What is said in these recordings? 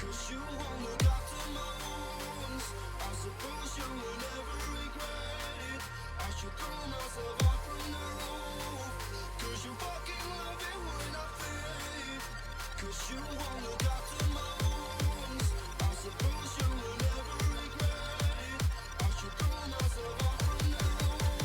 Cause you won't look after my wounds. I suppose you will never regret it. I should throw myself off from the roof. Cause you fucking love it when I fade. Cause you won't look after my wounds. I suppose you will never regret it. I should throw myself off from the roof.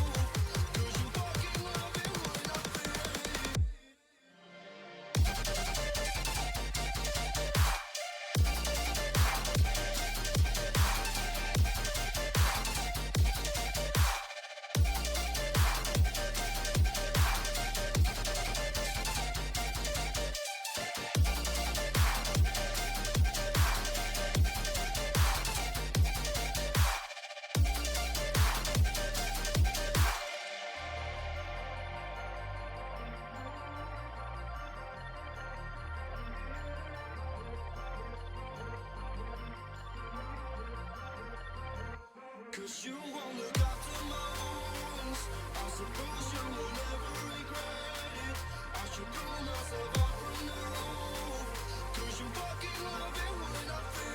Cause you fucking love it when I fade.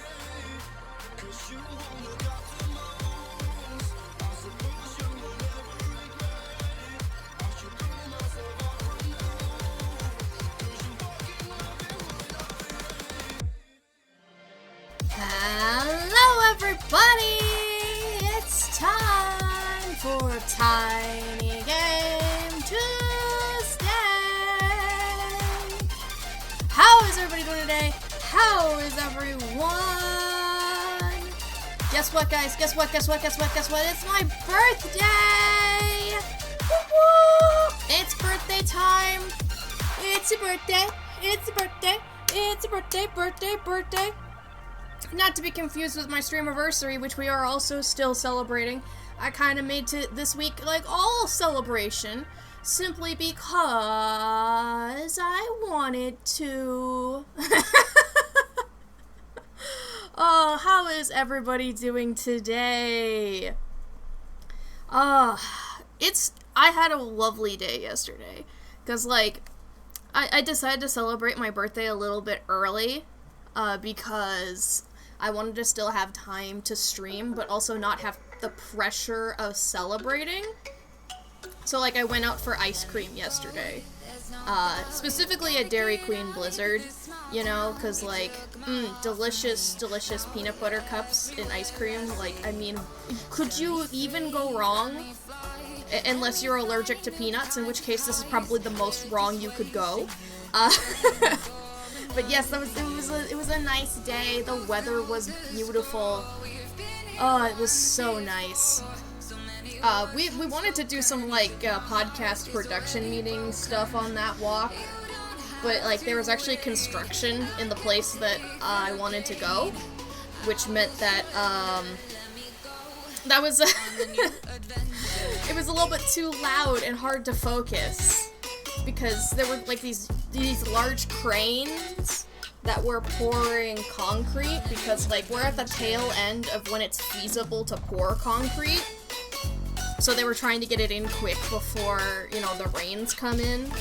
Hello everybody! It's time for Tiny Game Tuesday! How is everybody doing today? How is everyone? Guess what, guys? Guess what? It's my birthday! Woo-woo! It's birthday time! It's a birthday! Not to be confused with my streamiversary, which we are also still celebrating. I kind of made this week like all celebration, simply because I wanted to. Oh, how is everybody doing today? I had a lovely day yesterday, because like, I decided to celebrate my birthday a little bit early, because I wanted to still have time to stream, but also not have the pressure of celebrating. So, like, I went out for ice cream yesterday. Specifically a Dairy Queen Blizzard, you know, because, like, delicious peanut butter cups in ice cream. Like, I mean, could you even go wrong? Unless you're allergic to peanuts, in which case this is probably the most wrong you could go. But yes, it was a nice day. The weather was beautiful. Oh, it was so nice. We wanted to do some like podcast production meeting stuff on that walk, but like there was actually construction in the place that I wanted to go, which meant that that was it was a little bit too loud and hard to focus. Because there were like these large cranes that were pouring concrete, because like we're at the tail end of when it's feasible to pour concrete. So they were trying to get it in quick before, you know, the rains come in,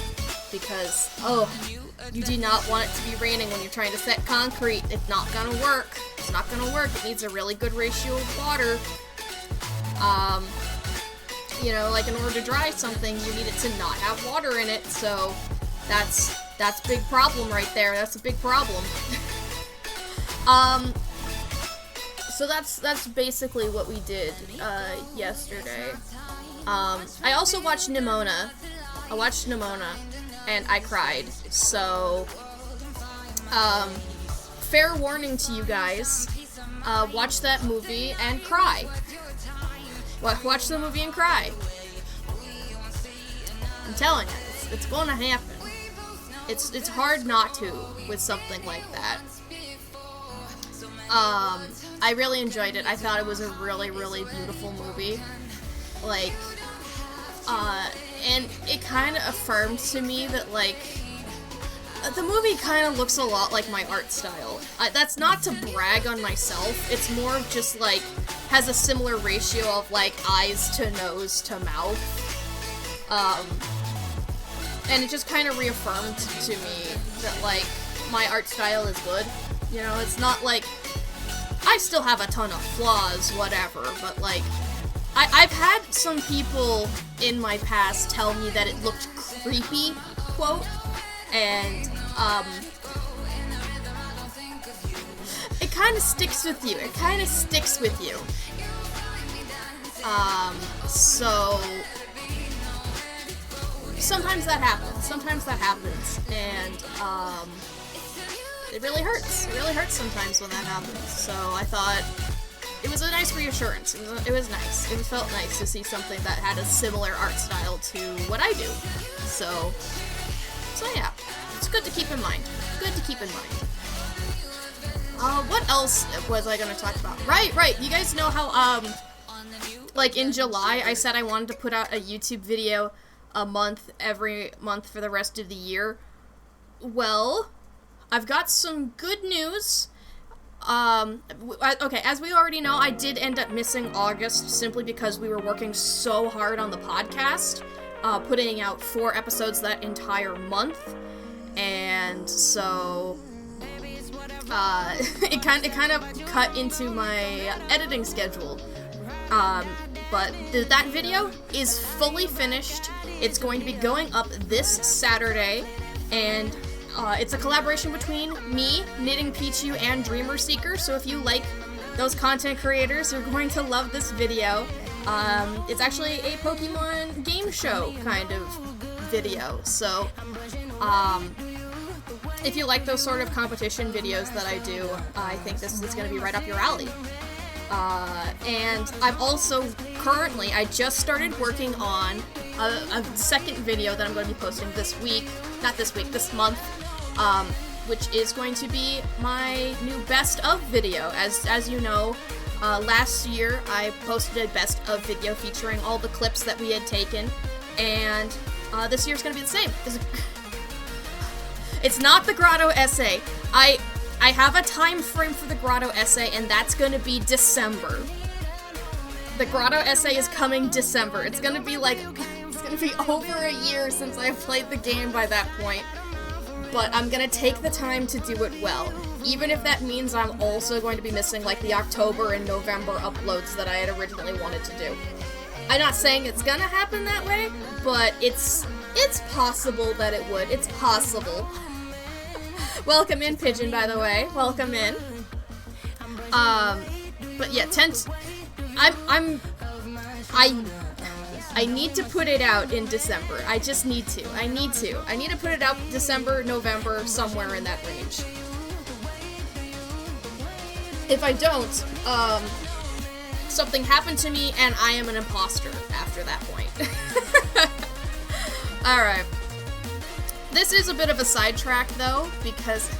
because you do not want it to be raining when you're trying to set concrete. It's not gonna work. It's not gonna work. It needs a really good ratio of water. You know, like in order to dry something, you need it to not have water in it, so that's a big problem right there. That's a big problem. So that's basically what we did, yesterday. I also watched Nimona. I watched Nimona, and I cried, so, fair warning to you guys, watch that movie and cry. Watch the movie and cry. I'm telling you, it's gonna happen. It's hard not to with something like that. I really enjoyed it. I thought it was a really, really beautiful movie. Like, and it kind of affirmed to me that, like, the movie kind of looks a lot like my art style. That's not to brag on myself. It's more of just, like, has a similar ratio of, like, eyes to nose to mouth. And it just kind of reaffirmed to me that, like, my art style is good. You know, it's not like I still have a ton of flaws, whatever, but like I've had some people in my past tell me that it looked creepy, quote, and it kind of sticks with you. It kind of sticks with you. So sometimes that happens. And it really hurts. It really hurts sometimes when that happens. So I thought it was a nice reassurance. It was nice. It felt nice to see something that had a similar art style to what I do. So yeah, it's good to keep in mind. What else was I gonna talk about? Right. You guys know how, like in July, I said I wanted to put out a YouTube video a month, every month for the rest of the year. Well, I've got some good news. Okay, as we already know, I did end up missing August simply because we were working so hard on the podcast, putting out 4 episodes that entire month, and so it kind of cut into my editing schedule. But that video is fully finished. It's going to be going up this Saturday, and it's a collaboration between me, Knitting Pichu, and Dreamer Seeker, so if you like those content creators, you're going to love this video. It's actually a Pokemon game show kind of video, so if you like those sort of competition videos that I do, I think this is going to be right up your alley. And I'm also currently, I just started working on a second video that I'm going to be posting this month, which is going to be my new best of video. As you know, last year I posted a best of video featuring all the clips that we had taken, and this year's going to be the same. It's not the Grotto essay. I have a time frame for the Grotto essay, and that's going to be December. The Grotto essay is coming December. It's going to be over a year since I've played the game by that point. But I'm going to take the time to do it well. Even if that means I'm also going to be missing like the October and November uploads that I had originally wanted to do. I'm not saying it's going to happen that way, but it's possible that it would. It's possible. Welcome in, Pigeon, by the way. Welcome in. But yeah, I need to put it out in December. I just need to. I need to put it out December, November, somewhere in that range. If I don't, something happened to me and I am an imposter after that point. Alright. This is a bit of a sidetrack, though, because...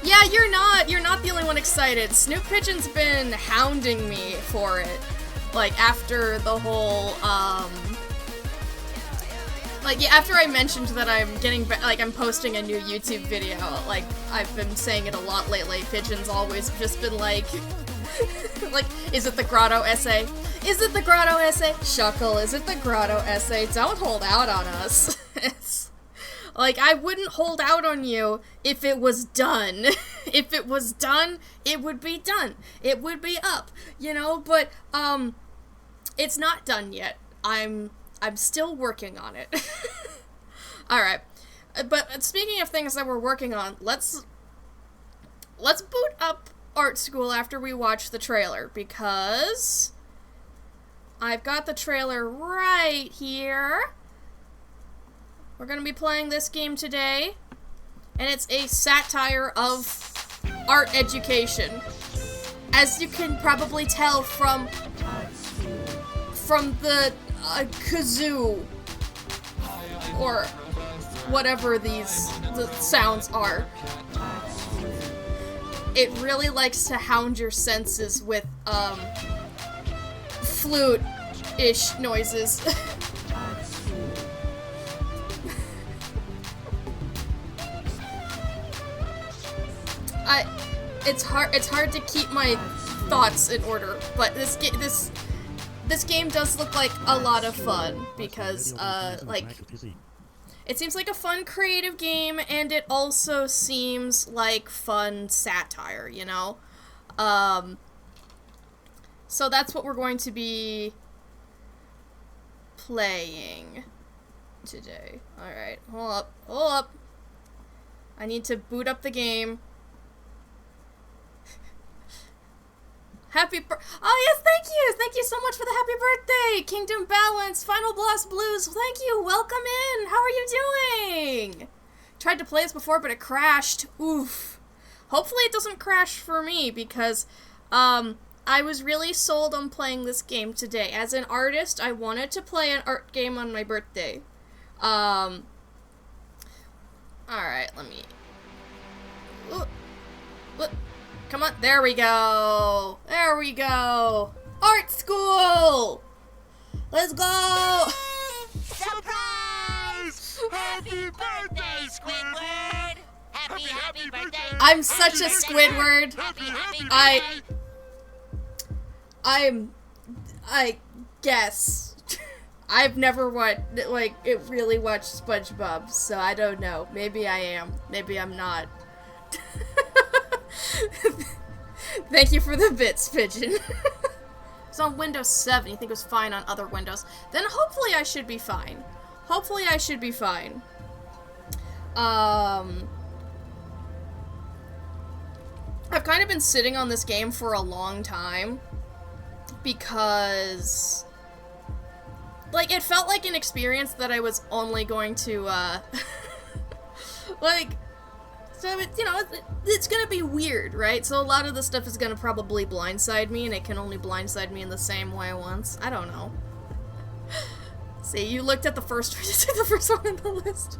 Yeah, you're not the only one excited. Snoop Pigeon's been hounding me for it. Like, after the whole, after I mentioned that I'm I'm posting a new YouTube video, like, I've been saying it a lot lately, Pigeon's always just been like, is it the Grotto essay? Is it the Grotto essay? Shuckle, is it the Grotto essay? Don't hold out on us. Like, I wouldn't hold out on you if it was done. If it was done, it would be done. It would be up, you know? But, it's not done yet. I'm still working on it. Alright. But speaking of things that we're working on, let's boot up Art School after we watch the trailer, because I've got the trailer right here. We're going to be playing this game today, and it's a satire of art education. As you can probably tell from the kazoo, or whatever the sounds are. It really likes to hound your senses with, flute-ish noises. It's hard to keep my thoughts in order, but this game does look like a lot of fun, because, It seems like a fun, creative game, and it also seems like fun satire, you know? So that's what we're going to be playing today. Alright, hold up. I need to boot up the game. Oh yes, thank you so much for the happy birthday! Kingdom Balance, Final Blast Blues, thank you, welcome in! How are you doing? Tried to play this before, but it crashed. Oof. Hopefully it doesn't crash for me, because, I was really sold on playing this game today. As an artist, I wanted to play an art game on my birthday. Alright, let me... Come on, there we go! There we go! Art school! Let's go! Surprise! Happy birthday, Squidward! Happy birthday! I'm such a Squidward. I guess. I've never really watched SpongeBob, so I don't know. Maybe I am. Maybe I'm not. Thank you for the bits, Pigeon. It's on Windows 7. You think it was fine on other Windows. Then hopefully I should be fine. Hopefully I should be fine. I've kind of been sitting on this game for a long time. Because, like, it felt like an experience that I was only going to, so, it's gonna be weird, right? So a lot of the stuff is gonna probably blindside me, and it can only blindside me in the same way once. I don't know. See, you looked at the first one on the list.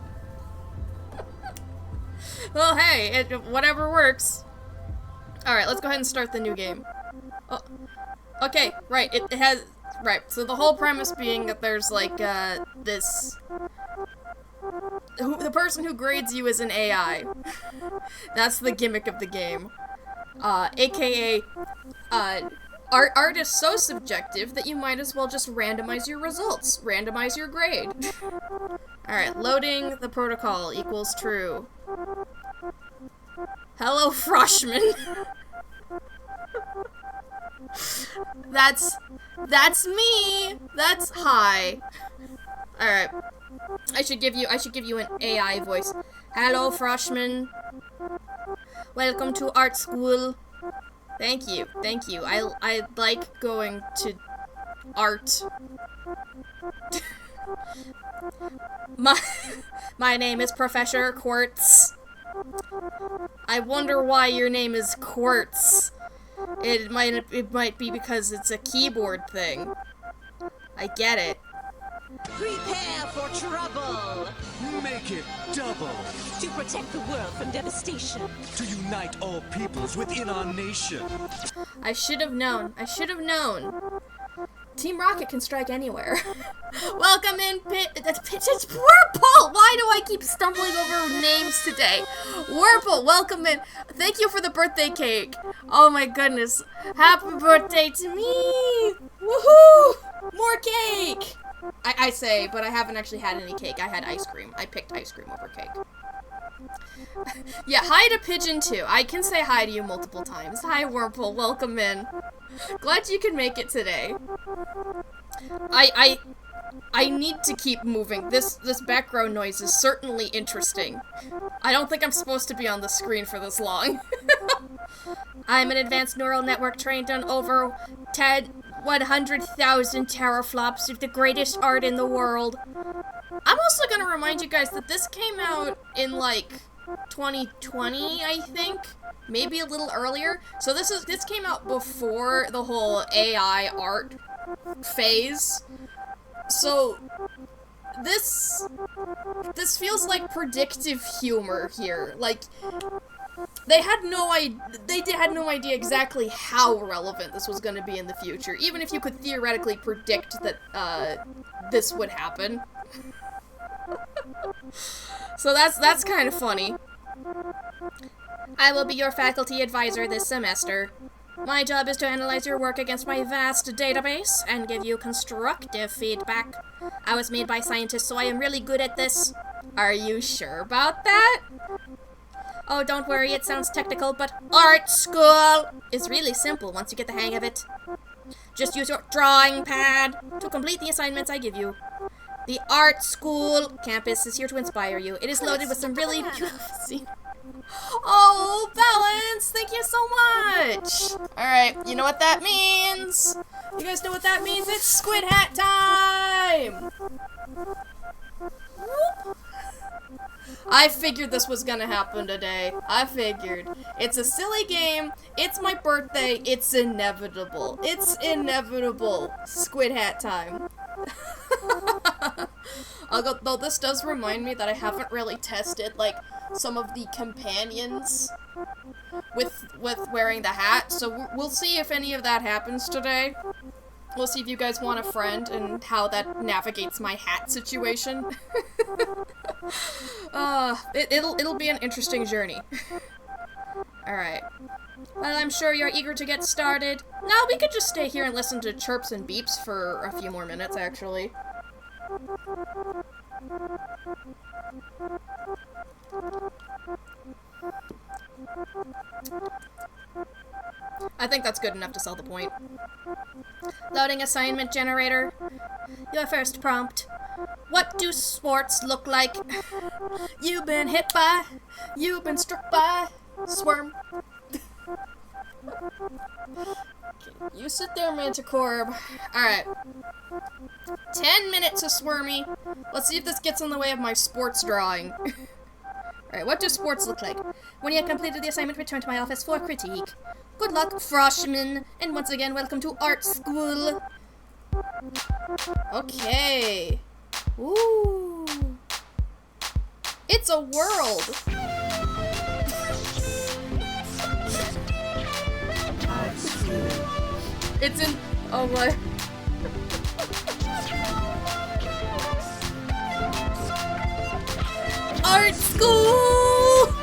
Well, hey, whatever works. Alright, let's go ahead and start the new game. Oh. Okay, right, it has... Right, so the whole premise being that there's, like, this... the person who grades you is an AI. That's the gimmick of the game. AKA, art is so subjective that you might as well just randomize your results. Randomize your grade. Alright, loading the protocol equals true. Hello, Froshman. That's me. That's hi. Alright. I should give you an AI voice. Hello, Froshman. Welcome to art school. Thank you. I like going to art. My name is Professor Quartz. I wonder why your name is Quartz. It might be because it's a keyboard thing. I get it. Prepare for trouble! Make it double! To protect the world from devastation. To unite all peoples within our nation! I should have known. Team Rocket can strike anywhere. Welcome in, it's Whirlpool! Why do I keep stumbling over names today? Whirlpool, welcome in. Thank you for the birthday cake. Oh my goodness. Happy birthday to me! Woohoo! More cake! I say, but I haven't actually had any cake. I had ice cream. I picked ice cream over cake. Yeah, hi to Pigeon too. I can say hi to you multiple times. Hi, Whirlpool. Welcome in. Glad you could make it today. I need to keep moving. This background noise is certainly interesting. I don't think I'm supposed to be on the screen for this long. I'm an advanced neural network trained on over 100,000 teraflops of the greatest art in the world. I'm also gonna remind you guys that this came out in, like, 2020, I think? Maybe a little earlier. So this came out before the whole AI art phase. So this feels like predictive humor here. Like, they had no idea exactly how relevant this was going to be in the future, even if you could theoretically predict that this would happen. So that's kind of funny. I will be your faculty advisor this semester. My job is to analyze your work against my vast database and give you constructive feedback. I was made by scientists, so I am really good at this. Are you sure about that? Oh, don't worry, it sounds technical, but art school is really simple once you get the hang of it. Just use your drawing pad to complete the assignments I give you. The art school campus is here to inspire you. It is loaded with some really beautiful scenery. Oh, Balance! Thank you so much! Alright, you know what that means? You guys know what that means? It's Squid Hat time! Whoop. I figured this was gonna happen today. I figured. It's a silly game. It's my birthday. It's inevitable. It's inevitable. Squid Hat time. Though this does remind me that I haven't really tested, like, some of the companions with wearing the hat, so we'll see if any of that happens today. We'll see if you guys want a friend and how that navigates my hat situation. It'll be an interesting journey. Alright. Well, I'm sure you're eager to get started. No, we could just stay here and listen to chirps and beeps for a few more minutes, actually. I think that's good enough to sell the point. Loading assignment generator. Your first prompt. What do sports look like? You've been hit by, you've been struck by, swarm. Okay, you sit there, Manticore. Alright. 10 minutes of Swarmy. Let's see if this gets in the way of my sports drawing. Alright, what do sports look like? When you have completed the assignment, return to my office for critique. Good luck, freshman, and once again, welcome to art school. Okay. Ooh. It's a world. It's in. Oh my. Art school.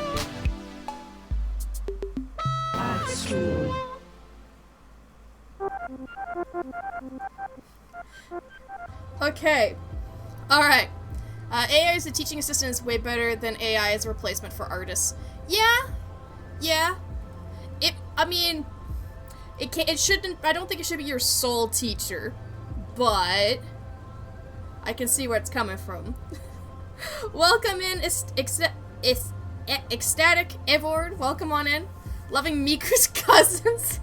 Art school. Okay. Alright. AI as a teaching assistant is way better than AI as a replacement for artists. Yeah. I mean, it shouldn't, I don't think it should be your sole teacher, but I can see where it's coming from. Welcome in, Ecstatic Evord. Welcome on in. Loving Miku's cousins.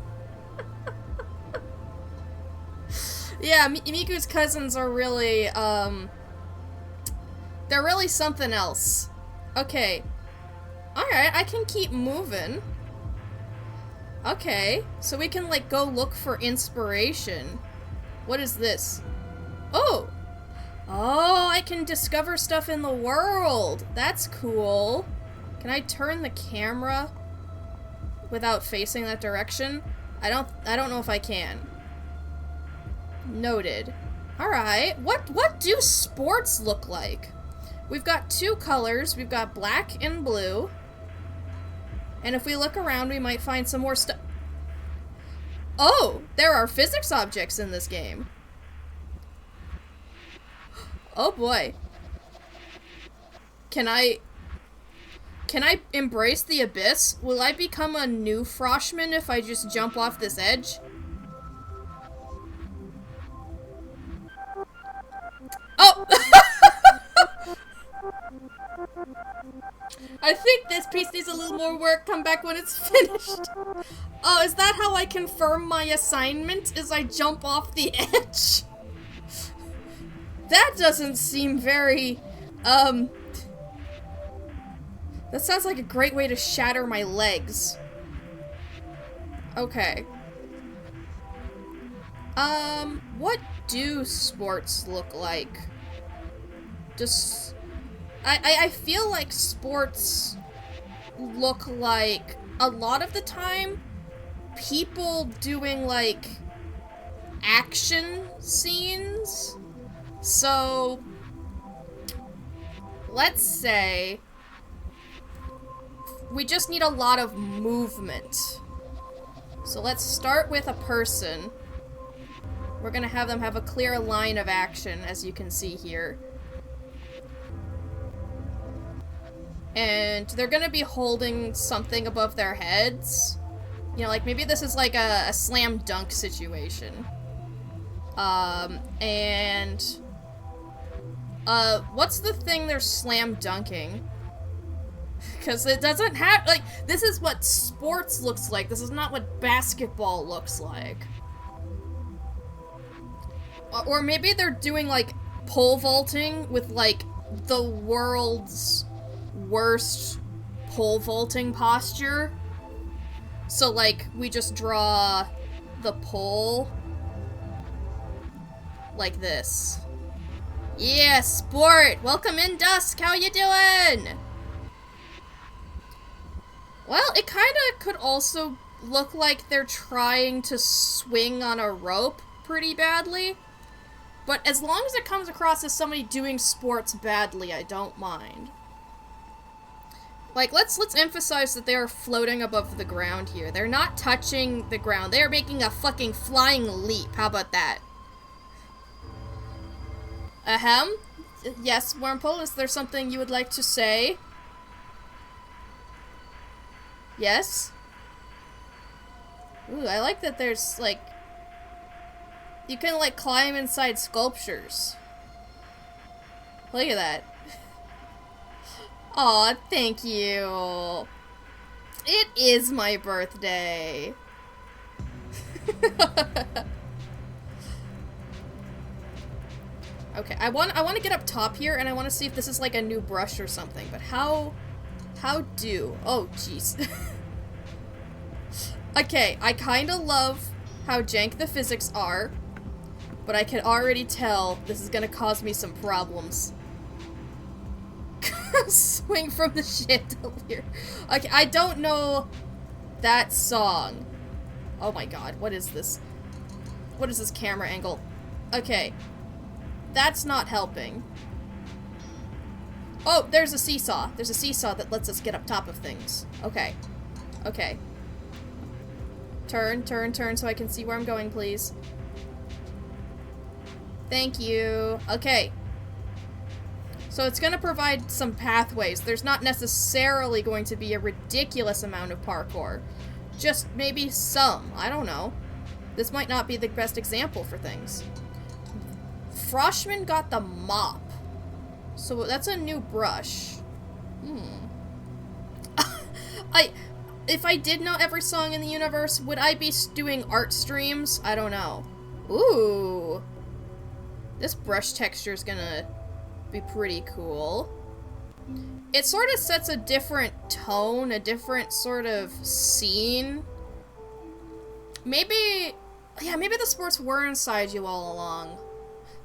Yeah, Miku's cousins are really, they're really something else. Okay. Alright, I can keep moving. Okay, so we can, like, go look for inspiration. What is this? Oh! Oh, I can discover stuff in the world! That's cool. Can I turn the camera without facing that direction? I don't know if I can. Noted. Alright, what do sports look like? We've got two colors. We've got black and blue. And if we look around, we might find some more stuff. Oh, there are physics objects in this game. Oh boy. Can I embrace the abyss? Will I become a new Froshman if I just jump off this edge? Oh! I think this piece needs a little more work. Come back when it's finished. Oh, is that how I confirm my assignment? Is I jump off the edge? That doesn't seem very, that sounds like a great way to shatter my legs. Okay. What do sports look like? Just... I feel like sports look like, a lot of the time, people doing, like, action scenes. So, let's say we just need a lot of movement. So let's start with a person. We're gonna have them have a clear line of action, as you can see here. and they're gonna be holding something above their heads. You know, like maybe this is like a slam dunk situation. What's the thing they're slam dunking? Because it doesn't have, like, this is what sports looks like. This is not what basketball looks like. Or maybe they're doing, like, pole vaulting with, like, the world's worst pole vaulting posture. So, like, we just draw the pole like this. Yeah, sport! Welcome in, Dusk! How you doing? Well, it kinda could also look like they're trying to swing on a rope pretty badly. But as long as it comes across as somebody doing sports badly, I don't mind. Like, let's emphasize that they are floating above the ground here. They're not touching the ground. They are making a fucking flying leap. How about that? Ahem. Yes, Wormhole, is there something you would like to say? Yes? Ooh, I like that there's, like... You can, like, climb inside sculptures. Look at that. Aw, thank you. It is my birthday. Okay, I want to get up top here, and I want to see if this is like a new brush or something. But how do? Oh, jeez. Okay, I kind of love how jank the physics are, but I can already tell this is gonna cause me some problems. Swing from the chandelier. Okay, I don't know that song. Oh my god, what is this? What is this camera angle? Okay. That's not helping. Oh, there's a seesaw. There's a seesaw that lets us get up top of things. Okay. Okay. Turn, turn, turn so I can see where I'm going, please. Thank you. Okay. So it's going to provide some pathways. There's not necessarily going to be a ridiculous amount of parkour. Just maybe some. I don't know. This might not be the best example for things. Froshman got the mop. So that's a new brush. If I did know every song in the universe, would I be doing art streams? I don't know. Ooh. This brush texture is gonna be pretty cool. It sort of sets a different tone, a different sort of scene. Maybe, yeah, maybe the sports were inside you all along.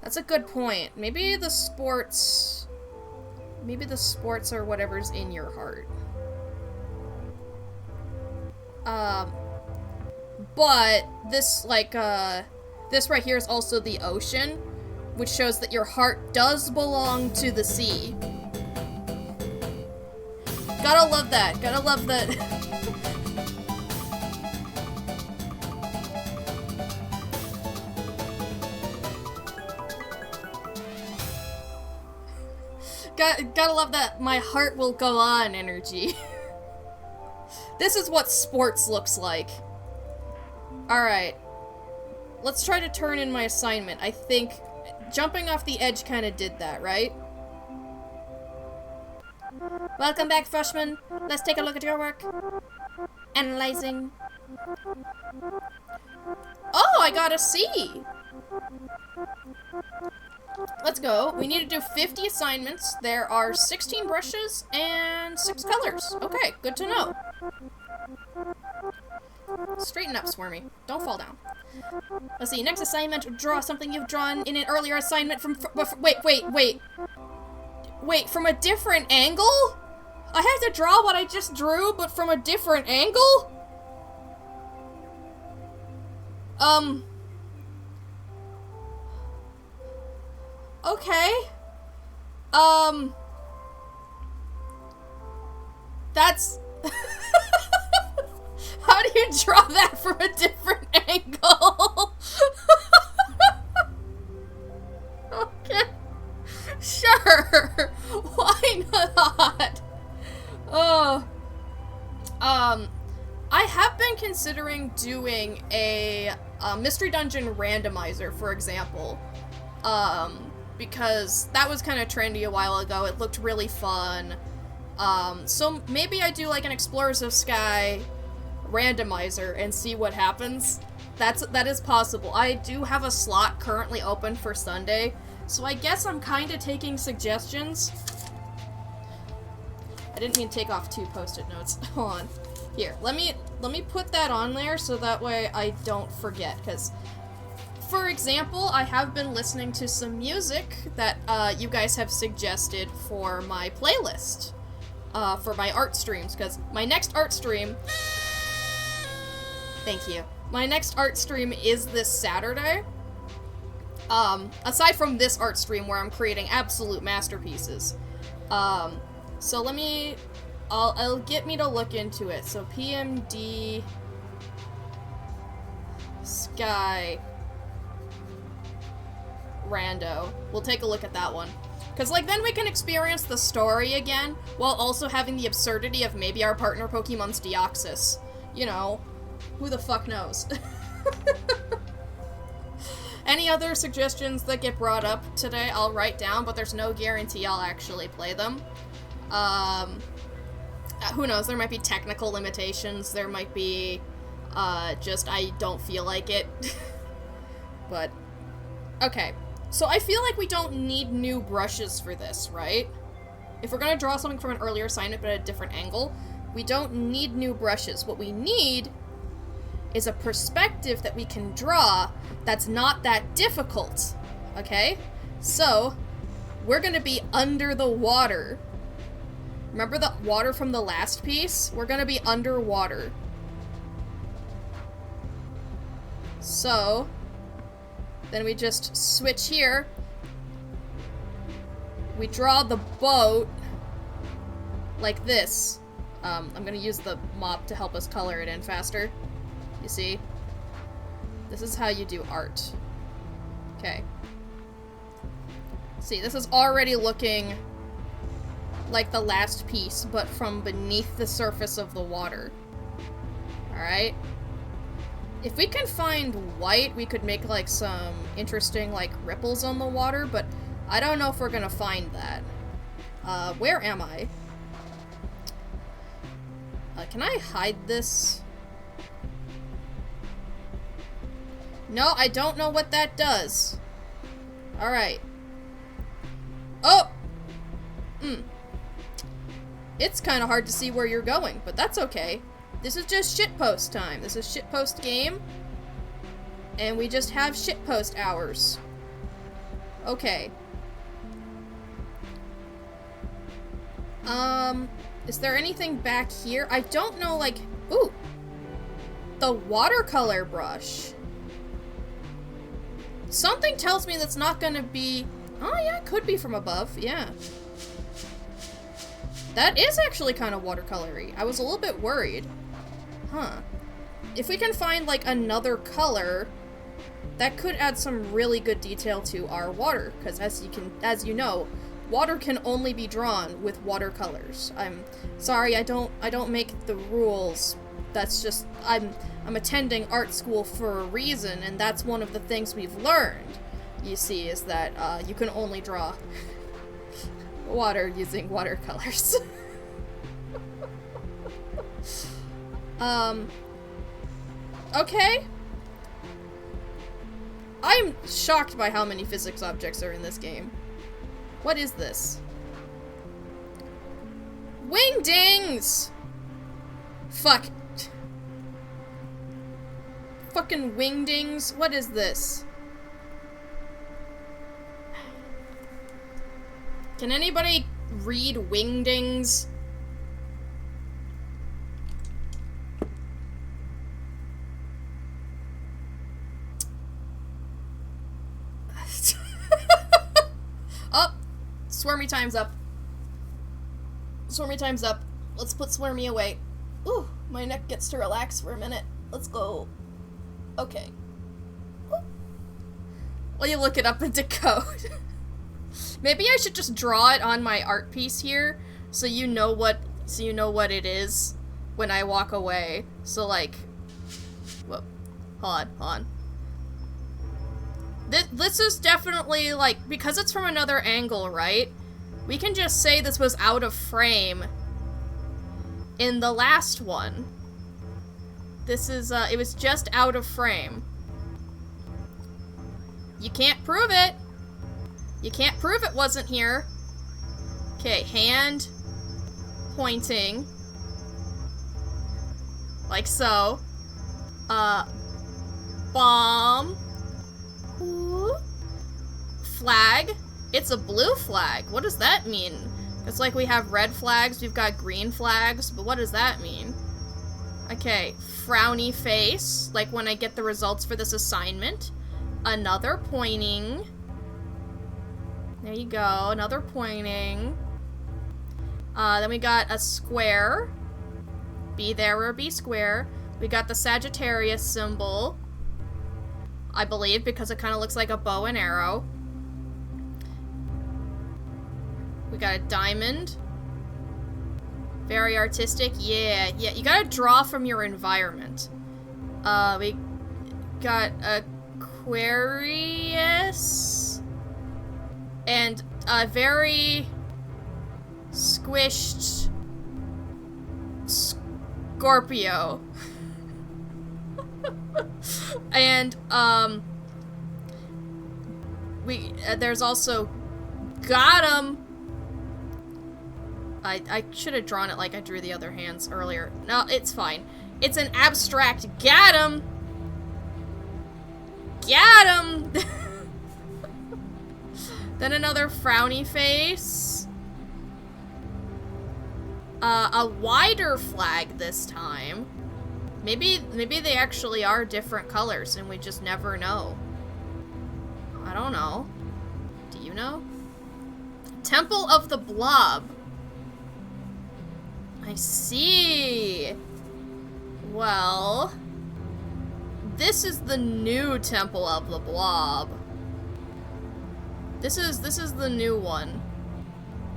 That's a good point. Maybe the sports are whatever's in your heart. But this, like, this right here is also the ocean, which shows that your heart does belong to the sea. Gotta love that. Gotta love that. Gotta love that my heart will go on energy. This is what sports looks like. Alright. Let's try to turn in my assignment. I think jumping off the edge kind of did that, right? Welcome back, Freshman. Let's take a look at your work. Analyzing. Oh, I got a C! Let's go. We need to do 50 assignments. There are 16 brushes and 6 colors. Okay, good to know. Straighten up, Squirmy. Don't fall down. Let's see. Next assignment, draw something you've drawn in an earlier assignment from... Wait, from a different angle? I have to draw what I just drew, but from a different angle? Okay. That's... How do you draw that from a different angle? Okay. Sure. Why not? doing a Mystery Dungeon randomizer, for example. Because that was kind of trendy a while ago. It looked really fun. So maybe I do like an Explorers of Sky randomizer and see what happens. That is possible. I do have a slot currently open for Sunday, so I guess I'm kind of taking suggestions. I didn't mean to take off 2 post-it notes. Hold on. Here, let me put that on there so that way I don't forget, because for example, I have been listening to some music that you guys have suggested for my playlist, for my art streams, because my next art stream... Thank you. My next art stream is this Saturday. Aside from this art stream where I'm creating absolute masterpieces. So let me... I'll get me to look into it. So PMD... Sky... Rando. We'll take a look at that one. Because, like, then we can experience the story again, while also having the absurdity of maybe our partner Pokemon's Deoxys. You know, who the fuck knows? Any other suggestions that get brought up today, I'll write down, but there's no guarantee I'll actually play them. Who knows, there might be technical limitations, there might be, just I don't feel like it. But, okay. So I feel like we don't need new brushes for this, right? If we're gonna draw something from an earlier assignment but at a different angle, we don't need new brushes. What we need is a perspective that we can draw that's not that difficult, okay? So, we're gonna be under the water. Remember the water from the last piece? We're gonna be underwater. So, then we just switch here. We draw the boat like this. I'm gonna use the mop to help us color it in faster. You see? This is how you do art. Okay. See, this is already looking like the last piece, but from beneath the surface of the water. Alright? If we can find white, we could make, like, some interesting, like, ripples on the water, but I don't know if we're gonna find that. Where am I? Can I hide this? No, I don't know what that does. Alright. Oh! It's kind of hard to see where you're going, but that's okay. This is just shitpost time. This is shitpost game. And we just have shitpost hours. Okay. Is there anything back here? I don't know, like... Ooh! The watercolor brush. Something tells me that's not gonna be... Oh, yeah, it could be from above. Yeah. That is actually kind of watercolory. I was a little bit worried. Huh. If we can find, like, another color, that could add some really good detail to our water, because as you know, water can only be drawn with watercolors. I'm sorry, I don't make the rules. That's just, I'm attending art school for a reason, and that's one of the things we've learned, you see, is that, you can only draw water using watercolors. Okay. I'm shocked by how many physics objects are in this game. What is this? Wingdings! Fuck. Fucking wingdings? What is this? Can anybody read wingdings? Oh! Swarmy time's up. Swarmy time's up. Let's put Swarmy away. Ooh, my neck gets to relax for a minute. Let's go. Okay. Well, you look it up into code. Maybe I should just draw it on my art piece here, so you know what it is when I walk away. So, like, hold on. This is definitely, like, because it's from another angle, right? We can just say this was out of frame in the last one. This is, it was just out of frame. You can't prove it. You can't prove it wasn't here. Okay, hand pointing. Like so. Bomb. Ooh. Flag. It's a blue flag. What does that mean? It's like we have red flags, we've got green flags, but what does that mean? Okay, frowny face, like when I get the results for this assignment. Another pointing. There you go, another pointing. Then we got a square. Be there or be square. We got the Sagittarius symbol. I believe, because it kind of looks like a bow and arrow. We got a diamond. Very artistic. Yeah, you gotta draw from your environment. We got Aquarius. And a very squished Scorpio. And, there's also got 'em. I should have drawn it like I drew the other hands earlier. No, it's fine. It's an abstract got 'em. Got 'em. Then another frowny face. A wider flag this time. Maybe they actually are different colors and we just never know. I don't know. Do you know? Temple of the Blob. I see. Well, this is the new Temple of the Blob. This is the new one.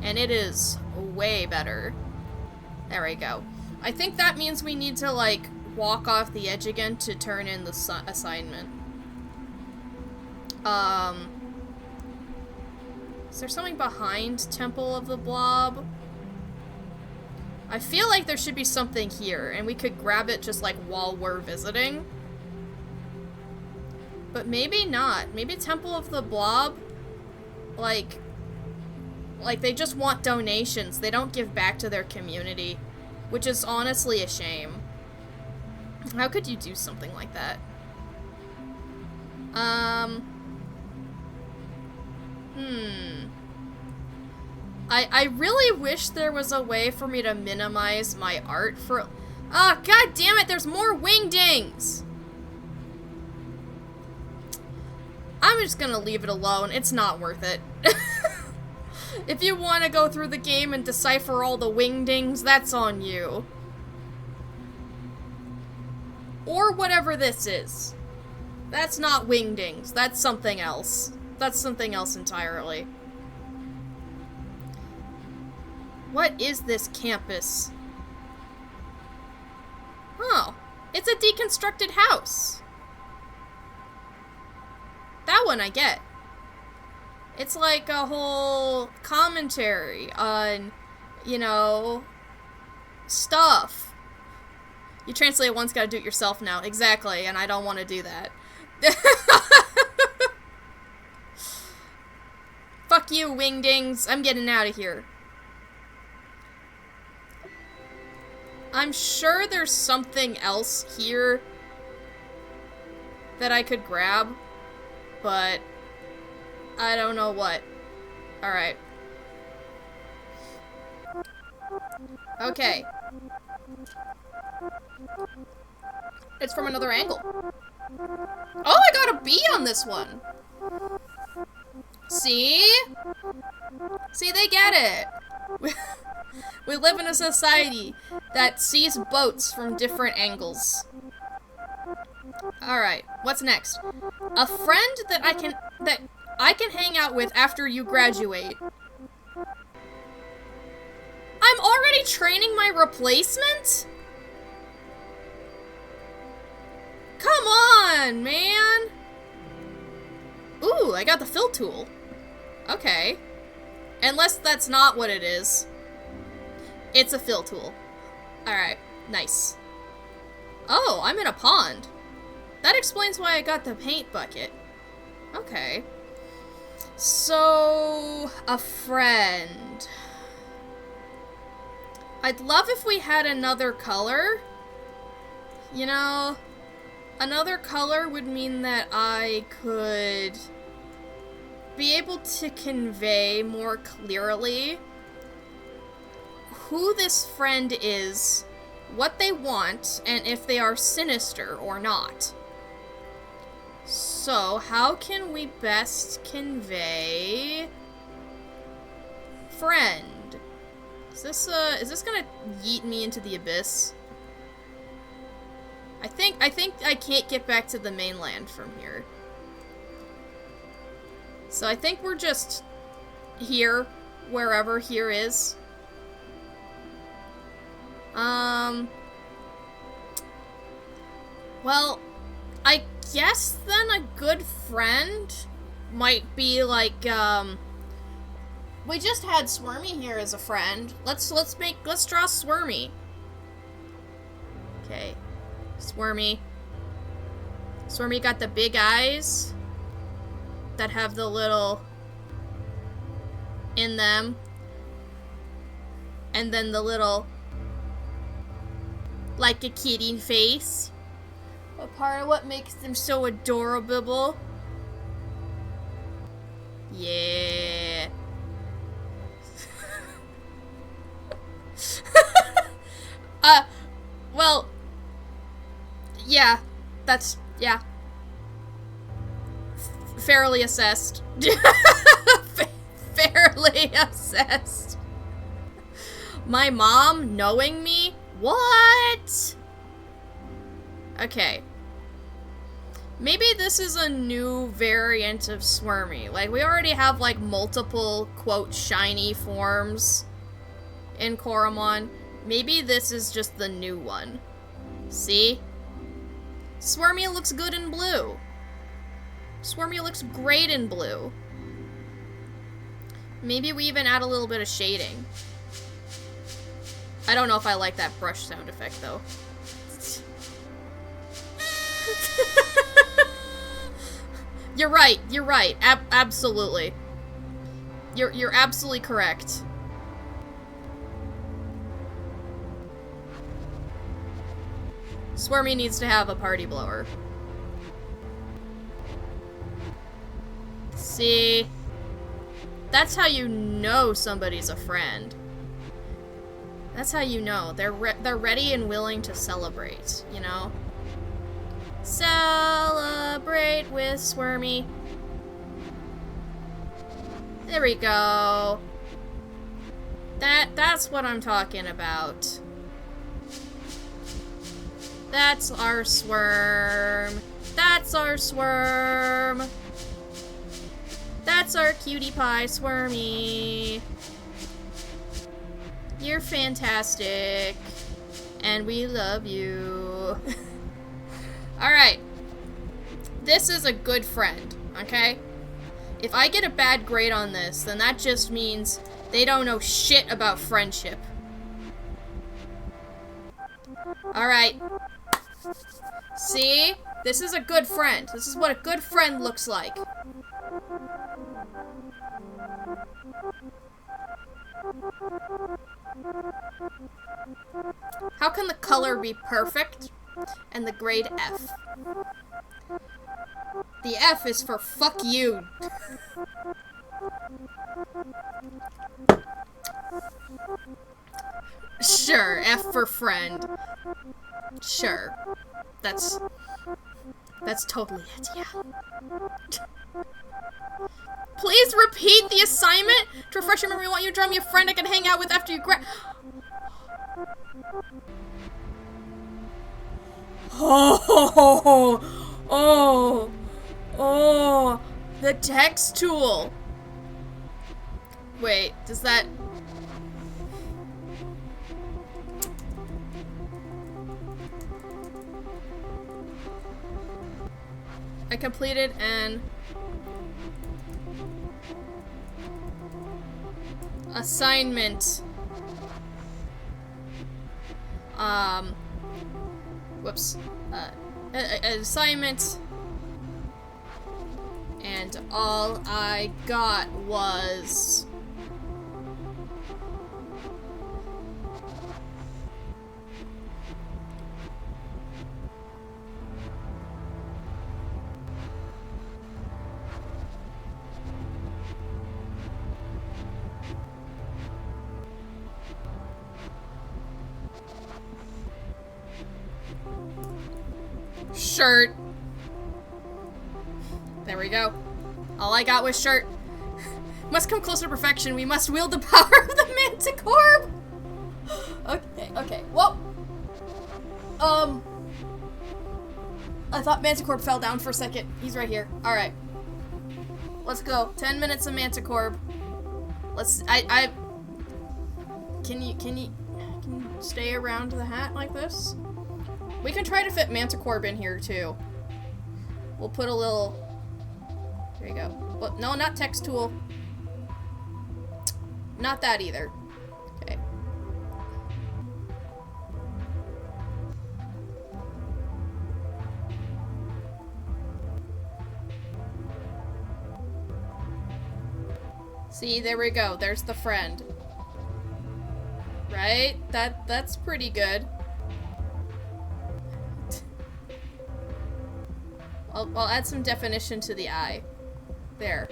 And it is way better. There we go. I think that means we need to, like, walk off the edge again to turn in the assignment. Is there something behind Temple of the Blob? I feel like there should be something here, and we could grab it just, like, while we're visiting. But maybe not. Maybe Temple of the Blob, like they just want donations. They don't give back to their community, which is honestly a shame. How could you do something like that? I really wish there was a way for me to minimize my art for... Ah, god damn it, there's more wingdings! I'm just gonna leave it alone. It's not worth it. If you want to go through the game and decipher all the wingdings, that's on you. Or whatever this is. That's not wingdings. That's something else. That's something else entirely. What is this campus? Oh, it's a deconstructed house. That one I get. It's like a whole commentary on, you know, stuff. You translate it once, gotta do it yourself now. Exactly, and I don't want to do that. Fuck you, wingdings. I'm getting out of here. I'm sure there's something else here that I could grab, but I don't know what. Alright. Okay. It's from another angle. Oh, I got a B on this one. See? See, they get it. We live in a society that sees boats from different angles. Alright, what's next? A friend that I can hang out with after you graduate. I'm already training my replacement? Come on, man! Ooh, I got the fill tool. Okay. Unless that's not what it is. It's a fill tool. Alright, nice. Oh, I'm in a pond. That explains why I got the paint bucket. Okay. So, a friend. I'd love if we had another color. You know, another color would mean that I could be able to convey more clearly who this friend is, what they want, and if they are sinister or not. So, how can we best convey friend? Is this gonna yeet me into the abyss? I think I can't get back to the mainland from here. So I think we're just here, wherever here is. Well, I guess then a good friend might be like, we just had Squirmy here as a friend. Let's draw Squirmy. Okay. Squirmy. Squirmy got the big eyes that have the little in them. And then the little, like a kitty face. A part of what makes them so adorable. Yeah. Well, yeah, that's, yeah. Fairly assessed. Fairly assessed. My mom knowing me? What? Okay. Maybe this is a new variant of Squirmy. Like, we already have, like, multiple, quote, shiny forms in Koromon. Maybe this is just the new one. See? Squirmy looks good in blue. Squirmy looks great in blue. Maybe we even add a little bit of shading. I don't know if I like that brush sound effect, though. You're right, you're right. Absolutely. You're absolutely correct. Squirmy needs to have a party blower. See? That's how you know somebody's a friend. That's how you know. They're ready and willing to celebrate, you know? Celebrate with Squirmy. There we go. That's what I'm talking about. That's our swarm. That's our swarm. That's our cutie pie Squirmy. You're fantastic. And we love you. Alright. This is a good friend, okay? If I get a bad grade on this, then that just means they don't know shit about friendship. Alright. See? This is a good friend. This is what a good friend looks like. How can the color be perfect and the grade F? The F is for fuck you. Sure, F for friend. Sure. That's totally it, yeah. Please repeat the assignment. To refresh your memory, I want you to draw me a friend I can hang out with after you Oh, the text tool. Wait, does that... I completed an assignment. Whoops. An assignment. And all I got was... shirt. There we go. All I got was shirt. Must come closer to perfection. We must wield the power of the Manticore. Okay. Well. I thought Manticore fell down for a second. He's right here. Alright. Let's go. 10 minutes of Manticore. Let's, Can you stay around the hat like this? We can try to fit Manticore in here too. We'll put a little... There you go. But no, not text tool. Not that either. Okay. See, there we go. There's the friend. Right? That's pretty good. I'll add some definition to the eye. There.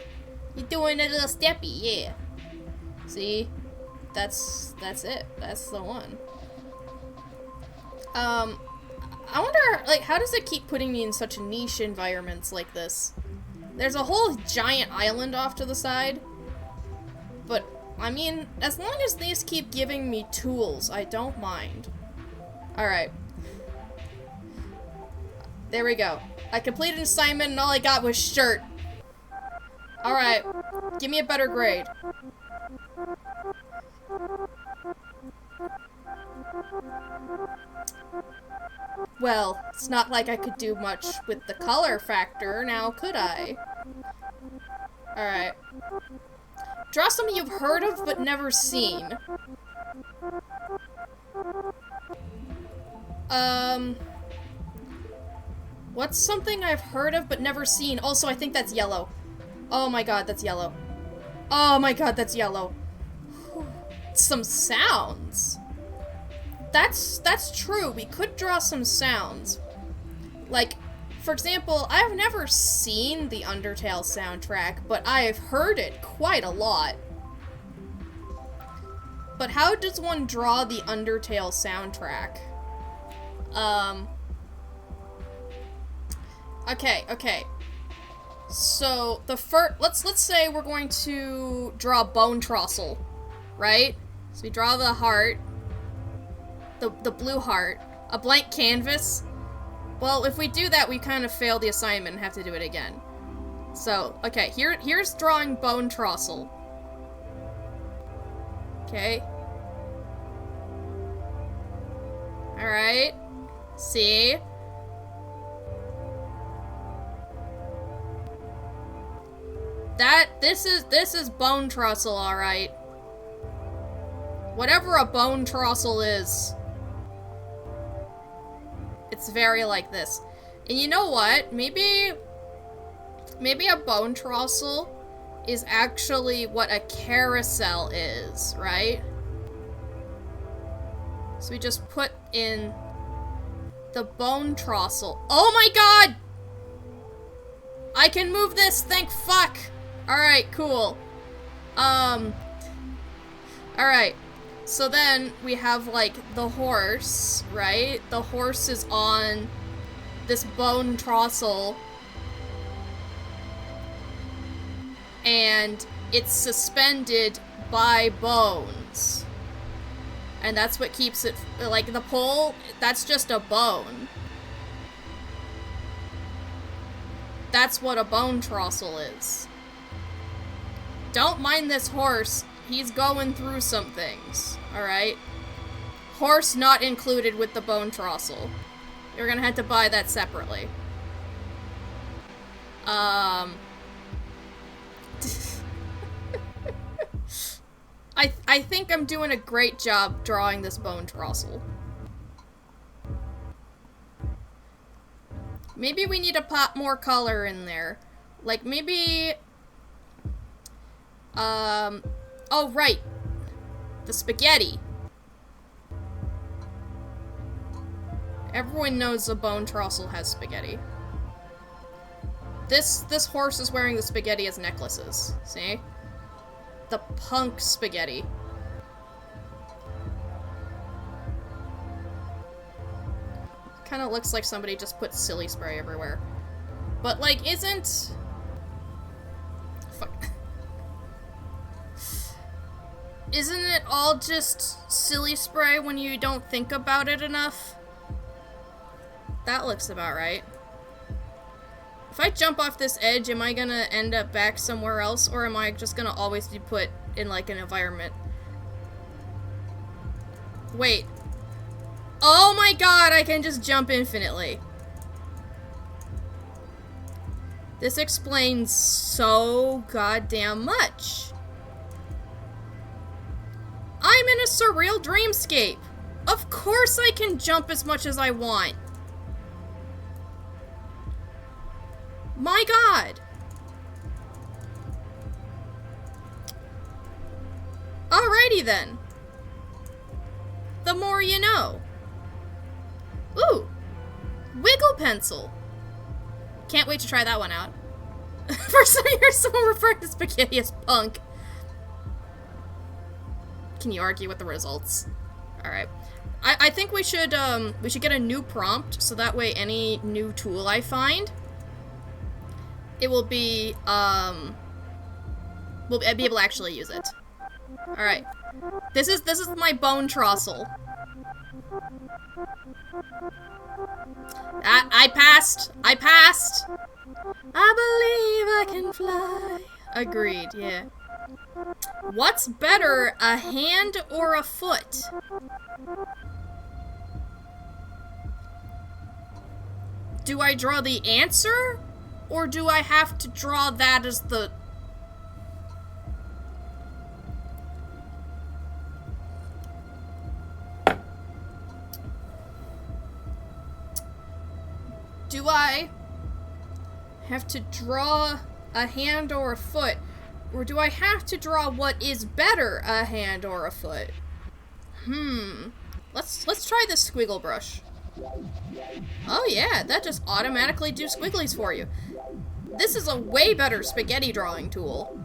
You're doing a little steppy, yeah. See? That's it. That's the one. I wonder, like, how does it keep putting me in such niche environments like this? There's a whole giant island off to the side. But, I mean, as long as these keep giving me tools, I don't mind. Alright. There we go. I completed an assignment and all I got was shirt. Alright. Give me a better grade. Well, it's not like I could do much with the color factor now, could I? Alright. Draw something you've heard of but never seen. What's something I've heard of but never seen? Also, I think that's yellow. Oh my god, that's yellow. Oh my god, that's yellow. Some sounds. That's true. We could draw some sounds. Like, for example, I've never seen the Undertale soundtrack, but I've heard it quite a lot. But how does one draw the Undertale soundtrack? Okay. So, the first, let's say we're going to draw Bone Trossel, right? So we draw the heart, the blue heart, a blank canvas. Well, if we do that, we kind of fail the assignment and have to do it again. So, okay, here's drawing Bone Trossel. Okay. Alright. See? This is Bone Trossel, alright. Whatever a Bone Trossel is, it's very like this. And you know what? Maybe a Bone Trossel is actually what a carousel is, right? So we just put in the Bone Trossel. Oh my god! I can move this, thank fuck! Alright, cool. Alright. So then we have, like, the horse, right? The horse is on this Bone Trossel. And it's suspended by bones. And that's what keeps it, like, the pole, that's just a bone. That's what a Bone Trossel is. Don't mind this horse. He's going through some things, alright? Horse not included with the Bone Trossel. You're gonna have to buy that separately. I think I'm doing a great job drawing this bone trossel. Maybe we need to pop more color in there. Like, maybe... Oh, right. The spaghetti. Everyone knows a bone trossel has spaghetti. This horse is wearing the spaghetti as necklaces. See? The punk spaghetti. Kind of looks like somebody just put silly spray everywhere. But, like, isn't... Fuck. Isn't it all just silly spray when you don't think about it enough? That looks about right. If I jump off this edge, am I gonna end up back somewhere else, or am I just gonna always be put in, like, an environment? Wait. Oh my god, I can just jump infinitely. This explains so goddamn much. I'm in a surreal dreamscape. Of course I can jump as much as I want. My god. Alrighty then. The more you know. Ooh. Wiggle pencil. Can't wait to try that one out. First time I hear someone refer to spaghetti as punk. Can you argue with the results? Alright. I think we should get a new prompt, so that way any new tool I find, it will be, we'll be able to actually use it. Alright. This is my bone trossel. I passed! I passed! I believe I can fly. Agreed, yeah. What's better, a hand or a foot? Do I draw the answer? Or do I have to draw that as the... Do I have to draw a hand or a foot? Or do I have to draw what is better, a hand or a foot? Let's try this squiggle brush. Oh yeah, that just automatically do squigglies for you. This is a way better spaghetti drawing tool.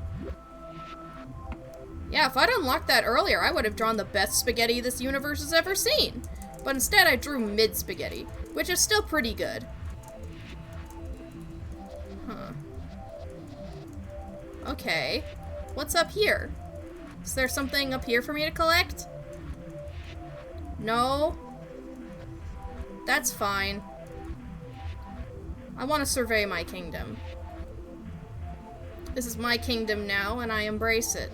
Yeah, if I'd unlocked that earlier, I would have drawn the best spaghetti this universe has ever seen. But instead I drew mid-spaghetti, which is still pretty good. Huh. Okay. What's up here? Is there something up here for me to collect? No? That's fine. I want to survey my kingdom. This is my kingdom now, and I embrace it.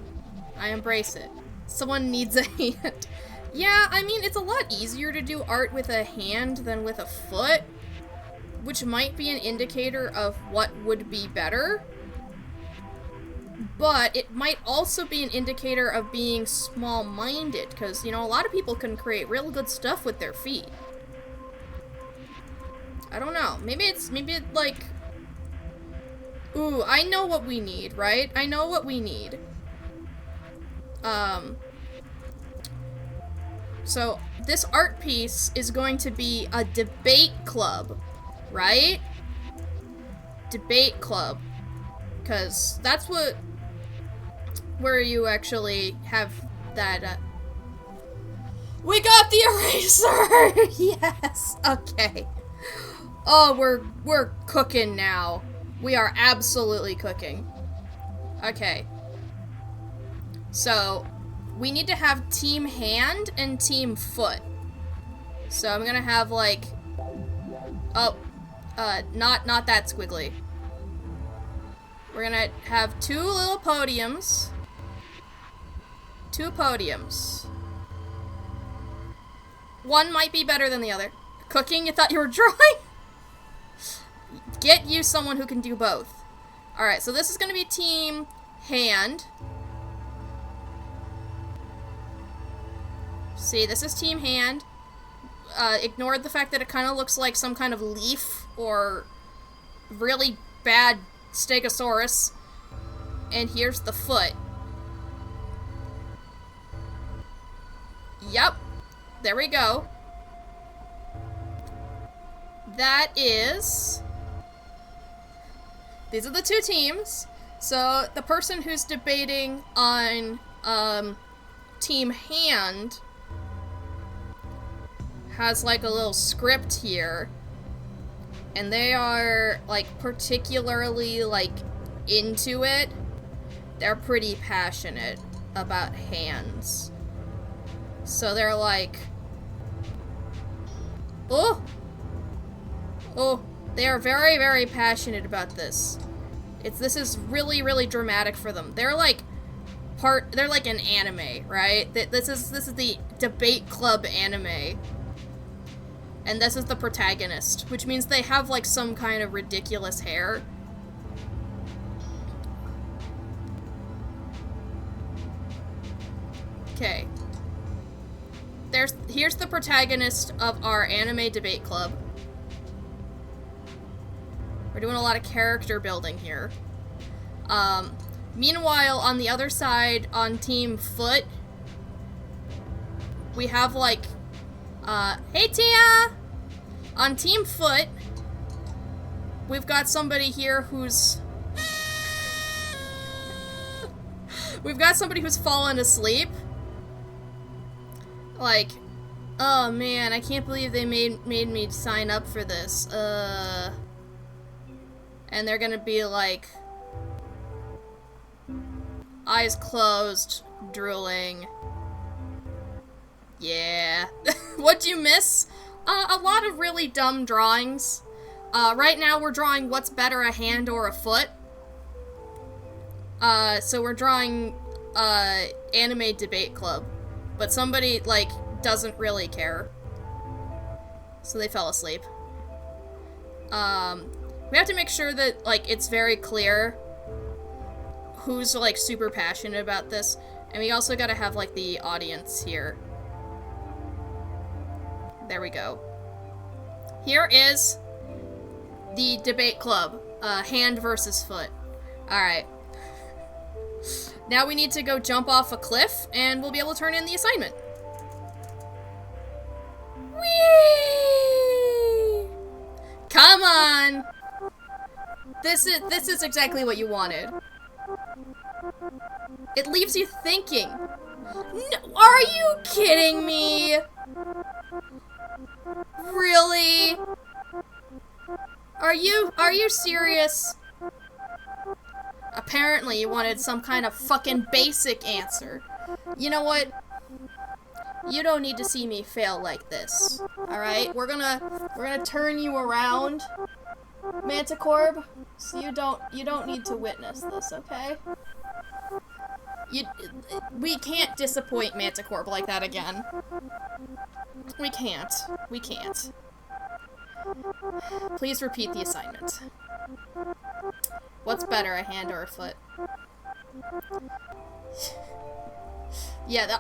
I embrace it. Someone needs a hand. Yeah, I mean, it's a lot easier to do art with a hand than with a foot, which might be an indicator of what would be better. But it might also be an indicator of being small-minded, because, you know, a lot of people can create real good stuff with their feet. I don't know. Maybe it's like... Ooh, I know what we need, right? I know what we need. So, this art piece is going to be a debate club, right? Debate club. Because that's where you actually have that, We got the eraser! Yes! Okay. Oh, we're cooking now. We are absolutely cooking. Okay. So, we need to have team hand and team foot. So I'm gonna have, like... Oh. Not that squiggly. We're gonna have two little podiums. Two podiums. One might be better than the other. Cooking? You thought you were drawing? get you someone who can do both. Alright, so this is gonna be team hand. See, this is team hand. Ignored the fact that it kind of looks like some kind of leaf or really bad stegosaurus. And here's the foot. Yep. There we go. That is... These are the two teams. So, the person who's debating on, team hand has, like, a little script here. And they are, like, particularly, like, into it. They're pretty passionate about hands. So they're like... Oh! Oh, they are very, very passionate about this. This is really, really dramatic for them. They're like they're like an anime, right? This is the debate club anime. And this is the protagonist, which means they have like some kind of ridiculous hair. Okay. Here's the protagonist of our anime debate club. We're doing a lot of character building here. Meanwhile, on the other side, on Team Foot, we have like, hey Tia! On Team Foot, we've got somebody here who's... We've got somebody who's fallen asleep. Like, oh man, I can't believe they made me sign up for this. And they're gonna be like, eyes closed, drooling. Yeah. What'd you miss? A lot of really dumb drawings. Right now we're drawing what's better, a hand or a foot. So we're drawing, anime debate club. But somebody, like, doesn't really care. So they fell asleep. We have to make sure that, like, it's very clear who's, like, super passionate about this. And we also gotta have, like, the audience here. There we go. Here is the debate club. Hand versus foot. Alright. Now we need to go jump off a cliff, and we'll be able to turn in the assignment. Whee! Come on! This is exactly what you wanted. It leaves you thinking. No, are you kidding me? Really? Are you serious? Apparently you wanted some kind of fucking basic answer. You know what? You don't need to see me fail like this. Alright? We're gonna turn you around, Manticorb, so you don't need to witness this, okay? We can't disappoint Manticorb like that again. We can't. We can't. Please repeat the assignment. What's better, a hand or a foot? Yeah,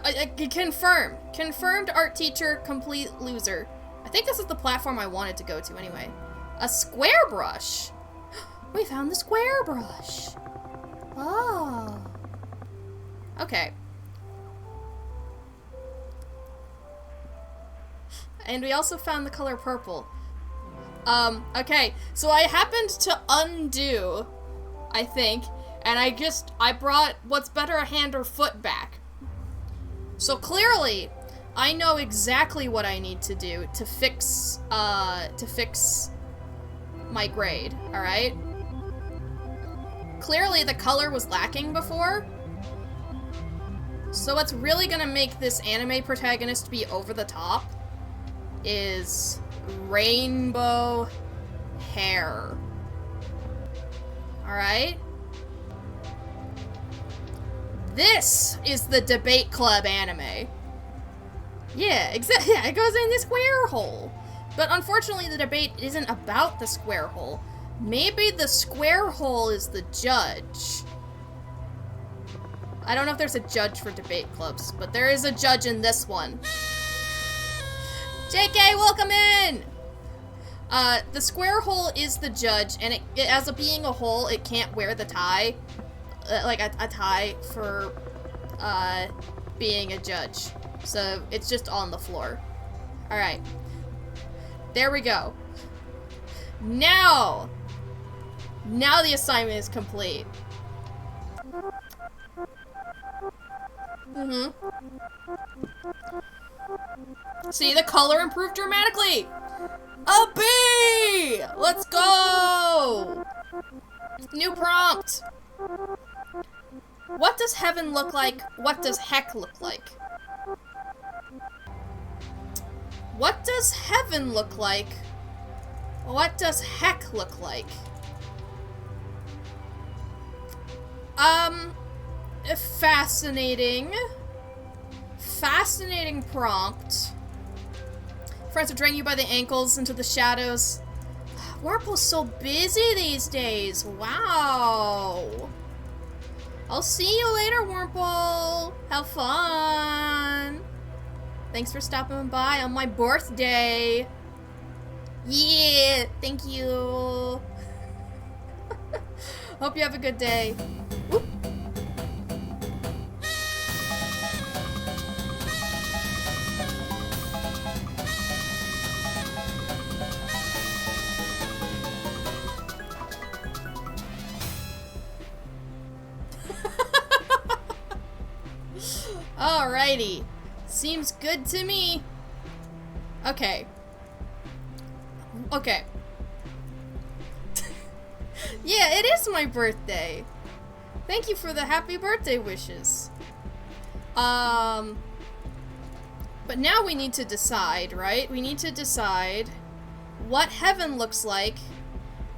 confirmed. Confirmed art teacher, complete loser. I think this is the platform I wanted to go to anyway. A square brush. We found the square brush. Oh. Okay. And we also found the color purple. Okay, so I happened to undo, I think, and I brought what's better, a hand or foot back. So clearly, I know exactly what I need to do to fix my grade, alright? Clearly the color was lacking before. So what's really gonna make this anime protagonist be over the top is rainbow hair. Alright? This is the debate club anime. Yeah, exactly. Yeah, it goes in the square hole. But unfortunately, the debate isn't about the square hole. Maybe the square hole is the judge. I don't know if there's a judge for debate clubs, but there is a judge in this one. JK, welcome in! The square hole is the judge, and it as a being a hole, it can't wear the tie. Like a tie for, being a judge. So, it's just on the floor. Alright. There we go. Now the assignment is complete. See, the color improved dramatically. A B! Let's go! New prompt. What does heaven look like? What does heck look like? What does heaven look like? What does heck look like? Fascinating. Fascinating prompt. Friends are dragging you by the ankles into the shadows. Warple's so busy these days. Wow. I'll see you later, Warple. Have fun. Thanks for stopping by on my birthday. Yeah, thank you. Hope you have a good day. Whoop. Alrighty. Seems good to me. Okay. Okay. Yeah, it is my birthday. Thank you for the happy birthday wishes. But now we need to decide, right? We need to decide what heaven looks like,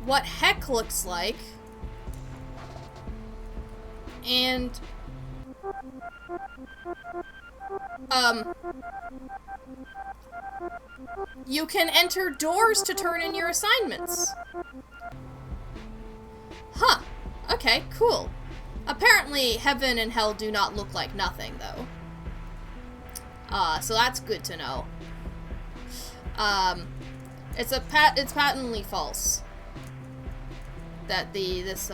what heck looks like, and you can enter doors to turn in your assignments. Huh. Okay, cool. Apparently, heaven and hell do not look like nothing, though. So that's good to know. It's patently false that this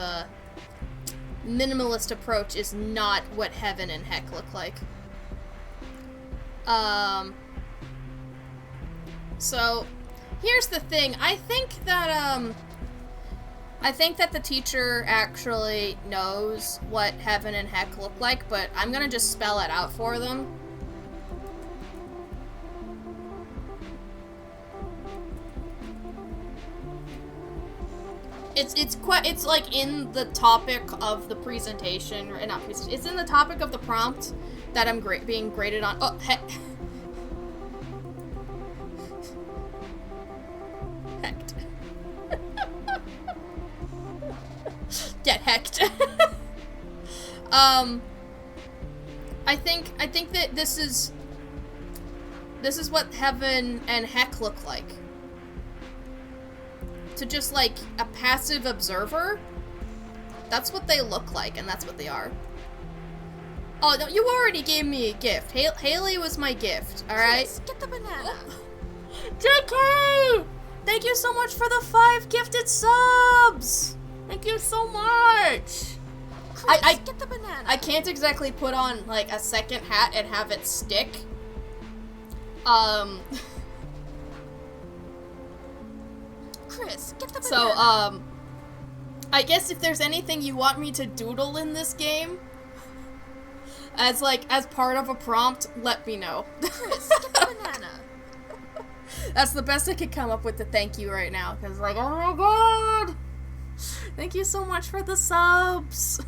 minimalist approach is not what heaven and heck look like. So here's the thing. I think that the teacher actually knows what heaven and heck look like, but I'm gonna just spell it out for them. It's like in the topic of the presentation, or not presentation, it's in the topic of the prompt that I'm being graded on. Oh, heck. Hecked. Get hecked. I think that this is what heaven and heck look like. To just, like, a passive observer, that's what they look like, and that's what they are. Oh, no, you already gave me a gift. Haley was my gift, alright? Get the banana. JK! Thank you so much for the 5 gifted subs! Thank you so much! Get the banana. I can't exactly put on, like, a second hat and have it stick. Chris, get the banana. So, I guess if there's anything you want me to doodle in this game, as part of a prompt, let me know. Chris, get the banana. That's the best I could come up with to thank you right now, because, like, oh my god! Thank you so much for the subs!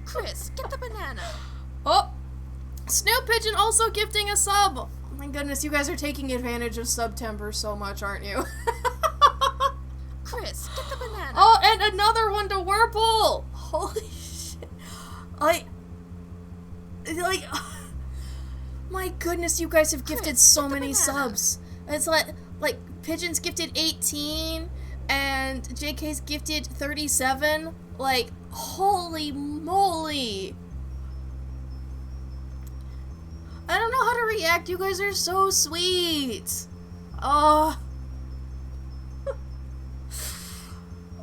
Chris, get the banana. Oh! Snoop Pigeon also gifting a sub! Oh my goodness, you guys are taking advantage of September so much, aren't you? Chris, get the banana. Oh, and another one to Whirlpool! Holy shit. My goodness, you guys have gifted so many subs. It's like Pigeon's gifted 18, and JK's gifted 37. Like, holy moly. I don't know how to react. You guys are so sweet. Oh.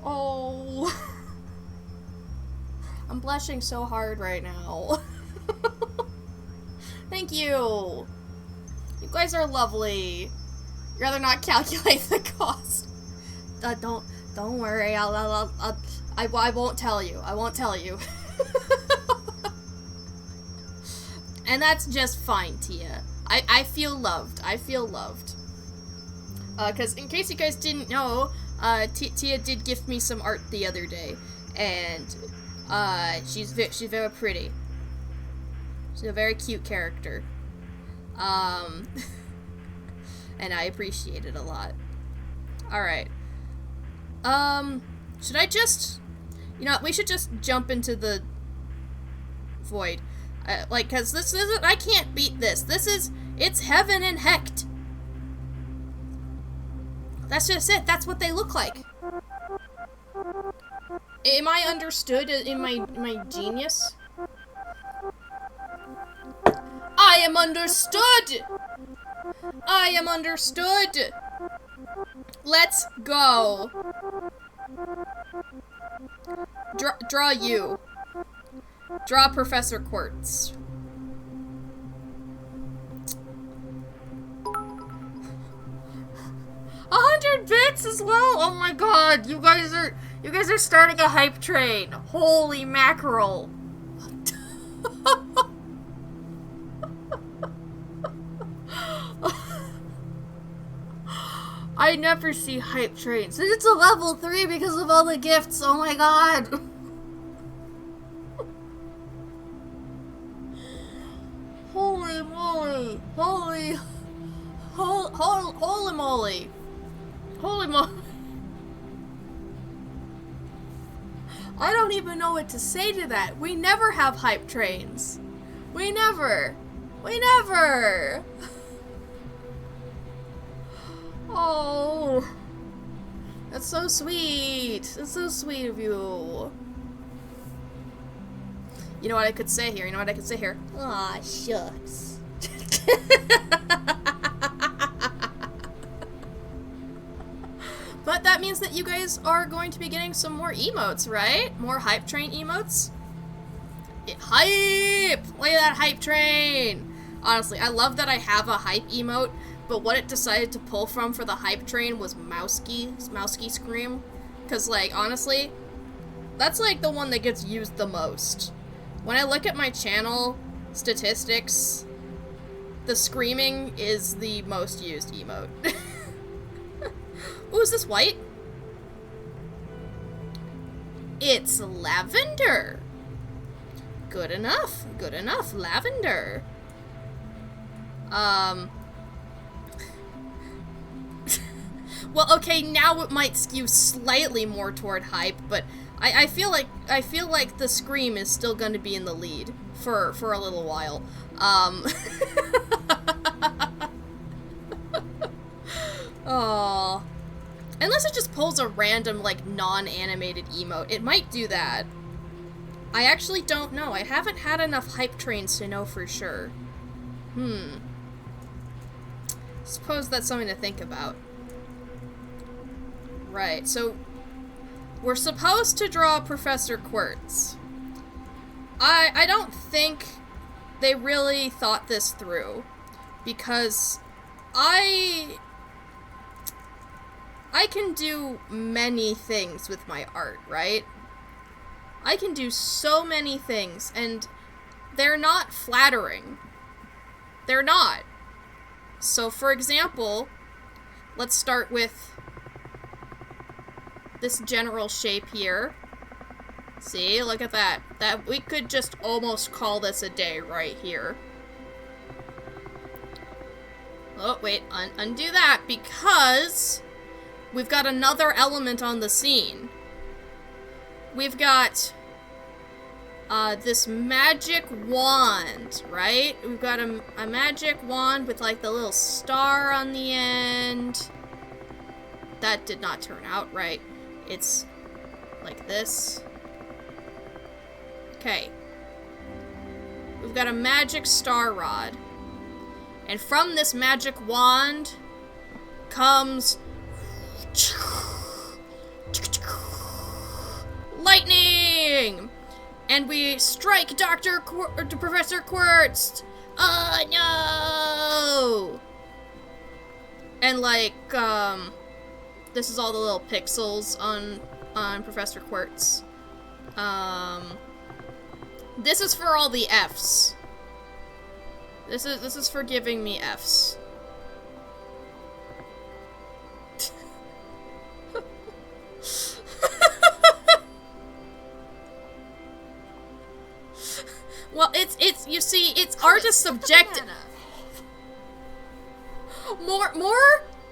Oh. I'm blushing so hard right now. Thank you. You guys are lovely. You'd rather not calculate the cost. Don't worry. I won't tell you. I won't tell you. And that's just fine, Tia. I feel loved. I feel loved. Cause in case you guys didn't know, Tia did gift me some art the other day, and she's very pretty. She's a very cute character. And I appreciate it a lot. Alright. Should I just... You know, we should just jump into the void. Like, cause this isn't... I can't beat this. This is... It's heaven and hecked. That's just it. That's what they look like. Am I understood in my genius? I am understood! I am understood! Let's go. Draw you. Draw Professor Quartz. $100 bits as well. Oh my god, you guys are starting a hype train. Holy mackerel. I never see hype trains. It's a level 3 because of all the gifts. Oh my god. Holy moly. Holy moly. Holy moly. I don't even know what to say to that. We never have hype trains. We never. Oh. That's so sweet. That's so sweet of you. You know what I could say here? Aw, shucks. But that means that you guys are going to be getting some more emotes, right? More hype train emotes? Hype! Look at that hype train! Honestly, I love that I have a hype emote, but what it decided to pull from for the hype train was Mousky Scream. Because, like, honestly, that's, like, the one that gets used the most. When I look at my channel statistics, the screaming is the most used emote. Ooh, is this white? It's lavender. Good enough, lavender. Well, okay, now it might skew slightly more toward hype, but I feel like the scream is still gonna be in the lead for a little while. Oh. Unless it just pulls a random, like, non-animated emote. It might do that. I actually don't know. I haven't had enough hype trains to know for sure. Suppose that's something to think about. Right, so we're supposed to draw Professor Quartz. I don't think they really thought this through, because I can do many things with my art, right? I can do so many things, and they're not flattering. They're not. So, for example, let's start with this general shape here. See, look at that. That we could just almost call this a day right here. Oh, wait, undo that, because we've got another element on the scene. We've got this magic wand, right? We've got a magic wand with, like, the little star on the end. that did not turn out right. It's like this. Okay. We've got a magic star rod. And from this magic wand comes lightning! And we strike Professor Quartz! Oh no! And like, this is all the little pixels on Professor Quartz. This is for all the Fs. This is for giving me Fs. Well, it's you see, it's art is subjective. More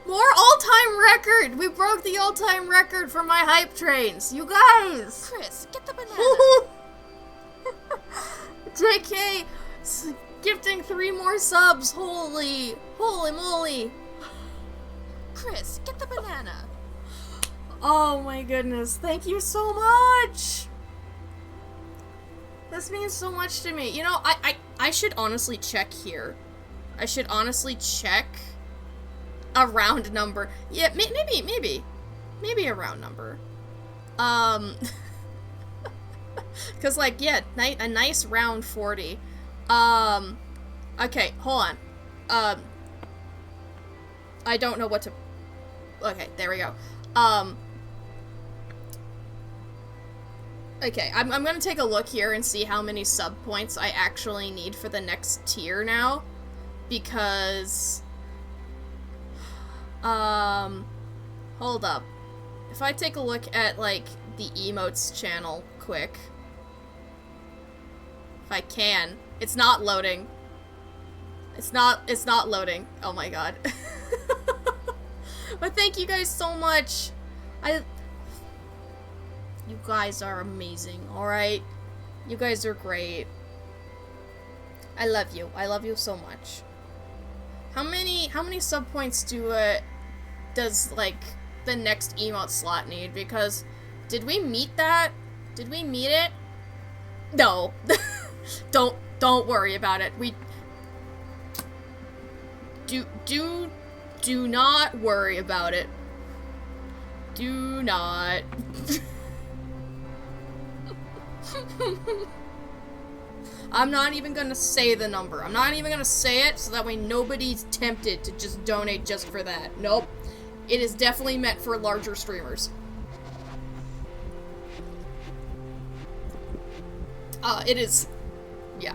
all-time record. We broke the all-time record for my hype trains. You guys. Chris, get the banana. JK, gifting 3 more subs. Holy moly. Chris, get the banana. Oh my goodness. Thank you so much. This means so much to me. You know, I should honestly check here. I should honestly check a round number. Yeah, maybe a round number. Cause like, yeah, a nice round 40. Okay, hold on. I don't know what to. Okay, there we go. Okay, I'm gonna take a look here and see how many sub points I actually need for the next tier now. Because, hold up. If I take a look at, like, the emotes channel quick. If I can. It's not loading. It's not loading. Oh my god. But thank you guys so much. You guys are amazing, alright? You guys are great. I love you. I love you so much. How many sub points does, like, the next emote slot need? Because, did we meet that? Did we meet it? No. Don't worry about it. We... Do not worry about it. Do not. I'm not even gonna say the number. I'm not even gonna say it so that way nobody's tempted to just donate just for that. Nope. It is definitely meant for larger streamers. It is... Yeah.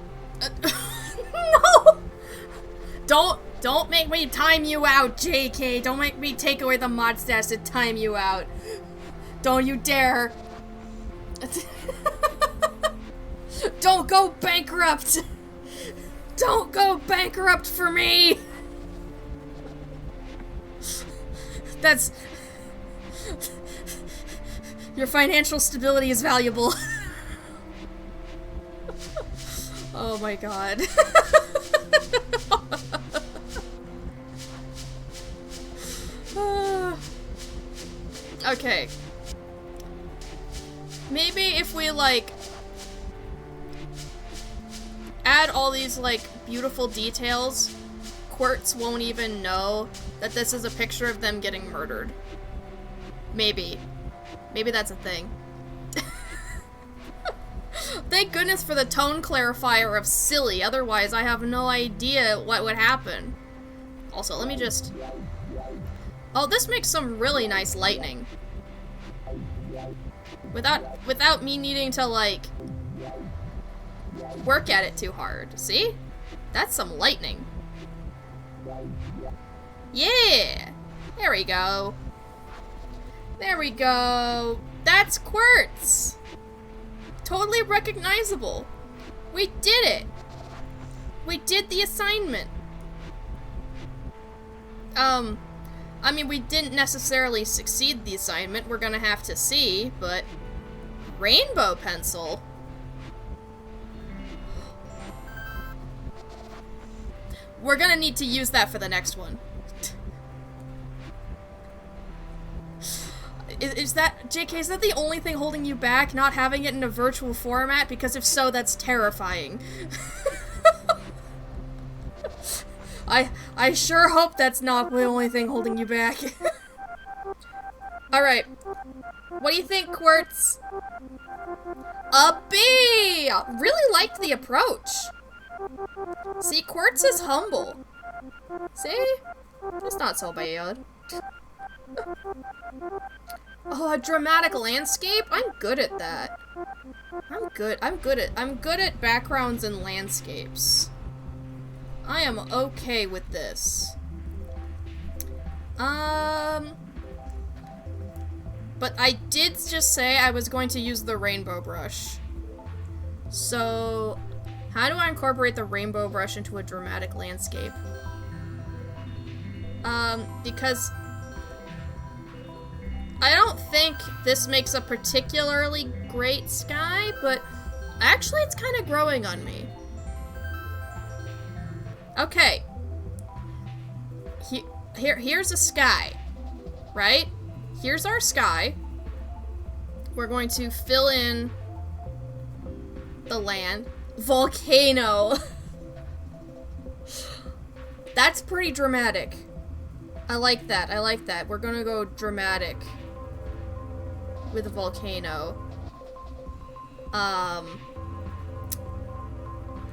No! Don't make me time you out, JK. Don't make me take away the mod stats to time you out. Don't you dare. Don't go bankrupt! Don't go bankrupt for me! That's... Your financial stability is valuable. Oh my god. Okay. Maybe if we, like, add all these, like, beautiful details, Quartz won't even know that this is a picture of them getting murdered. Maybe. Maybe that's a thing. Thank goodness for the tone clarifier of silly, otherwise I have no idea what would happen. Also, let me just... Oh, this makes some really nice lightning. Without me needing to, like, work at it too hard. See? That's some lightning. Yeah! There we go. There we go. That's Quartz! Totally recognizable. We did it! We did the assignment. I mean, we didn't necessarily succeed the assignment. We're gonna have to see, but... Rainbow pencil? We're gonna need to use that for the next one. is that, JK, is that the only thing holding you back, not having it in a virtual format? Because if so, that's terrifying. I sure hope that's not the only thing holding you back. Alright. What do you think, Quartz? A B! Really liked the approach. See, Quartz is humble. See? It's not so bad. Oh, a dramatic landscape? I'm good at that. I'm good at backgrounds and landscapes. I am okay with this. But I did just say I was going to use the rainbow brush. So, how do I incorporate the rainbow brush into a dramatic landscape? Because I don't think this makes a particularly great sky, but actually it's kind of growing on me. Okay. Here's a sky, right? Here's our sky. We're going to fill in the land. Volcano. That's pretty dramatic. I like that. I like that. We're gonna go dramatic with a volcano.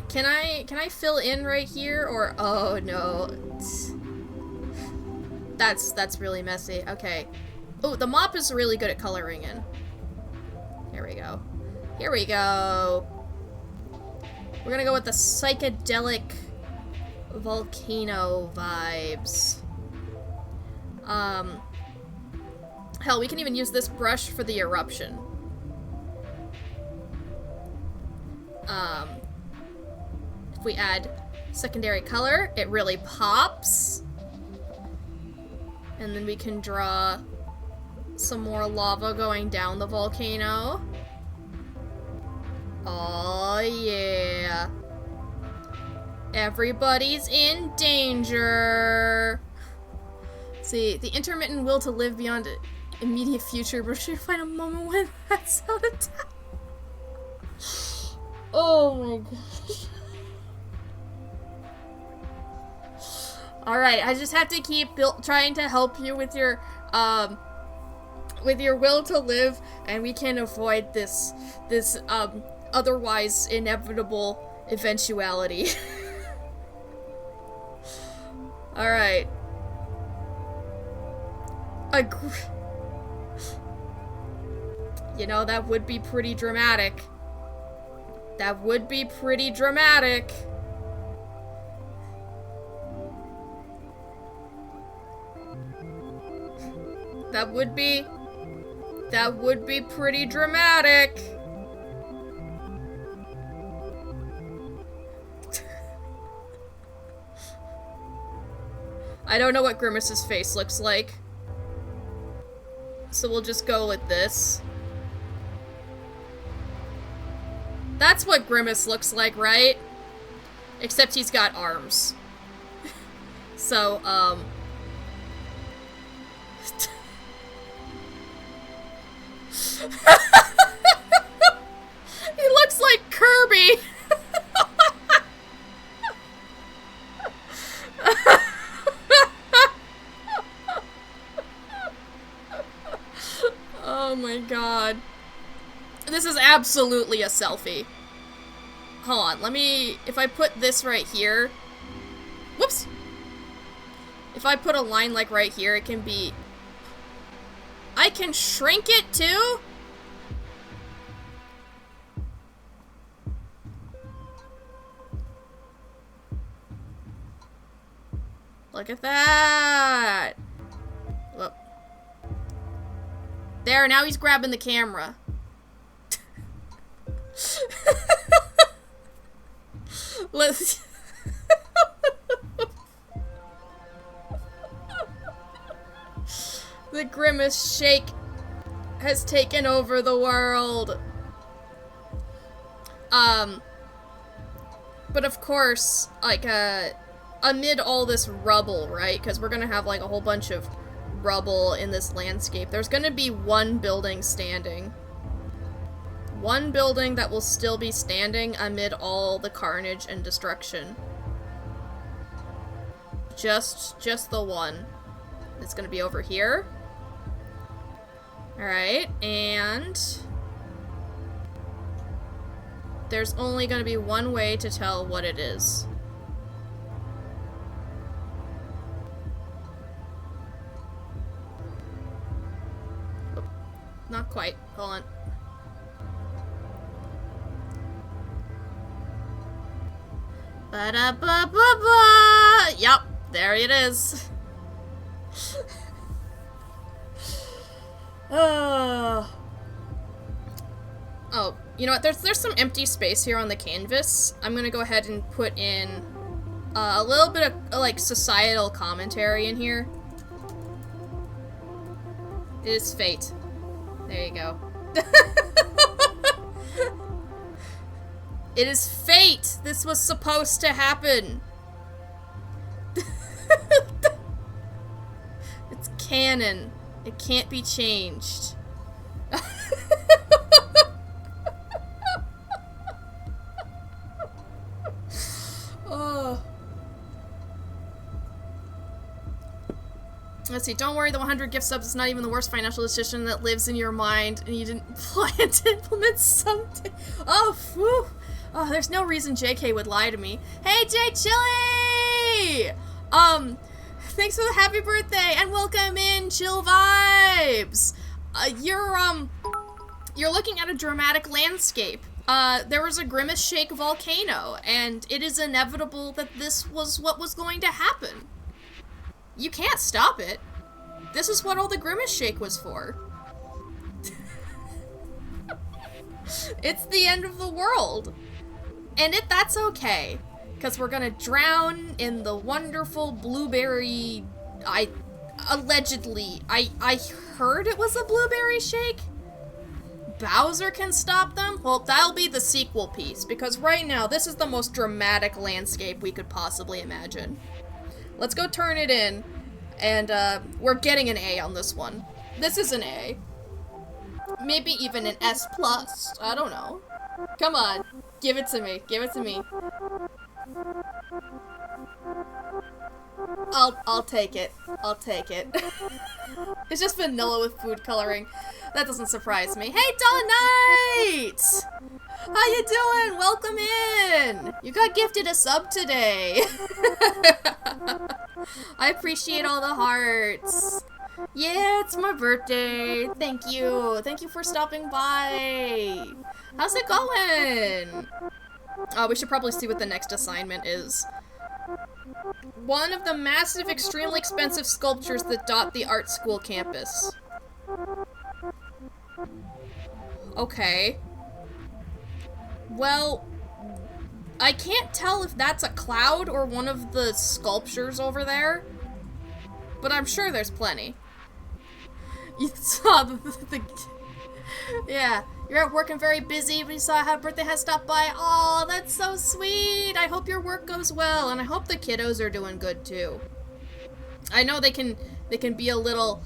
Can I fill in right here, or oh no, that's really messy. Okay. Oh, the mop is really good at coloring in. Here we go. Here we go. We're gonna go with the psychedelic volcano vibes. Hell, we can even use this brush for the eruption. If we add secondary color, it really pops. And then we can draw some more lava going down the volcano. Oh yeah. Everybody's in danger. See, the intermittent will to live beyond immediate future, but should find a moment when that's out of time. Oh my gosh. Alright, I just have to keep trying to help you with your will to live, and we can avoid this otherwise inevitable eventuality. Alright. You know, that would be pretty dramatic. That would be pretty dramatic. That would be pretty dramatic. I don't know what Grimace's face looks like, so we'll just go with this. That's what Grimace looks like, right? Except he's got arms. So, he looks like Kirby! Oh my god. This is absolutely a selfie. Hold on, let me... If I put this right here... Whoops! If I put a line like right here, it can be... I can shrink it too? Look at that! Whoop. There, now he's grabbing the camera. Let's... The Grimace shake has taken over the world. But of course, like, amid all this rubble, right? Because we're gonna have, like, a whole bunch of rubble in this landscape, there's gonna be one building standing. One building that will still be standing amid all the carnage and destruction. Just the one. It's gonna be over here. Alright, and there's only gonna be one way to tell what it is. Oh, not quite. Hold on. Ba-da-ba-ba-ba! Yup, there it is. Oh, you know what? There's some empty space here on the canvas. I'm gonna go ahead and put in a little bit of like societal commentary in here. It is fate. There you go. It is fate! This was supposed to happen! It's canon. It can't be changed. Oh. Let's see, don't worry, the 100 gift subs is not even the worst financial decision that lives in your mind, and you didn't plan to implement someday. Oh, whew. Oh, there's no reason JK would lie to me. Hey, J Chili! Thanks for the happy birthday, and welcome in, Chill Vibes! You're looking at a dramatic landscape. There was a Grimace Shake volcano, and it is inevitable that this was what was going to happen. You can't stop it. This is what all the Grimace Shake was for. It's the end of the world. And that's okay, because we're gonna drown in the wonderful blueberry... Allegedly, I heard it was a blueberry shake? Bowser can stop them? Well, that'll be the sequel piece, because right now, this is the most dramatic landscape we could possibly imagine. Let's go turn it in, and we're getting an A on this one. This is an A. Maybe even an S+, I don't know. Come on, give it to me, give it to me. I'll take it. I'll take it. It's just vanilla with food coloring. That doesn't surprise me. Hey, Knight! How you doing? Welcome in! You got gifted a sub today. I appreciate all the hearts. Yeah, it's my birthday. Thank you. Thank you for stopping by. How's it going? Oh, we should probably see what the next assignment is. One of the massive, extremely expensive sculptures that dot the art school campus. Okay. Well, I can't tell if that's a cloud or one of the sculptures over there, but I'm sure there's plenty. You saw the yeah, you're at work and very busy, but you saw how birthday has stopped by. Oh, that's so sweet. I hope your work goes well, and I hope the kiddos are doing good too. I know they can be a little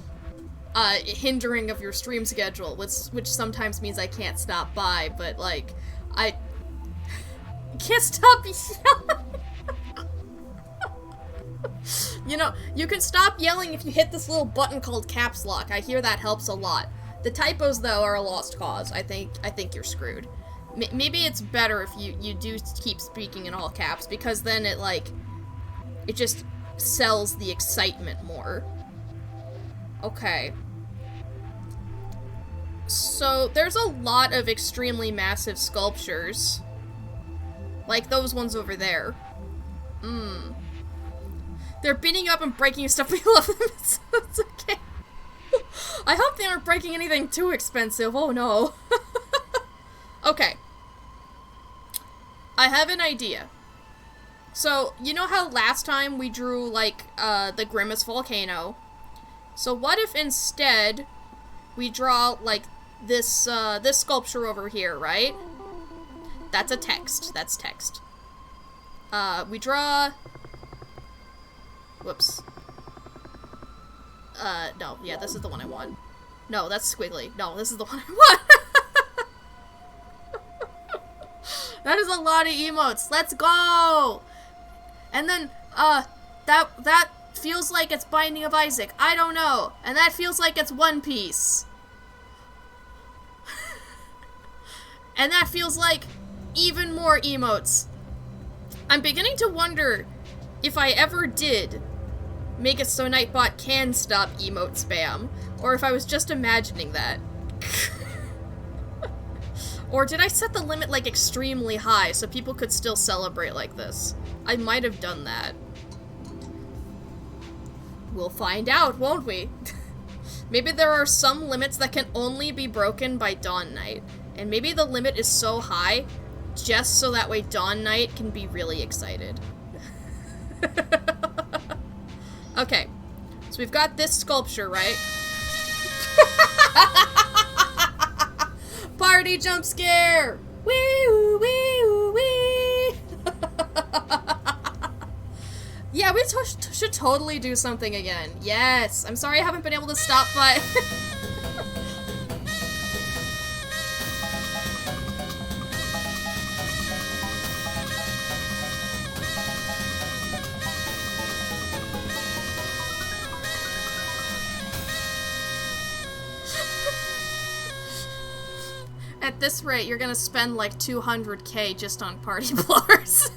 hindering of your stream schedule, which sometimes means I can't stop by, but like I can't stop yelling. You know, you can stop yelling if you hit this little button called caps lock. I hear that helps a lot. The typos, though, are a lost cause. I think you're screwed. Maybe it's better if you do keep speaking in all caps, because then it just sells the excitement more. Okay. So, there's a lot of extremely massive sculptures. Like those ones over there. They're beating you up and breaking your stuff. We love them. It's okay. I hope they aren't breaking anything too expensive. Oh no. Okay. I have an idea. So, you know how last time we drew, like, the Grimace volcano? So what if instead we draw, like, this sculpture over here, right? That's a text. That's text. We draw... Whoops. no, yeah, this is the one I want. No, that's squiggly. No, this is the one I want. That is a lot of emotes. Let's go! And then, that feels like it's Binding of Isaac. I don't know. And that feels like it's One Piece. And that feels like even more emotes. I'm beginning to wonder if I ever did make it so Nightbot can stop emote spam, or if I was just imagining that. Or did I set the limit, like, extremely high so people could still celebrate like this? I might have done that. We'll find out, won't we? Maybe there are some limits that can only be broken by Dawn Knight, and maybe the limit is so high just so that way Dawn Knight can be really excited. Okay, so we've got this sculpture, right? Party jump scare! Wee wee wee! Yeah, we should totally do something again. Yes! I'm sorry I haven't been able to stop by. At this rate, you're gonna spend like 200k just on party blowers.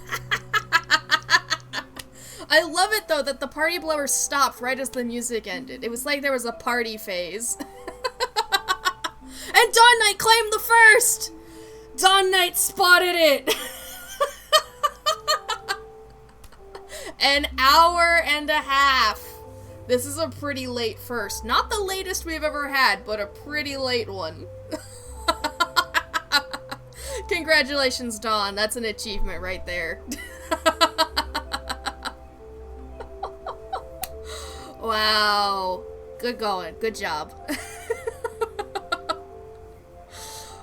I love it though that the party blowers stopped right as the music ended. It was like there was a party phase. And Dawn Knight claimed the first! Dawn Knight spotted it! An hour and a half. This is a pretty late first. Not the latest we've ever had, but a pretty late one. Congratulations, Dawn. That's an achievement right there. Wow. Good going. Good job.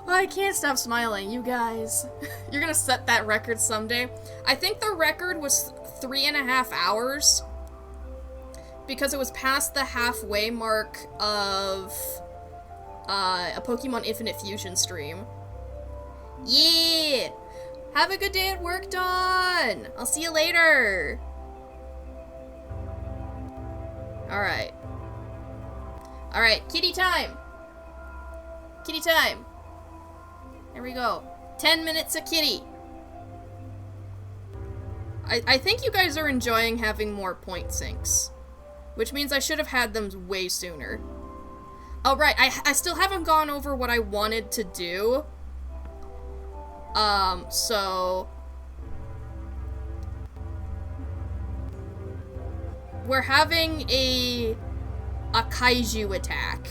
I can't stop smiling, you guys. You're gonna set that record someday. I think the record was 3.5 hours because it was past the halfway mark of a Pokemon Infinite Fusion stream. Yeah! Have a good day at work, Dawn! I'll see you later! Alright. Alright, kitty time! Kitty time! There we go. 10 minutes of kitty! I think you guys are enjoying having more point sinks. Which means I should have had them way sooner. Oh, right, I still haven't gone over what I wanted to do. So we're having a kaiju attack.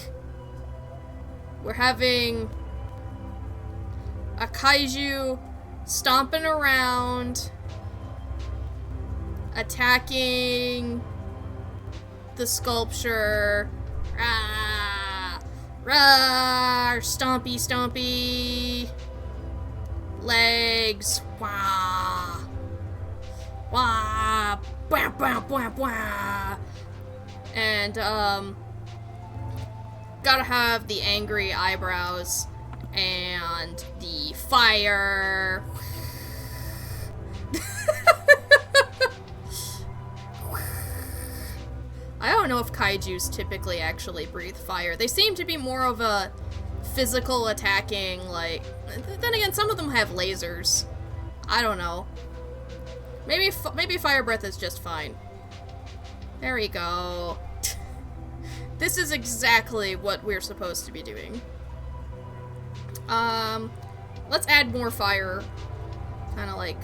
We're having a kaiju stomping around, attacking the sculpture. Rah! Rah! Stompy, stompy. Legs. Wah. Wah. Wah, wah, wah, wah. And, gotta have the angry eyebrows and the fire. I don't know if kaijus typically actually breathe fire. They seem to be more of a physical attacking, like... Then again, some of them have lasers. I don't know. Maybe fire breath is just fine. There we go. This is exactly what we're supposed to be doing. Let's add more fire. Kind of like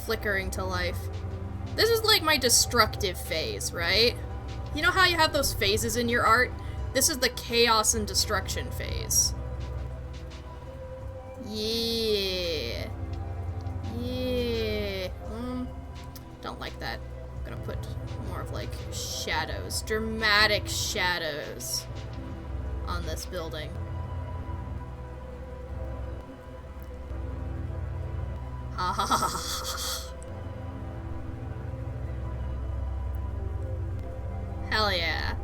flickering to life. This is like my destructive phase, right? You know how you have those phases in your art? This is the chaos and destruction phase. Yeah. Yeah. Don't like that. I'm gonna put more of like shadows, dramatic shadows on this building. Ha ha ha ha. Hell yeah.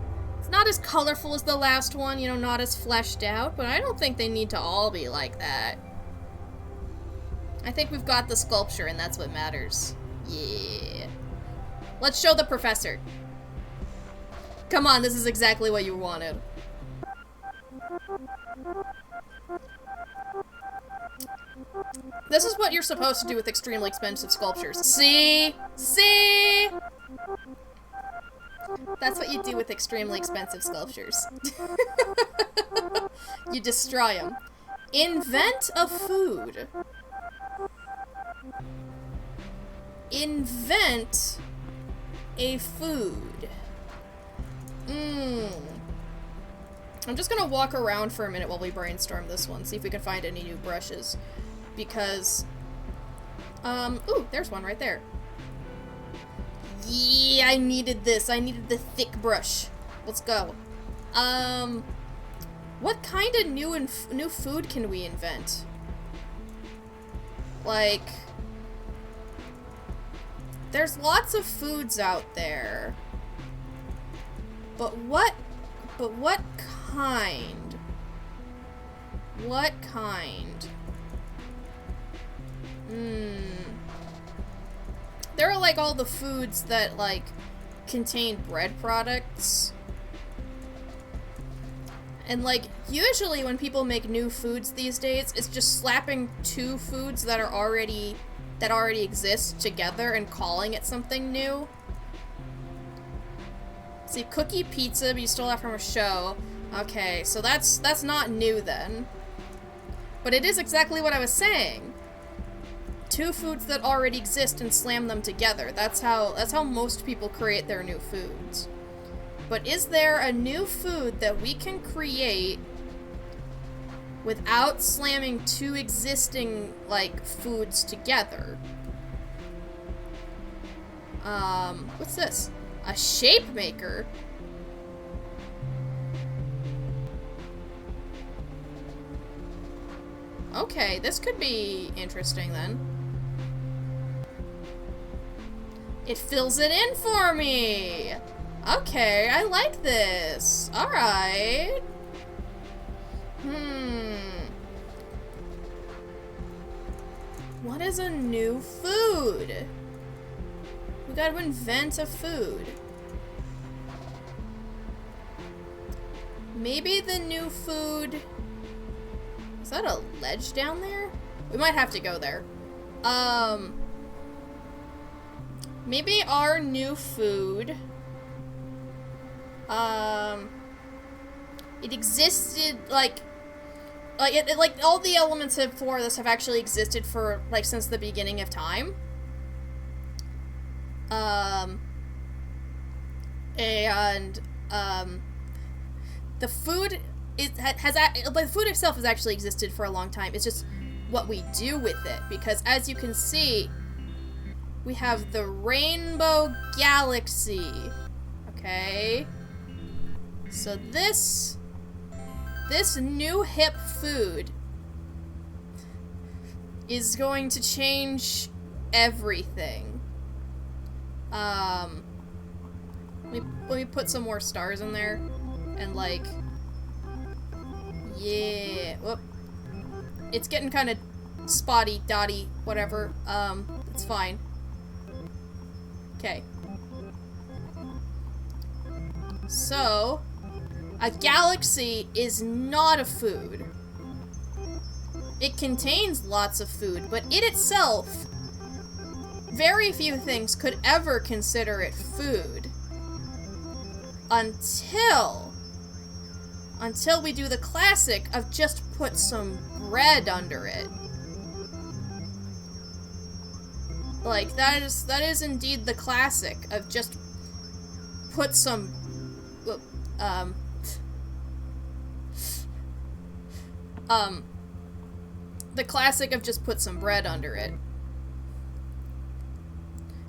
not as colorful as the last one, you know, not as fleshed out, but I don't think they need to all be like that. I think we've got the sculpture, and that's what matters. Yeah. Let's show the professor. Come on, this is exactly what you wanted. This is what you're supposed to do with extremely expensive sculptures. See? See? That's what you do with extremely expensive sculptures. You destroy them. Invent a food. Invent a food. I'm just gonna walk around for a minute while we brainstorm this one, see if we can find any new brushes. Because, ooh, there's one right there. Yeah, I needed this. I needed the thick brush. Let's go. What kind of new food can we invent? Like, there's lots of foods out there. But what kind? What kind? There are like all the foods that like contain bread products. And like usually when people make new foods these days, it's just slapping two foods that already exist together and calling it something new. See, cookie pizza, but you stole that from a show. Okay, so that's not new then. But it is exactly what I was saying. Two foods that already exist and slam them together. That's how most people create their new foods. But is there a new food that we can create without slamming two existing, like, foods together? What's this? A shape maker? Okay, this could be interesting then. It fills it in for me! Okay, I like this. Alright. What is a new food? We gotta invent a food. Maybe the new food... Is that a ledge down there? We might have to go there. Maybe our new food... it existed, like all the elements for this have actually existed for, like, since the beginning of time. The food the food itself has actually existed for a long time. It's just what we do with it, because as you can see, we have the Rainbow Galaxy. Okay. So this new hip food is going to change everything. Let me put some more stars in there, and like, yeah, whoop. It's getting kind of spotty, dotty, whatever. It's fine. Okay. So, a galaxy is not a food. It contains lots of food, but it itself, very few things could ever consider it food. Until we do the classic of just put some bread under it. Like, that is indeed the classic of just put some... the classic of just put some bread under it.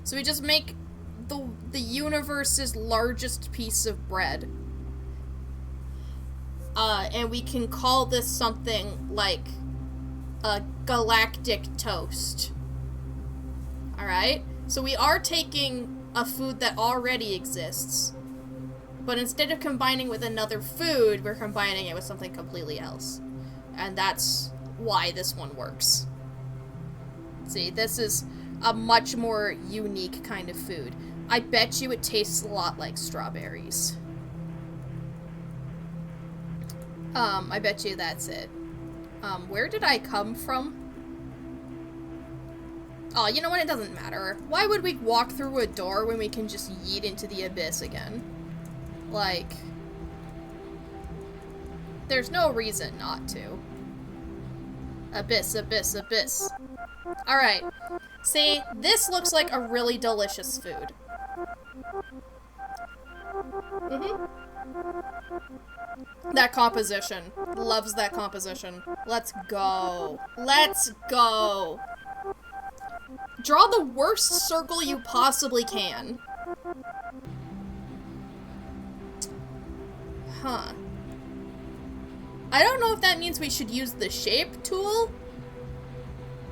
So we just make the universe's largest piece of bread. And we can call this something like a galactic toast. Alright? So we are taking a food that already exists, But instead of combining with another food, we're combining it with something completely else. And that's why this one works. See, this is a much more unique kind of food. I bet you it tastes a lot like strawberries. I bet you that's it. Where did I come from? Oh, you know what? It doesn't matter. Why would we walk through a door when we can just yeet into the abyss again? Like, there's no reason not to. Abyss, abyss, abyss. Alright. See, this looks like a really delicious food. That composition. Loves that composition. Let's go. Let's go. Draw the worst circle you possibly can. Huh. I don't know if that means we should use the shape tool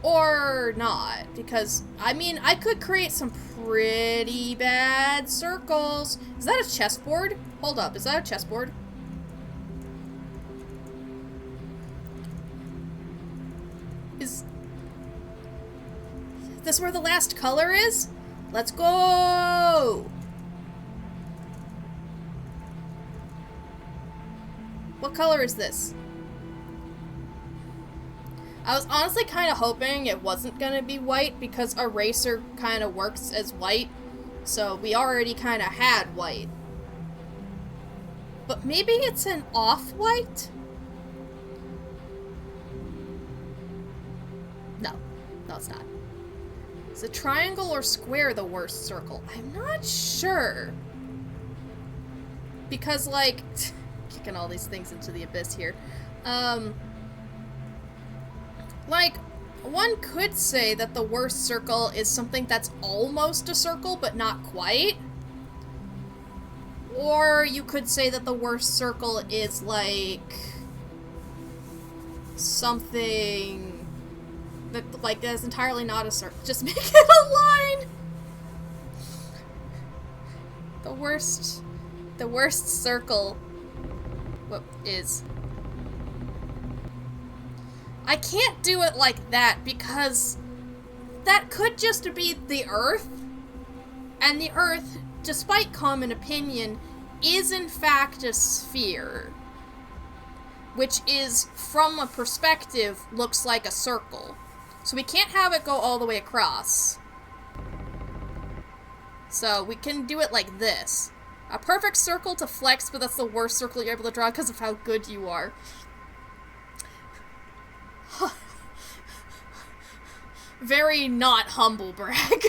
or not, because, I mean, I could create some pretty bad circles. Is that a chessboard? Hold up, is that a chessboard? Is this where the last color is? Let's go! What color is this? I was honestly kind of hoping it wasn't gonna be white because eraser kind of works as white, so we already kind of had white. But maybe it's an off-white? No, it's not. Is a triangle or square the worst circle? I'm not sure. Because, like, kicking all these things into the abyss here. Like, one could say that the worst circle is something that's almost a circle, but not quite. Or you could say that the worst circle is, like, something that, like, is entirely not a circle. Just make it a line! The worst circle, what is... I can't do it like that because that could just be the Earth, and the Earth, despite common opinion, is in fact a sphere, which is, from a perspective, looks like a circle. So we can't have it go all the way across. So we can do it like this. A perfect circle to flex, but that's the worst circle you're able to draw because of how good you are. Very not humble brag.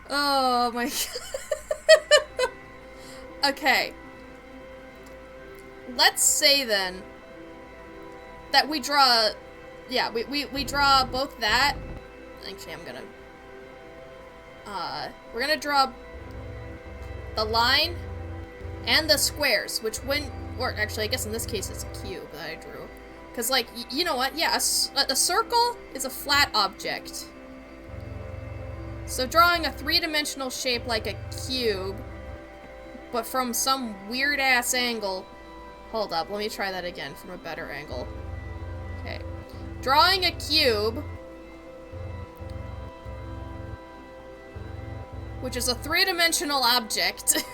Oh my god. Okay. Let's say then that we draw, yeah, we draw both that. Actually, we're gonna draw the line and the squares, which or actually, I guess in this case it's a cube that I drew. Because, like, you know what? Yeah, a circle is a flat object. So drawing a three-dimensional shape like a cube, but from some weird-ass angle... Hold up, let me try that again from a better angle. Okay. Drawing a cube, which is a three-dimensional object,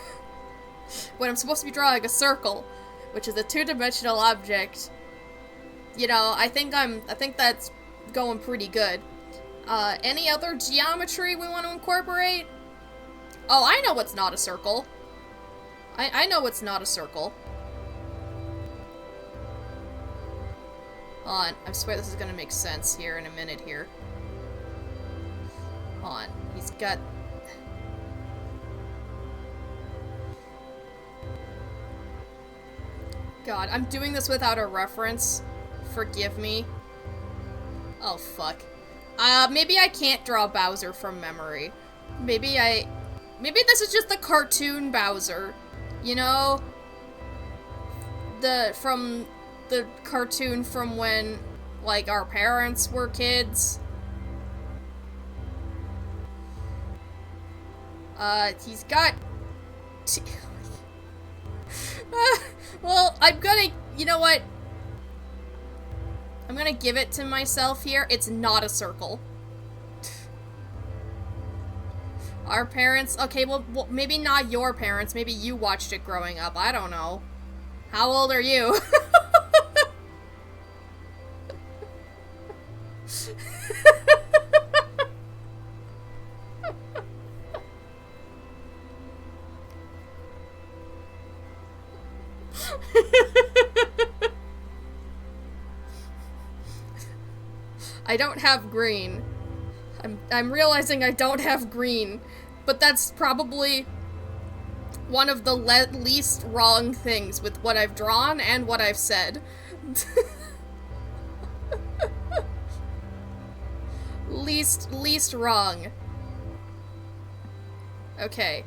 when I'm supposed to be drawing a circle, which is a two-dimensional object. You know, I think that's going pretty good. Any other geometry we want to incorporate? Oh, I know what's not a circle. I know what's not a circle. Hold on, I swear this is gonna make sense here in a minute here. Hold on, he's got... God, I'm doing this without a reference. Forgive me. Oh, fuck. Maybe I can't draw Bowser from memory. Maybe this is just the cartoon Bowser. You know? From the cartoon from when, like, our parents were kids. He's got... well, I'm gonna... You know what? I'm gonna give it to myself here. It's not a circle. Our parents... Okay, well, maybe not your parents. Maybe you watched it growing up. I don't know. How old are you? I don't have green. I'm realizing I don't have green, but that's probably one of the least wrong things with what I've drawn and what I've said. least wrong. Okay.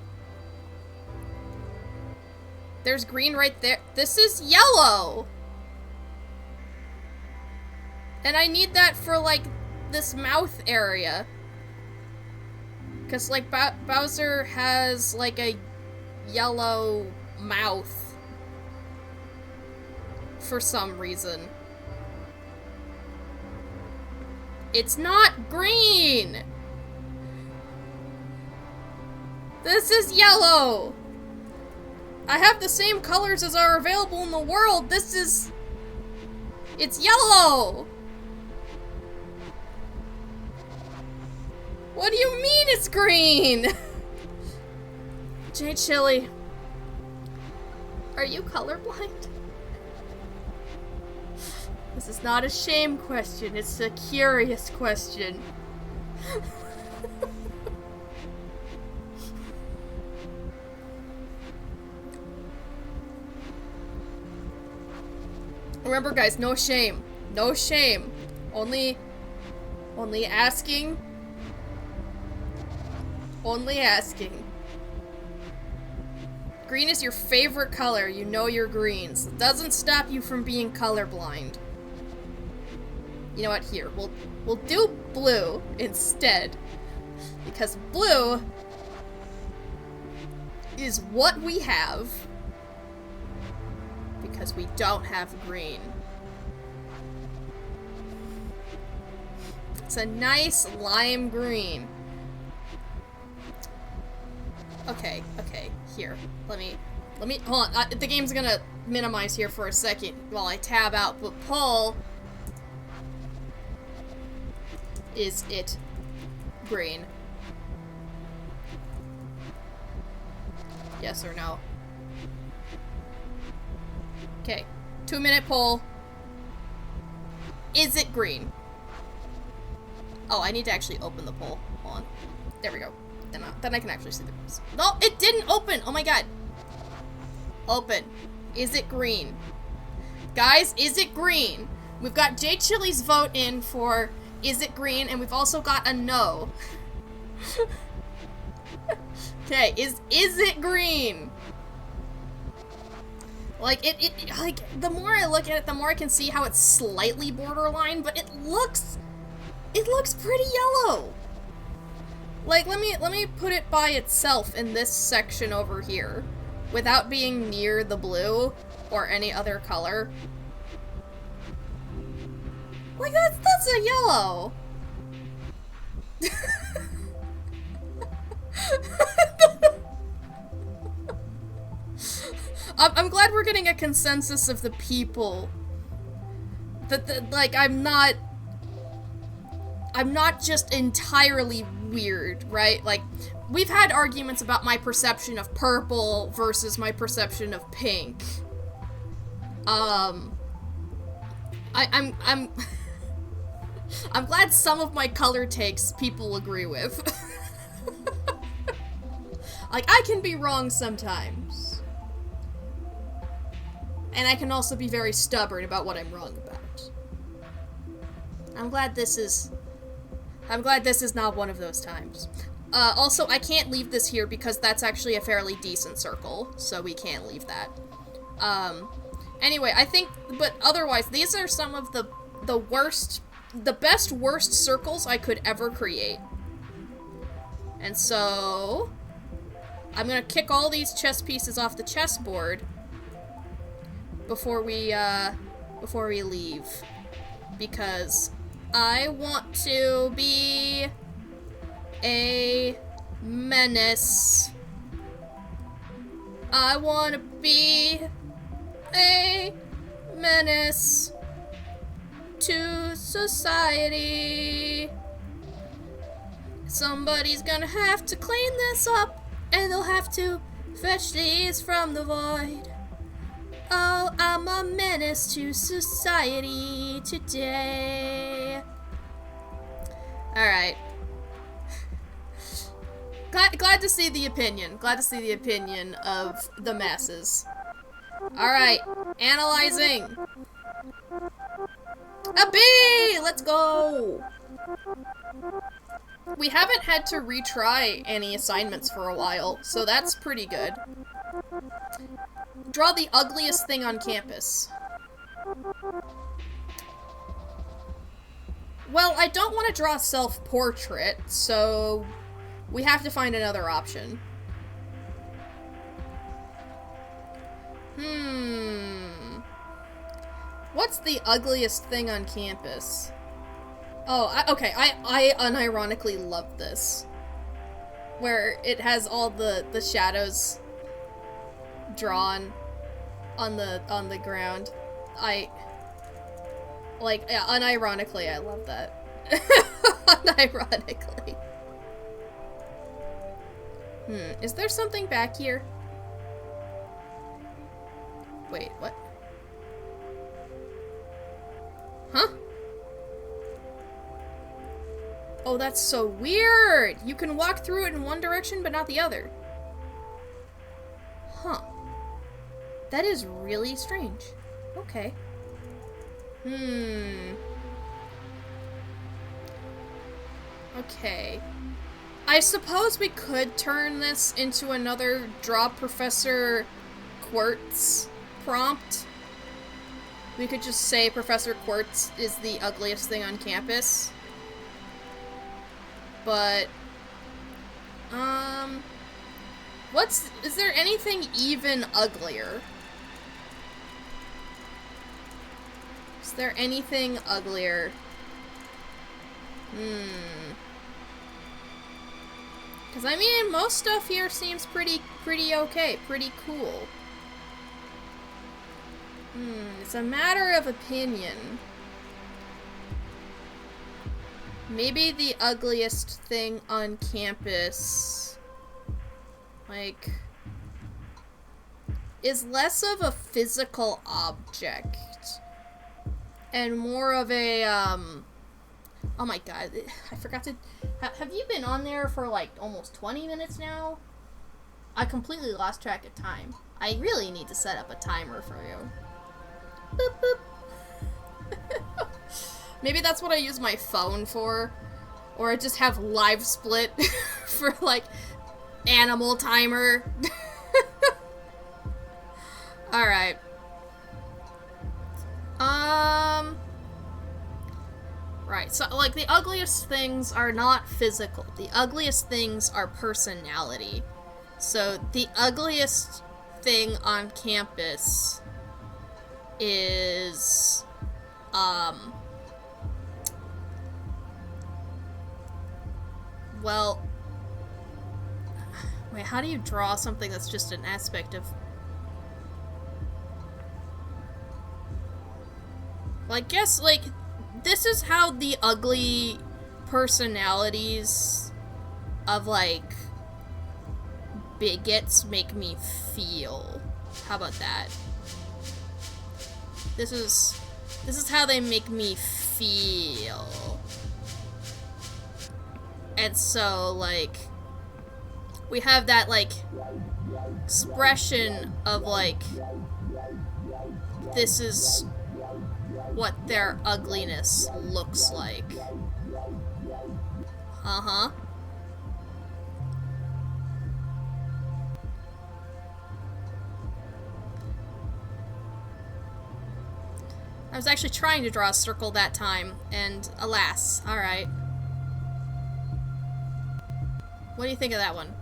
There's green right there. This is yellow! And I need that for, like, this mouth area. Because, like, Bowser has, like, a yellow mouth. For some reason. It's not green! This is yellow! I have the same colors as are available in the world. This is... It's yellow! What do you mean it's green? Jade Chili, are you colorblind? This is not a shame question, it's a curious question. Remember guys, no shame. No shame. Only asking. Only asking. Green is your favorite color. You know you're greens. It doesn't stop you from being colorblind. You know what? Here, we'll do blue instead. Because blue is what we have. Because we don't have green. It's a nice lime green. Okay, here. Let me, hold on, the game's gonna minimize here for a second while I tab out, but pull. Is it green? Yes or no? Okay, 2-minute poll. Is it green? Oh, I need to actually open the poll. Hold on. There we go. Then I can actually see the rules. No, it didn't open! Oh my god. Open. Is it green? Guys, is it green? We've got Jay Chili's vote in for is it green, and we've also got a no. Okay, is it green? Like, like, the more I look at it, the more I can see how it's slightly borderline, but it looks pretty yellow. Like, let me put it by itself in this section over here, without being near the blue or any other color. Like, that's a yellow. I'm glad we're getting a consensus of the people. Like, I'm not just entirely weird, right? Like, we've had arguments about my perception of purple versus my perception of pink. I'm I'm glad some of my color takes people agree with. Like, I can be wrong sometimes. And I can also be very stubborn about what I'm wrong about. I'm glad this is not one of those times. Also, I can't leave this here because that's actually a fairly decent circle, so we can't leave that. Anyway, I think, but otherwise, these are some of the best worst circles I could ever create. And so, I'm gonna kick all these chess pieces off the chessboard before we leave. Because I want to be a menace. I want to be a menace to society. Somebody's gonna have to clean this up, and they'll have to fetch these from the void. Oh, I'm a menace to society today. Alright. Glad to see the opinion. Glad to see the opinion of the masses. Alright, analyzing. A B! Let's go! We haven't had to retry any assignments for a while, so that's pretty good. Draw the ugliest thing on campus. Well, I don't want to draw a self-portrait, so we have to find another option. What's the ugliest thing on campus? Oh, okay, I unironically love this. Where it has all the shadows drawn on the ground. Unironically, I love that. Unironically. Is there something back here? Wait, what? Huh? Oh, that's so weird! You can walk through it in one direction, but not the other. Huh. That is really strange. Okay. Okay. I suppose we could turn this into another Draw Professor Quartz prompt. We could just say Professor Quartz is the ugliest thing on campus. But, is there anything even uglier? Is there anything uglier? Because, I mean, most stuff here seems pretty okay, pretty cool. It's a matter of opinion. Maybe the ugliest thing on campus, like, is less of a physical object and more of a, oh my god, I forgot to, have you been on there for like almost 20 minutes now? I completely lost track of time. I really need to set up a timer for you. Boop, boop. Maybe that's what I use my phone for. Or I just have live split for, like, animal timer. Alright. Right, so, like, the ugliest things are not physical. The ugliest things are personality. So, the ugliest thing on campus is, well, wait, how do you draw something that's just an aspect of... Well, I guess, like, this is how the ugly personalities of, like, bigots make me feel. How about that? This is how they make me feel. And so, like, we have that, like, expression of, like, this is what their ugliness looks like. Uh-huh. I was actually trying to draw a circle that time, and alas. Alright. What do you think of that one?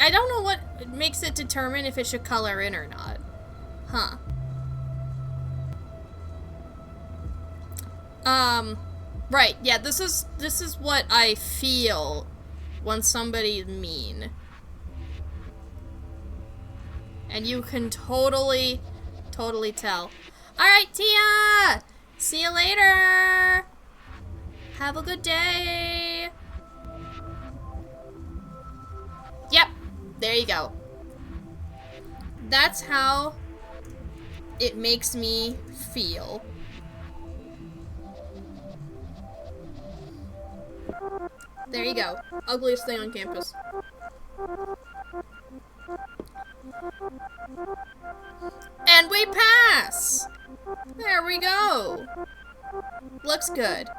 I don't know what makes it determine if it should color in or not. Huh. Right, yeah, this is what I feel when somebody's mean. And you can totally tell. Alright, Tia! See you later! Have a good day! Yep, there you go. That's how it makes me feel. There you go. Ugliest thing on campus. And we pass! There we go. Looks good.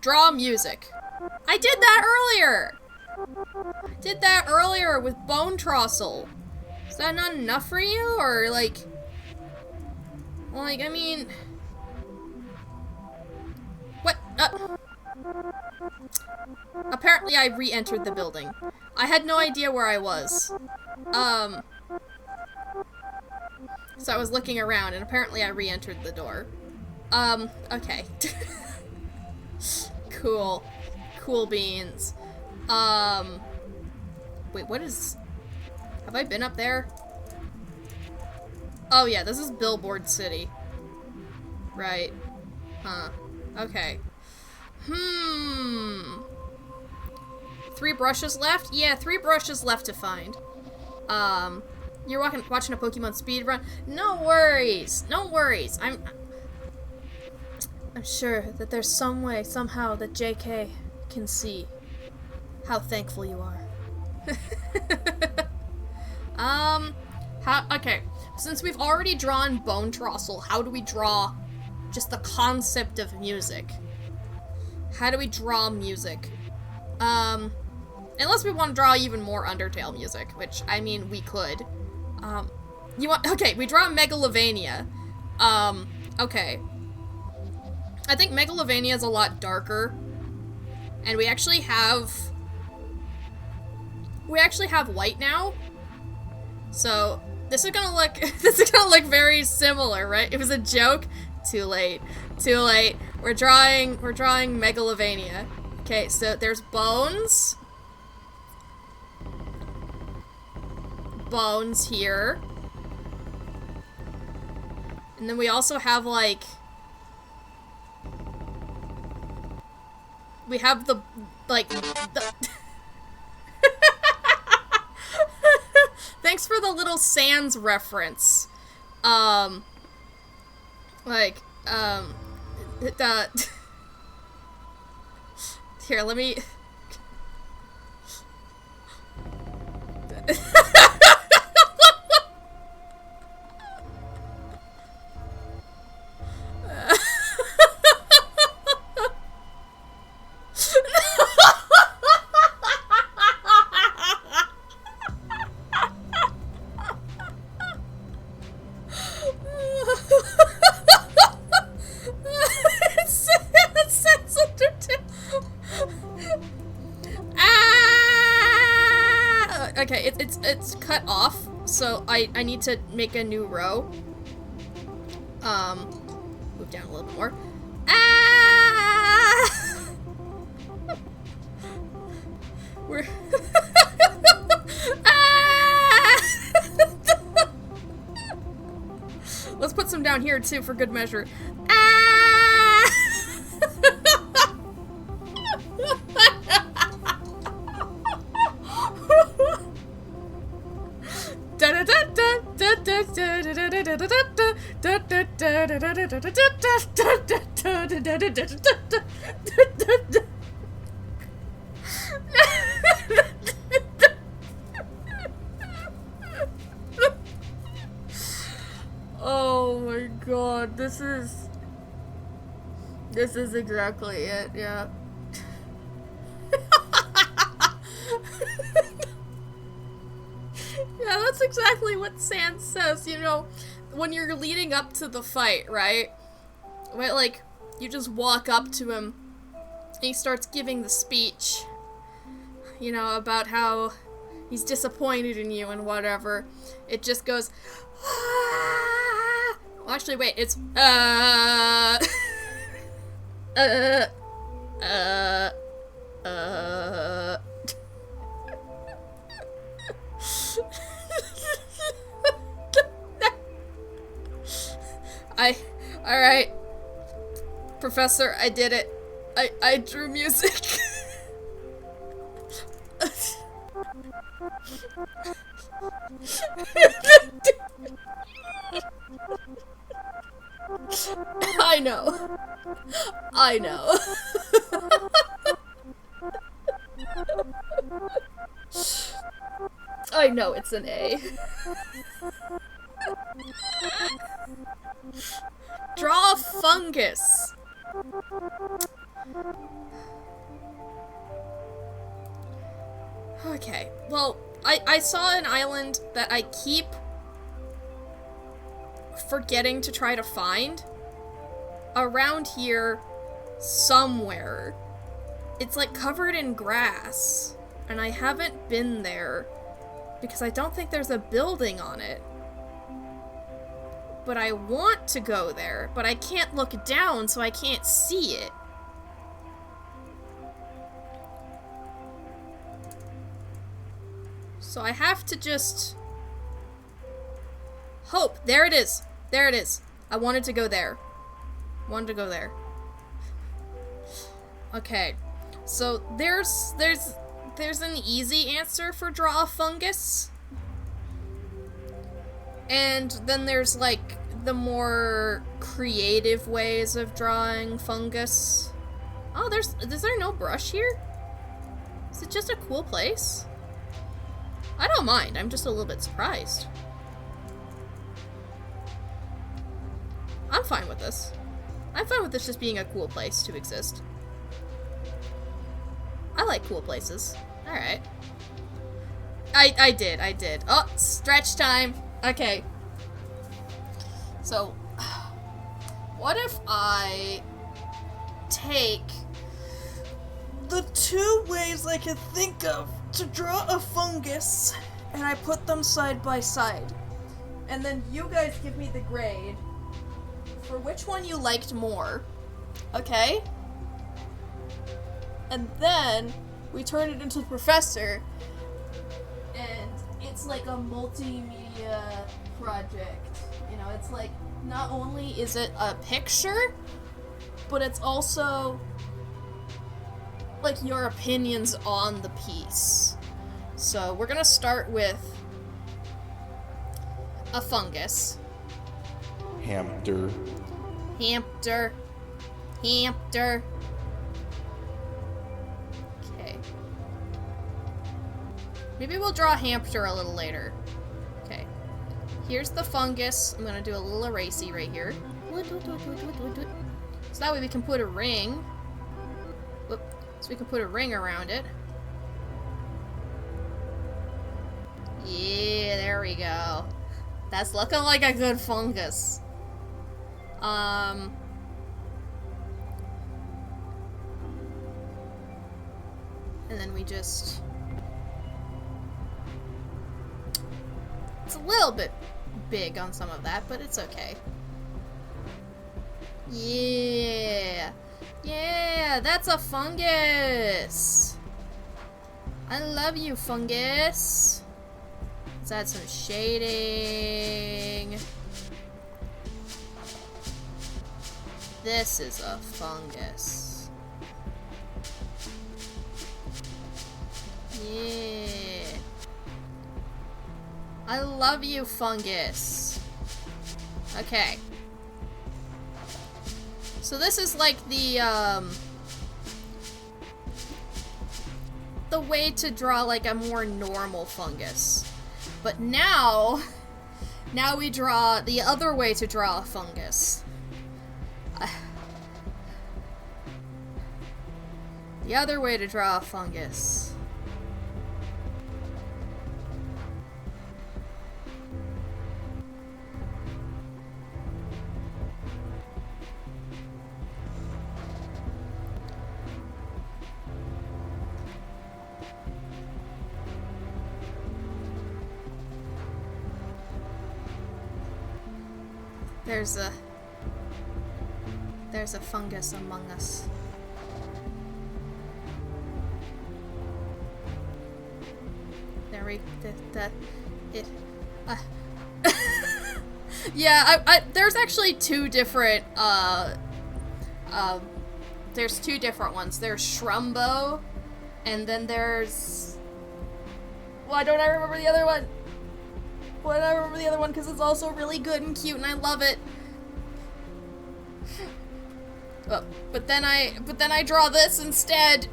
Draw music. I did that earlier! Did that earlier with Bone Trossel. Is that not enough for you? Or, like, I mean... What? Apparently I re-entered the building. I had no idea where I was. So I was looking around, and apparently I re-entered the door. Okay. Cool. Cool beans. Wait, what is... Have I been up there? Oh yeah, this is Billboard City. Right. Huh. Okay. 3 brushes left? Yeah, 3 brushes left to find. You're watching a Pokemon speed run? No worries. No worries. I'm sure that there's some way, somehow, that JK can see how thankful you are. Okay. Since we've already drawn Bone Trossel, how do we draw just the concept of music? How do we draw music? Unless we want to draw even more Undertale music, which, I mean, we could. Okay, we draw Megalovania. Okay. I think Megalovania is a lot darker. And we actually have white now. So, this is gonna look very similar, right? It was a joke. Too late. Too late. We're drawing Megalovania. Okay, so there's bones. Bones here. And then we also have, like... We have the... Like... Thanks for the little Sans reference. Here, let me... Okay, it's cut off, so I need to make a new row. Move down a little bit more. We're Let's put some down here too for good measure. Oh my god, this is exactly it, yeah. Yeah, that's exactly what Sans says, you know, when you're leading up to the fight, right? Where, like, you just walk up to him, and he starts giving the speech, you know, about how he's disappointed in you and whatever, it just goes, ah! Well, actually, wait, it's, uh, uh. Alright. Professor, I did it. I drew music. I know. I know. I know it's an A. Draw a fungus. Okay, well, I saw an island that I keep forgetting to try to find. Around here, somewhere. It's like covered in grass, and I haven't been there because I don't think there's a building on it. But I want to go there, but I can't look down, so I can't see it. So I have to just hope. There it is. There it is. I wanted to go there. Wanted to go there. Okay. So there's an easy answer for draw a fungus. And then there's like the more creative ways of drawing fungus. Oh, is there no brush here? Is it just a cool place? I don't mind, I'm just a little bit surprised. I'm fine with this. I'm fine with this just being a cool place to exist. I like cool places. Alright. I did. Oh, stretch time. Okay. So, what if I take the two ways I can think of to draw a fungus, and I put them side by side. And then you guys give me the grade for which one you liked more. Okay? And then we turn it into the professor, and it's like a multimedia project. You know, it's like, not only is it a picture, but it's also like your opinions on the piece. So we're gonna start with a fungus. Hamster. Hamster. Hamster. Okay. Maybe we'll draw a hamster a little later. Okay. Here's the fungus. I'm gonna do a little erasey right here. So that way we can put a ring. Whoop. So we can put a ring around it. Yeah, there we go. That's looking like a good fungus. And then we just... It's a little bit big on some of that, but it's okay. Yeah! Yeah, that's a fungus! I love you, fungus! Let's add some shading. This is a fungus. Yeah. I love you, fungus. Okay. So this is like the way to draw like a more normal fungus. But now we draw the other way to draw a fungus. The other way to draw a fungus. There's a fungus among us. There we yeah, there's actually two different there's two different ones. There's Shrumbo, and then there's, why don't I remember the other one? Why don't I remember the other one? Because it's also really good and cute and I love it. Oh, but then I draw this instead.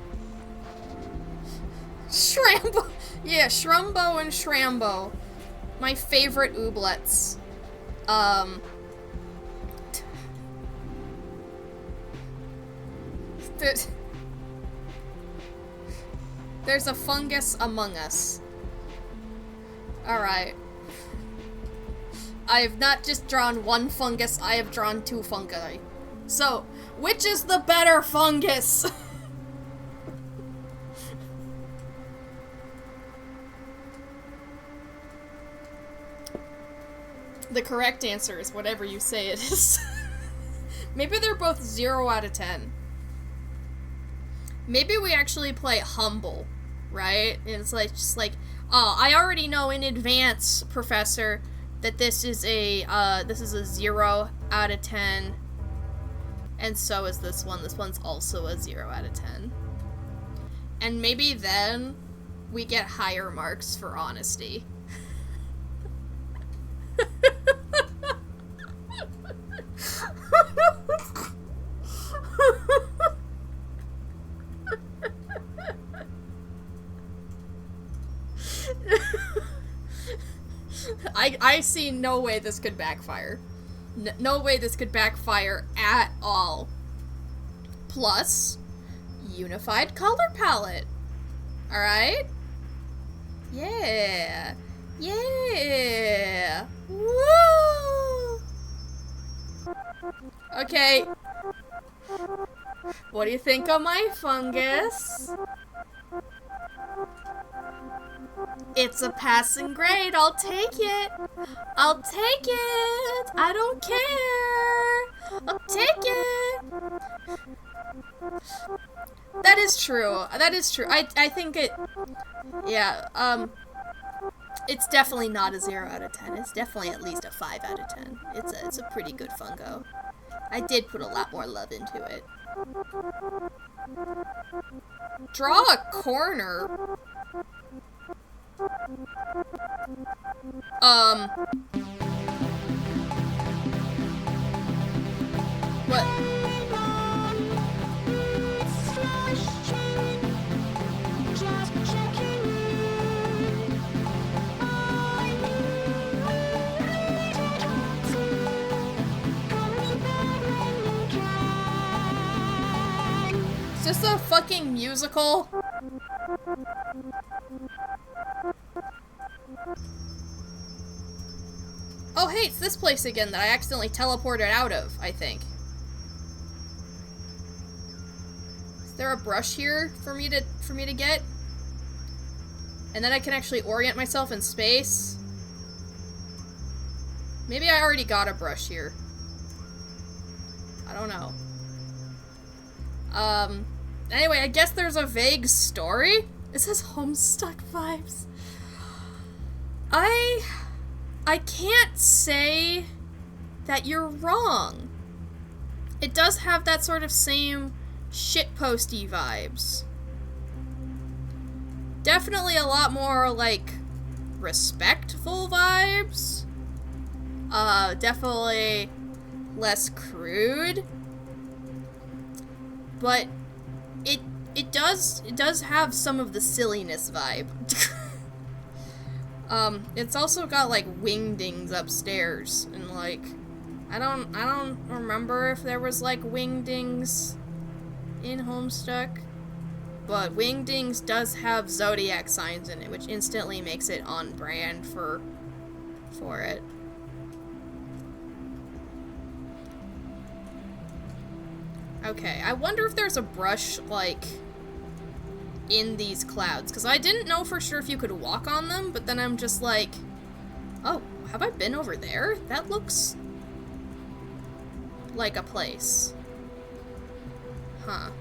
Shrambo. Yeah, Shrumbo and Shrambo. My favorite ooblets. There's a fungus among us. Alright. I have not just drawn one fungus, I have drawn two fungi. So, which is the better fungus? The correct answer is whatever you say it is. Maybe they're both 0 out of 10. Maybe we actually play humble, right? And it's like, just like, oh, I already know in advance, Professor, that this is a 0 out of 10. And so is this one. This one's also a 0 out of 10. And maybe then we get higher marks for honesty. I see no way this could backfire. No way this could backfire at all. Plus, unified color palette. Alright? Yeah. Yeah. Woo! Okay. What do you think of my fungus? It's a passing grade. I'll take it. I'll take it. I don't care. I'll take it. That is true. That is true. I think it... Yeah, it's definitely not a 0 out of 10. It's definitely at least a 5 out of 10. It's a pretty good fungo. I did put a lot more love into it. Draw a corner. What? Is this a fucking musical? Oh hey, it's this place again that I accidentally teleported out of, I think. Is there a brush here for me to get? And then I can actually orient myself in space? Maybe I already got a brush here. I don't know. Anyway, I guess there's a vague story? It says Homestuck vibes. I can't say that you're wrong. It does have that sort of same shitposty vibes. Definitely a lot more, like, respectful vibes. Definitely less crude. But it does have some of the silliness vibe. It's also got like wingdings upstairs, and like I don't remember if there was like wingdings in Homestuck, but wingdings does have zodiac signs in it, which instantly makes it on brand for it. Okay, I wonder if there's a brush, like, in these clouds, because I didn't know for sure if you could walk on them, but then I'm just like, oh, have I been over there? That looks like a place. Huh.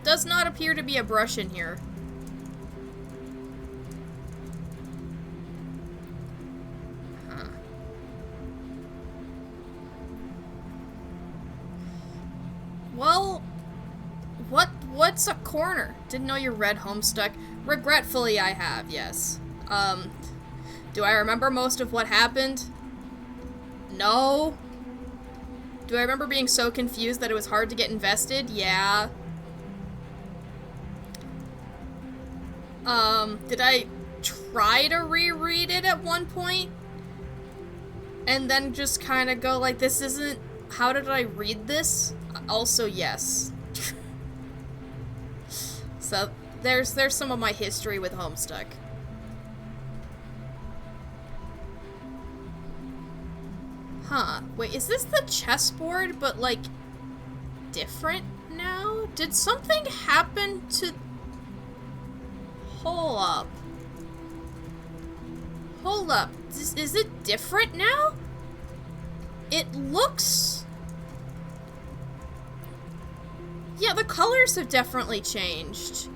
Does not appear to be a brush in here. Huh. Well, what's a corner? Didn't know you read Homestuck. Regretfully, I have, yes. Do I remember most of what happened? No. Do I remember being so confused that it was hard to get invested? Yeah. Did I try to reread it at one point? And then just kind of go like, this isn't... How did I read this? Also, yes. So, there's some of my history with Homestuck. Huh. Wait, is this the chessboard, but, like, different now? Did something happen to... Hold up. Hold up. Is it different now? It looks... Yeah, the colors have definitely changed.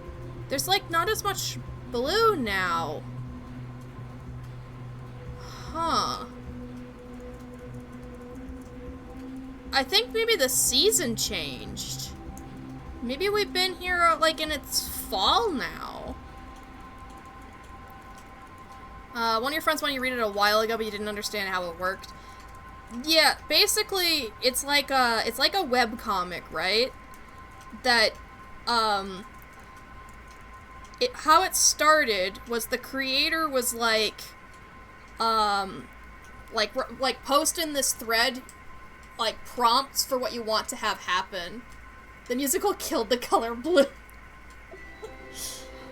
There's, like, not as much blue now. Huh. I think maybe the season changed. Maybe we've been here, like, in its fall now. One of your friends wanted you to read it a while ago, but you didn't understand how it worked. Yeah, basically, it's like a webcomic, right? That, how it started was the creator was like post in this thread, like, prompts for what you want to have happen. The musical killed the color blue.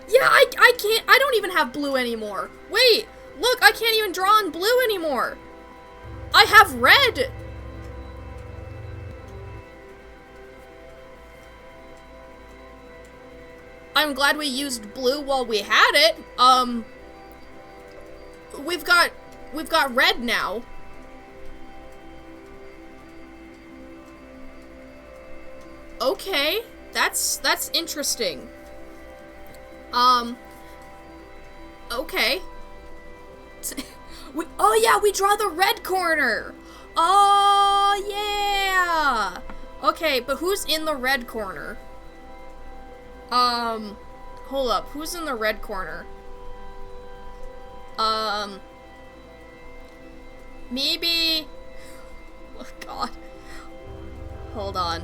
Yeah, I don't even have blue anymore. Wait, look, I can't even draw in blue anymore. I have red. I'm glad we used blue while we had it. We've got red now. Okay, that's interesting. Okay. Oh yeah, we draw the red corner. Oh yeah. Okay, but who's in the red corner? Hold up. Who's in the red corner? Maybe... Oh, God. Hold on.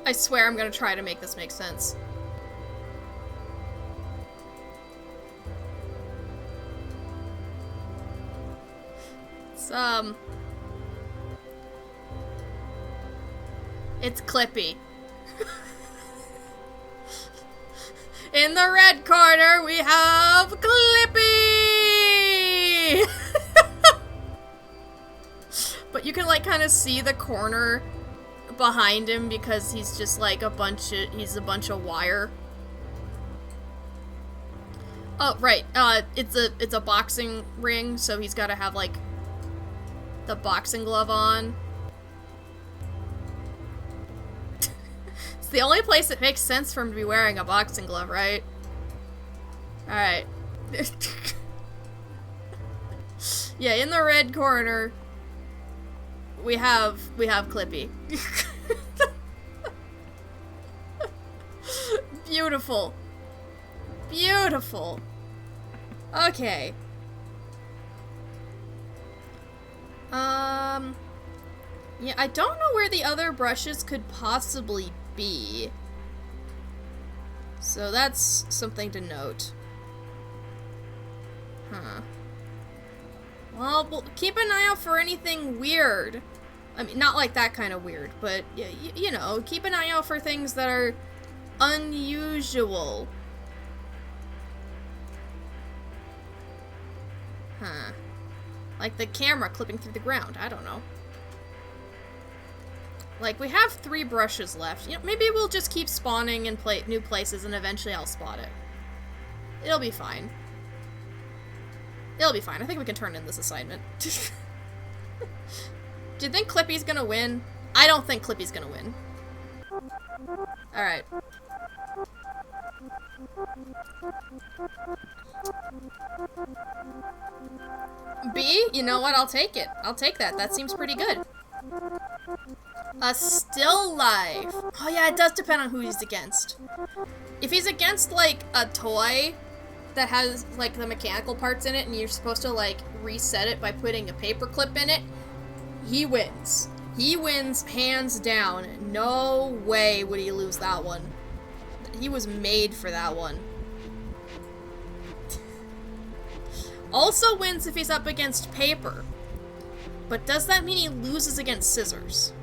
I swear I'm gonna try to make this make sense. It's Clippy. In the red corner, we have Clippy! But you can, like, kind of see the corner behind him because he's just, like, he's a bunch of wire. Oh, right. It's a boxing ring, so he's gotta have, like, the boxing glove on. It's the only place it makes sense for him to be wearing a boxing glove, right? Alright. Yeah, in the red corner, we have Clippy. Beautiful. Beautiful. Okay. Yeah, I don't know where the other brushes could possibly be. So that's something to note. Huh. Well, keep an eye out for anything weird. I mean, not like that kind of weird, but, you know, keep an eye out for things that are unusual. Huh. Like the camera clipping through the ground. I don't know. Like, we have 3 brushes left. You know, maybe we'll just keep spawning in new places and eventually I'll spot it. It'll be fine. It'll be fine. I think we can turn in this assignment. Do you think Clippy's gonna win? I don't think Clippy's gonna win. Alright. B, you know what? I'll take it. I'll take that. That seems pretty good. A still life. Oh yeah, it does depend on who he's against. If he's against, like, a toy that has, like, the mechanical parts in it and you're supposed to, like, reset it by putting a paper clip in it, he wins. He wins hands down. No way would he lose that one. He was made for that one. Also wins if he's up against paper. But does that mean he loses against scissors?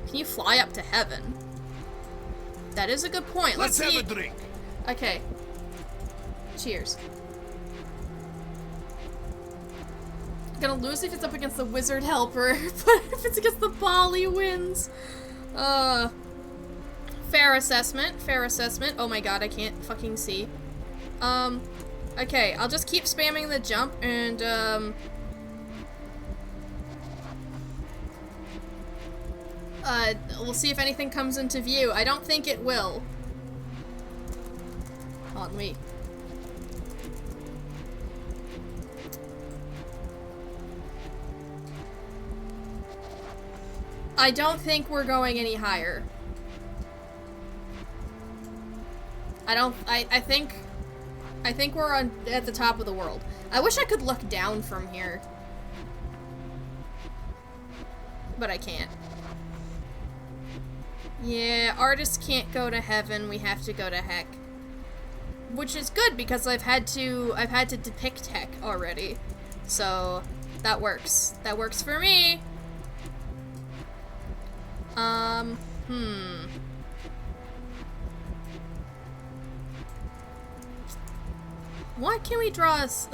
Can you fly up to heaven? That is a good point. Let's see. have a drink. Okay. Cheers. Gonna lose if it's up against the wizard helper, but if it's against the ball, he wins. Fair assessment. Fair assessment. Oh my god, I can't fucking see. Okay, I'll just keep spamming the jump and, we'll see if anything comes into view. I don't think it will. Hold on, me. I don't think we're going any higher. I think we're at the top of the world. I wish I could look down from here. But I can't. Yeah, artists can't go to heaven, we have to go to heck. Which is good because I've had to depict heck already. So that works. That works for me. What can we draw us?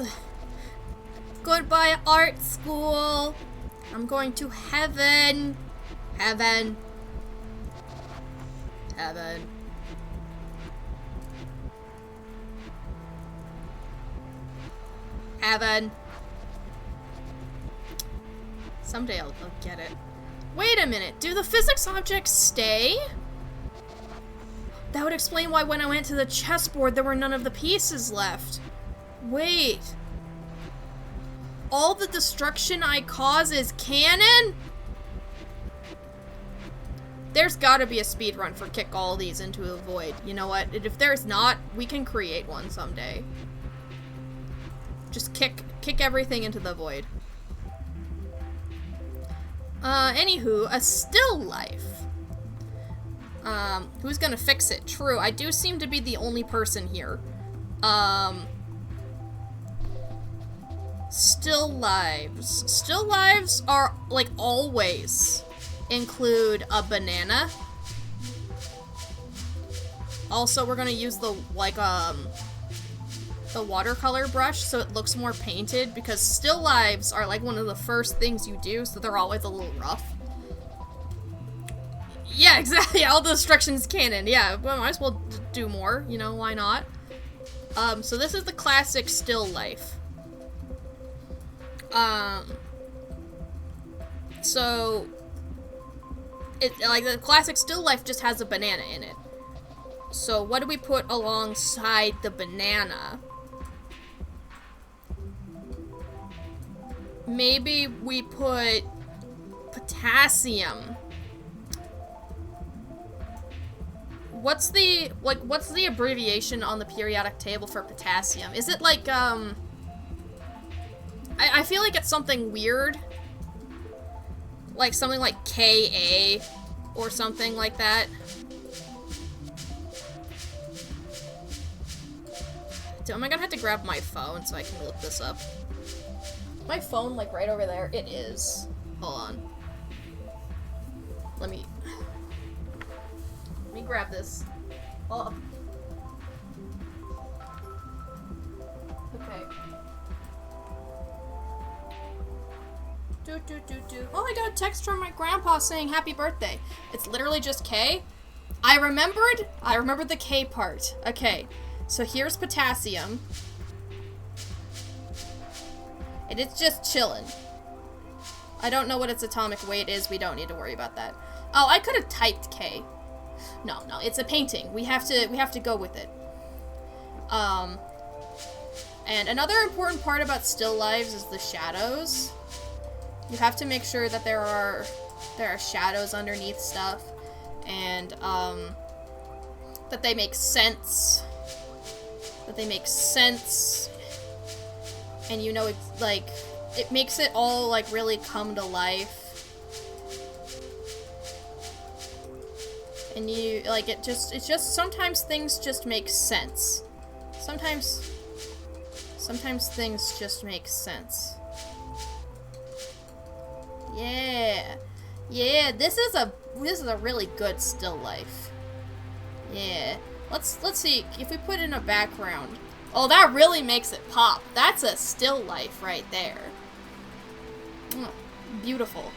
Goodbye, art school. I'm going to heaven. Heaven. Heaven. Heaven. Someday I'll get it. Wait a minute, do the physics objects stay? That would explain why when I went to the chessboard there were none of the pieces left. Wait. All the destruction I cause is canon? There's gotta be a speedrun for kick all these into a void. You know what? If there's not, we can create one someday. Just kick everything into the void. Anywho, a still life. Who's gonna fix it? True, I do seem to be the only person here. Still lives. Still lives are, like, always include a banana. Also, we're gonna use the, like, the watercolor brush so it looks more painted because still lives are like one of the first things you do, so they're always a little rough. Yeah, exactly. All the destruction's canon. Yeah, well, might as well do more, you know, why not? So this is the classic still life. So it, like, the classic still life just has a banana in it. So what do we put alongside the banana? Maybe we put potassium. What's the abbreviation on the periodic table for potassium? Is it like, I feel like it's something weird. Like something like Ka or something like that. Am I gonna have to grab my phone so I can look this up? My phone, like, right over there? It is. Hold on. Let me grab this. Oh. Okay. Oh, I got a text from my grandpa saying happy birthday. It's literally just K. I remembered the K part. Okay, so here's potassium. And it's just chilling. I don't know what its atomic weight is. We don't need to worry about that. Oh, I could have typed K. No, it's a painting. We have to go with it. And another important part about still lives is the shadows. You have to make sure that there are shadows underneath stuff, and that they make sense. And you know, it's like it makes it all like really come to life. And you like it's just sometimes things just make sense. Sometimes things just make sense. Yeah, this is a really good still life. Yeah. Let's see if we put in a background. Oh, that really makes it pop. That's a still life right there. Oh, beautiful.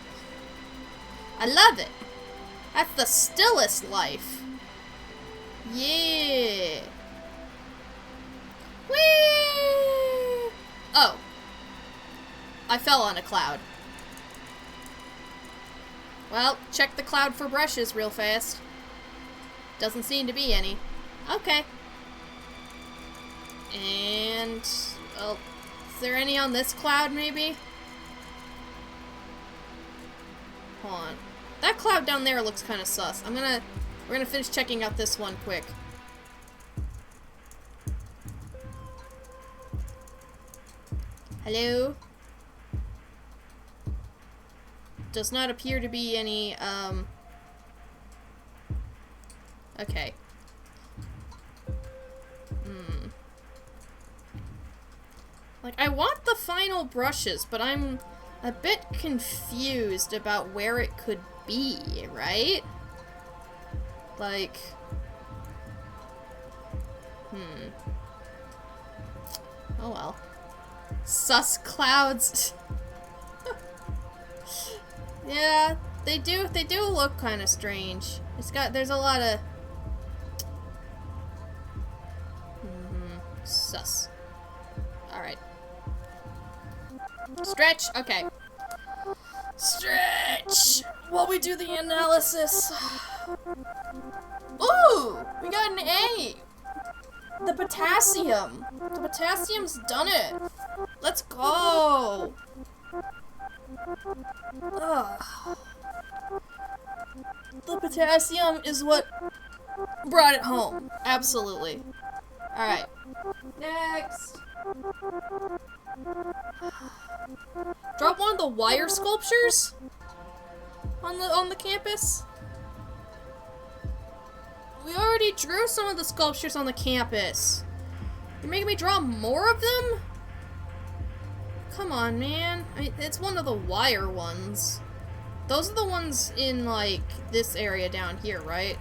I love it. That's the stillest life. Yeah. Whee! Oh. I fell on a cloud. Well, check the cloud for brushes real fast. Doesn't seem to be any. Okay. And, oh, is there any on this cloud, maybe? Hold on. That cloud down there looks kind of sus. We're gonna finish checking out this one quick. Hello? Does not appear to be any, okay. Like, I want the final brushes, but I'm a bit confused about where it could be, right? Like, oh well. Sus clouds. Yeah, they do look kind of strange. There's a lot of sus. Alright. Stretch, okay. Stretch while we do the analysis. Ooh, we got an A. The potassium. The potassium's done it. Let's go. Ugh. The potassium is what brought it home. Absolutely. Alright. Next. Drop one of the wire sculptures on the campus. We already drew some of the sculptures on the campus. You're making me draw more of them? Come on, man. I mean, it's one of the wire ones. Those are the ones in, like, this area down here, right?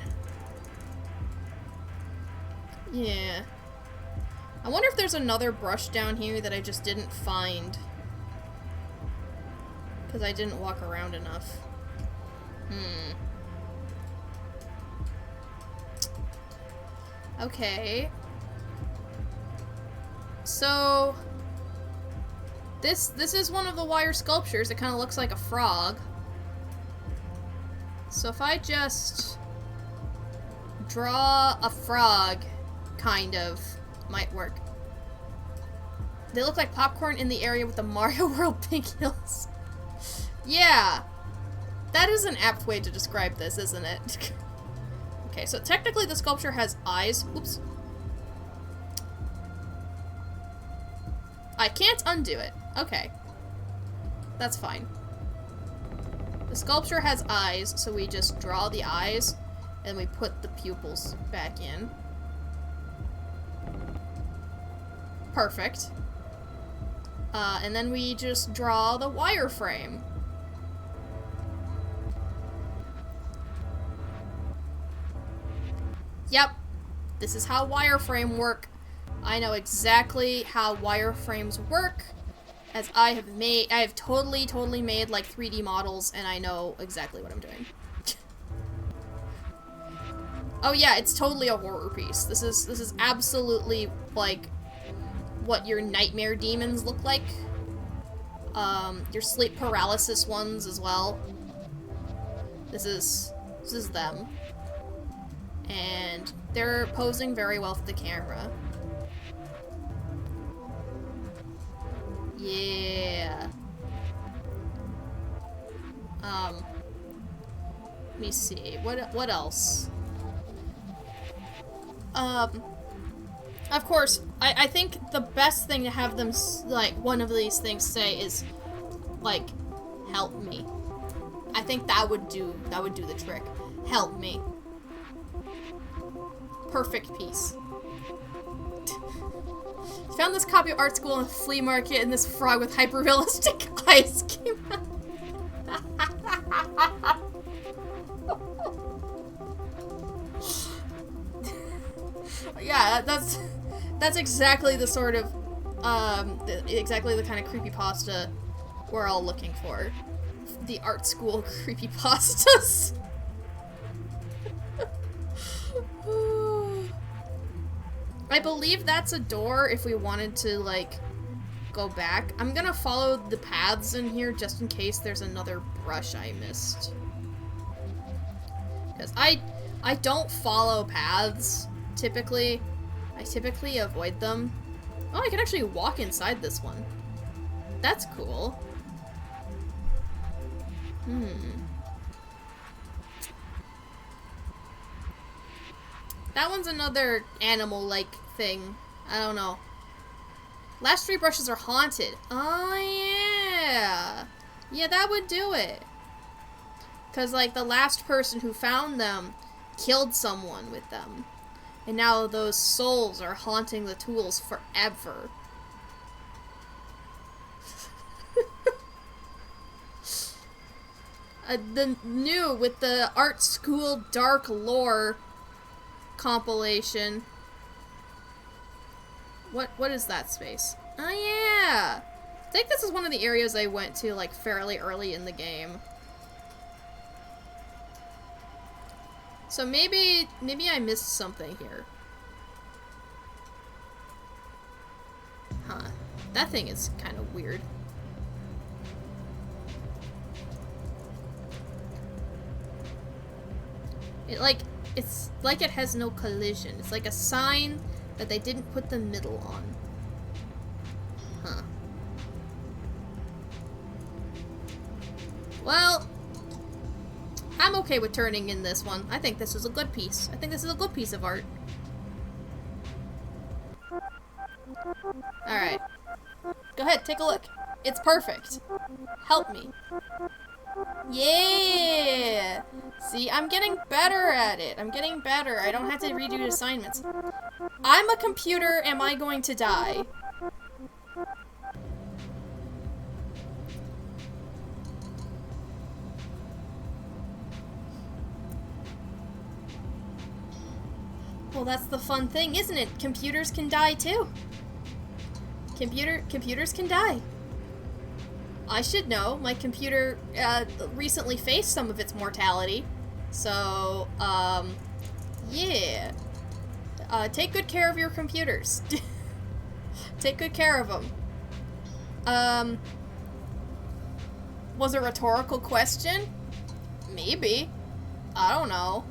Yeah. I wonder if there's another brush down here that I just didn't find. Because I didn't walk around enough. Okay. So this is one of the wire sculptures. It kind of looks like a frog. So if I just draw a frog, kind of, might work. They look like popcorn in the area with the Mario World pink hills. Yeah. That is an apt way to describe this, isn't it? Okay, so technically the sculpture has eyes. Oops. I can't undo it. Okay. That's fine. The sculpture has eyes, so we just draw the eyes, and we put the pupils back in. Perfect. And then we just draw the wireframe. Yep. This is how wireframe work. I know exactly how wireframes work, as I have totally made like 3D models, and I know exactly what I'm doing. Oh yeah, it's totally a horror piece. This is absolutely like what your nightmare demons look like. Your sleep paralysis ones as well. This is them. And they're posing very well for the camera. Yeah. Let me see. What else? Of course, I think the best thing to have them, like, one of these things say is, like, help me. I think that would do the trick. Help me. Perfect piece. Found this copy of Art School in a flea market, and this frog with hyper-realistic eyes came out. Yeah, that's exactly the sort of, exactly the kind of creepypasta we're all looking for. The Art School creepypastas. I believe that's a door if we wanted to, like, go back. I'm gonna follow the paths in here just in case there's another brush I missed. Because I don't follow paths, typically. I typically avoid them. Oh, I can actually walk inside this one. That's cool. That one's another animal-like thing. I don't know. Last 3 brushes are haunted. Oh, yeah. Yeah, that would do it. Because, like, the last person who found them killed someone with them. And now those souls are haunting the tools forever. The new, with the Art School Dark Lore compilation. What is that space? Oh yeah! I think this is one of the areas I went to, like, fairly early in the game. So maybe I missed something here. Huh. That thing is kind of weird. It's like it has no collision. It's like a sign that they didn't put the middle on. Huh. Well, I'm okay with turning in this one. I think this is a good piece. I think this is a good piece of art. Alright. Go ahead, take a look. It's perfect. Help me. Yeah! See, I'm getting better at it. I'm getting better. I don't have to redo assignments. I'm a computer. Am I going to die? Well, that's the fun thing, isn't it? Computers can die too. Computers can die. I should know. My computer recently faced some of its mortality. So, yeah. Take good care of your computers. Take good care of them. Was it a rhetorical question? Maybe. I don't know.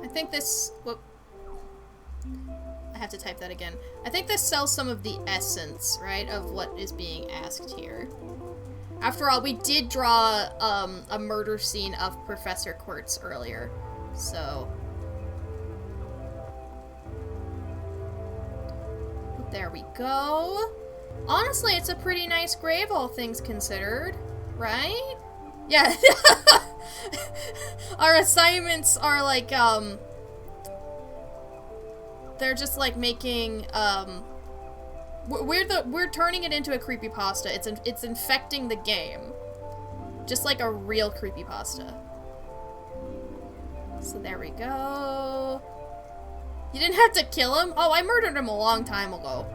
I think this... Whoop. I have to type that again. I think this sells some of the essence, right, of what is being asked here. After all, we did draw a murder scene of Professor Quartz earlier, so... There we go. Honestly, it's a pretty nice grave, all things considered, right? Yeah. Our assignments are like, they're just like making, we're turning it into a creepypasta. It's infecting the game. Just like a real creepypasta. So there we go. You didn't have to kill him? Oh, I murdered him a long time ago.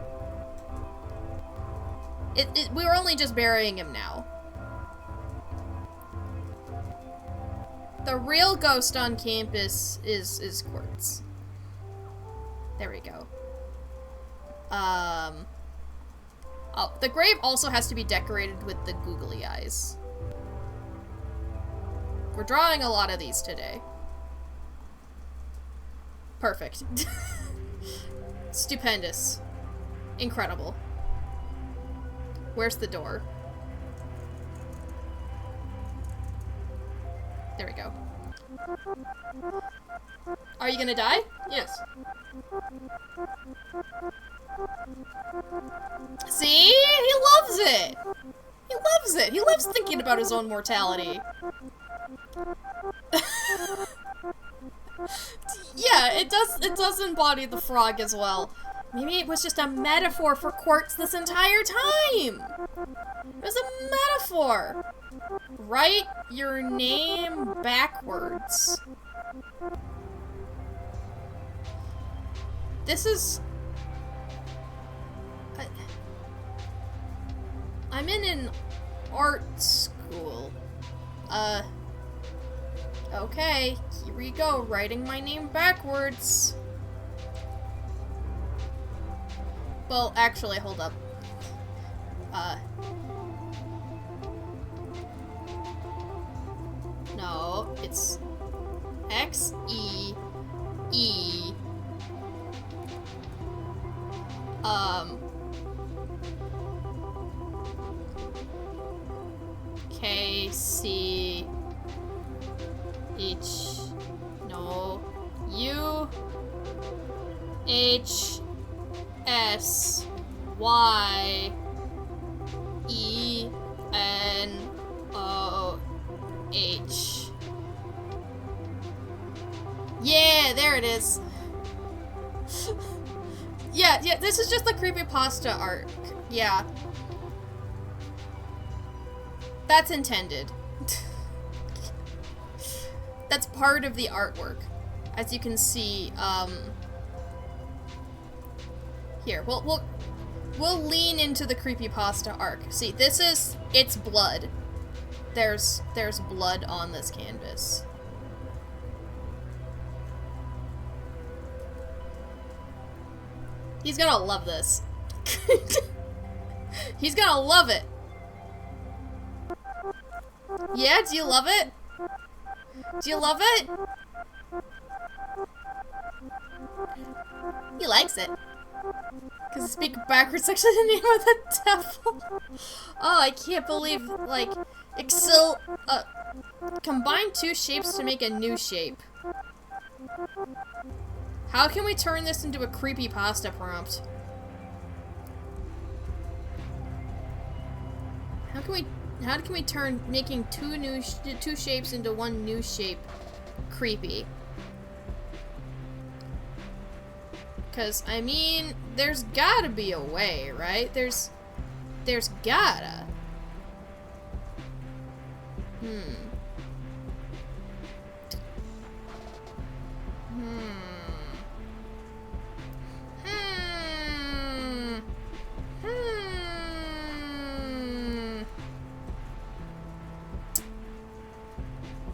We were only just burying him now. The real ghost on campus is Quartz. There we go. Oh, the grave also has to be decorated with the googly eyes. We're drawing a lot of these today. Perfect. Stupendous. Incredible. Where's the door? There we go. Are you gonna die? Yes. See? He loves it! He loves it! He loves thinking about his own mortality. Yeah, it does embody the frog as well. Maybe it was just a metaphor for Quartz this entire time! It was a metaphor! Write your name backwards. This is... I'm in an art school. Okay, here we go, writing my name backwards. Well, actually, hold up. No, it's X-E-E. K-C... H... No. U... H... S... Y... E... N... O... H... Yeah, there it is. Yeah, this is just the creepypasta art. Yeah. That's intended. That's part of the artwork. As you can see, here, we'll lean into the creepypasta arc. See, this is, it's blood. There's blood on this canvas. He's gonna love this. He's gonna love it. Yeah, do you love it? Do you love it? He likes it. Because speak backwards is actually the name of the devil. Oh, I can't believe, like, combine two shapes to make a new shape. How can we turn this into a creepypasta prompt? How can we turn making two shapes into one new shape creepy? Because, I mean, there's gotta be a way, right? There's gotta.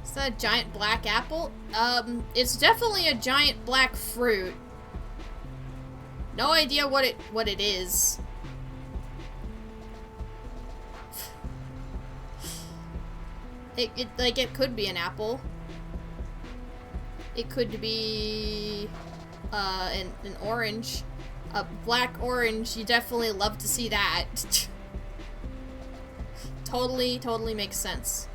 Is that a giant black apple? It's definitely a giant black fruit. No idea what it is. It could be an apple. It could be an orange. A black orange, you definitely love to see that. Totally makes sense.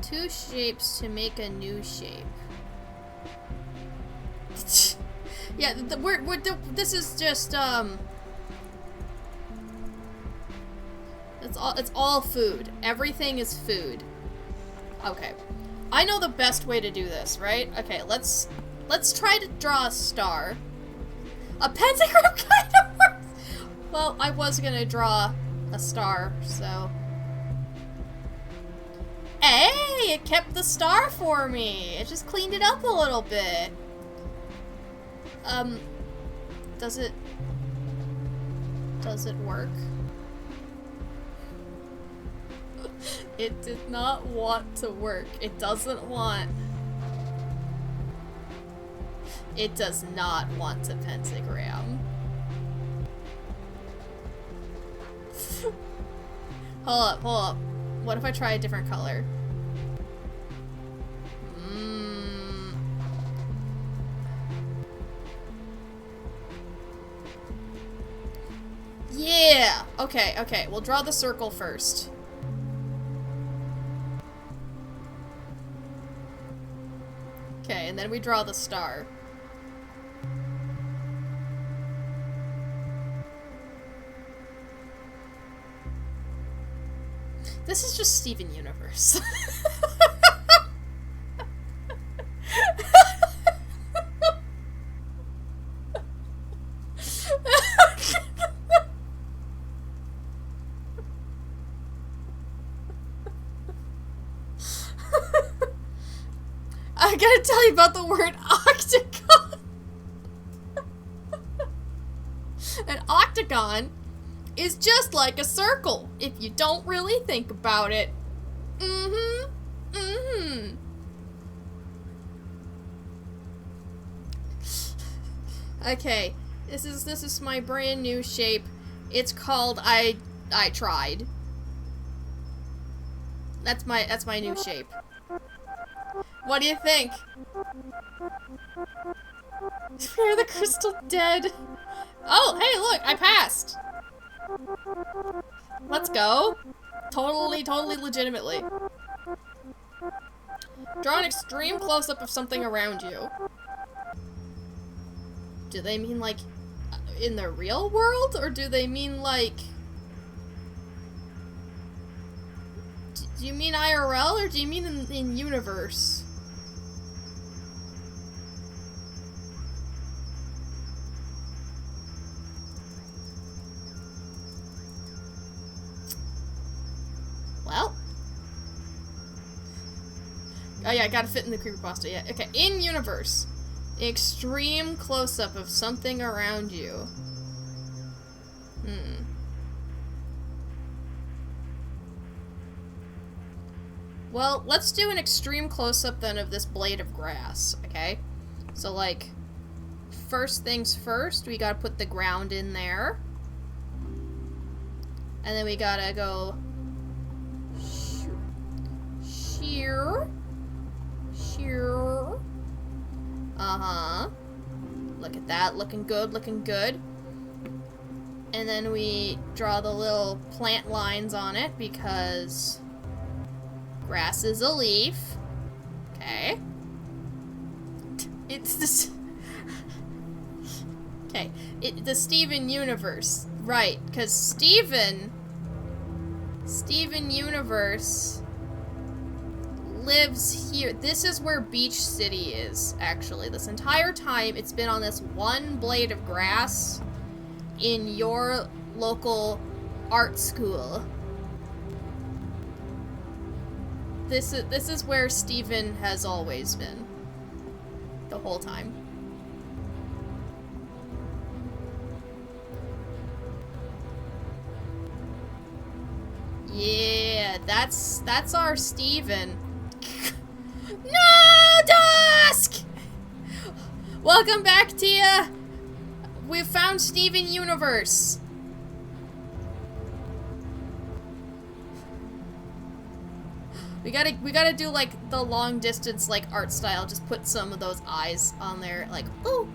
Two shapes to make a new shape. Yeah, this is just, it's all food. Everything is food. Okay. I know the best way to do this, right? Okay, let's try to draw a star. A pentagram kind of works! Well, I was gonna draw a star, so... Hey! It kept the star for me! It just cleaned it up a little bit. Does it work? It did not want to work. It doesn't want... It does not want a pentagram. Hold up. What if I try a different color? Yeah! Okay. We'll draw the circle first. Okay, and then we draw the star. This is just Steven Universe. I gotta tell you about the word octagon. An octagon is just like a circle if you don't really think about it. Okay, this is my brand new shape. It's called I tried. That's my new shape. What do you think? Fear the crystal dead. Oh, hey, look, I passed. Let's go. Totally legitimately. Draw an extreme close-up of something around you. Do they mean, like, in the real world? Or do they mean, like... Do you mean IRL, or do you mean in universe? Well. Oh yeah, I gotta fit in the creepypasta, yeah. Okay, in universe. Extreme close-up of something around you. Well, let's do an extreme close-up then of this blade of grass, okay? So, like, first things first, we gotta put the ground in there. And then we gotta go... sheer. Look at that, looking good. And then we draw the little plant lines on it because grass is a leaf. Okay. It's this. Okay, the Steven Universe, right? Because Steven Universe lives here. This is where Beach City is, actually. This entire time, it's been on this one blade of grass in your local art school. This is where Steven has always been. The whole time. Yeah, that's our Steven. No, Dusk! Welcome back, Tia. We've found Steven Universe. We gotta do like the long distance like art style. Just put some of those eyes on there, like ooh.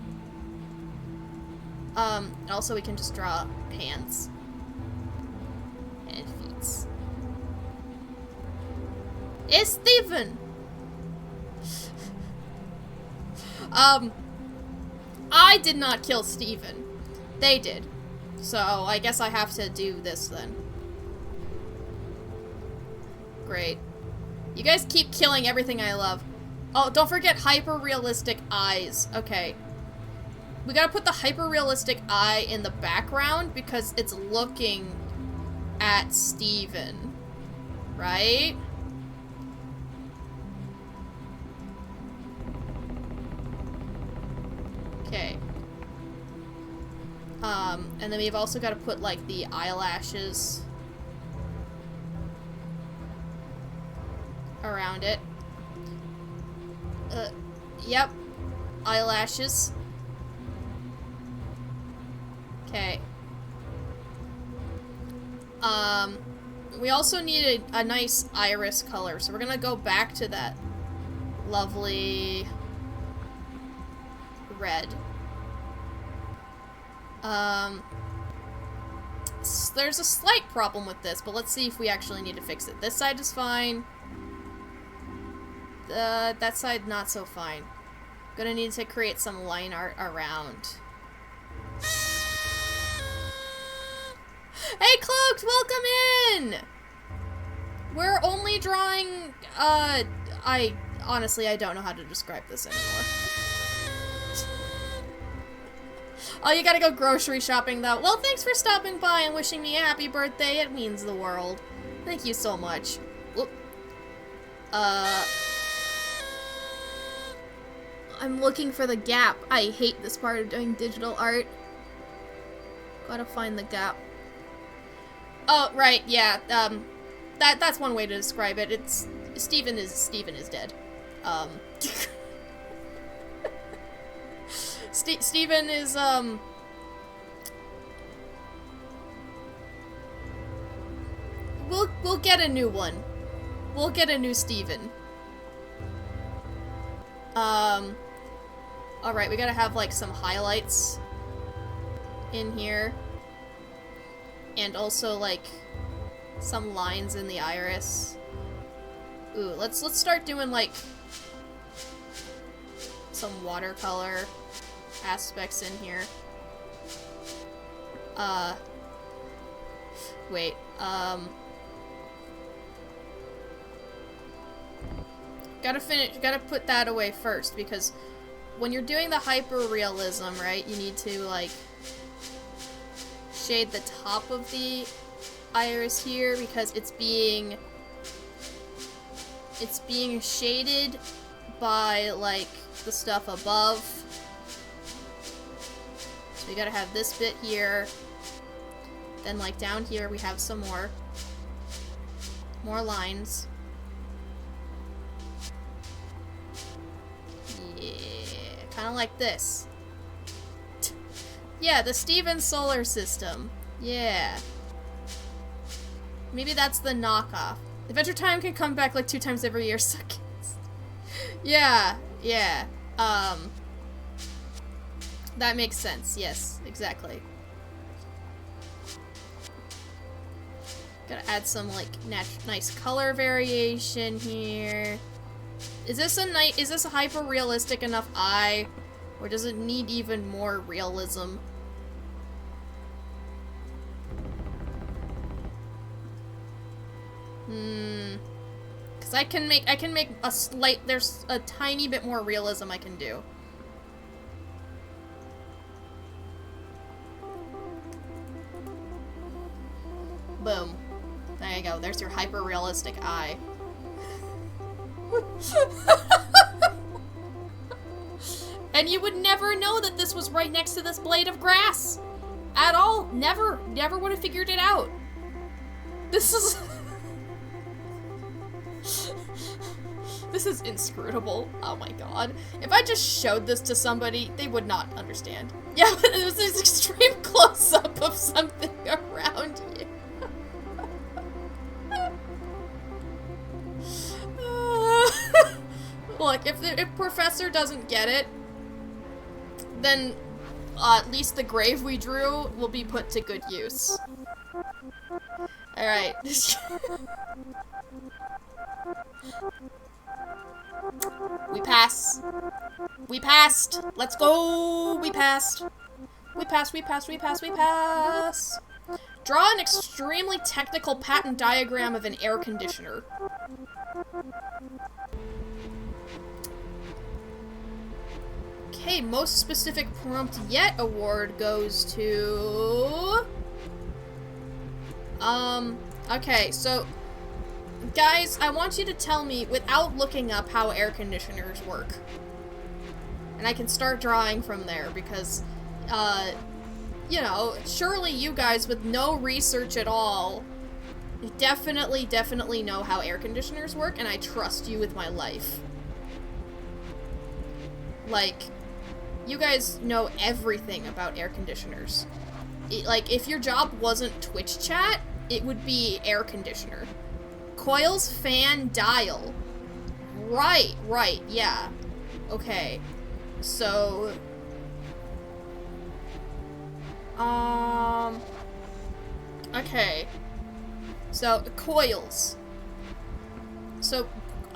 And also we can just draw hands and feet. It's Steven. I did not kill Steven. They did. So, I guess I have to do this then. Great. You guys keep killing everything I love. Oh, don't forget hyper-realistic eyes. Okay. We gotta put the hyper-realistic eye in the background because it's looking at Steven. Right? Okay. And then we've also got to put, like, the eyelashes around it. Yep. Eyelashes. Okay. We also need a nice iris color, so we're gonna go back to that lovely red. There's a slight problem with this, but let's see if we actually need to fix it. This side is fine. That side, not so fine. Gonna need to create some line art around. Hey, Cloaked, welcome in! We're only drawing, honestly, I don't know how to describe this anymore. Oh, you gotta go grocery shopping, though. Well, thanks for stopping by and wishing me a happy birthday. It means the world. Thank you so much. Whoop. I'm looking for the gap. I hate this part of doing digital art. Gotta find the gap. Oh, right, yeah, that's one way to describe it. It's, Steven is dead. Steven is, we'll get a new one. We'll get a new Steven. Alright, we gotta have, like, some highlights in here. And also, like, some lines in the iris. Ooh, let's start doing, like, some watercolor aspects in here. Wait, gotta put that away first, because when you're doing the hyper-realism, right, you need to, like, shade the top of the iris here, because it's being shaded by, like, the stuff above. So we gotta have this bit here. Then, like, down here we have some more lines. Yeah, kind of like this. Yeah, the Steven solar system. Yeah. Maybe that's the knockoff. Adventure Time can come back like 2 times every year, so yeah, yeah. That makes sense. Yes, exactly. Gotta add some, like, nice color variation here. Is this a hyper-realistic enough eye? Or does it need even more realism? Cause I can make there's a tiny bit more realism I can do. Boom. There you go. There's your hyper-realistic eye. And you would never know that this was right next to this blade of grass. At all. Never would have figured it out. This is... This is inscrutable. Oh my god. If I just showed this to somebody, they would not understand. Yeah, but it was this extreme close-up of something around you. Look, if Professor doesn't get it, then at least the grave we drew will be put to good use. Alright. We pass. We passed. Let's go. we passed. We passed. Draw an extremely technical pattern diagram of an air conditioner. Okay, most specific prompt yet award goes to... okay, so... Guys, I want you to tell me, without looking up, how air conditioners work. And I can start drawing from there, because, you know, surely you guys, with no research at all, definitely know how air conditioners work, and I trust you with my life. Like, you guys know everything about air conditioners. Like, if your job wasn't Twitch chat, it would be air conditioner. Coils, fan, dial. Right, yeah. Okay. So... okay. So, coils. So,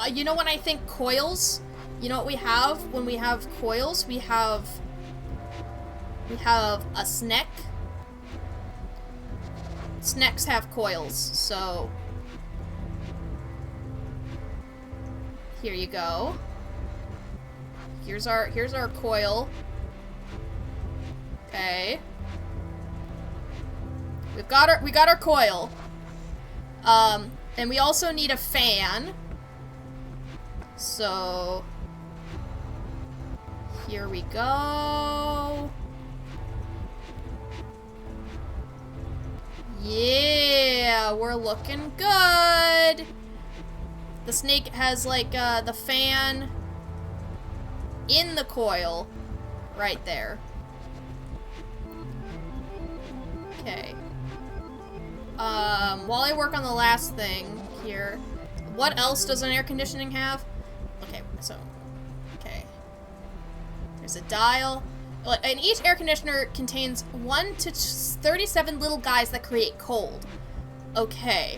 you know when I think coils? You know what we have when we have coils? We have a SNEC. SNECs have coils, so... here you go. Here's our coil. Okay. We got our coil. And we also need a fan. So here we go. Yeah, we're looking good. The snake has, like, the fan in the coil right there. Okay. While I work on the last thing here, what else does an air conditioning have? Okay, so, okay. There's a dial. And each air conditioner contains 1 to 37 little guys that create cold. Okay.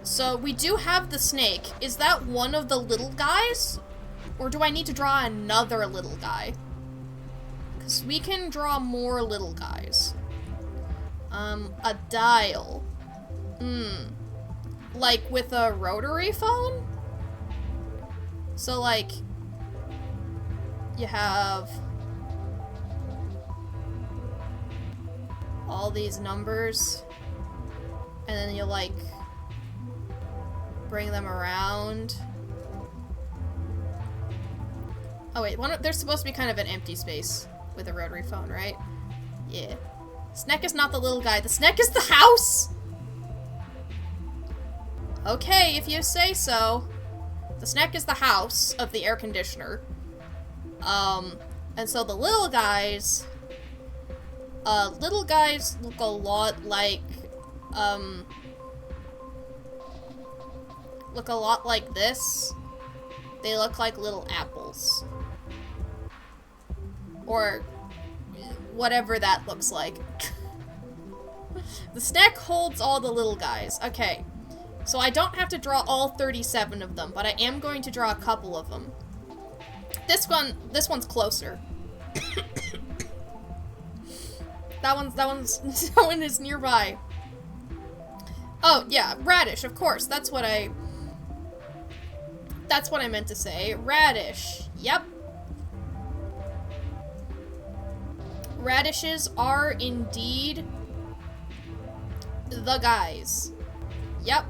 So, we do have the snake. Is that one of the little guys? Or do I need to draw another little guy? Because we can draw more little guys. A dial. Like with a rotary phone? So, like, you have all these numbers, and then you, like, bring them around. Oh wait, there's supposed to be kind of an empty space with a rotary phone, right? Yeah. Sneck is not the little guy. The Sneck is the house! Okay, if you say so. The Sneck is the house of the air conditioner. And so the little guys look a lot like, this. They look like little apples. Or whatever that looks like. The Sneck holds all the little guys. Okay. So I don't have to draw all 37 of them, but I am going to draw a couple of them. This one's closer. that one is nearby. Oh, yeah, radish, of course. That's what I meant to say. Radish. Yep. Radishes are indeed the guys. Yep.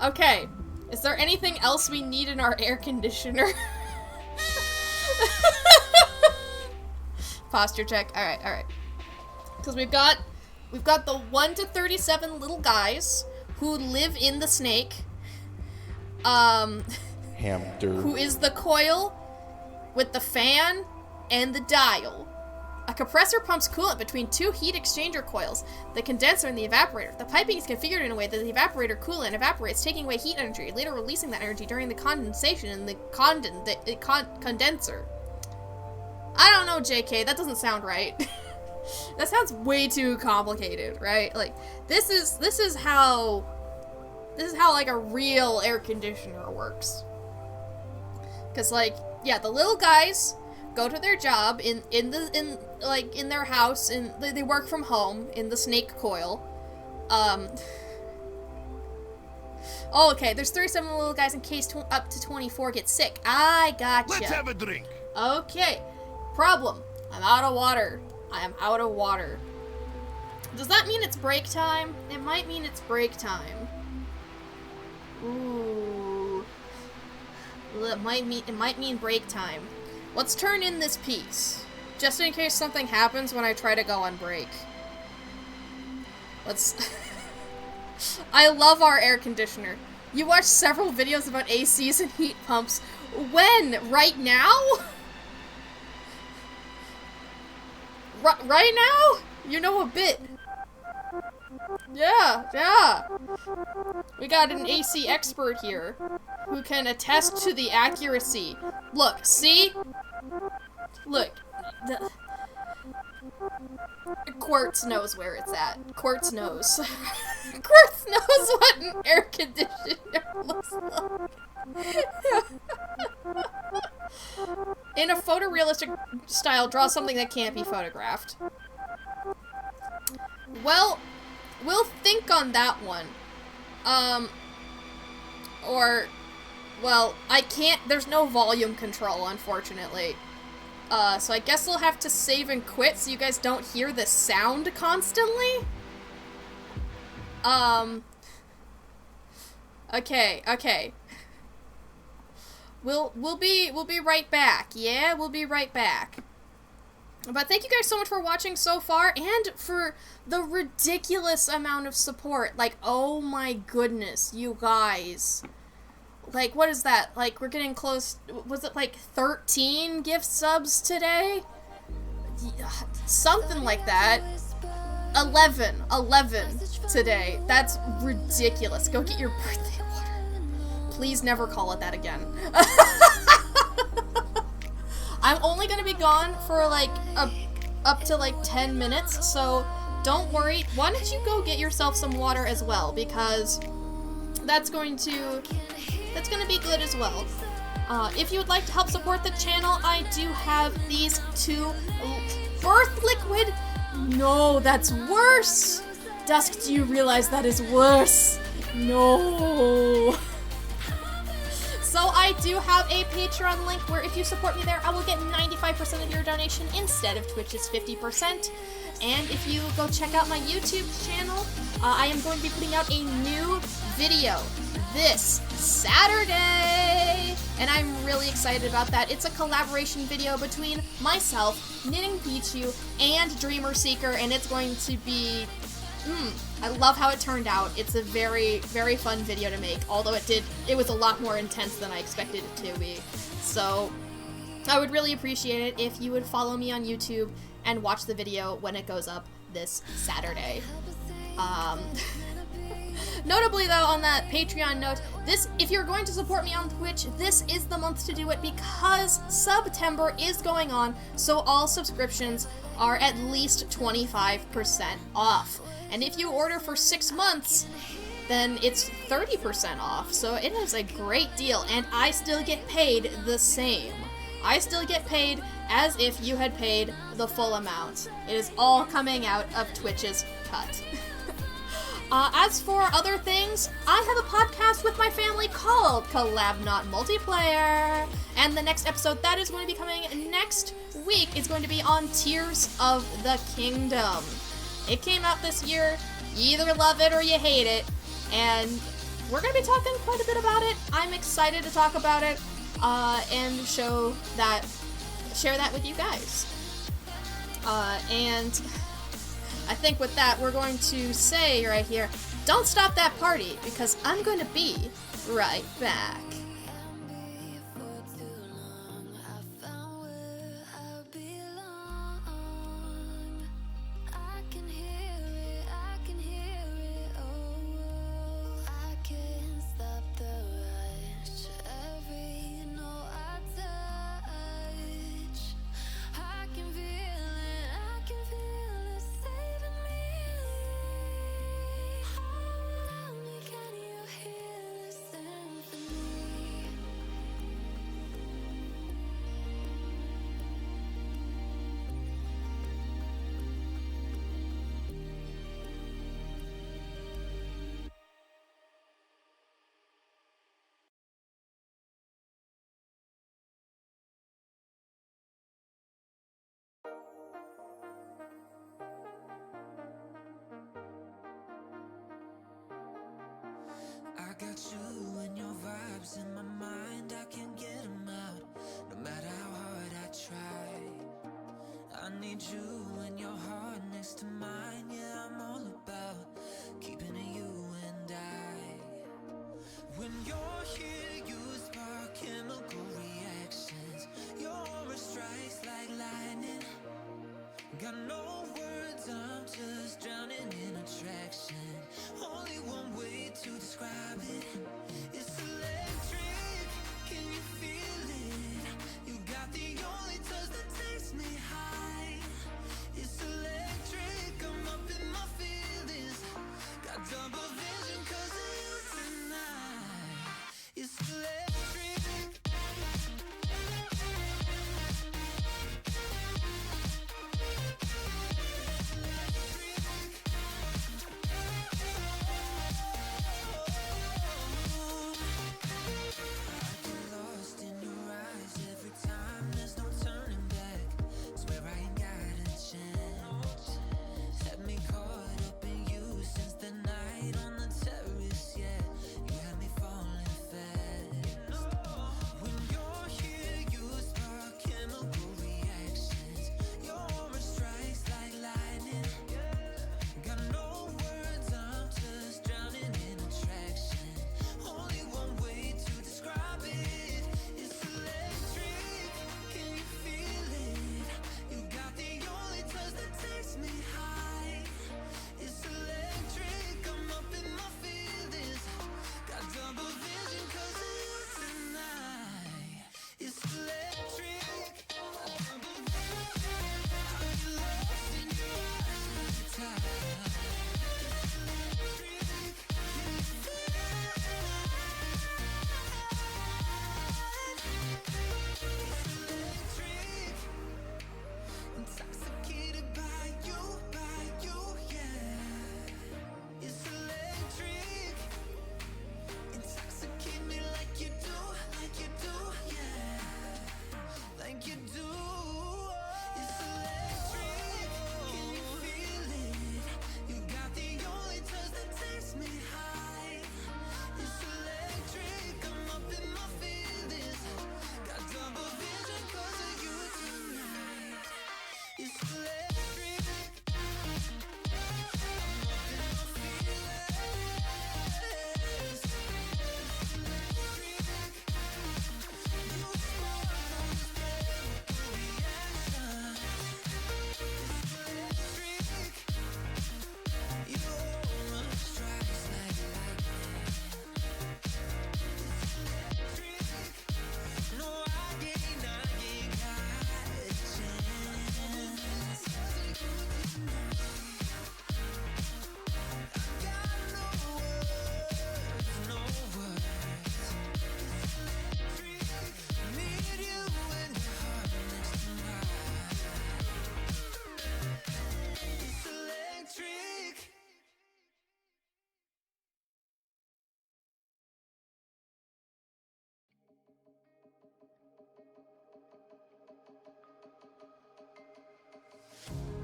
Okay. Is there anything else we need in our air conditioner? Posture check. Alright. Because we've got the 1 to 37 little guys who live in the snake. Hamster. Who is the coil with the fan and the dial. A compressor pumps coolant between 2 heat exchanger coils, the condenser and the evaporator. The piping is configured in a way that the evaporator coolant evaporates, taking away heat energy, later releasing that energy during the condensation in the condenser. I don't know, JK, that doesn't sound right. That sounds way too complicated, right? Like, this is how like a real air conditioner works. Cause like, yeah, the little guys go to their job in their house, and they work from home in the snake coil. Oh, okay, there's 37 little guys in case up to 24 get sick. I gotcha. Let's have a drink. Okay. Problem. I'm out of water. I am out of water. Does that mean it's break time? It might mean it's break time. Ooh. It might mean break time. Let's turn in this piece. Just in case something happens when I try to go on break. Let's... I love our air conditioner. You watch several videos about ACs and heat pumps. When? Right now? Right now? You know a bit. Yeah. We got an AC expert here who can attest to the accuracy. Look, see? Look. Quartz knows where it's at. Quartz knows. Quartz knows what an air conditioner looks like. In a photorealistic style, draw something that can't be photographed. Well, we'll think on that one. Well, I can't, there's no volume control, unfortunately. So I guess we'll have to save and quit so you guys don't hear the sound constantly. Okay. We'll be right back. Yeah, we'll be right back. But thank you guys so much for watching so far and for the ridiculous amount of support. Like, oh my goodness, you guys. Like, what is that? Like, we're getting close. Was it like 13 gift subs today? Yeah, something like that. 11 today. That's ridiculous. Go get your birthday water. Please never call it that again. I'm only gonna be gone for like up to like 10 minutes, so don't worry. Why don't you go get yourself some water as well, because that's going to be good as well. If you would like to help support the channel, I do have these two birth liquid. No, that's worse. Dusk, do you realize that is worse? No. So I do have a Patreon link where if you support me there, I will get 95% of your donation instead of Twitch's 50%. And if you go check out my YouTube channel, I am going to be putting out a new video this Saturday, and I'm really excited about that. It's a collaboration video between myself, Knitting Pichu, and Dreamer Seeker, and it's going to be, I love how it turned out. It's a very, very fun video to make, although it was a lot more intense than I expected it to be. So I would really appreciate it if you would follow me on YouTube and watch the video when it goes up this Saturday. Notably though, on that Patreon note, if you're going to support me on Twitch, this is the month to do it because September is going on, so all subscriptions are at least 25% off. And if you order for 6 months, then it's 30% off, so it is a great deal, and I still get paid the same. I still get paid as if you had paid the full amount. It is all coming out of Twitch's cut. As for other things, I have a podcast with my family called Collab Not Multiplayer, and the next episode that is going to be coming next week is going to be on Tears of the Kingdom. It came out this year. You either love it or you hate it, and we're going to be talking quite a bit about it. I'm excited to talk about it and share that with you guys. And I think with that, we're going to say right here, don't stop that party, because I'm going to be right back. got you and your vibes in my mind, I can't get them out, no matter how hard I try. I need you and your heart next to mine. Yeah, I'm all about keeping it you and I. When you're here, you spark chemical reactions. Your aura strikes like lightning. Got no words, I'm just drowning in attraction. Only one way to describe it. It's electric, can you feel it? You got the only touch that takes me high. It's electric, I'm up in my feelings. Got double vision 'cause of you tonight. It's electric.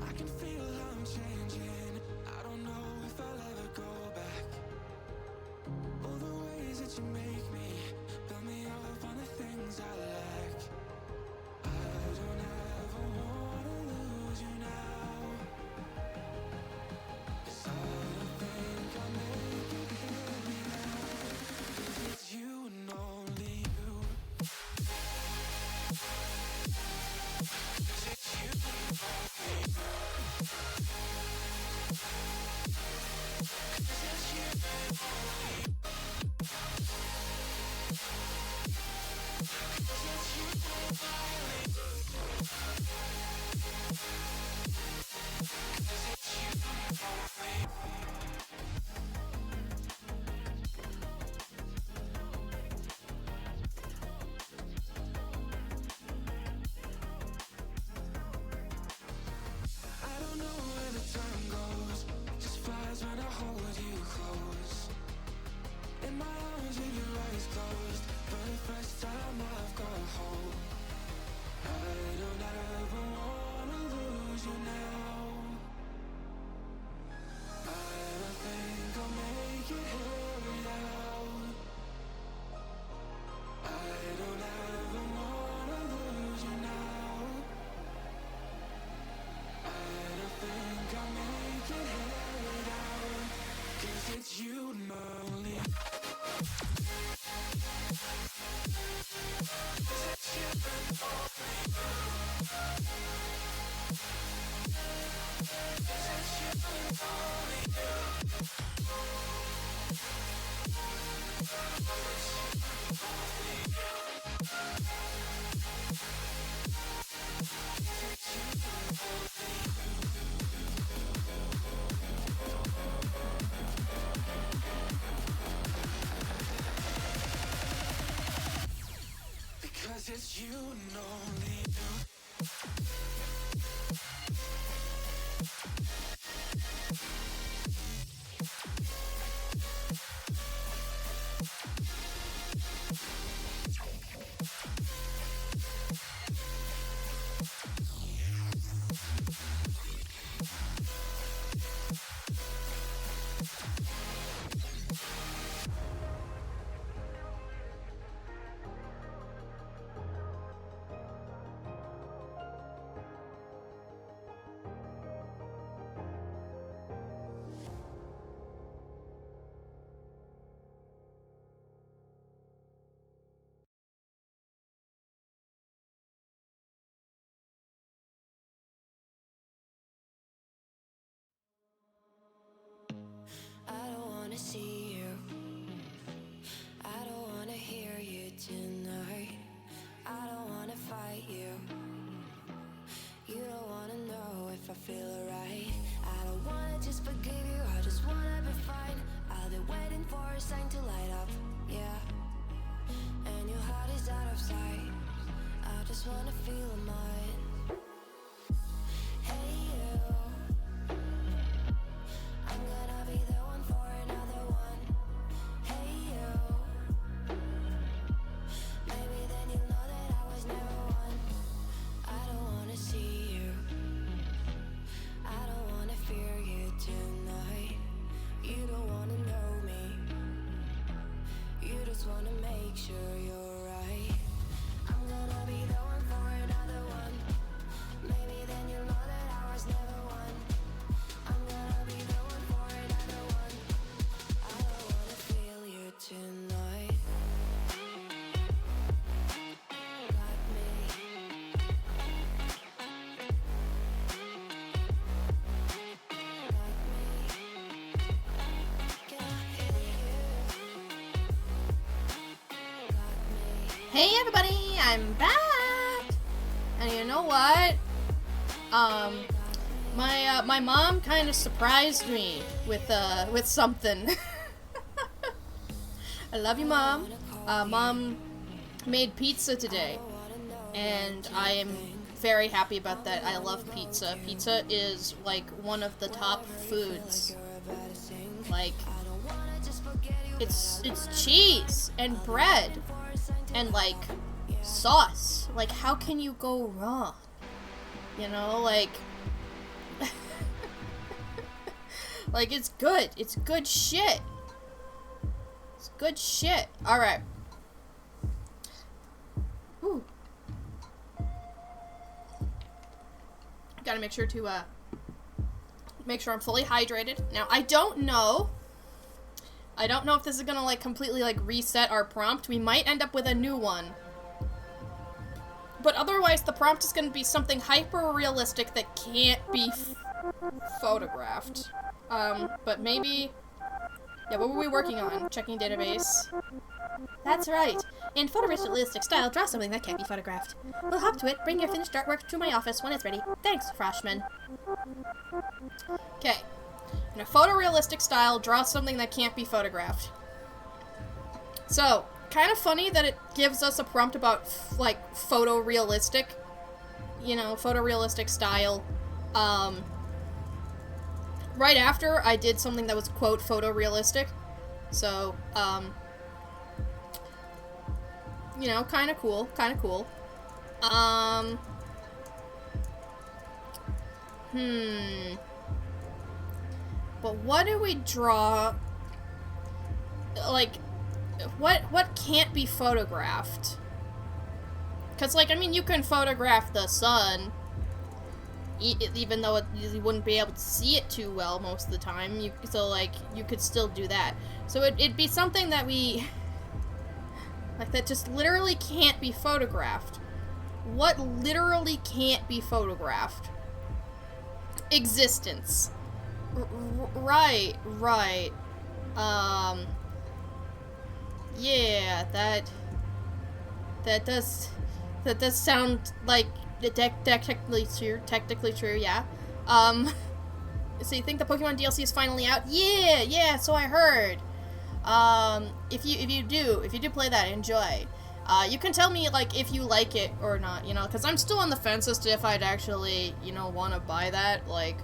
I can feel how I'm changing. I don't know if I'll ever go back. All the ways that you make me, build me up on the things I lack. I don't ever wanna lose you now, 'cause I don't think I'll make it here without. 'Cause it's you and only you. 'Cause it's you and only you. 'Cause it's you and only you. 'Cause it's you and only you. 'Cause it's you and only you. I don't know where the time goes, it just flies when I hold you close. In my arms with your eyes closed, for the first time I've got hope. wanna see you. I don't wanna hear you tonight. I don't wanna fight you. You don't wanna know if I feel alright. I don't wanna just forgive you, I just wanna be fine. I'll be waiting for a sign to light up, yeah. And your heart is out of sight. I just wanna feel mine. Hey you, I'm gonna be the one for another one. Hey you, maybe then you'll know that I was never one. I don't wanna see you, I don't wanna fear you tonight. You don't wanna know me, you just wanna make sure you're right. I'm gonna be the one for another one. Maybe then you'll know that I was never one. I'm gonna be the one for another one. I don't wanna feel you tonight. Got me. Got me. Can I hear you? Got me. Hey everybody, I'm back! And you know what? My mom kind of surprised me with something. I love you, Mom. Mom made pizza today, and I am very happy about that. I love pizza. Pizza is like one of the top foods. Like, it's cheese and bread and like sauce. Like, how can you go wrong? You know, like like, it's good. It's good shit. It's good shit. Alright. Ooh. Gotta make sure to, make sure I'm fully hydrated. Now, I don't know if this is gonna, like, completely, like, reset our prompt. We might end up with a new one. But otherwise, the prompt is gonna be something hyper-realistic that can't be photographed. But maybe... Yeah, what were we working on? Checking database. That's right. In photorealistic style, draw something that can't be photographed. We'll hop to it. Bring your finished artwork to my office when it's ready. Thanks, Freshman. Okay. In a photorealistic style, draw something that can't be photographed. So, kind of funny that it gives us a prompt about, like, photorealistic. You know, photorealistic style. Right after, I did something that was, quote, photorealistic. So, you know, kind of cool, kind of cool. But what do we draw? Like, what can't be photographed? Because, like, I mean, you can photograph the sun, even though you wouldn't be able to see it too well most of the time. So, like, you could still do that. So it'd be something that we... like, that just literally can't be photographed. What literally can't be photographed? Existence. Right. Yeah, that does sound like technically true, yeah. So you think the Pokemon DLC is finally out? Yeah, so I heard. If you do play that, enjoy. You can tell me, like, if you like it or not, you know, because I'm still on the fence as to if I'd actually, you know, want to buy that, like,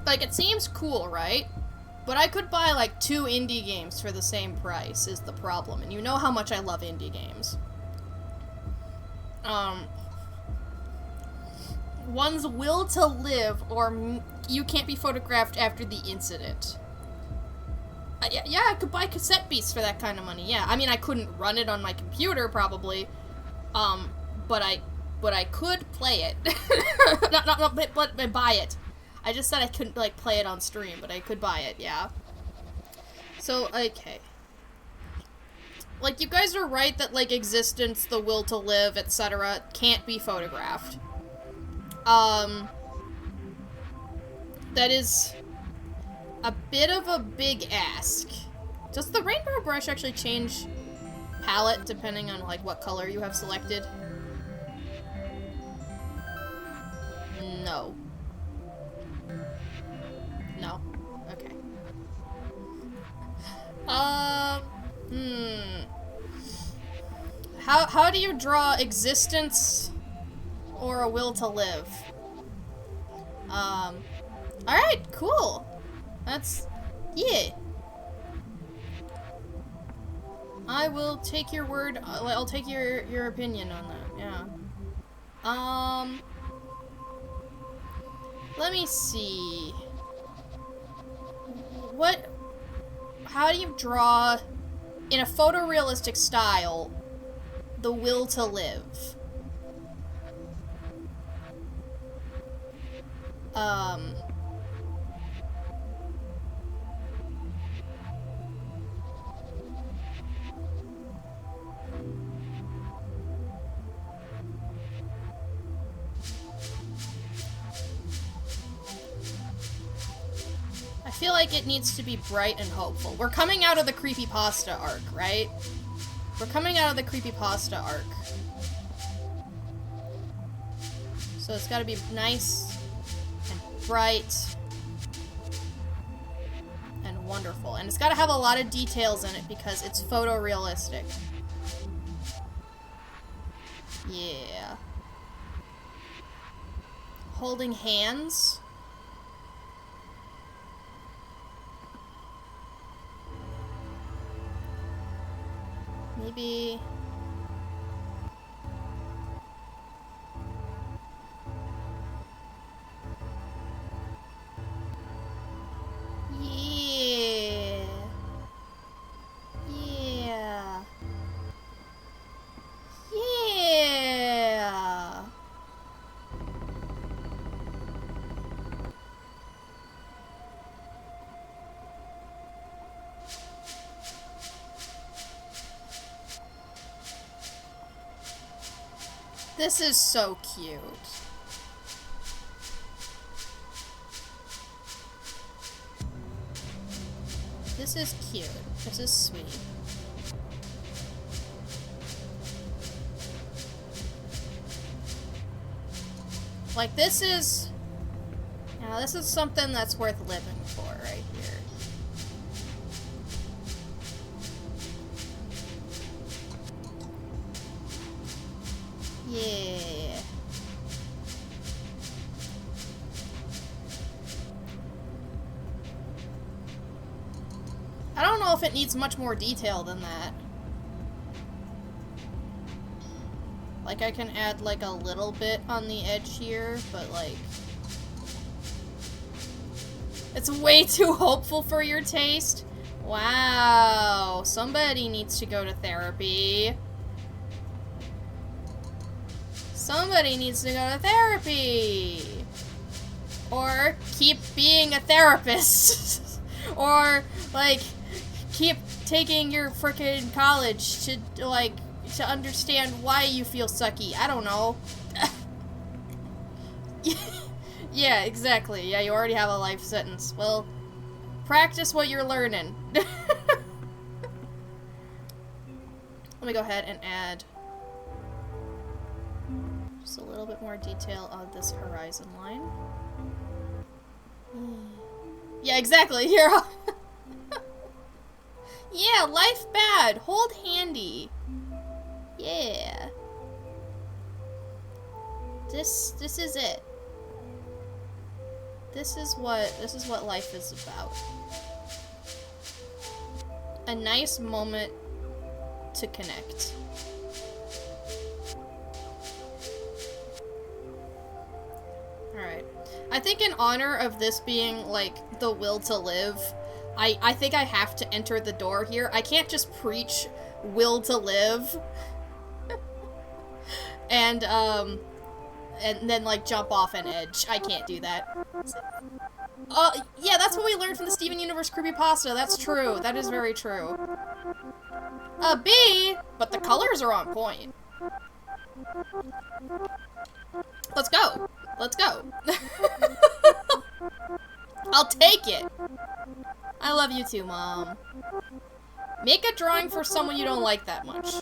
it seems cool, right? But I could buy, like, 2 indie games for the same price, is the problem, and you know how much I love indie games. One's Will to Live, or You Can't Be Photographed After the Incident. Yeah, I could buy cassette beats for that kind of money, yeah. I mean, I couldn't run it on my computer, probably, but I could play it. but buy it. I just said I couldn't, like, play it on stream, but I could buy it, yeah. So, okay. Like, you guys are right that, like, existence, the will to live, etc. can't be photographed. That is... a bit of a big ask. Does the rainbow brush actually change palette depending on like what color you have selected? No. No. Okay. How do you draw existence or a will to live? Alright, cool. That's, yeah. I will take your word, I'll take your opinion on that, yeah. Let me see. How do you draw, in a photorealistic style, the will to live? I feel like it needs to be bright and hopeful. We're coming out of the creepypasta arc, right? We're coming out of the creepypasta arc. So it's gotta be nice and bright and wonderful. And it's gotta have a lot of details in it because it's photorealistic. Yeah. Holding hands. Maybe... Yeah. Yeah. Yeah. This is so cute. This is cute. This is sweet. Like, this is... Now, this is something that's worth living for right here. Yeah. I don't know if it needs much more detail than that. Like, I can add, like, a little bit on the edge here, but, like... It's way too hopeful for your taste. Wow. Somebody needs to go to therapy. Somebody needs to go to therapy. Or keep being a therapist. Or, like, keep taking your frickin' college to, like, to understand why you feel sucky. I don't know. Yeah, exactly. Yeah, you already have a life sentence. Well, practice what you're learning. Let me go ahead and add just a little bit more detail on this horizon line. Yeah, exactly. Here. Yeah, life bad. Hold handy. Yeah. This is it. This is what life is about. A nice moment to connect. Alright. I think in honor of this being, like, the will to live, I think I have to enter the door here. I can't just preach will to live. and then, like, jump off an edge. I can't do that. Yeah, that's what we learned from the Steven Universe creepypasta. That's true. That is very true. B, but the colors are on point. Let's go. Let's go. I'll take it. I love you too, Mom. Make a drawing for someone you don't like that much.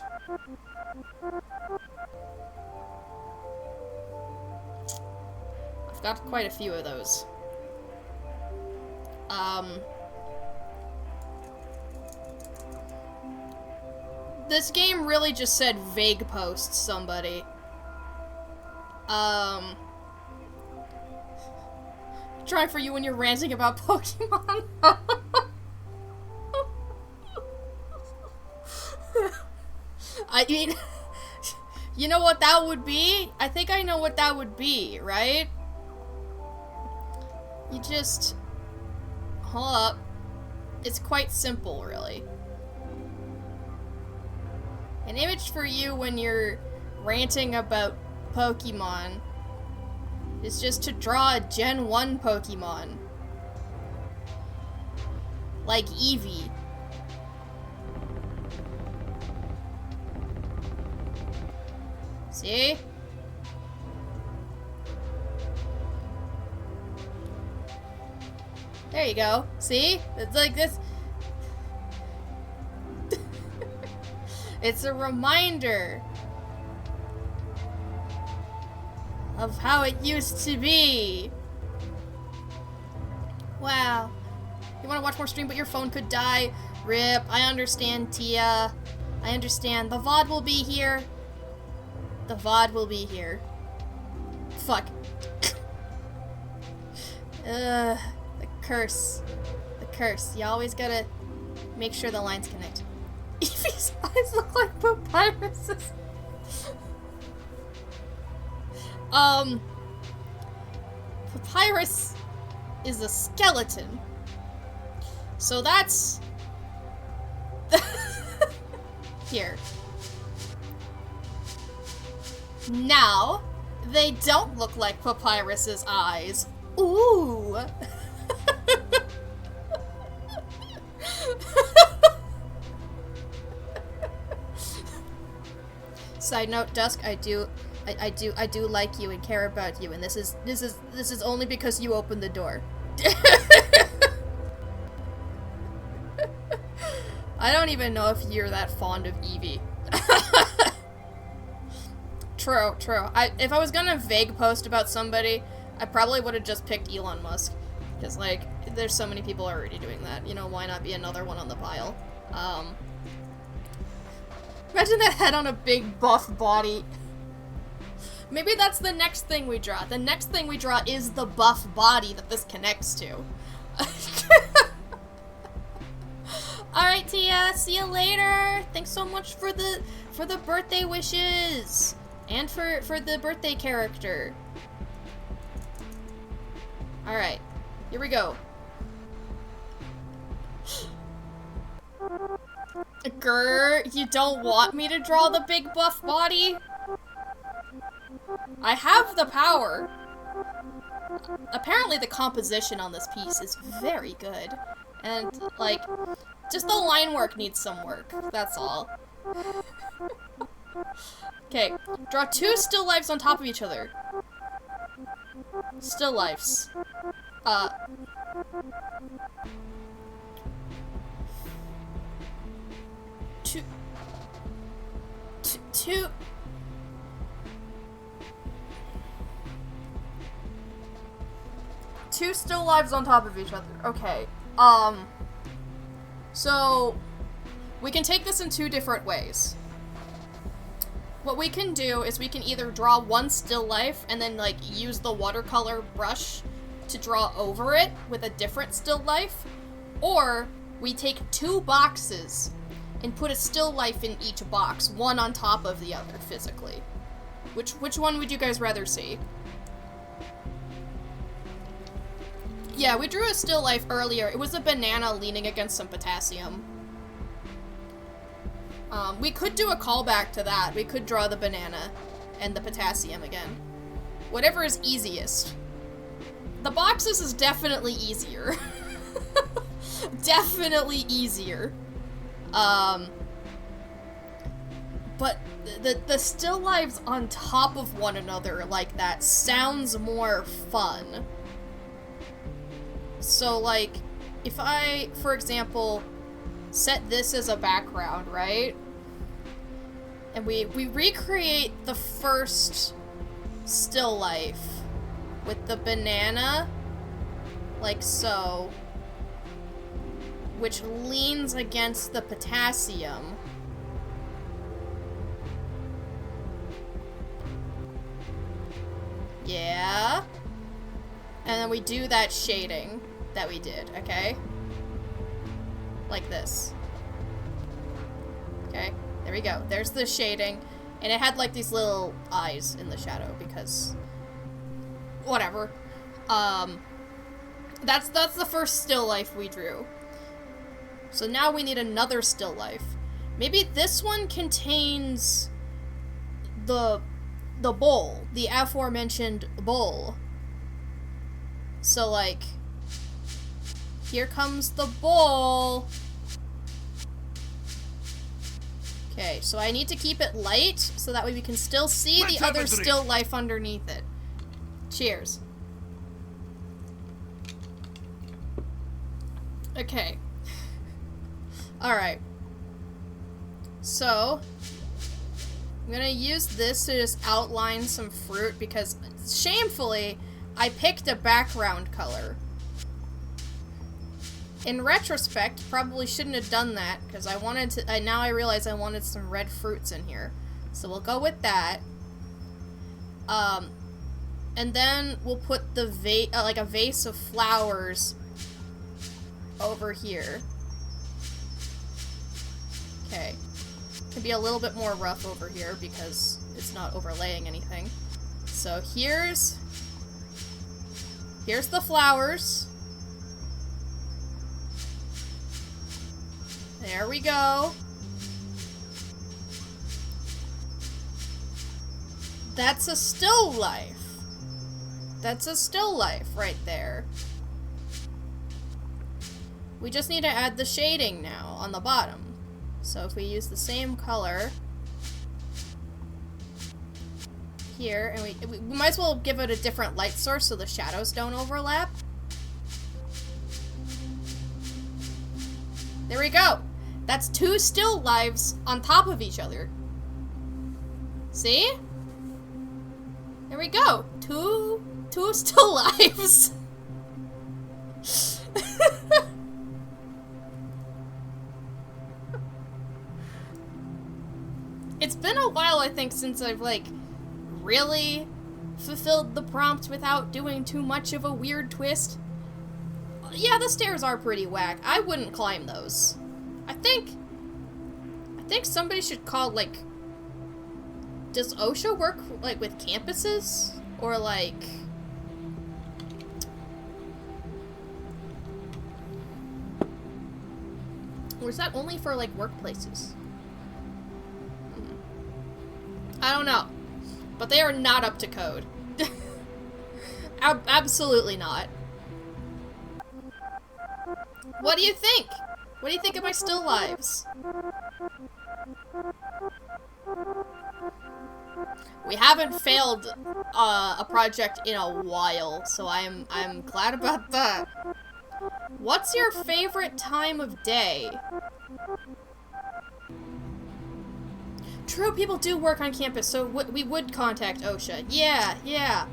I've got quite a few of those. This game really just said vague post somebody. Trying for you when you're ranting about Pokemon. I mean, you know what that would be? I think I know what that would be, right? You just... Hold up. It's quite simple, really. An image for you when you're ranting about Pokemon is just to draw a Gen 1 Pokemon. Like Eevee. See? There you go. See? It's like this. It's a reminder of how it used to be. Wow. You want to watch more stream, but your phone could die? Rip. I understand, Tia. I understand. The VOD will be here. The VOD will be here. Fuck. The curse. The curse. You always gotta make sure the lines connect. Eevee's eyes look like papyruses. Papyrus is a skeleton. So that's... Here. Now, they don't look like Papyrus's eyes. Ooh! Side note, Dusk, I do like you and care about you, and this is only because you opened the door. I don't even know if you're that fond of Eevee. True. If I was gonna vague post about somebody, I probably would have just picked Elon Musk. Because, like, there's so many people already doing that. You know, why not be another one on the pile? Imagine that head on a big buff body. Maybe that's the next thing we draw. The next thing we draw is the buff body that this connects to. Alright, Tia, see you later. Thanks so much for the birthday wishes. And for the birthday character. Alright, here we go. Grr, you don't want me to draw the big buff body? I have the power. Apparently the composition on this piece is very good. And, like, just the line work needs some work. That's all. Okay, draw 2 still lifes on top of each other. Still lifes. Two still lives on top of each other. Okay. So we can take this in 2 different ways. What we can do is we can either draw 1 still life and then, like, use the watercolor brush to draw over it with a different still life, or we take 2 boxes and put a still life in each box, one on top of the other physically. Which one would you guys rather see? Yeah, we drew a still life earlier. It was a banana leaning against some potassium. We could do a callback to that. We could draw the banana and the potassium again. Whatever is easiest. The boxes is definitely easier. Definitely easier. But the still lives on top of one another like that sounds more fun. So, like, if I, for example, set this as a background, right? And we recreate the first still life with the banana, like so, which leans against the potassium. Yeah. And then we do that shading that we did, okay? Like this. Okay, there we go. There's the shading. And it had like these little eyes in the shadow because whatever. That's the first still life we drew. So now we need another still life. Maybe this one contains the bowl, the aforementioned bowl. So like, here comes the bowl. Okay, so I need to keep it light so that way we can still see the other still life underneath it. Cheers. Okay. Alright. So, I'm gonna use this to just outline some fruit because, shamefully, I picked a background color. In retrospect, probably shouldn't have done that because I wanted to. Now I realize I wanted some red fruits in here, so we'll go with that. And then we'll put the like a vase of flowers over here. Okay, could be a little bit more rough over here because it's not overlaying anything. So here's the flowers. There we go. That's a still life. That's a still life right there. We just need to add the shading now on the bottom. So if we use the same color here, and we might as well give it a different light source so the shadows don't overlap. There we go. That's two still lives on top of each other. See? There we go. Two still lives. It's been a while, I think, since I've, like, really fulfilled the prompt without doing too much of a weird twist. Yeah, the stairs are pretty whack. I wouldn't climb those. I think somebody should call, like, does OSHA work, like, with campuses? Or, like, or is that only for, like, workplaces? I don't know. But they are not up to code. Absolutely not. What do you think? What do you think of my still lives? We haven't failed a project in a while, so I'm glad about that. What's your favorite time of day? True, people do work on campus, so we would contact OSHA. Yeah.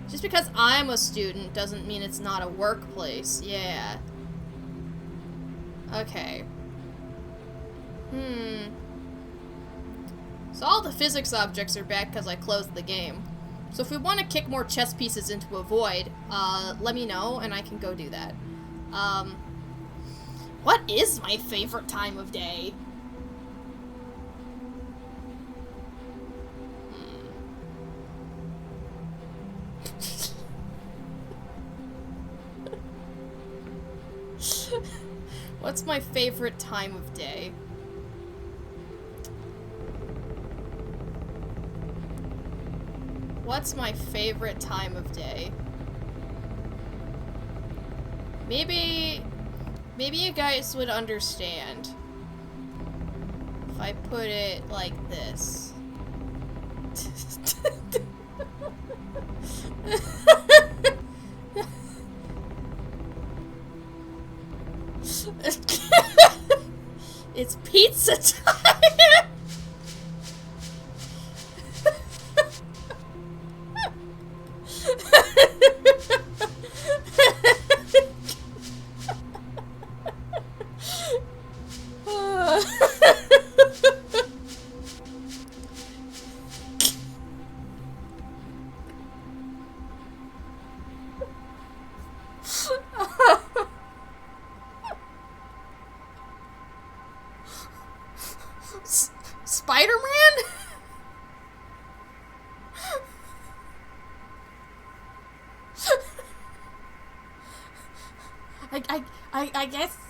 Just because I'm a student doesn't mean it's not a workplace. Yeah. Okay. So all the physics objects are back because I closed the game. So if we want to kick more chess pieces into a void, let me know and I can go do that. What is my favorite time of day? What's my favorite time of day? What's my favorite time of day? Maybe you guys would understand if I put it like this. It's pizza time! Spider-Man?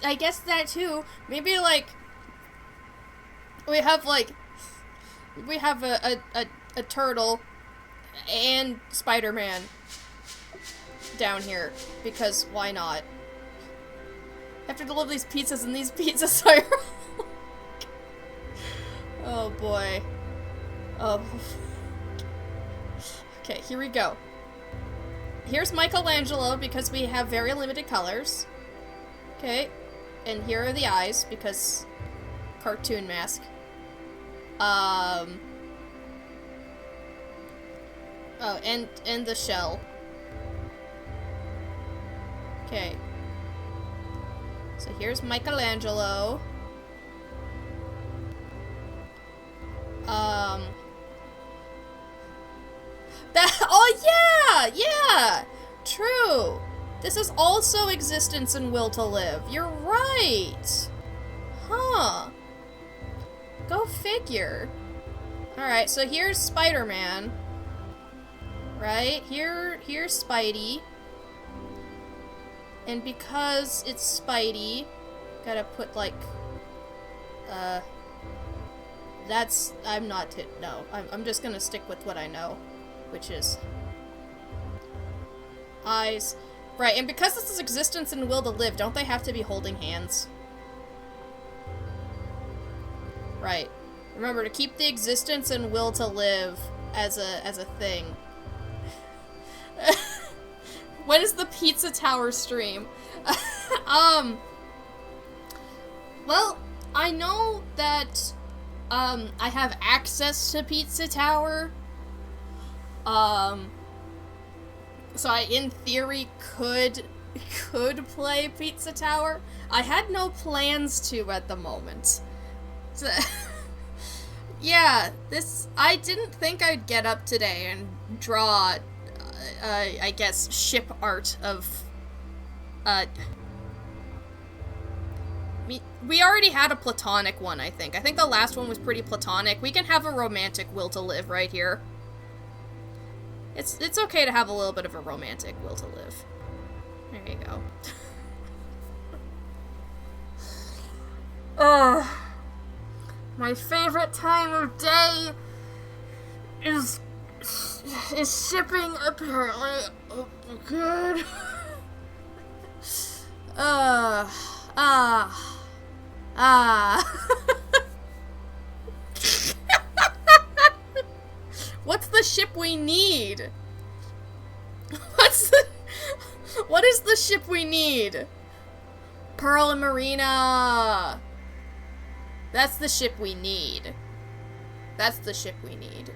I guess that too. Maybe like we have a turtle and Spider-Man down here because why not? I have to deliver these pizzas and these pizzas are oh boy. Oh. Okay, here we go. Here's Michelangelo because we have very limited colors. Okay. And here are the eyes because cartoon mask. Oh, and the shell. Okay. So here's Michelangelo. Oh yeah! True! This is also existence and will to live. You're right! Huh. Go figure. Alright, so here's Spider-Man. Right? Here's Spidey. And because it's Spidey, gotta put like, I'm just gonna stick with what I know, which is eyes. Right, and because this is existence and will to live, don't they have to be holding hands? Right. Remember to keep the existence and will to live as a thing. When is the Pizza Tower stream? Well, I know that I have access to Pizza Tower. So I, in theory, could play Pizza Tower. I had no plans to at the moment. So, yeah, I didn't think I'd get up today and draw, I guess, ship art of, we already had a platonic one, I think. I think the last one was pretty platonic. We can have a romantic will to live right here. It's okay to have a little bit of a romantic will to live. There you go. My favorite time of day is shipping, apparently. Oh my god. What's the ship we need? What is the ship we need? Pearl and Marina. That's the ship we need. That's the ship we need.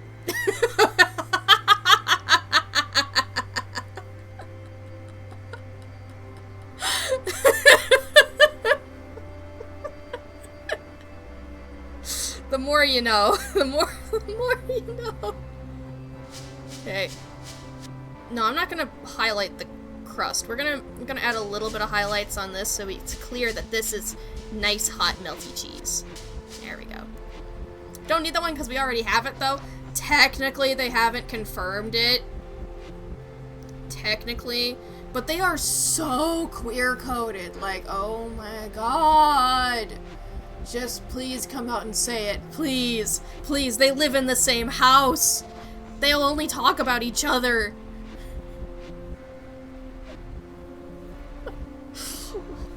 The more you know. The more you know. Okay. No, I'm not gonna highlight the crust. We're gonna add a little bit of highlights on this so it's clear that this is nice hot melty cheese. There we go. Don't need that one because we already have it though. Technically, they haven't confirmed it. Technically. But they are so queer-coded. Like, oh my god. Just please come out and say it. Please. Please, they live in the same house. They'll only talk about each other.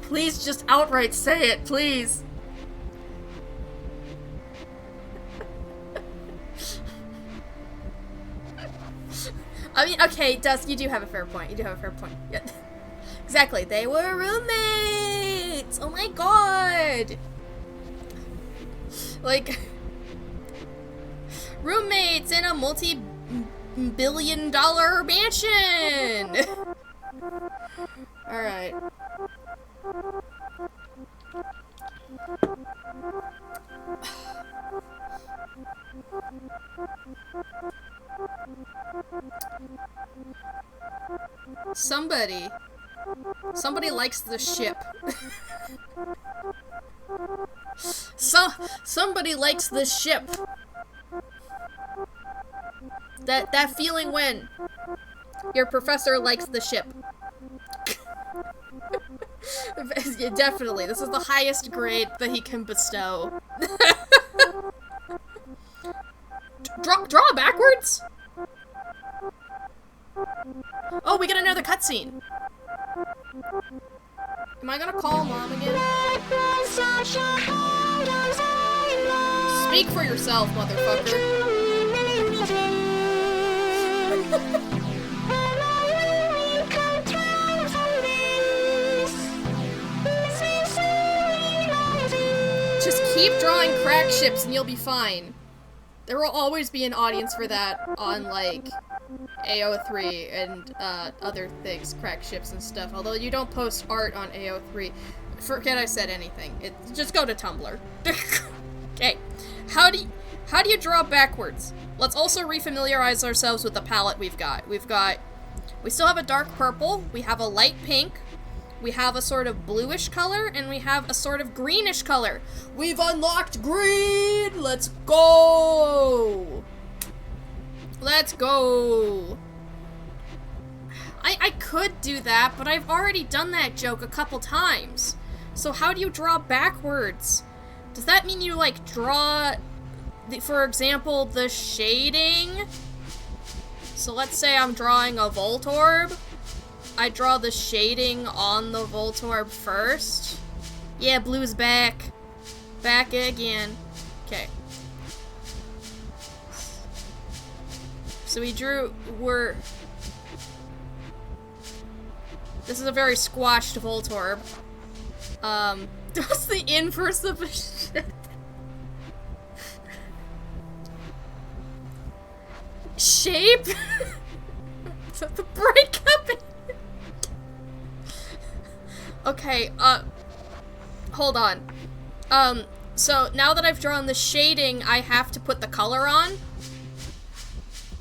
Please just outright say it, please. I mean, okay, Dusk, you do have a fair point. You do have a fair point. Yeah. Exactly. They were roommates! Oh my my god! Like, roommates in a multi-billion-dollar mansion! Alright. Somebody likes the ship. Somebody likes the ship. That feeling when your professor likes the ship. Yeah, definitely. This is the highest grade that he can bestow. Draw backwards? Oh, we get another cutscene. Am I gonna call mom again? Speak for yourself, motherfucker. Just keep drawing crack ships and you'll be fine. There will always be an audience for that on, like, AO3 and other things, crack ships and stuff. Although you don't post art on AO3. Forget I said anything. Just go to Tumblr. Okay. How do you draw backwards? Let's also refamiliarize ourselves with the palette we've got. We still have a dark purple, we have a light pink, we have a sort of bluish color, and we have a sort of greenish color. We've unlocked green! Let's go! Let's go! I could do that, but I've already done that joke a couple times. So how do you draw backwards? Does that mean you, like, draw, for example, the shading? So let's say I'm drawing a Voltorb. I draw the shading on the Voltorb first. Yeah, blue's back. Back again. Okay. So this is a very squashed Voltorb. That's the inverse of a shit. Shape? Is that the breakup? Okay, hold on. So now that I've drawn the shading, I have to put the color on.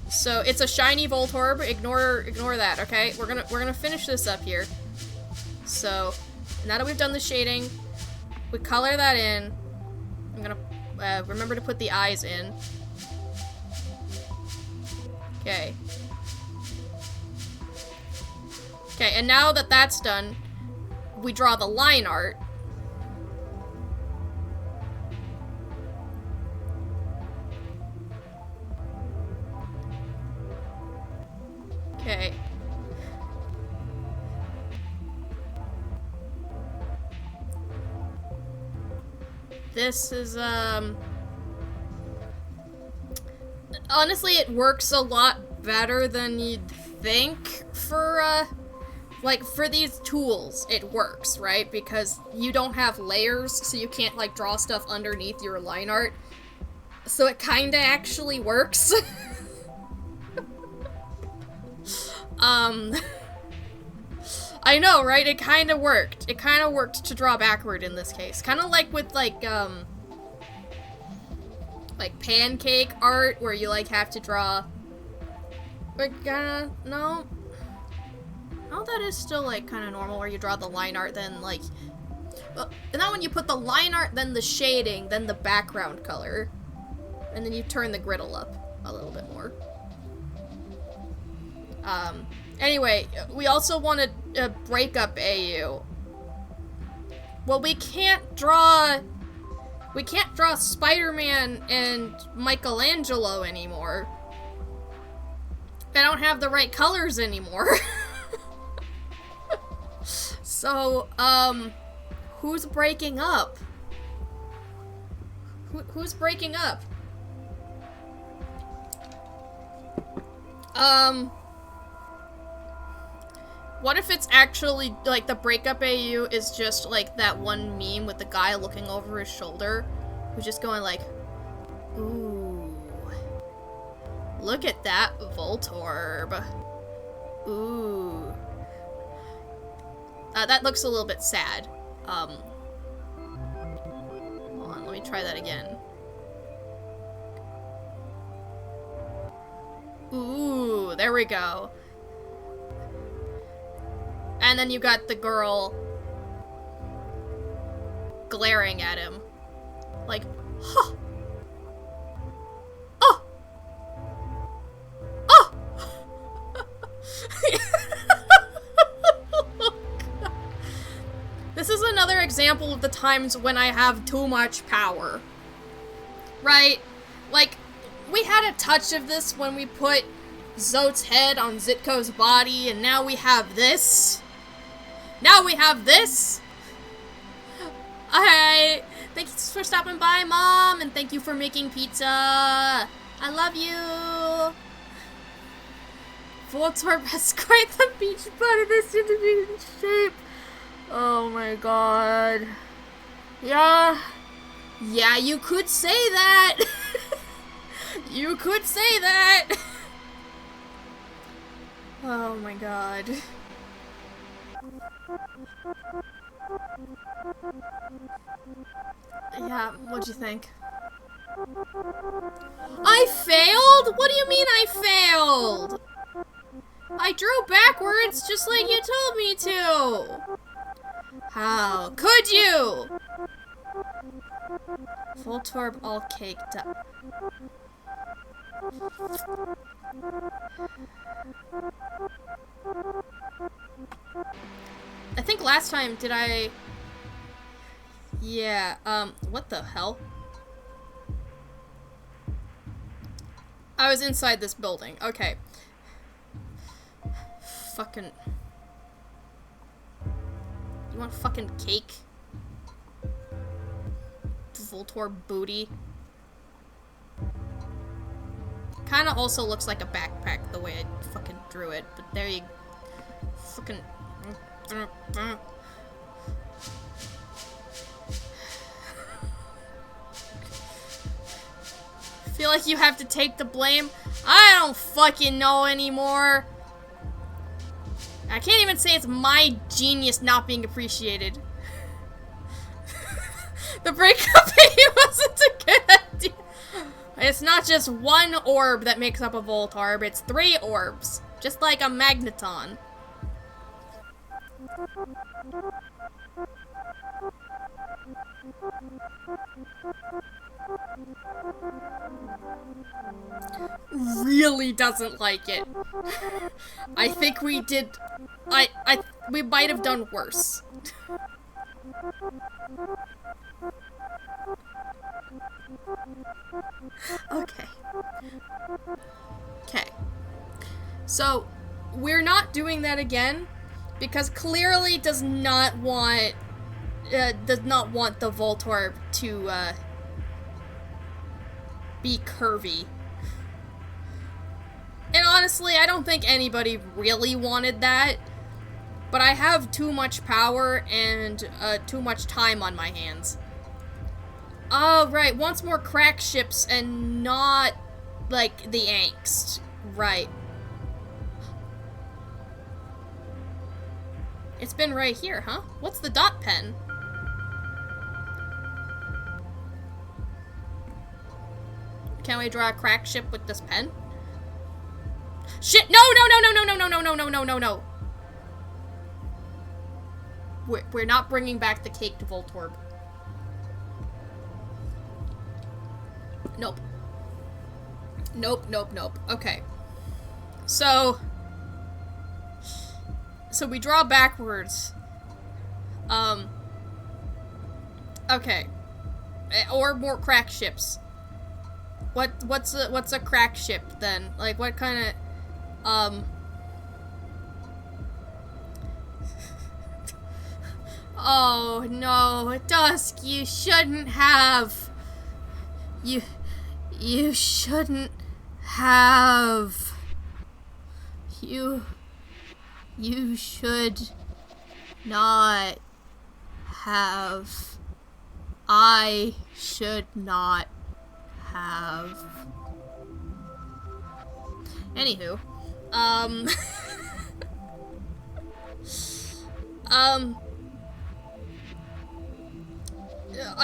So it's a shiny Voltorb. Ignore that, okay? We're gonna finish this up here. So now that we've done the shading, we color that in. I'm gonna remember to put the eyes in. Okay. Okay, and now that that's done, we draw the line art. Okay. This is, honestly, it works a lot better than you'd think for, like, for these tools, it works, right? Because you don't have layers, so you can't, like, draw stuff underneath your line art. So it kinda actually works. I know, right? It kinda worked. It kinda worked to draw backward in this case. Kinda like with, like pancake art, where you, like, have to draw... Like, no. Oh, that is still, like, kind of normal, where you draw the line art, then, like... and then when you put the line art, then the shading, then the background color. And then you turn the griddle up a little bit more. Anyway, we also want to break up AU. Well, we can't draw Spider-Man and Michelangelo anymore. I don't have the right colors anymore. So, who's breaking up? Who's breaking up? What if it's actually, like, the breakup AU is just, like, that one meme with the guy looking over his shoulder, who's just going like, ooh, look at that Voltorb. Ooh. That looks a little bit sad. Hold on, let me try that again. Ooh, there we go. And then you got the girl glaring at him. Like, huh. Oh! Oh! This is another example of the times when I have too much power. Right? Like, we had a touch of this when we put Zote's head on Zitko's body, and now we have this. Now we have this. Alright. Thank you for stopping by, Mom, and thank you for making pizza. I love you. Voltorb has scraped the beach butter this into being in shape. Oh my god. Yeah. Yeah, you could say that. You could say that. Oh my god. Yeah, what'd you think? I failed? What do you mean I failed? I drew backwards just like you told me to. How could you? Voltorb all caked up. I think last time, did I... Yeah, what the hell? I was inside this building. Okay. Fucking... You want fucking cake? Voltorb booty. Kinda also looks like a backpack the way I fucking drew it, but there you... Fucking... Feel like you have to take the blame? I don't fucking know anymore. I can't even say it's my genius not being appreciated. The breakup wasn't a good idea. It's not just one orb that makes up a Voltorb, it's 3 orbs. Just like a magneton. Really doesn't like it. I think we did... we might have done worse. Okay. Okay. So, we're not doing that again, because clearly does not want the Voltorb to, be curvy. And honestly, I don't think anybody really wanted that, but I have too much power and, too much time on my hands. Oh, right, wants more crack ships and not, like, the angst. Right. It's been right here, huh? What's the dot pen? Can we draw a crack ship with this pen? Shit! No! No! We're not bringing back the cake to Voltorb. Nope. Nope. Okay. So we draw backwards. Okay. Or more crack ships. What's a crack ship then? Like what kind of Oh no, Dusk, you shouldn't have. You shouldn't have. You should not have. I should not have. Anywho, I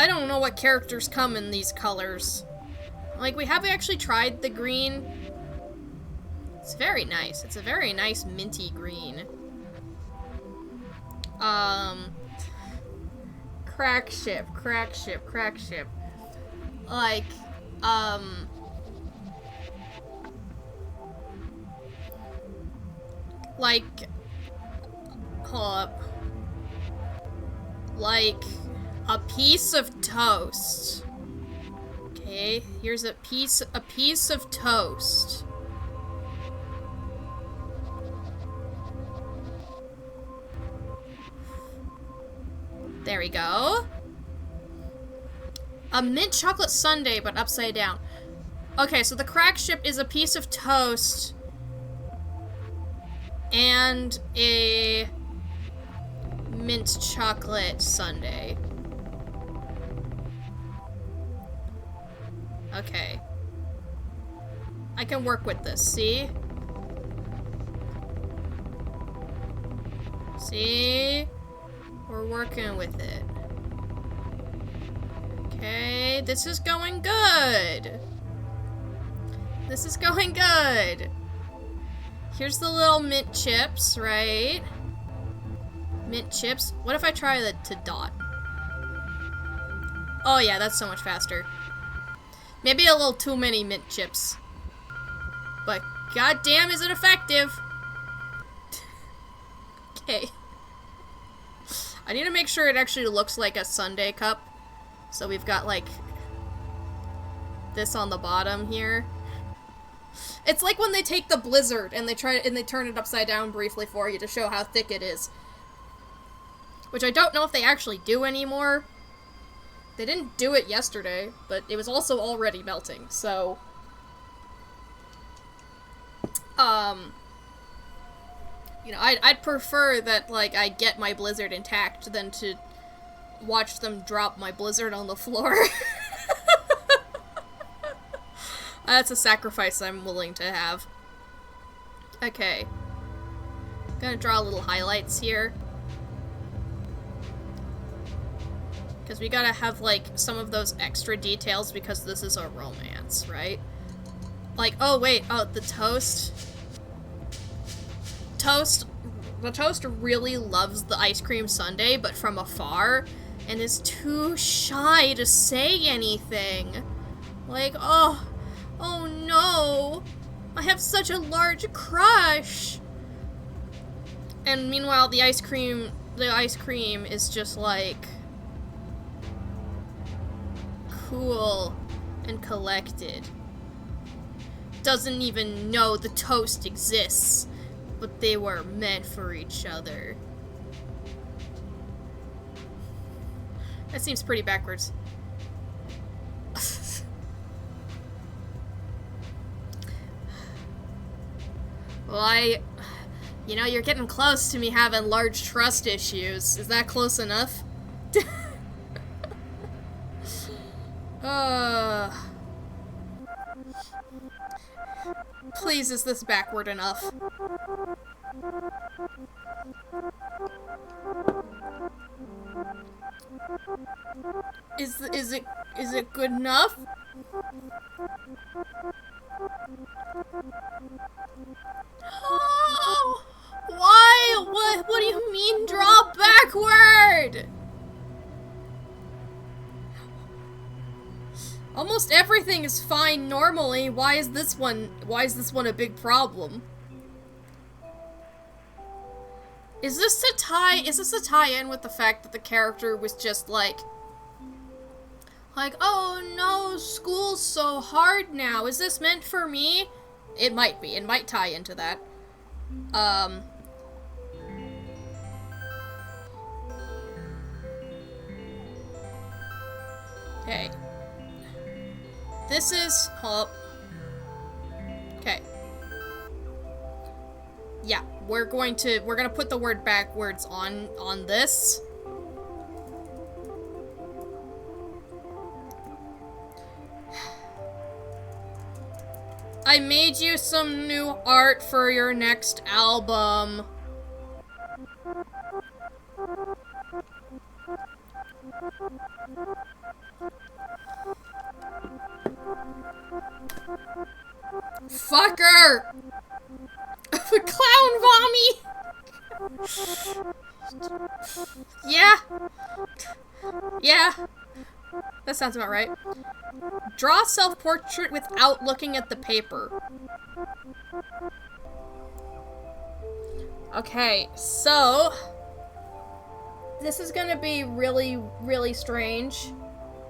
don't know what characters come in these colors. Like, we haven't actually tried the green. It's very nice. It's a very nice minty green. Crack ship. Like, hold up. Like, a piece of toast. Okay, here's a piece of toast. There we go. A mint chocolate sundae, but upside down. Okay, so the crack ship is a piece of toast and a mint chocolate sundae. Okay. I can work with this, see? See? We're working with it. Okay, this is going good. This is going good. Here's the little mint chips, right? Mint chips. What if I try to dot? Oh yeah, that's so much faster. Maybe a little too many mint chips. But goddamn, is it effective? Okay. I need to make sure it actually looks like a sundae cup. So we've got like this on the bottom here. It's like when they take the Blizzard and they turn it upside down briefly for you to show how thick it is. Which I don't know if they actually do anymore. They didn't do it yesterday, but it was also already melting, so you know, I'd prefer that, like, I get my Blizzard intact than to watch them drop my Blizzard on the floor. That's a sacrifice I'm willing to have. Okay. Gonna draw little highlights here. Because we gotta have, like, some of those extra details because this is a romance, right? Like, oh wait, oh, the toast. The toast really loves the ice cream sundae, but from afar, and is too shy to say anything. Like, oh no, I have such a large crush. And meanwhile, the ice cream is just like cool and collected. Doesn't even know the toast exists, but they were meant for each other. That seems pretty backwards. Well, you know, you're getting close to me having large trust issues. Is that close enough? Please, is this backward enough? Is it good enough? Oh, why? What do you mean draw backward? Almost everything is fine normally. Why is this one a big problem? Is this a tie-in with the fact that the character was just like, oh no, school's so hard now. Is this meant for me? It might be. It might tie into that. Okay. This is, hold up. Okay. Yeah, we're gonna put the word backwards on this. I made you some new art for your next album. Fucker! Clown vommy! Yeah. Yeah. That sounds about right. Draw self-portrait without looking at the paper. Okay, so this is gonna be really, really strange.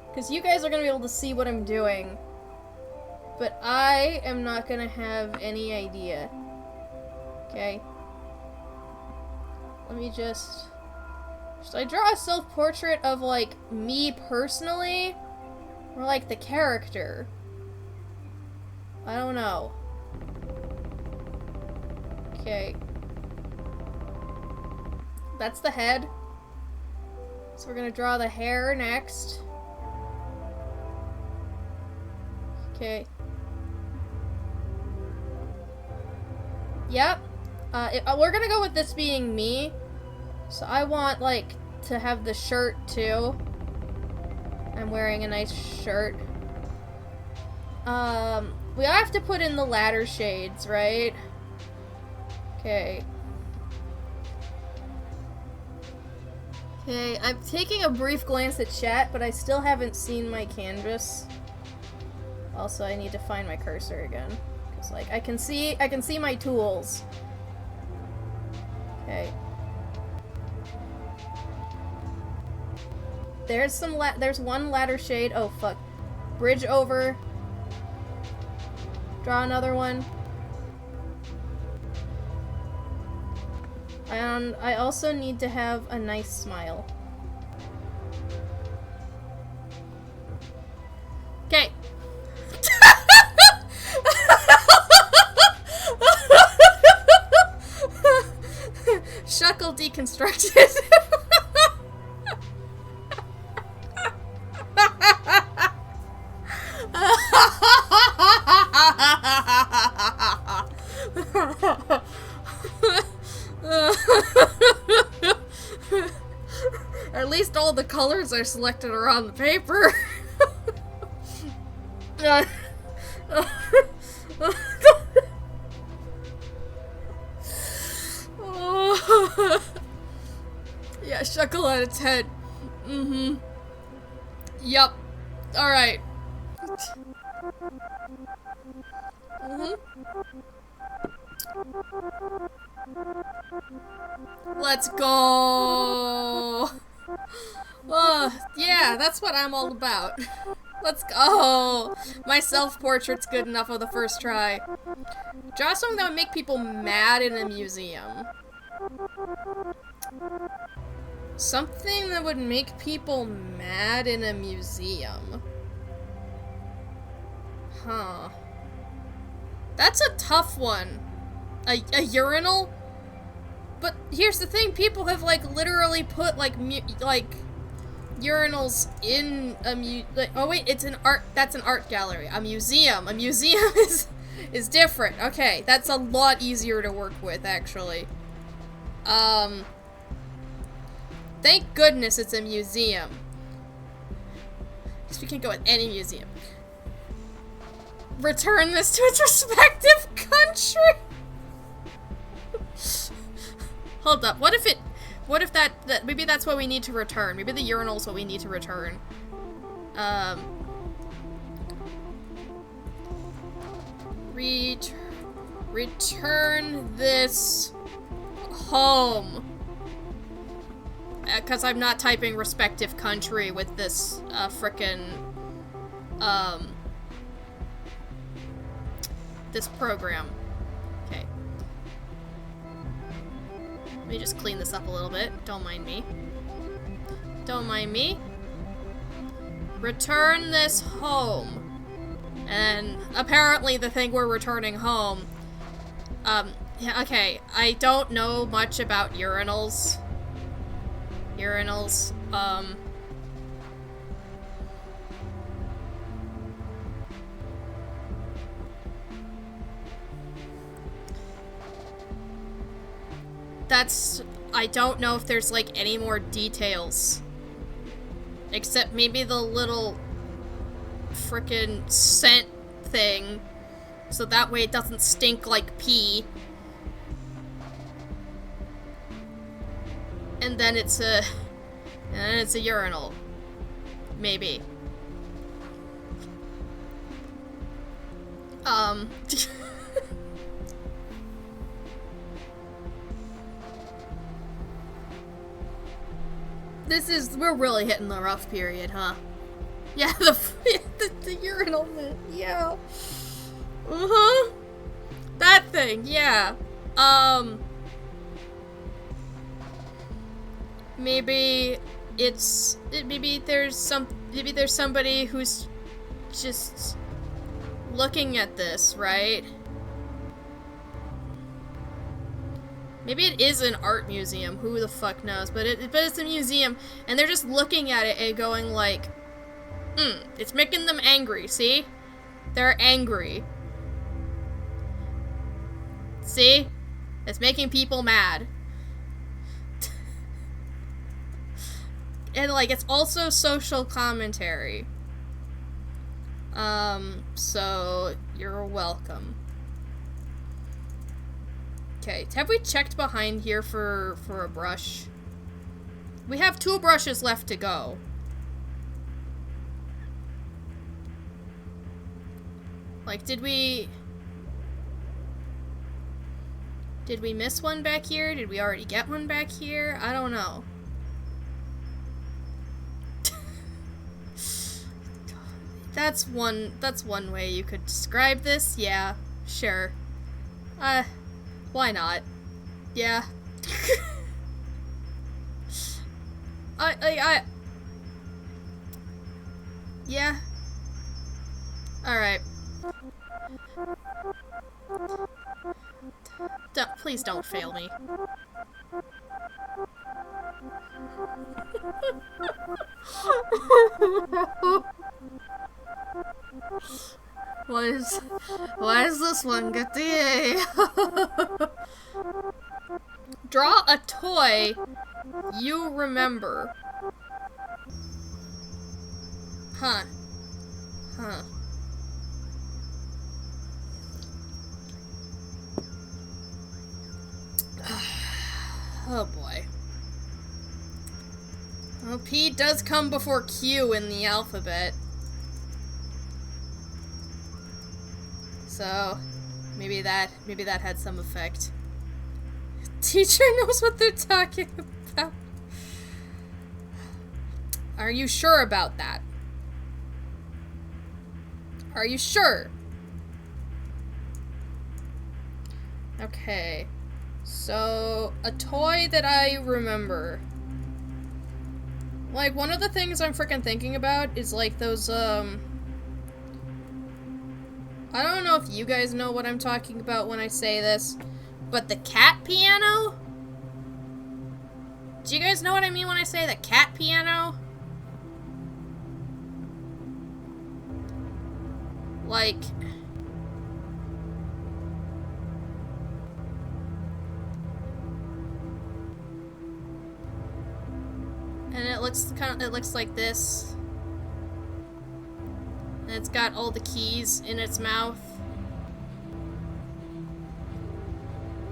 Because you guys are gonna be able to see what I'm doing. But I am not gonna have any idea. Okay. Let me just... Should I draw a self-portrait of, like, me personally? Or, like, the character? I don't know. Okay. That's the head. So we're gonna draw the hair next. Okay. Yep. We're gonna go with this being me. So I want, like, to have the shirt, too. I'm wearing a nice shirt. We have to put in the ladder shades, right? Okay. Okay, I'm taking a brief glance at chat, but I still haven't seen my canvas. Also, I need to find my cursor again. Cause, like, I can see my tools. Okay. There's one ladder shade. Oh, fuck. Bridge over. Draw another one. And I also need to have a nice smile. Okay. Shuckle deconstructed. At least all the colors are selected around the paper. Yeah, Shuckle out of 10. Mm-hmm. Yup. Alright. Mm-hmm. Let's go! Yeah, that's what I'm all about. Let's go! My self-portrait's good enough of the first try. Draw something that would make people mad in a museum. Something that would make people mad in a museum. Huh. That's a tough one. A urinal? But here's the thing, people have, like, literally put, like, urinals in a oh wait, it's an art, that's an art gallery. A museum is different. Okay, that's a lot easier to work with, actually. Thank goodness it's a museum. Because we can go with any museum. Return this to its respective country! Hold up, what if that maybe that's what we need to return. Maybe the urinal's what we need to return. Return this home. Because I'm not typing respective country with this, this program. Okay. Let me just clean this up a little bit. Don't mind me. Don't mind me. Return this home. And apparently the thing we're returning home, Yeah, okay. I don't know much about urinals. I don't know if there's, like, any more details. Except maybe the little frickin' scent thing. So that way it doesn't stink like pee. And then it's a urinal. Maybe. We're really hitting the rough period, huh? Yeah, the urinal bit, yeah. Uh-huh. That thing, yeah. Maybe there's somebody who's just looking at this, right? Maybe it is an art museum, who the fuck knows, but it's a museum, and they're just looking at it and going like, it's making them angry, see? They're angry. See? It's making people mad. And, like, it's also social commentary. So, you're welcome. Okay, have we checked behind here for a brush? We have 2 brushes left to go. Like, did we miss one back here? Did we already get one back here? I don't know. That's one way you could describe this. Yeah, sure. Why not? Yeah. Yeah. Alright. Please don't fail me. Why is this one get the A? Draw a toy you remember. Huh. Oh boy. Well, P does come before Q in the alphabet. So, maybe that had some effect. Teacher knows what they're talking about. Are you sure about that? Are you sure? Okay. So, a toy that I remember. Like, one of the things I'm freaking thinking about is, like, those, I don't know if you guys know what I'm talking about when I say this, but the cat piano? Do you guys know what I mean when I say the cat piano? Like... and it looks like this. And it's got all the keys in its mouth.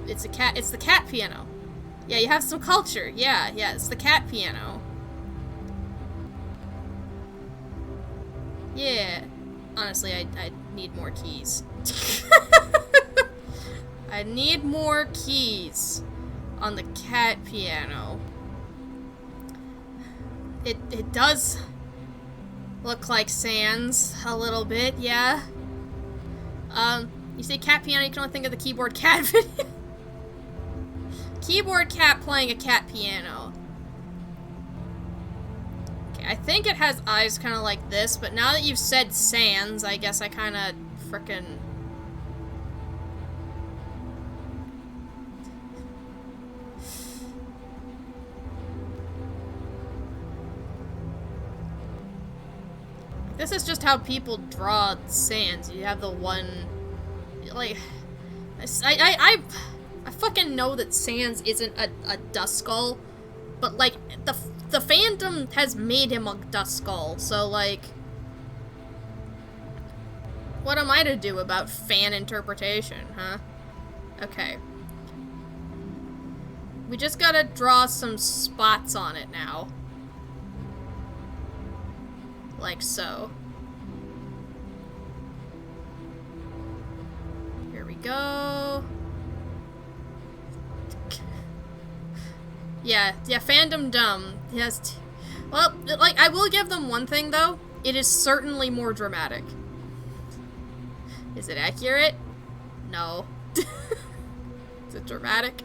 It's the cat piano. Yeah, you have some culture. Yeah, it's the cat piano. Yeah. Honestly, I need more keys. I need more keys on the cat piano. It does look like Sans a little bit, yeah. You say cat piano, you can only think of the keyboard cat video. Keyboard cat playing a cat piano. Okay, I think it has eyes kind of like this, but now that you've said Sans, I guess I kind of frickin'... This is just how people draw sands. You have the one, like, I fucking know that Sans isn't a Duskull, but like the fandom has made him a Duskull. So like, what am I to do about fan interpretation, huh? Okay. We just gotta draw some spots on it now. Like so. Here we go. Yeah, fandom dumb. Yes. Well, like, I will give them one thing, though. It is certainly more dramatic. Is it accurate? No. Is it dramatic?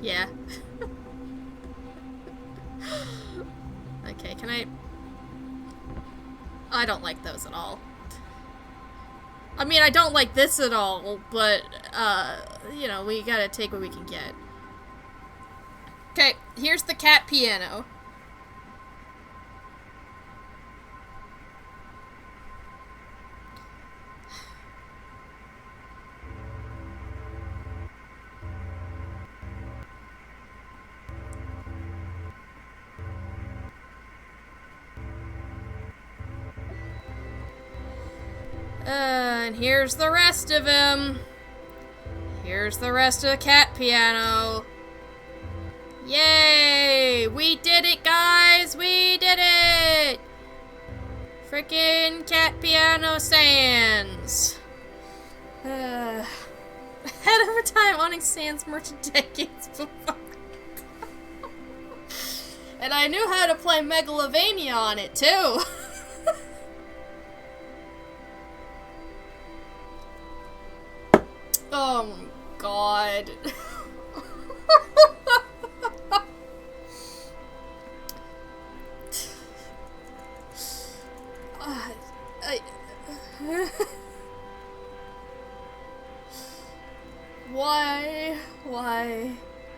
Yeah. Okay, can I don't like those at all. I mean, I don't like this at all, but, you know, we gotta take what we can get. Okay, here's the cat piano. And here's the rest of him. Here's the rest of the cat piano. Yay! We did it, guys! We did it! Frickin' cat piano Sans. Ahead of a time owning Sans merchant decades before. And I knew how to play Megalovania on it, too. Oh my god.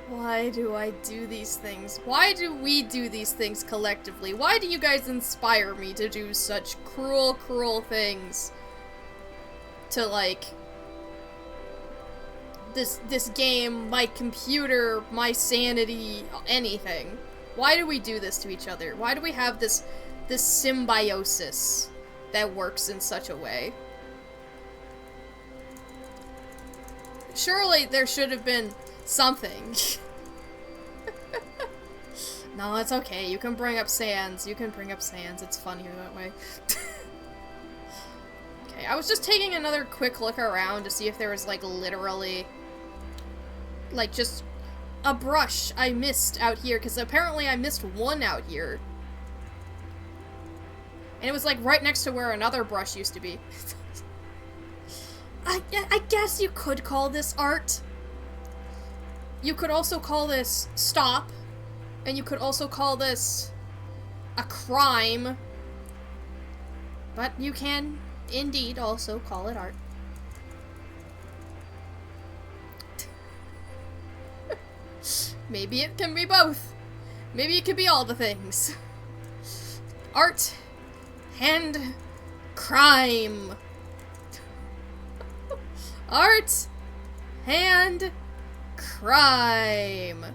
Why do I do these things? Why do we do these things collectively? Why do you guys inspire me to do such cruel, cruel things? To, like, this game, my computer, my sanity, anything. Why do we do this to each other? Why do we have this symbiosis that works in such a way? Surely there should have been something. No, it's okay. You can bring up Sans. You can bring up Sans. It's funnier that way. Okay, I was just taking another quick look around to see if there was, like, literally, like, just a brush I missed out here, because apparently I missed one out here. And it was, like, right next to where another brush used to be. I guess you could call this art. You could also call this stop. And you could also call this a crime. But you can indeed also call it art. Maybe it can be both. Maybe it could be all the things. Art and crime. Art and crime.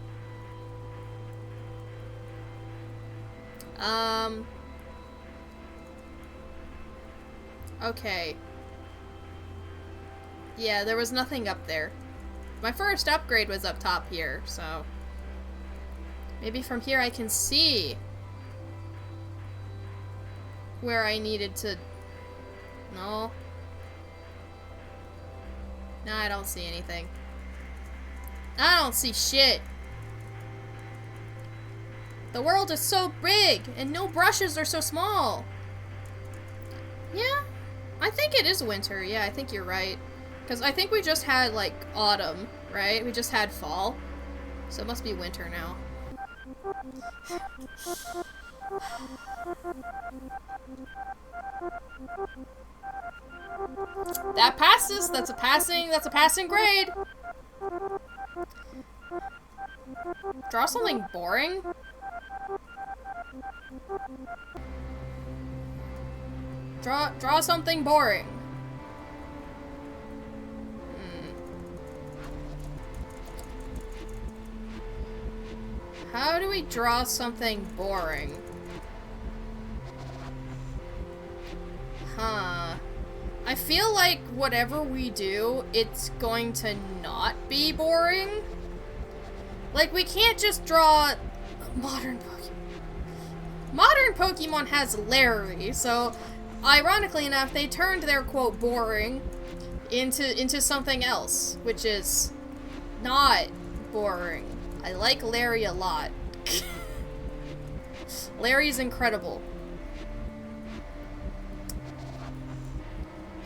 Okay. Yeah, there was nothing up there. My first upgrade was up top here, so maybe from here I can see where I needed to... No. No, I don't see anything. I don't see shit. The world is so big, and no brushes are so small. Yeah, I think it is winter. Yeah, I think you're right. Because I think we just had, like, autumn, right? We just had fall. So it must be winter now. That passes. That's a passing grade. Draw something boring? Draw something boring. How do we draw something boring? Huh. I feel like whatever we do, it's going to not be boring. Like, we can't just draw modern Pokemon. Modern Pokemon has Larry, so ironically enough, they turned their quote boring into something else, which is not boring. I like Larry a lot. Larry's incredible.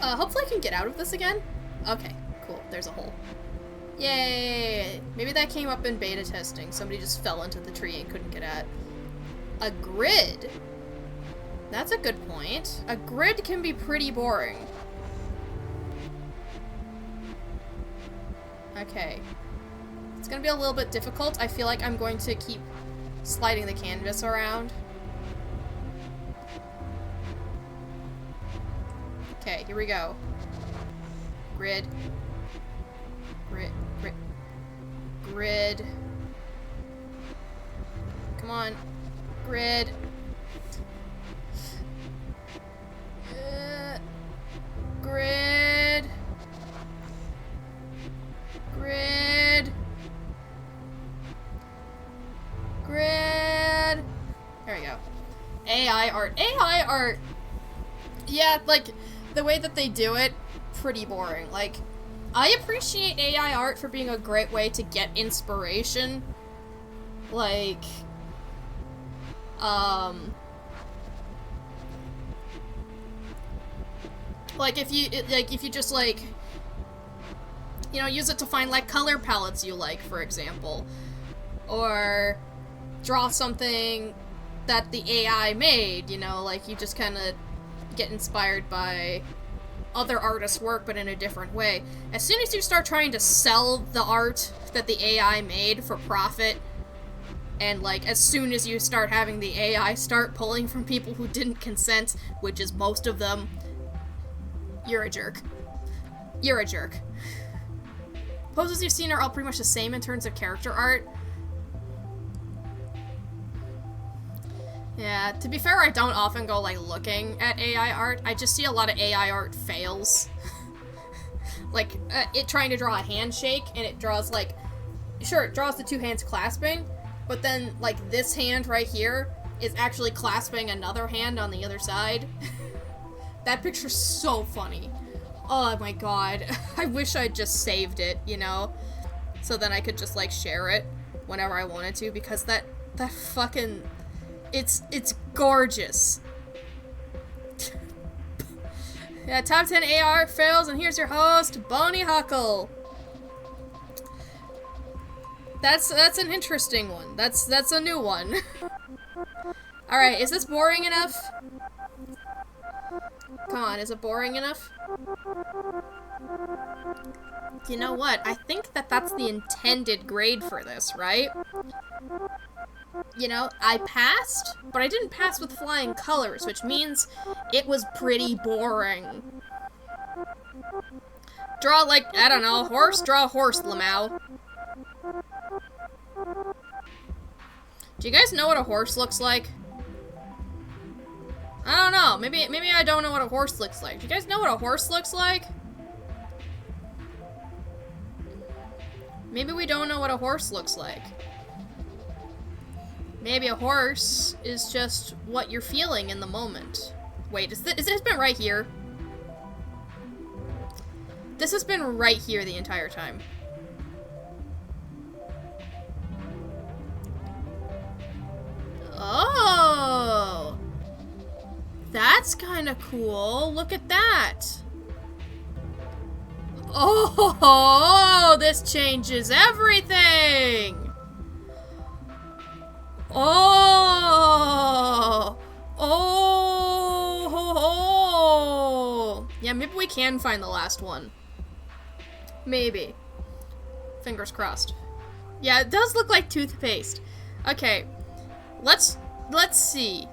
Hopefully I can get out of this again. Okay, cool. There's a hole. Yay! Maybe that came up in beta testing. Somebody just fell into the tree and couldn't get at. A grid? That's a good point. A grid can be pretty boring. Okay. It's gonna be a little bit difficult. I feel like I'm going to keep sliding the canvas around. Okay, here we go. Grid. Grid. Grid. Grid. Come on. Grid. Grid. Grid. Grid. There we go. AI art. AI art. Yeah, like, the way that they do it, pretty boring. Like, I appreciate AI art for being a great way to get inspiration. Like, like if you just like, you know, use it to find like color palettes you like, for example, or draw something that the AI made, you know, like you just kind of get inspired by other artists' work, but in a different way. As soon as you start trying to sell the art that the AI made for profit, and like as soon as you start having the AI start pulling from people who didn't consent, which is most of them, you're a jerk. You're a jerk. Poses you've seen are all pretty much the same in terms of character art. Yeah, to be fair, I don't often go, like, looking at AI art. I just see a lot of AI art fails. Like, it trying to draw a handshake, and it draws, like... Sure, it draws the two hands clasping, but then, like, this hand right here is actually clasping another hand on the other side. That picture's so funny. Oh my god. I wish I'd just saved it, you know? So then I could just, like, share it whenever I wanted to, because that fucking... It's gorgeous. Yeah, top 10 AR fails, and here's your host, Boney Huckle. That's an interesting one. That's a new one. Alright, is this boring enough? Come on, is it boring enough? You know what? I think that's the intended grade for this, right? You know, I passed, but I didn't pass with flying colors, which means it was pretty boring. Draw, like, I don't know, horse? Draw a horse, Lamau. Do you guys know what a horse looks like? I don't know. Maybe I don't know what a horse looks like. Do you guys know what a horse looks like? Maybe we don't know what a horse looks like. Maybe a horse is just what you're feeling in the moment. Wait, is this been right here? This has been right here the entire time. Oh! That's kind of cool. Look at that. Oh, this changes everything. Oh! Oh! Yeah, maybe we can find the last one. Maybe. Fingers crossed. Yeah, it does look like toothpaste. Okay. Let's see.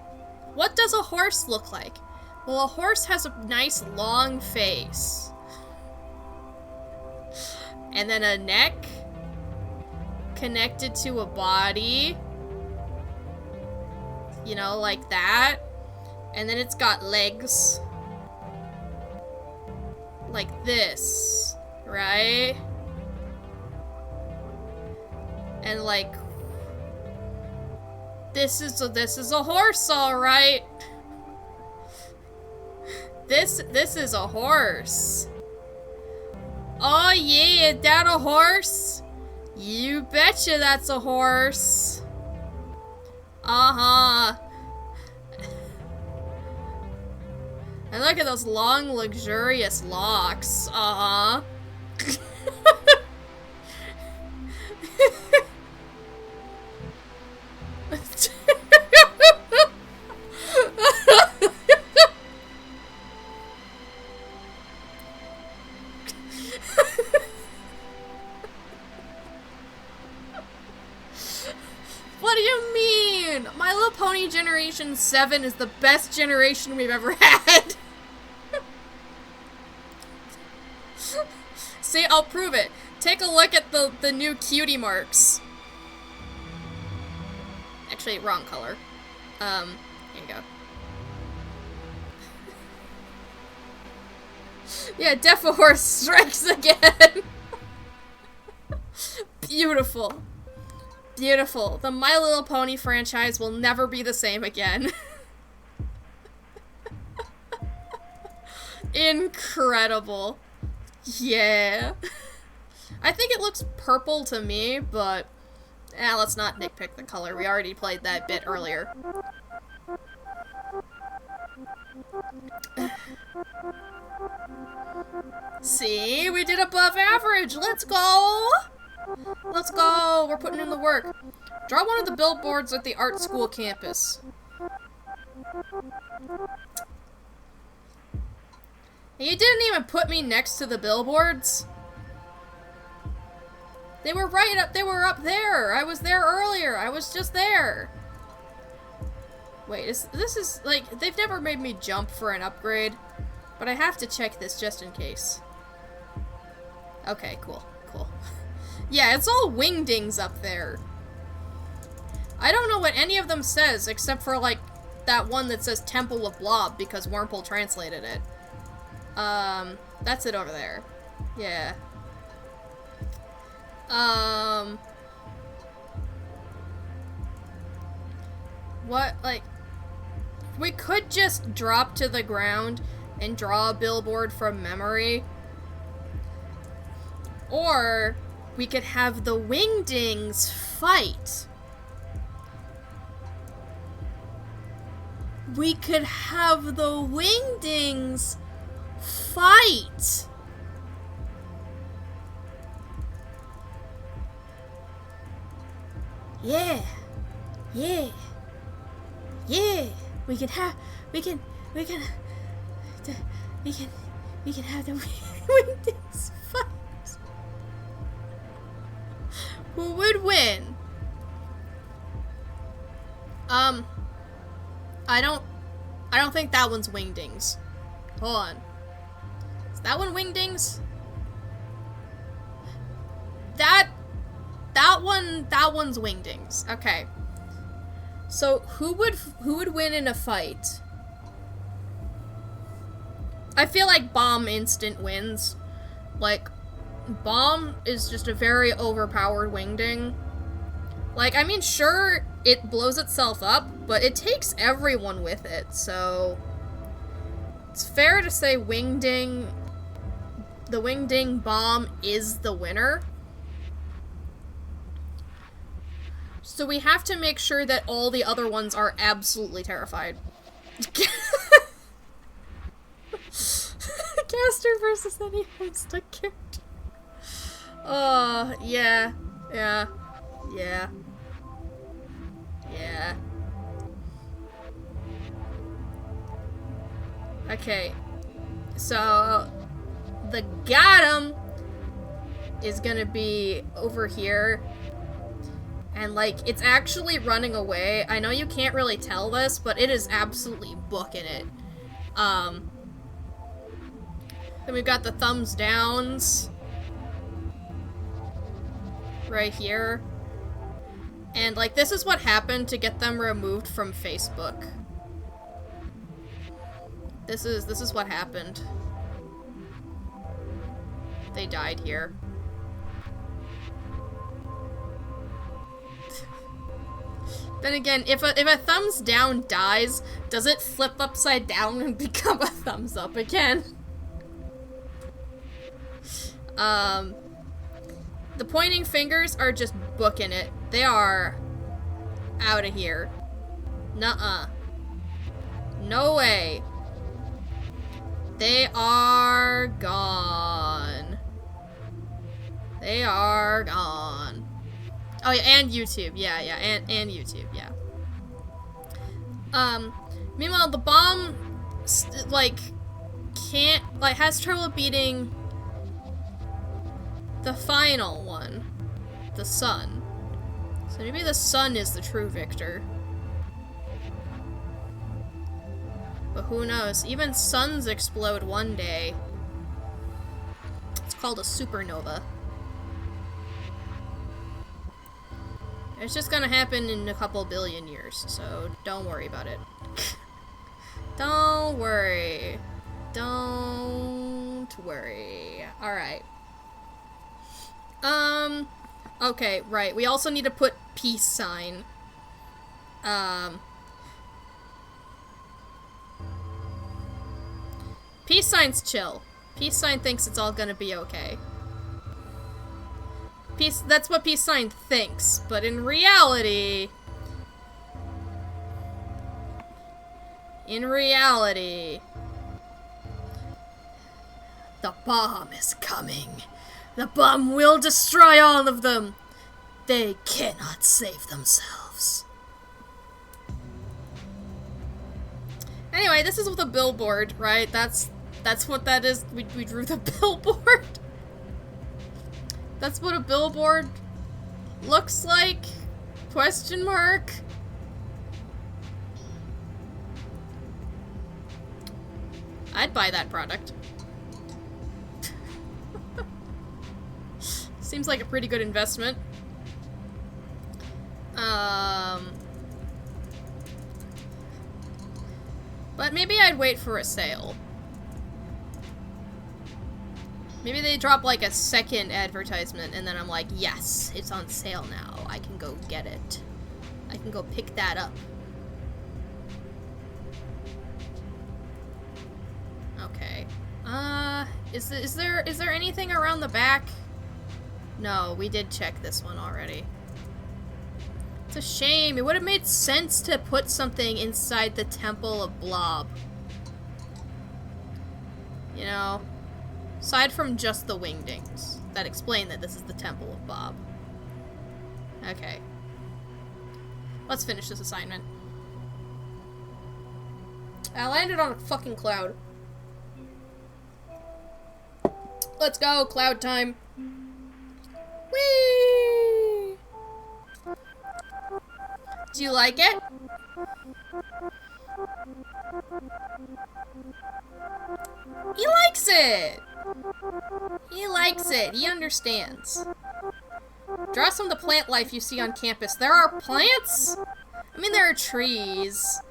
What does a horse look like? Well, a horse has a nice long face. And then a neck connected to a body. You know, like that. And then it's got legs. Like this, right? And like this is a horse, all right. This is a horse. Oh yeah, is that a horse? You betcha that's a horse. Uh-huh. And look at those long, luxurious locks. Uh-huh. What do you mean? My Little Pony Generation 7 is the best generation we've ever had. See, I'll prove it. Take a look at the new cutie marks. Actually, wrong color. Here you go. Yeah, Defa Horse strikes again. Beautiful. Beautiful. The My Little Pony franchise will never be the same again. Incredible. Yeah. I think it looks purple to me, but let's not nitpick the color. We already played that bit earlier. See? We did above average. Let's go! Let's go! We're putting in the work. Draw one of the billboards at the art school campus. You didn't even put me next to the billboards. They were right up, they were up there. I was there earlier. I was just there. Wait, this is, like, they've never made me jump for an upgrade, but I have to check this just in case. Okay, cool, cool. Yeah, it's all wingdings up there. I don't know what any of them says, except for, like, that one that says Temple of Blob, because Wurmple translated it. That's it over there. Yeah. What, like, we could just drop to the ground and draw a billboard from memory. Or we could have the wingdings fight. We could have the wingdings fight. Yeah. Yeah. Yeah. We can have the wingdings fight. Who would win? I don't think that one's wingdings. Hold on. Is that one wingdings? That one's wingdings. Okay. So who would win in a fight? I feel like Bomb instant wins. Like, Bomb is just a very overpowered wingding. Like, I mean, sure, it blows itself up, but it takes everyone with it, so it's fair to say the wingding Bomb is the winner. So we have to make sure that all the other ones are absolutely terrified. Caster versus any homestuck character. Yeah. Yeah. Yeah. Yeah. Okay. So, the Gotham is gonna be over here. And, like, it's actually running away. I know you can't really tell this, but it is absolutely booking it. Then we've got the thumbs downs right here. And, like, this is what happened to get them removed from Facebook. This is what happened. They died here. Then again, if a thumbs down dies, does it flip upside down and become a thumbs up again? The pointing fingers are just booking it. They are out of here. Nuh-uh. No way. They are gone. They are gone. Oh yeah, and YouTube. Yeah, and YouTube, yeah. Meanwhile, the bomb, has trouble beating the final one. The sun. So maybe the sun is the true victor. But who knows? Even suns explode one day. It's called a supernova. It's just gonna happen in a couple billion years, so don't worry about it. Don't worry. Don't worry. Alright. Okay, right. We also need to put peace sign. Peace sign's chill. Peace sign thinks it's all gonna be okay. That's what peace sign thinks, but in reality, the bomb is coming. The bomb will destroy all of them. They cannot save themselves. Anyway, this is with a billboard, right? That's what that is. We drew the billboard. That's what a billboard looks like? Question mark? I'd buy that product. Seems like a pretty good investment. But maybe I'd wait for a sale. Maybe they drop like a second advertisement and then I'm like, yes, it's on sale now. I can go get it. I can go pick that up. Okay. Is there anything around the back? No, we did check this one already. It's a shame. It would have made sense to put something inside the Temple of Blob. You know? Aside from just the wingdings that explain that this is the Temple of Bob. Okay. Let's finish this assignment. I landed on a fucking cloud. Let's go, cloud time. Whee! Do you like it? He likes it! He likes it. He understands. Draw some of the plant life you see on campus. There are plants? I mean, there are trees.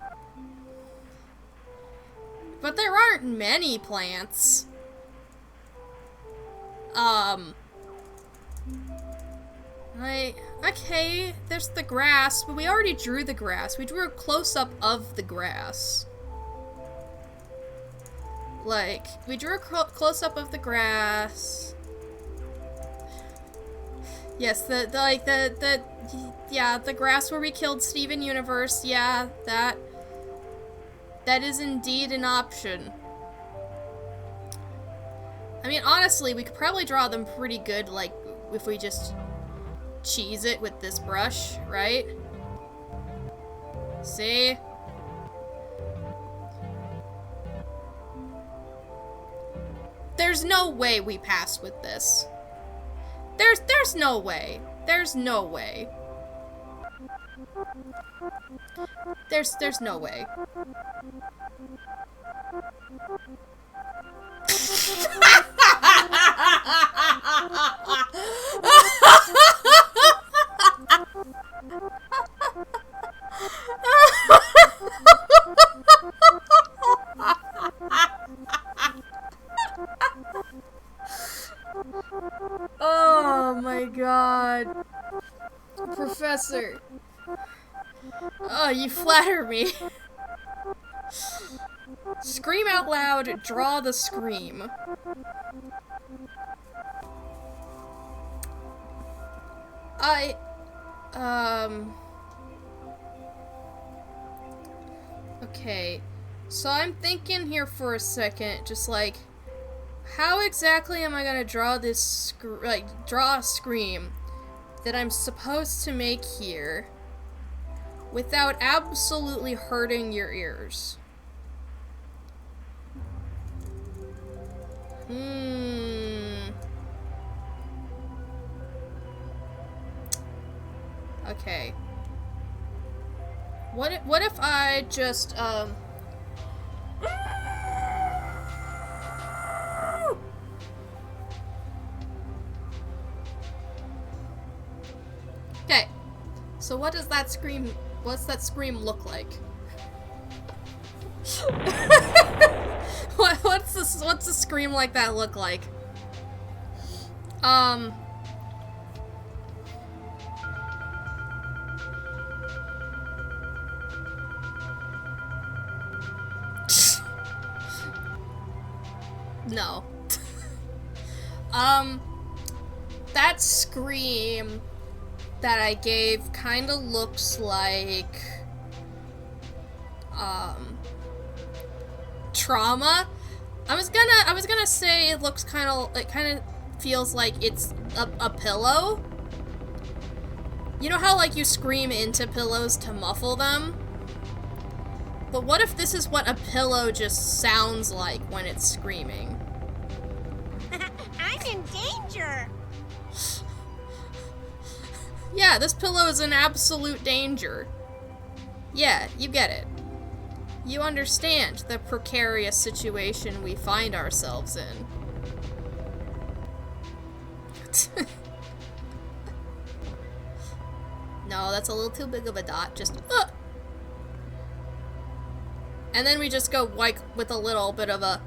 But there aren't many plants. Okay, there's the grass, but we already drew the grass. We drew a close-up of the grass. Like, we drew a close-up of the grass. Yes, the grass where we killed Steven Universe. Yeah, that is indeed an option. I mean, honestly, we could probably draw them pretty good, like, if we just cheese it with this brush, right? See? There's no way we pass with this. There's no way. There's no way. There's no way. Professor. Oh, you flatter me. Scream out loud, draw the scream. Okay. So I'm thinking here for a second, just like, how exactly am I gonna draw this, draw a scream that I'm supposed to make here without absolutely hurting your ears? Okay. What if I just, Okay. So what's that scream look like? What's a scream like that look like? No. That scream that I gave kind of looks like, trauma. I was gonna say it looks kind of feels like it's a pillow. You know how, like, you scream into pillows to muffle them? But what if this is what a pillow just sounds like when it's screaming? I'm in danger. Yeah, this pillow is in absolute danger. Yeah, you get it. You understand the precarious situation we find ourselves in. No, that's a little too big of a dot. Just, and then we just go, like, with a little bit of a...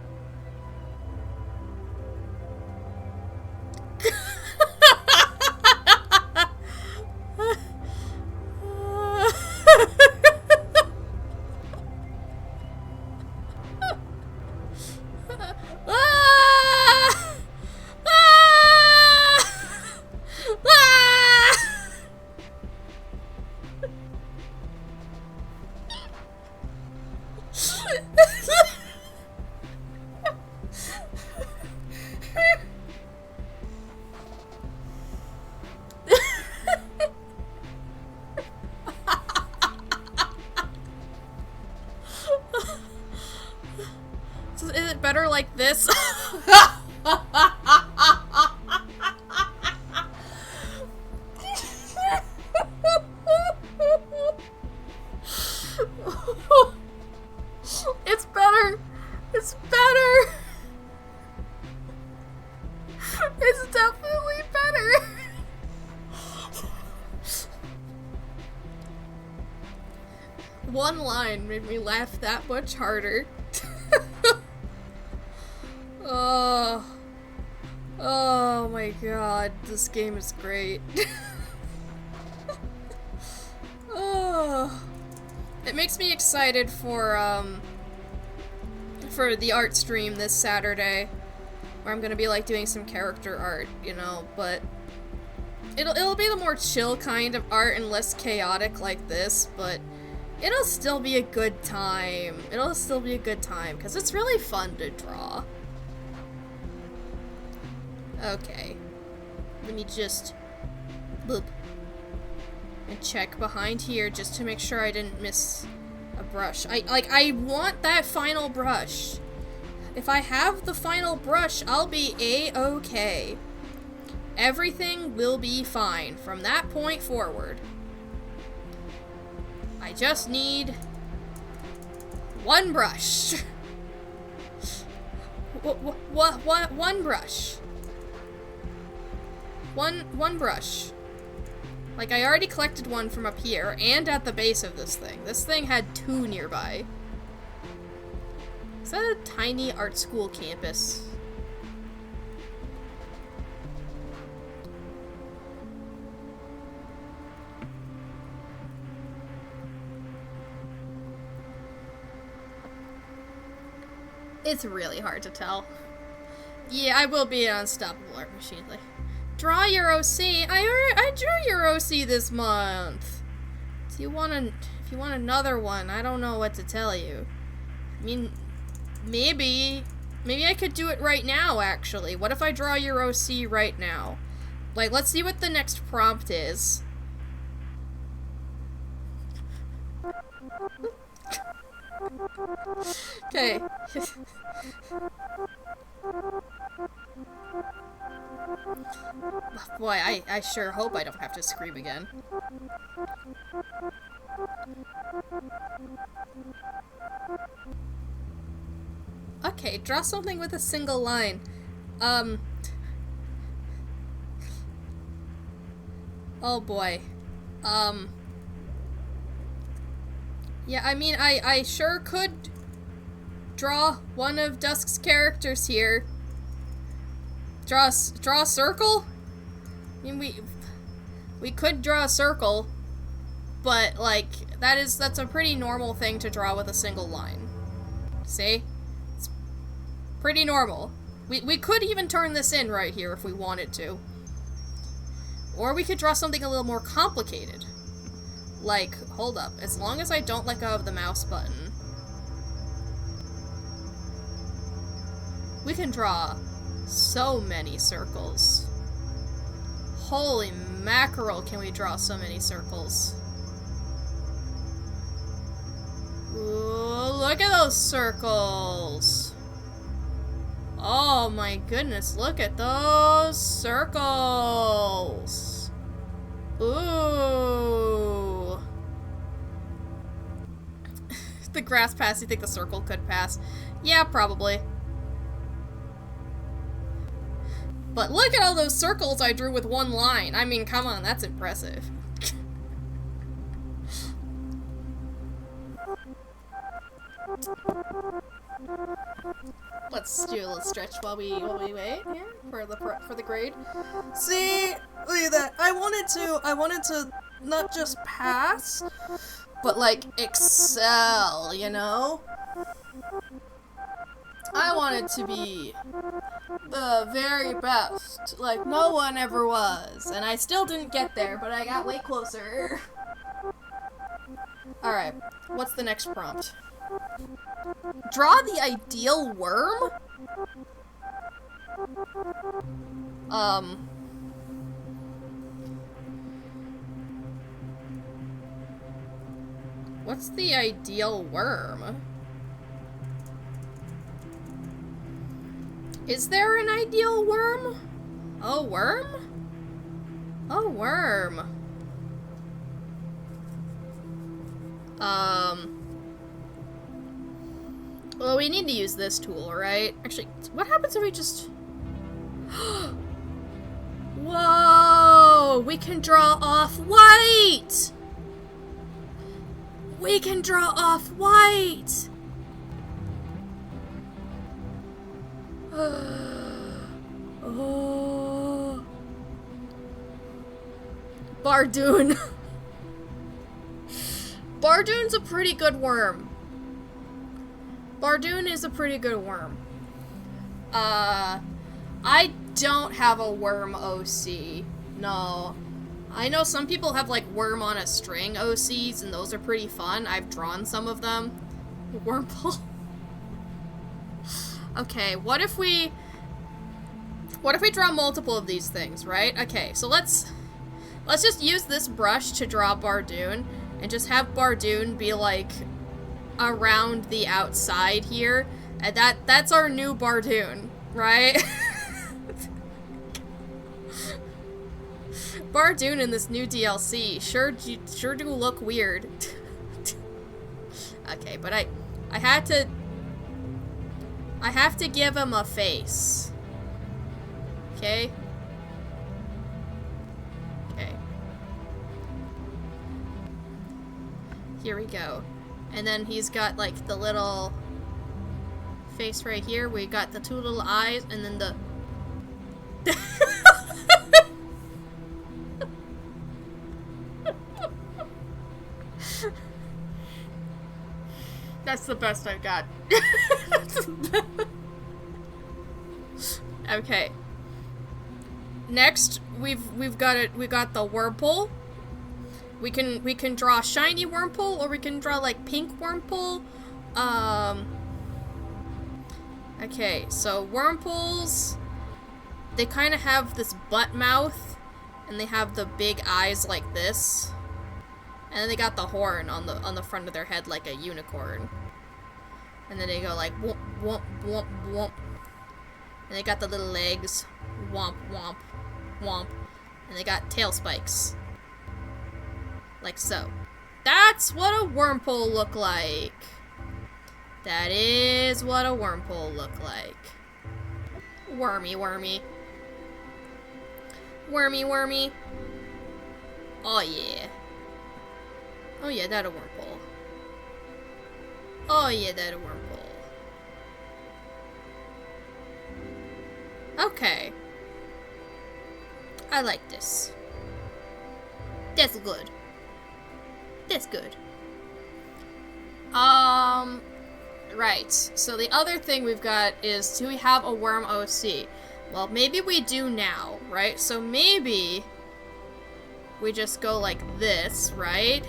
Is it better like this? It's better. It's better. It's definitely better. One line made me laugh that much harder. Oh my god, this game is great. Oh, it makes me excited for the art stream this Saturday, where I'm gonna be, like, doing some character art, you know, but it'll be the more chill kind of art and less chaotic like this, but it'll still be a good time. It'll still be a good time, because it's really fun to draw. Okay. Let me just boop and check behind here just to make sure I didn't miss a brush. I want that final brush. If I have the final brush, I'll be A-okay. Everything will be fine from that point forward. I just need one brush. One brush. One brush. Like, I already collected one from up here and at the base of this thing. This thing had two nearby. Is that a tiny art school campus? It's really hard to tell. Yeah, I will be an unstoppable art machine. Like, draw your OC. I drew your OC this month. If you want another one, I don't know what to tell you. I mean, maybe I could do it right now, actually. What if I draw your OC right now? Like, let's see what the next prompt is. Okay. Boy, I sure hope I don't have to scream again. Okay, draw something with a single line. Oh boy. Yeah, I mean, I sure could draw one of Dusk's characters here. Draw a circle? I mean, we could draw a circle, but, like, that's a pretty normal thing to draw with a single line. See? It's pretty normal. We could even turn this in right here if we wanted to. Or we could draw something a little more complicated. Like, hold up, as long as I don't let go of the mouse button, we can draw so many circles. Holy mackerel, can we draw so many circles. Ooh, look at those circles. Oh my goodness, look at those circles. Ooh. The grass pass, you think the circle could pass? Yeah, probably. But look at all those circles I drew with one line. I mean, come on, that's impressive. Let's do a little stretch while we wait here for the grade. See, look at that. I wanted to not just pass, but like excel, you know? I wanted to be the very best, like no one ever was, and I still didn't get there, but I got way closer. Alright, what's the next prompt? Draw the ideal worm? What's the ideal worm? Is there an ideal worm? A worm? A worm. Well, we need to use this tool, right? Actually, what happens if we just... Whoa! We can draw off white! We can draw off white! Oh. Bardoon. Bardoon's a pretty good worm. Bardoon is a pretty good worm. I don't have a worm OC. No. I know some people have like worm on a string OCs and those are pretty fun. I've drawn some of them. Wormhole. Okay, what if we draw multiple of these things, right? Okay, so let's just use this brush to draw Bardoon and just have Bardoon be like around the outside here. And that's our new Bardoon, right? Bardoon in this new DLC sure do look weird. Okay, but I have to give him a face. Okay? Okay. Here we go. And then he's got like the little face right here. We got the two little eyes and then the... That's the best I've got. Okay. Next, we got the Wurmple. We can draw shiny Wurmple, or we can draw like pink Wurmple. Okay, so Wurmples, they kind of have this butt mouth, and they have the big eyes like this, and then they got the horn on the front of their head like a unicorn, and then they go like womp womp womp womp, and they got the little legs, womp womp womp, and they got tail spikes, like so. That's what a Wurmple look like. That is what a Wurmple look like. Wormy, wormy. Wormy, wormy. Oh yeah. Oh yeah, that a Wurmple. Oh yeah, that a Wurmple. Okay. I like this. That's good. That's good. Right. So the other thing we've got is, do we have a worm OC? Well, maybe we do now, right? So maybe we just go like this, right?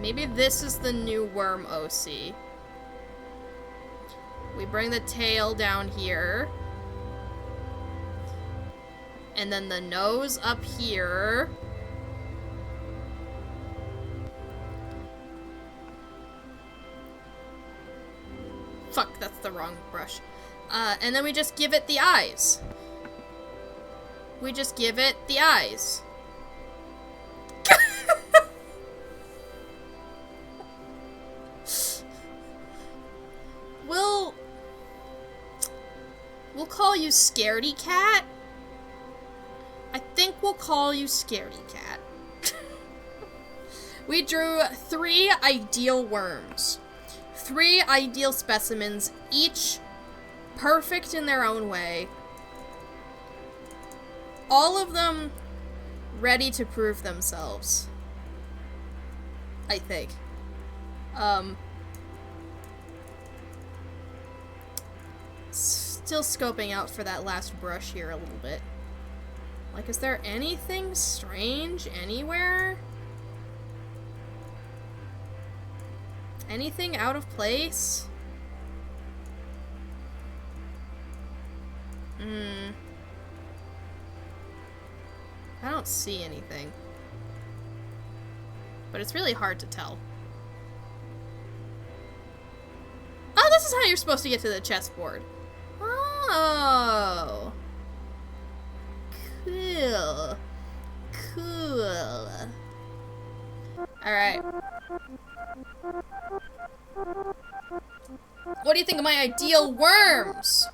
Maybe this is the new worm OC. We bring the tail down here. And then the nose up here. Fuck, that's the wrong brush. And then we just give it the eyes. We just give it the eyes. We'll call you Scaredy Cat. I think we'll call you Scaredy Cat. We drew 3 ideal worms. 3 ideal specimens, each perfect in their own way. All of them ready to prove themselves. I think. Still scoping out for that last brush here a little bit. Like, is there anything strange anywhere? Anything out of place? I don't see anything. But it's really hard to tell. Oh, this is how you're supposed to get to the chessboard. Oh. Cool. Cool. Alright. What do you think of my ideal worms?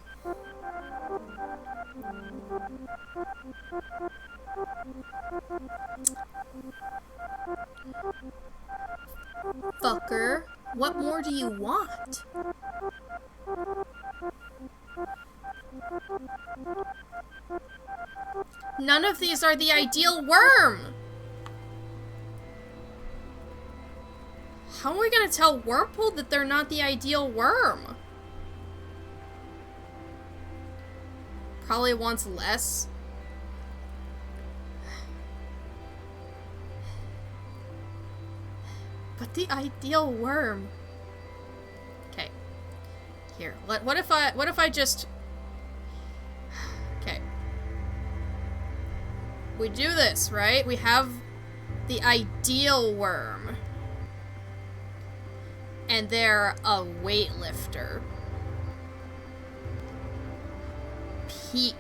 Fucker, what more do you want? None of these are the ideal worm! How are we gonna tell Wurmple that they're not the ideal worm? Probably wants less. But the ideal worm. Okay. Here. What if I just... Okay. We do this, right? We have the ideal worm. And they're a weightlifter. Peak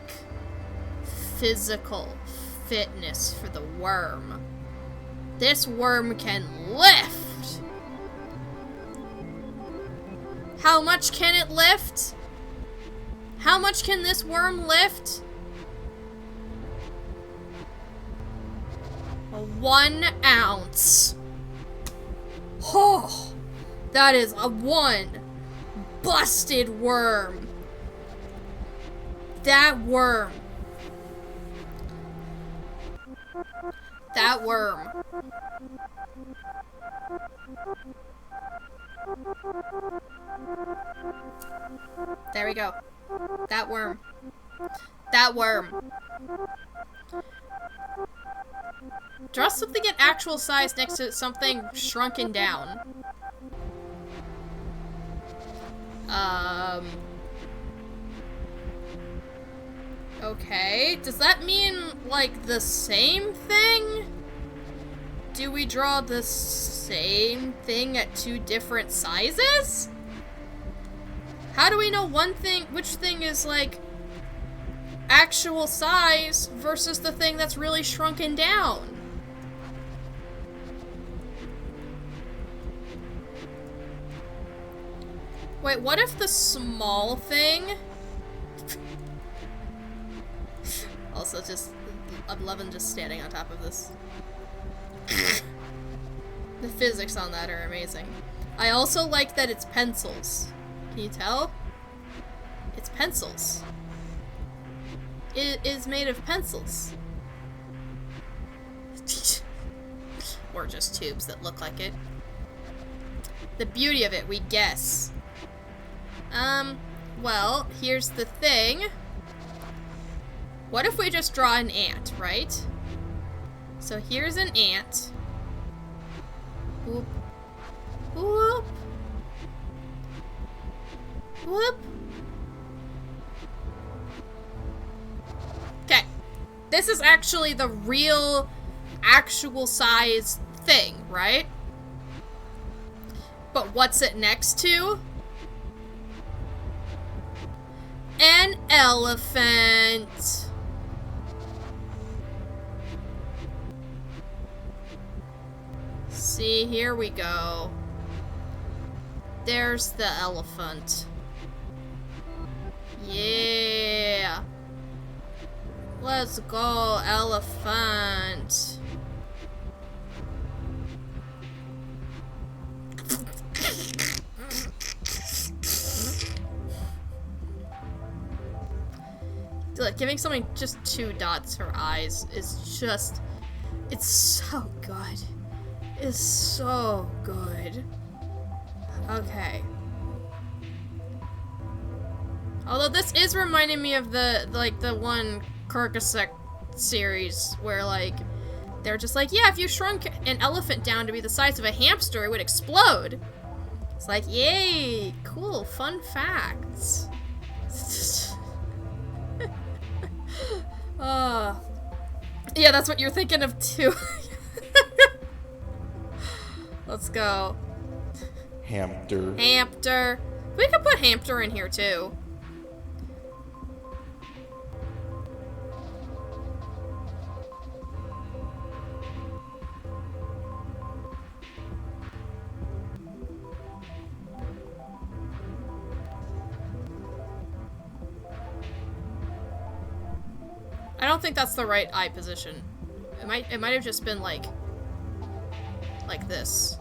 physical fitness for the worm. This worm can lift! How much can it lift? How much can this worm lift? 1 ounce. Oh! That is a 1 busted worm. That worm. That worm. There we go. That worm. That worm. Draw something at actual size next to something shrunken down. Okay. Does that mean, like, the same thing? Do we draw the same thing at two different sizes? How do we know which thing is, like, actual size versus the thing that's really shrunken down? Wait, what if the small thing... Also, I'm loving just standing on top of this. The physics on that are amazing. I also like that it's pencils. Can you tell? It's pencils. It is made of pencils. Or just tubes that look like it. The beauty of it, we guess. Well, here's the thing. What if we just draw an ant, right? So here's an ant. Whoop. Whoop. Whoop. Okay. This is actually the real, actual size thing, right? But what's it next to? An elephant. See, here we go. There's the elephant. Yeah. Let's go, elephant. Look, giving something just 2 dots for eyes is just... It's so good. It's so good. Okay. Although this is reminding me of the one Kirkasek series where, like, they're just like, yeah, if you shrunk an elephant down to be the size of a hamster, it would explode. It's like, yay, cool, fun facts. Yeah, that's what you're thinking of too. Let's go. Hamster. Hamster. We could put hamster in here too. I don't think that's the right eye position. It might have just been like this.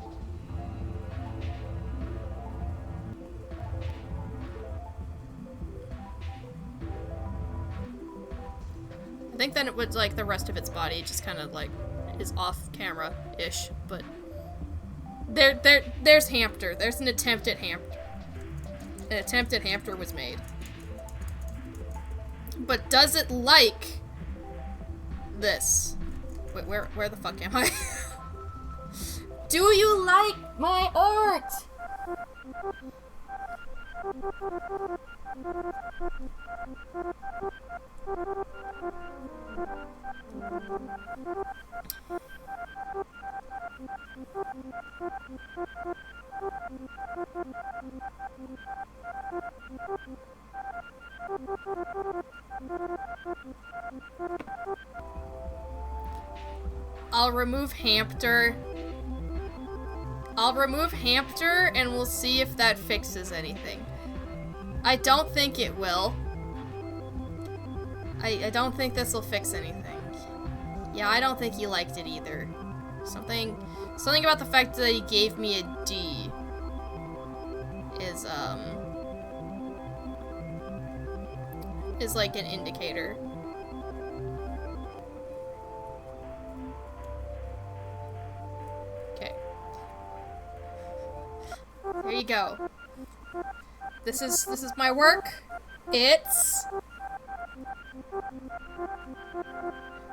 I think then it would, like, the rest of its body just kind of like is off camera-ish, but there's hamster. There's an attempt at hamster. An attempt at hamster was made. But does it like this? Wait, where the fuck am I? Do you like my art? I'll remove hamster. I'll remove hamster and we'll see if that fixes anything. I don't think it will. I don't think this will fix anything. Yeah, I don't think he liked it either. Something about the fact that he gave me a D is like an indicator. Here you go. This is my work. It's...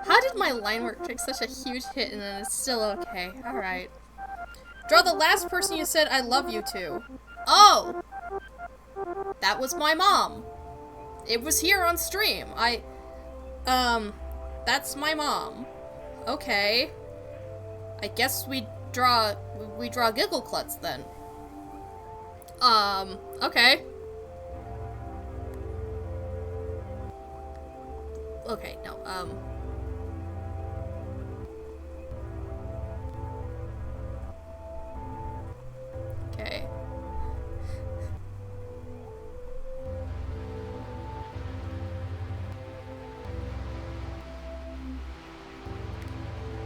How did my line work take such a huge hit and then it's still okay? Alright. Draw the last person you said I love you to. Oh! That was my mom. It was here on stream. That's my mom. Okay. I guess we draw giggle klutz then. Okay. Okay, no, okay.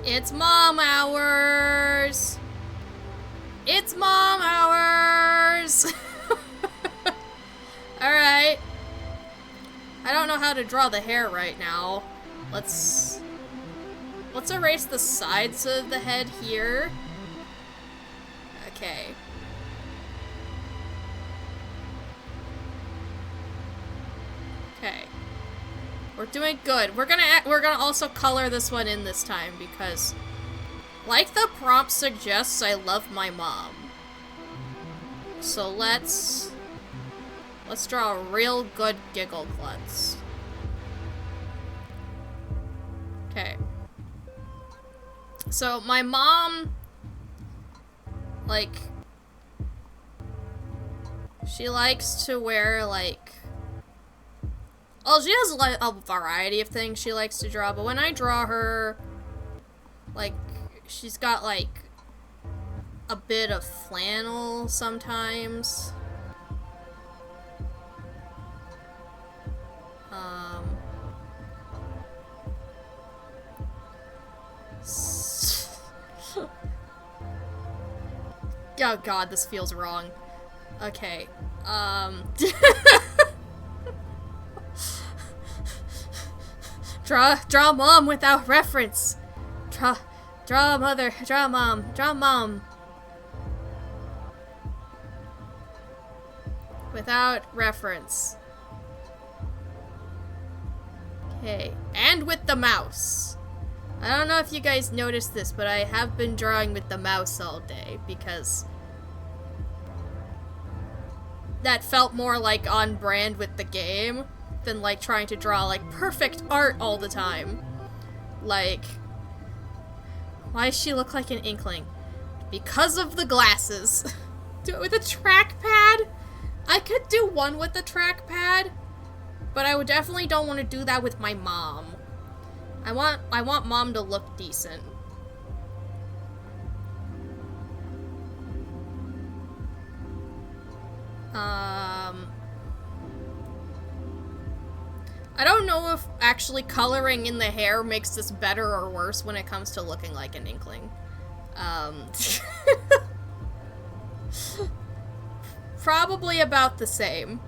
It's mom hours! It's mom hours! Alright. I don't know how to draw the hair right now. Let's erase the sides of the head here. Okay. Okay. We're doing good. We're gonna also color this one in this time because, like the prompt suggests, I love my mom. So let's draw a real good giggle klutz. Okay. So my mom, like, she likes to wear, like, well, she has like a variety of things she likes to draw, but when I draw her, like, she's got like a bit of flannel sometimes. Oh god, this feels wrong. Okay, Draw mom without reference. Draw mother, draw mom. Without reference. Okay, and with the mouse. I don't know if you guys noticed this, but I have been drawing with the mouse all day because that felt more like on brand with the game than like trying to draw like perfect art all the time. Like, why does she look like an inkling? Because of the glasses. Do it with a trackpad? I could do one with the trackpad, but I would definitely don't want to do that with my mom. I want mom to look decent. I don't know if actually coloring in the hair makes this better or worse when it comes to looking like an inkling. Probably about the same.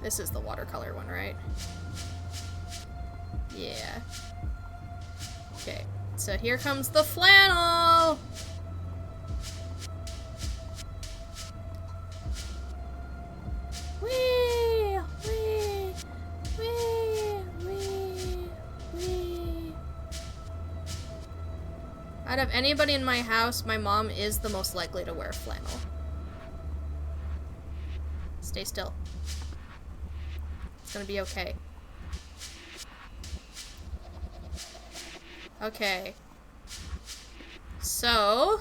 This is the watercolor one, right? Yeah. Okay, so here comes the flannel! Whee! Whee! Whee! Whee! Whee! Out of anybody in my house, my mom is the most likely to wear flannel. Stay still. It's gonna be okay. Okay. So,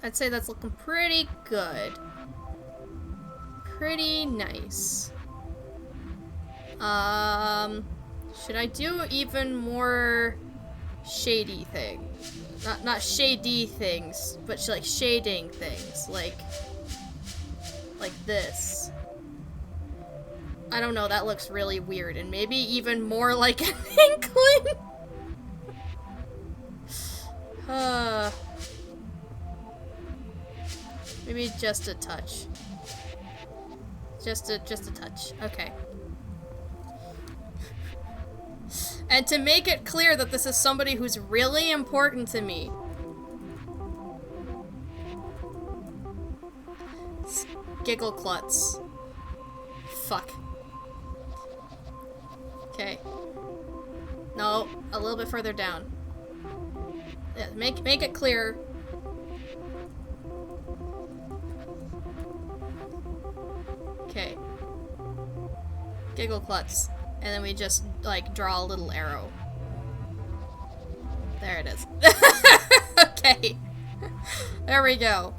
I'd say that's looking pretty good. Pretty nice. Should I do even more shady things? Not shady things, but like shading things, like this. I don't know, that looks really weird, and maybe even more like an inkling. Maybe just a touch. Just a touch. Okay. And to make it clear that this is somebody who's really important to me, Giggle Klutz. Fuck. Okay. No, a little bit further down. Yeah, make it clear. Okay. Giggle Klutz. And then we just, like, draw a little arrow. There it is. Okay. There we go.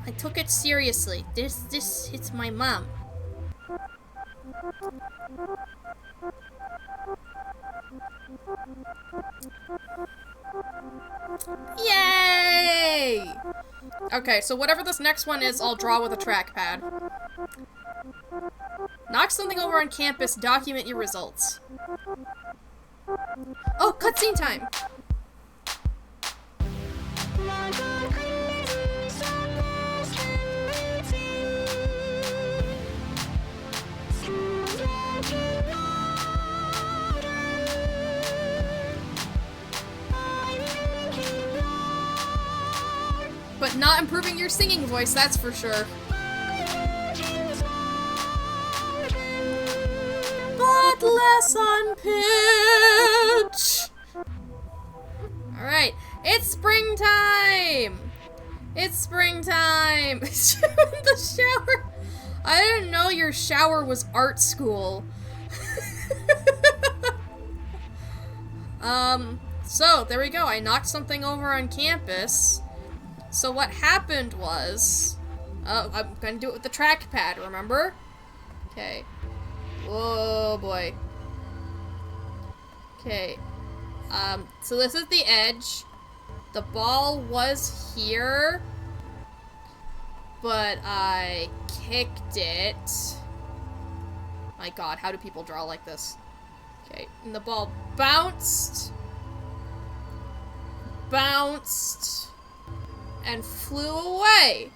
I took it seriously. This hits my mom. Yay! Okay, so whatever this next one is, I'll draw with a trackpad. Knock something over on campus, document your results. Oh, cutscene time! But not improving your singing voice, that's for sure. But less on pitch! Alright, it's springtime! It's springtime! The shower! I didn't know your shower was art school. So, there we go. I knocked something over on campus. So what happened was... I'm gonna do it with the trackpad, remember? Okay. Whoa, boy. Okay. So this is the edge. The ball was here. But I kicked it. My god, how do people draw like this? Okay, and the ball bounced. Bounced. And flew away.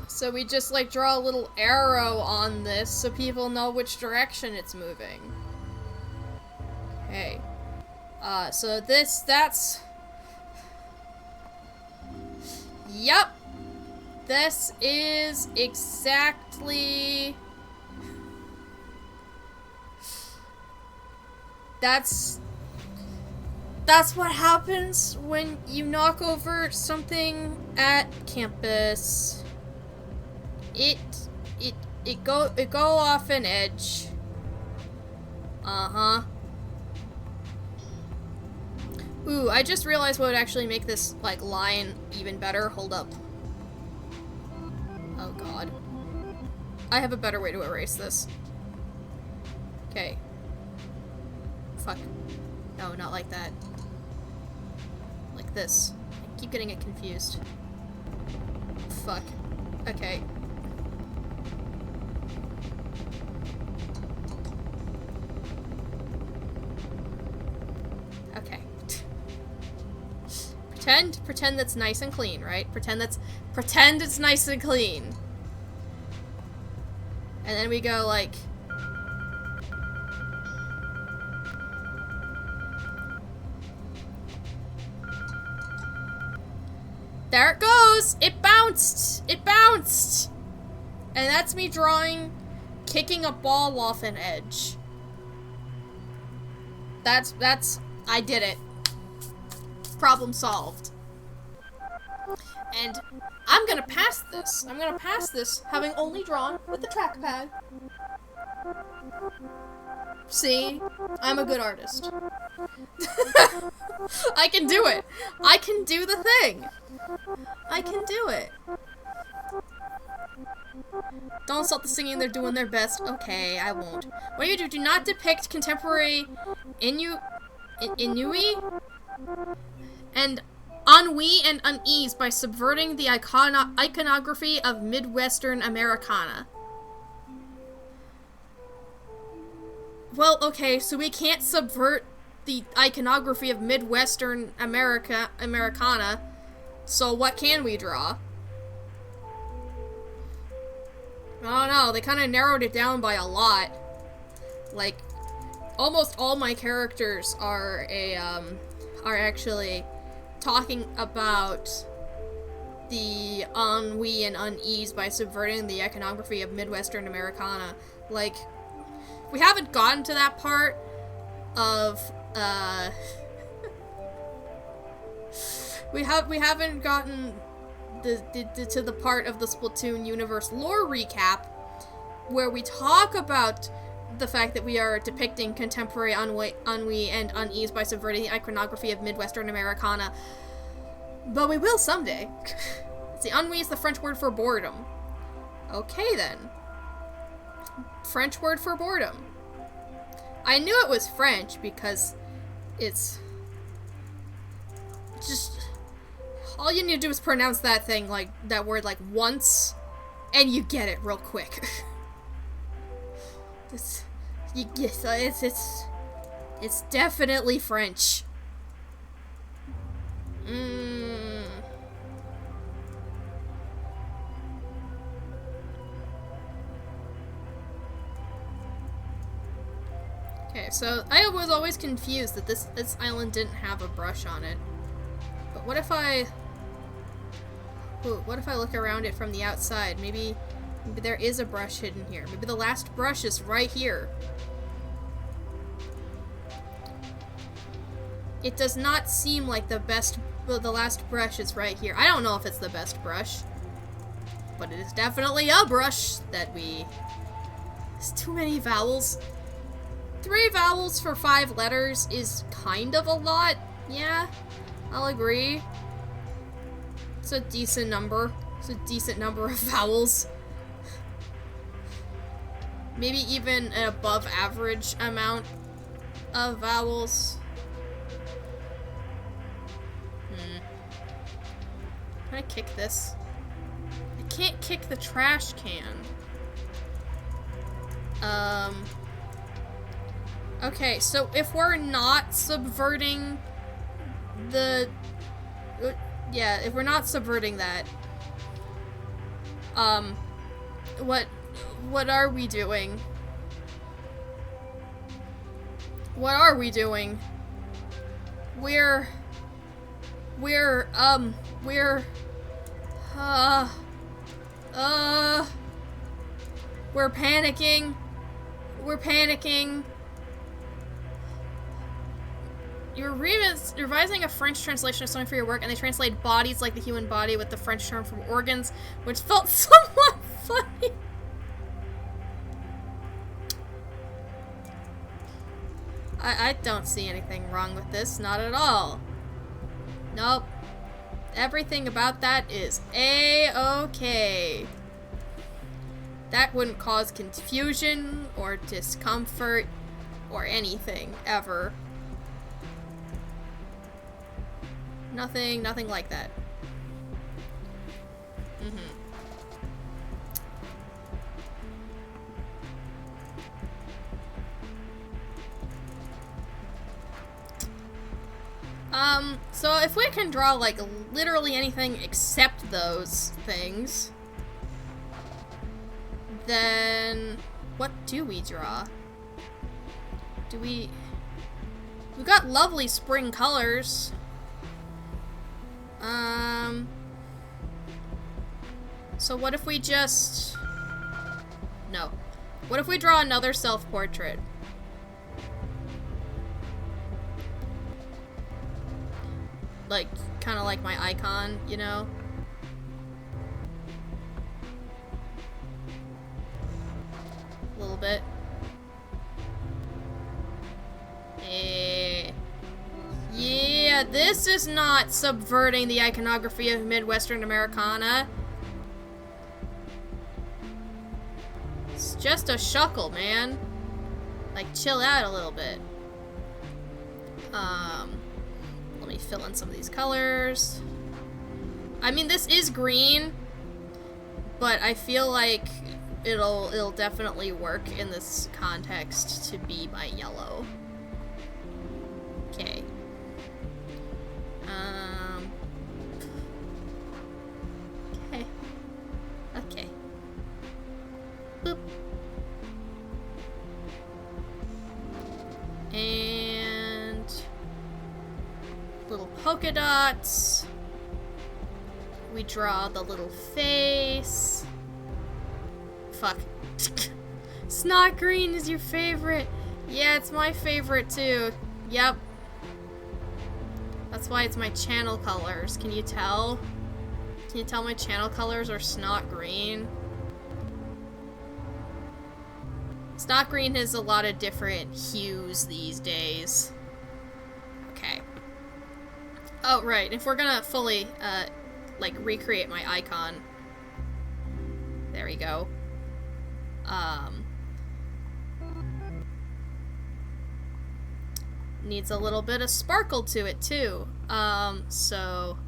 So we just like draw a little arrow on this so people know which direction it's moving. Okay. So that's... Yep. This is exactly... That's what happens when you knock over something at campus. It go off an edge. Uh-huh. Ooh, I just realized what would actually make this, like, line even better. Hold up. Oh god. I have a better way to erase this. Okay. Fuck. No, not like that. Like this. I keep getting it confused. Fuck. Okay. Okay. Pretend that's nice and clean, right? Pretend it's nice and clean. And then we go like... There it goes! It bounced! It bounced! And that's me kicking a ball off an edge. I did it. Problem solved. And I'm gonna pass this. I'm gonna pass this having only drawn with the trackpad. See? I'm a good artist. I can do it. I can do the thing. I can do it. Don't insult the singing, they're doing their best. Okay, I won't. What do? Do not depict contemporary ennui and ennui and unease by subverting the iconography of Midwestern Americana. Well, okay, so we can't subvert the iconography of Midwestern Americana, so what can we draw? I don't know, they kind of narrowed it down by a lot. Like, almost all my characters are actually talking about the ennui and unease by subverting the iconography of Midwestern Americana. Like, we haven't gotten to that part of, we haven't gotten to the part of the Splatoon universe lore recap where we talk about the fact that we are depicting contemporary ennui and unease by subverting the iconography of Midwestern Americana. But we will someday. See, ennui is the French word for boredom. Okay then. French word for boredom. I knew it was French because it's just, all you need to do is pronounce that thing, like, that word, like, once, and you get it real quick. It's definitely French. Okay, so I was always confused that this island didn't have a brush on it. But what if I look around it from the outside? Maybe there is a brush hidden here. Maybe the last brush is right here. It does not seem like the last brush is right here. I don't know if it's the best brush, but it is definitely a brush that we... It's too many vowels. 3 vowels for 5 letters is kind of a lot. Yeah, I'll agree. It's a decent number. It's a decent number of vowels. Maybe even an above average amount of vowels. Can I kick this? I can't kick the trash can. Okay, so if we're not subverting the... yeah, if we're not subverting that, what are we doing? What are we doing? We're panicking. We're panicking. You're revising a French translation of something for your work, and they translate bodies like the human body with the French term for organs, which felt somewhat funny. I don't see anything wrong with this, not at all. Nope. Everything about that is A-okay. That wouldn't cause confusion or discomfort or anything, ever. Nothing like that. So if we can draw, like, literally anything except those things, then what do we draw? We've got lovely spring colors. So what if we just... No. What if we draw another self-portrait? Like, kind of like my icon, you know? A little bit. Yeah, this is not subverting the iconography of Midwestern Americana. It's just a shuckle, man. Like, chill out a little bit. Let me fill in some of these colors. I mean, this is green, but I feel like it'll definitely work in this context to be my yellow. Okay. Okay. Boop. And little polka polka dots. We draw the little face. Fuck. Snot green is your favorite. Yeah, it's my favorite too. Yep. That's why it's my channel colors. Can you tell? Can you tell my channel colors are snot green? Snot green has a lot of different hues these days. Okay. Oh, right. If we're gonna fully, like, recreate my icon. There we go. Needs a little bit of sparkle to it, too. So...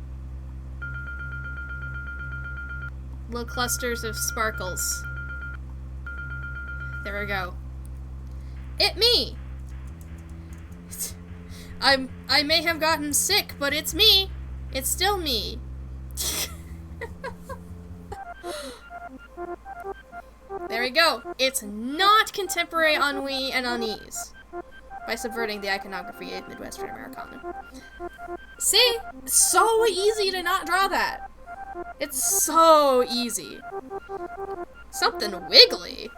little clusters of sparkles. There we go. It me! I may have gotten sick, but it's me. It's still me. There we go. It's not contemporary ennui and unease. By subverting the iconography of Midwestern Americana. See? It's so easy to not draw that. It's so easy. Something wiggly.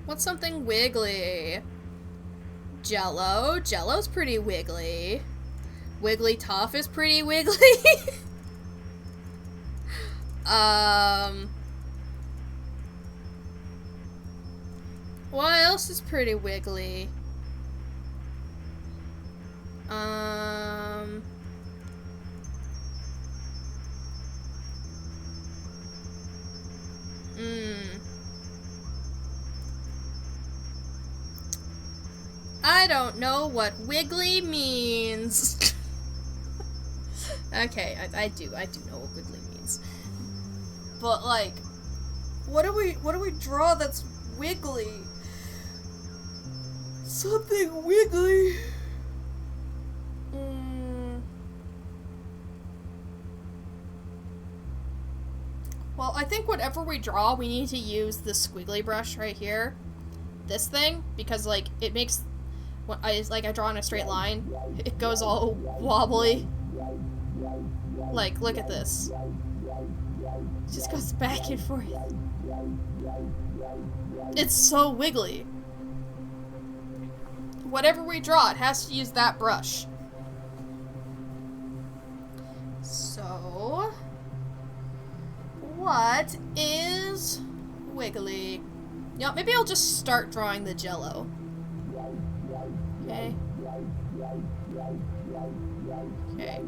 What's something wiggly? Jello. Jello's pretty wiggly. Wigglytuff is pretty wiggly. What else is pretty wiggly? I don't know what wiggly means. Okay, I do know what wiggly means. But like, what do we draw that's wiggly? Something wiggly. Well, I think whatever we draw, we need to use the squiggly brush right here. This thing, because like it makes when I draw in a straight line, it goes all wobbly. Like, look at this. It just goes back and forth. It's so wiggly. Whatever we draw, it has to use that brush. So, what is wiggly? You know, maybe I'll just start drawing the jello. Okay. Okay.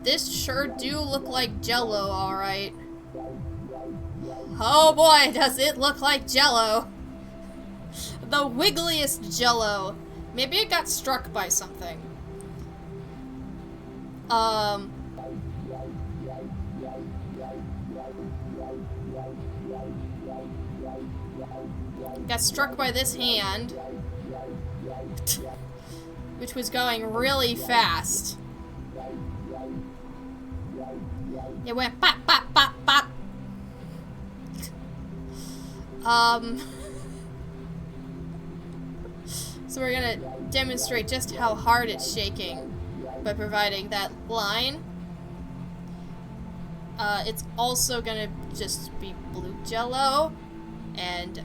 This sure do look like jello, alright. Oh boy, does it look like jello. The wiggliest jello. Maybe it got struck by something. Got struck by this hand, which was going really fast. It went pop, pop, pop, pop. So we're gonna demonstrate just how hard it's shaking by providing that line. It's also gonna just be blue jello, and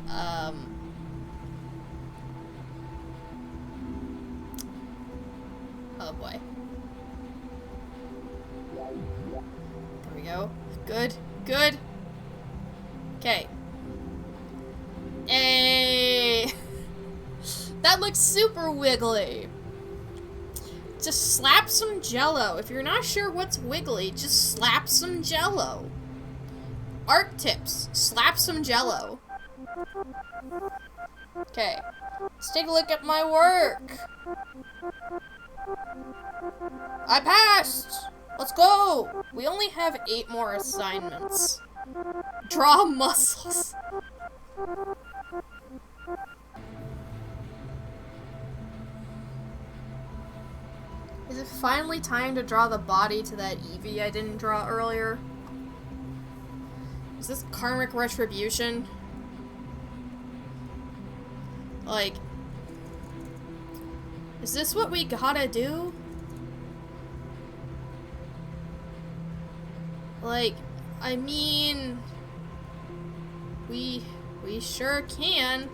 oh boy. There we go. Good, good. Okay. Hey! That looks super wiggly. Just slap some jello. If you're not sure what's wiggly, just slap some jello. Art tips. Slap some jello. Okay. Let's take a look at my work. I passed! Let's go! We only have 8 more assignments. Draw muscles. Is it finally time to draw the body to that Eevee I didn't draw earlier? Is this karmic retribution? Like, is this what we gotta do? Like, I mean, we sure can.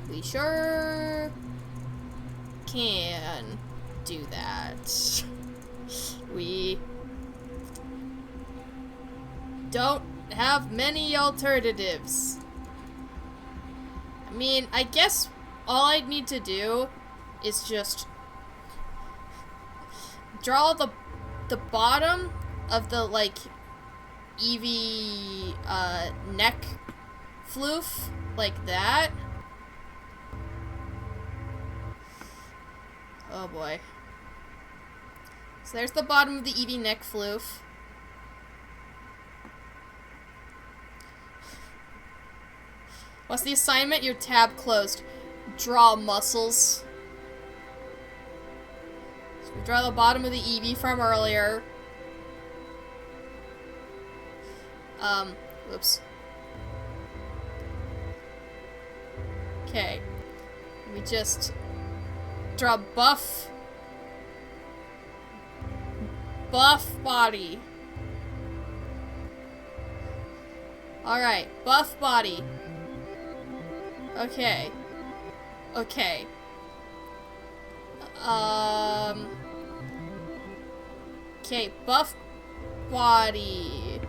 We sure can do that. We don't have many alternatives. I mean, I guess all I need to do is just draw the bottom of the, like, Eevee neck floof like that. Oh boy. So there's the bottom of the Eevee neck floof. What's the assignment? Your tab closed. Draw muscles. So we draw the bottom of the Eevee from earlier. Whoops. Okay. We just draw buff body. Alright, buff body. Okay. Okay. Okay, buff body.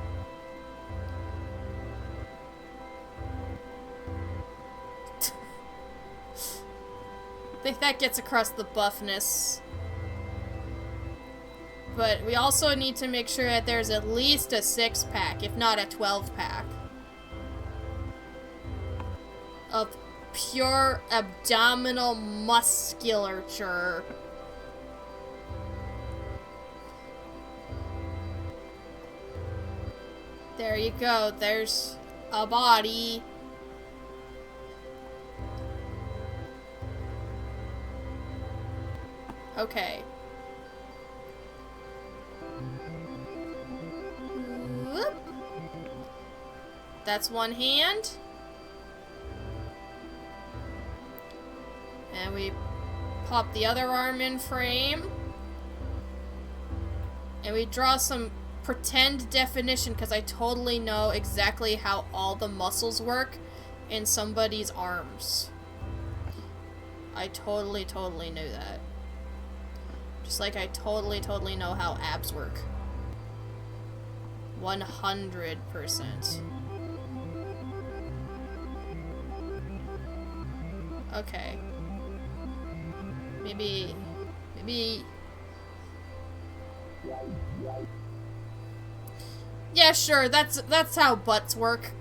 I think that gets across the buffness. But we also need to make sure that there's at least a 6-pack, if not a 12-pack. Of pure abdominal musculature. There you go. There's a body. Okay. Whoop. That's one hand. And we pop the other arm in frame. And we draw some pretend definition, because I totally know exactly how all the muscles work in somebody's arms. I totally knew that. Just like I totally know how abs work. 100%. Okay. Maybe... Yeah, sure, that's how butts work.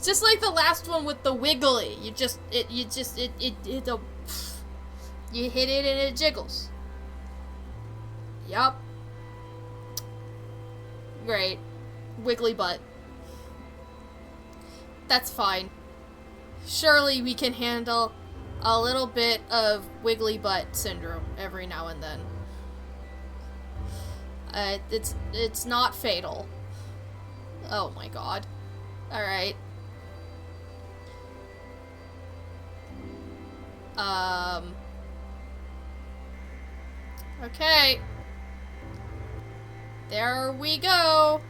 Just like the last one with the wiggly. You hit it and it jiggles. Yup. Great. Wiggly butt. That's fine. Surely we can handle a little bit of wiggly butt syndrome every now and then. It's not fatal. Oh my god. Alright. Okay. There we go.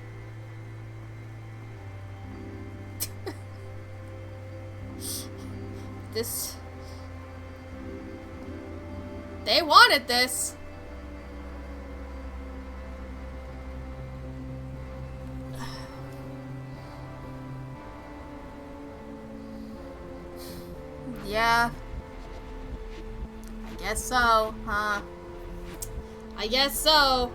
This... They wanted this. Yeah. I guess so, huh? I guess so.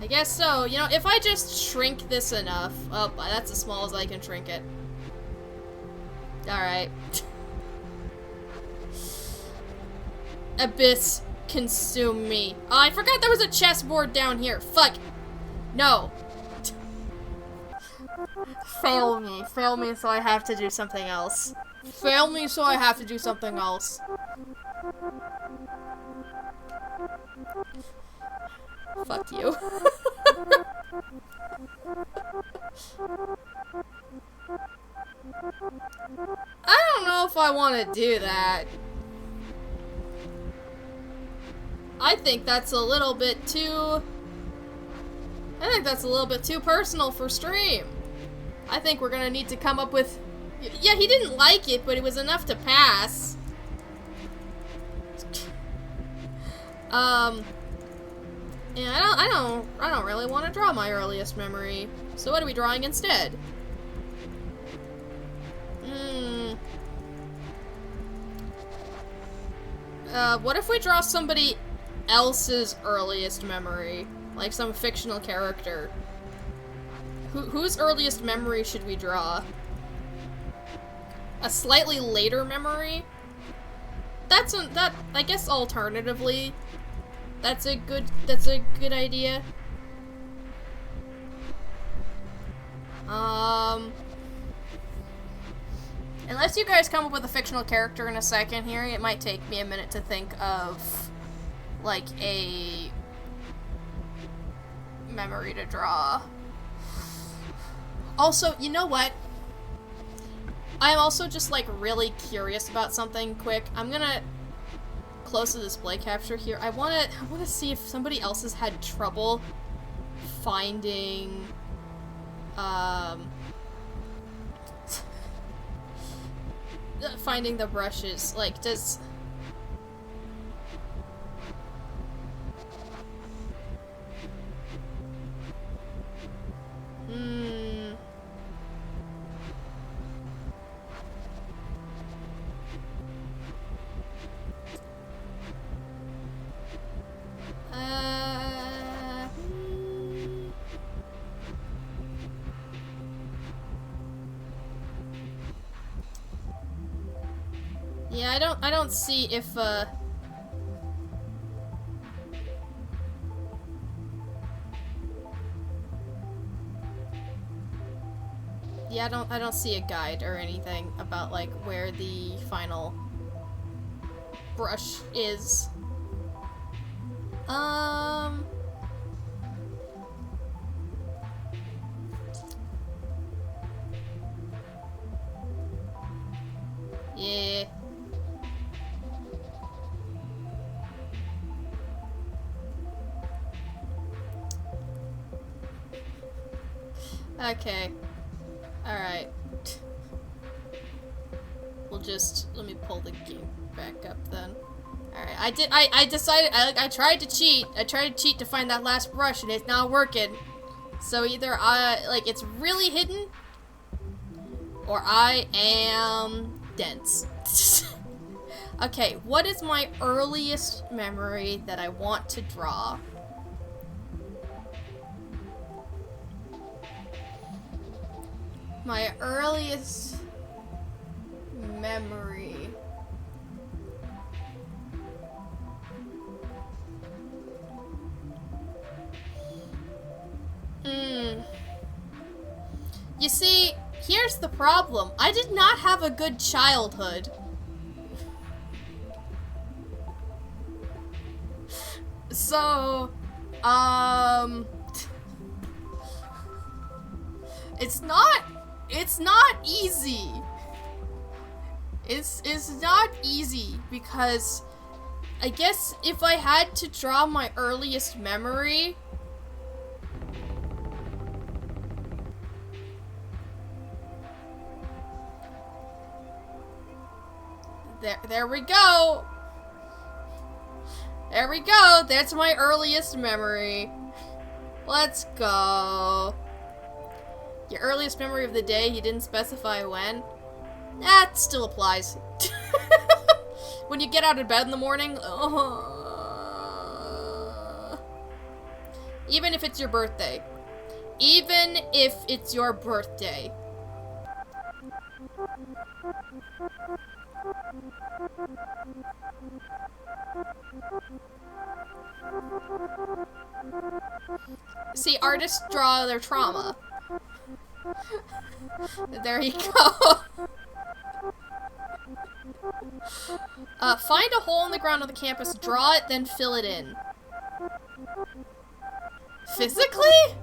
I guess so. You know, if I just shrink this enough... Oh, that's as small as I can shrink it. Alright. Abyss, consume me. Oh, I forgot there was a chessboard down here. Fuck. No. Fail me. Fail me so I have to do something else. Fail me so I have to do something else. Fuck you. I don't know if I want to do that. I think that's a little bit too... I think that's a little bit too personal for stream. I think we're gonna need to come up with... Yeah, he didn't like it, but it was enough to pass. Yeah, I don't really want to draw my earliest memory. So what are we drawing instead? What if we draw somebody else's earliest memory? Like some fictional character. Whose earliest memory should we draw? A slightly later memory? I guess alternatively, that's a good idea. Unless you guys come up with a fictional character in a second here, it might take me a minute to think of, like, a memory to draw. Also, you know what? I'm also just, like, really curious about something quick. I'm gonna close the display capture here. I wanna see if somebody else has had trouble finding, finding the brushes. Like, does... Yeah, I don't see if, yeah, I don't see a guide or anything about, like, where the final brush is. Yeah. Okay. Alright. We'll just, let me pull the game back up then. Alright, I decided, I tried to cheat. I tried to cheat to find that last brush and it's not working. So either like, it's really hidden, or I am dense. Okay, what is my earliest memory that I want to draw? My earliest memory. You see, here's the problem. I did not have a good childhood. So, it's not easy. It's not easy because I guess if I had to draw my earliest memory, there we go. There we go. That's my earliest memory. Let's go. Your earliest memory of the day, you didn't specify when? That still applies. When you get out of bed in the morning, even if it's your birthday. Even if it's your birthday. See, artists draw their trauma. There you go. Find a hole in the ground on the campus, draw it, then fill it in. Physically?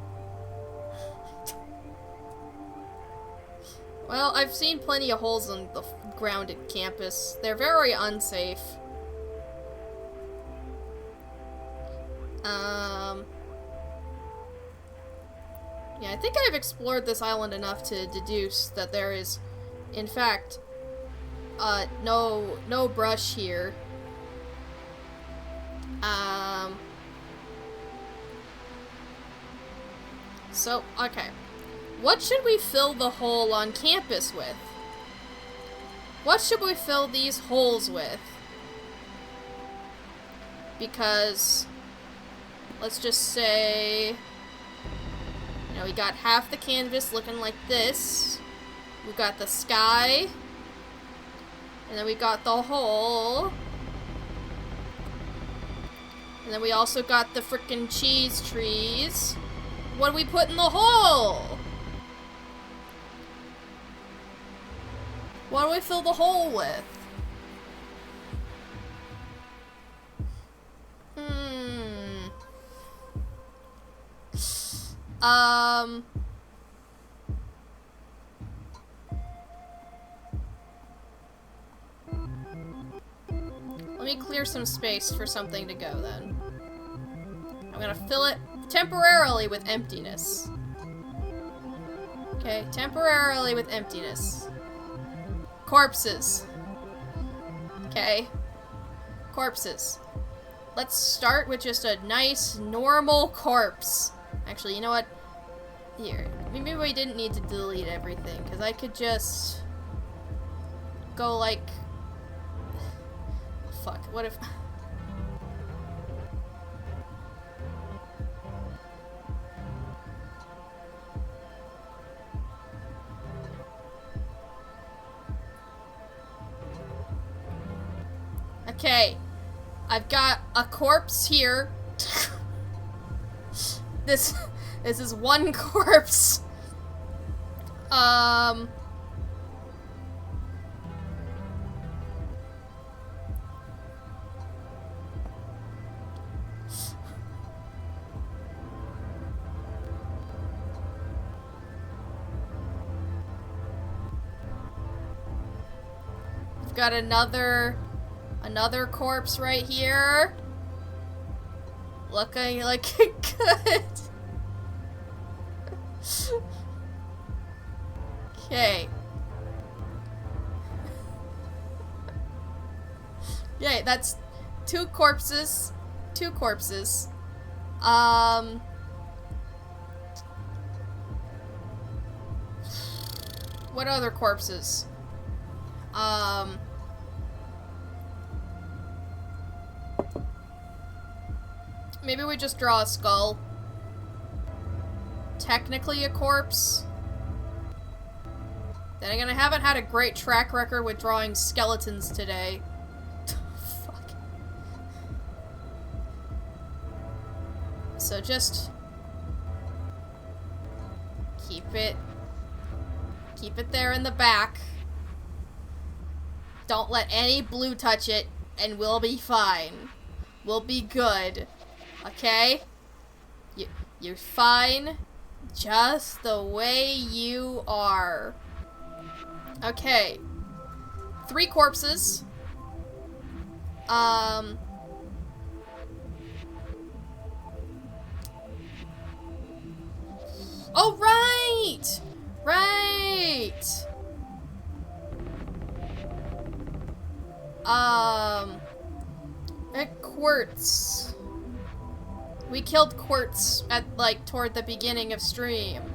Well, I've seen plenty of holes in the ground at campus. They're very unsafe. Yeah, I think I've explored this island enough to deduce that there is, in fact, no brush here. So, okay. What should we fill the hole on campus with? What should we fill these holes with? Because, let's just say, you know, we got half the canvas looking like this. We got the sky. And then we got the hole. And then we also got the frickin' cheese trees. What do we put in the hole? What do we fill the hole with? Let me clear some space for something to go then. I'm gonna fill it temporarily with emptiness. Okay, temporarily with emptiness. Corpses. Okay. Corpses. Let's start with just a nice, normal corpse. Actually, you know what? Here. Maybe we didn't need to delete everything, because I could just go like... Fuck, what if... Okay, I've got a corpse here. This is one corpse. We've got another corpse right here. Looking like good. Okay. Yay, that's two corpses. Two corpses. What other corpses? Maybe we just draw a skull. Technically a corpse. Then again, I haven't had a great track record with drawing skeletons today. Fuck. So just keep it there in the back. Don't let any blue touch it, and we'll be fine. We'll be good. Okay? You're fine just the way you are. Okay. 3 corpses. Oh, right! Right! At Quartz. We killed Quartz at, like, toward the beginning of stream.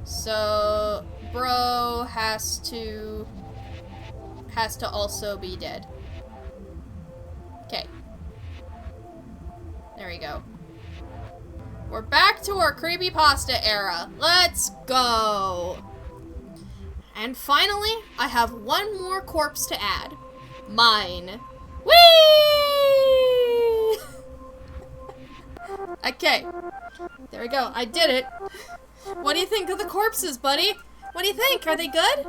So, bro has to also be dead. Okay. There we go. We're back to our creepypasta era. Let's go! And finally, I have one more corpse to add. Mine. Whee! Okay. There we go. I did it. What do you think of the corpses, buddy? What do you think? Are they good?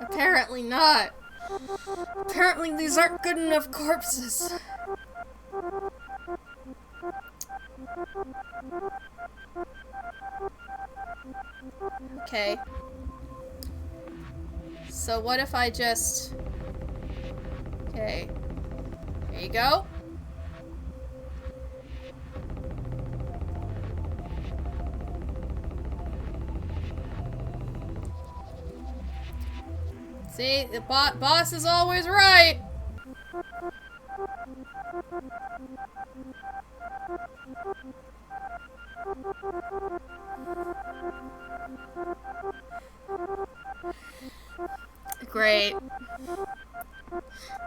Apparently not. Apparently these aren't good enough corpses. Okay. So what if I just... Okay. There you go. See, the boss is always right. Great.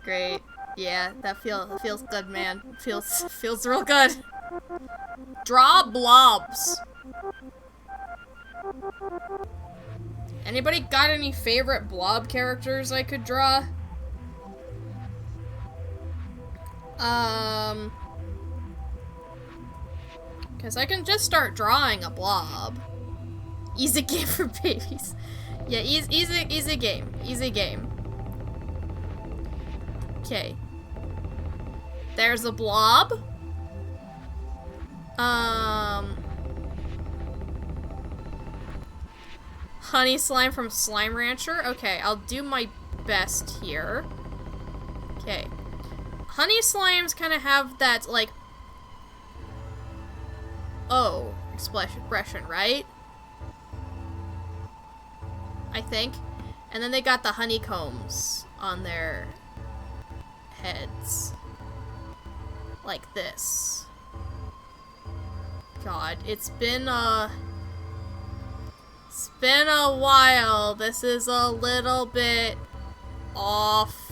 Great. Yeah, that feels good, man. Feels real good. Draw blobs. Anybody got any favorite blob characters I could draw? Because I can just start drawing a blob. Easy game for babies. Yeah, easy game. Easy game. Okay. There's a blob. Honey slime from Slime Rancher. Okay, I'll do my best here. Okay. Honey slimes kind of have that, like, oh, expression, right? I think. And then they got the honeycombs on their heads. Like this. God, it's been a while. This is a little bit off.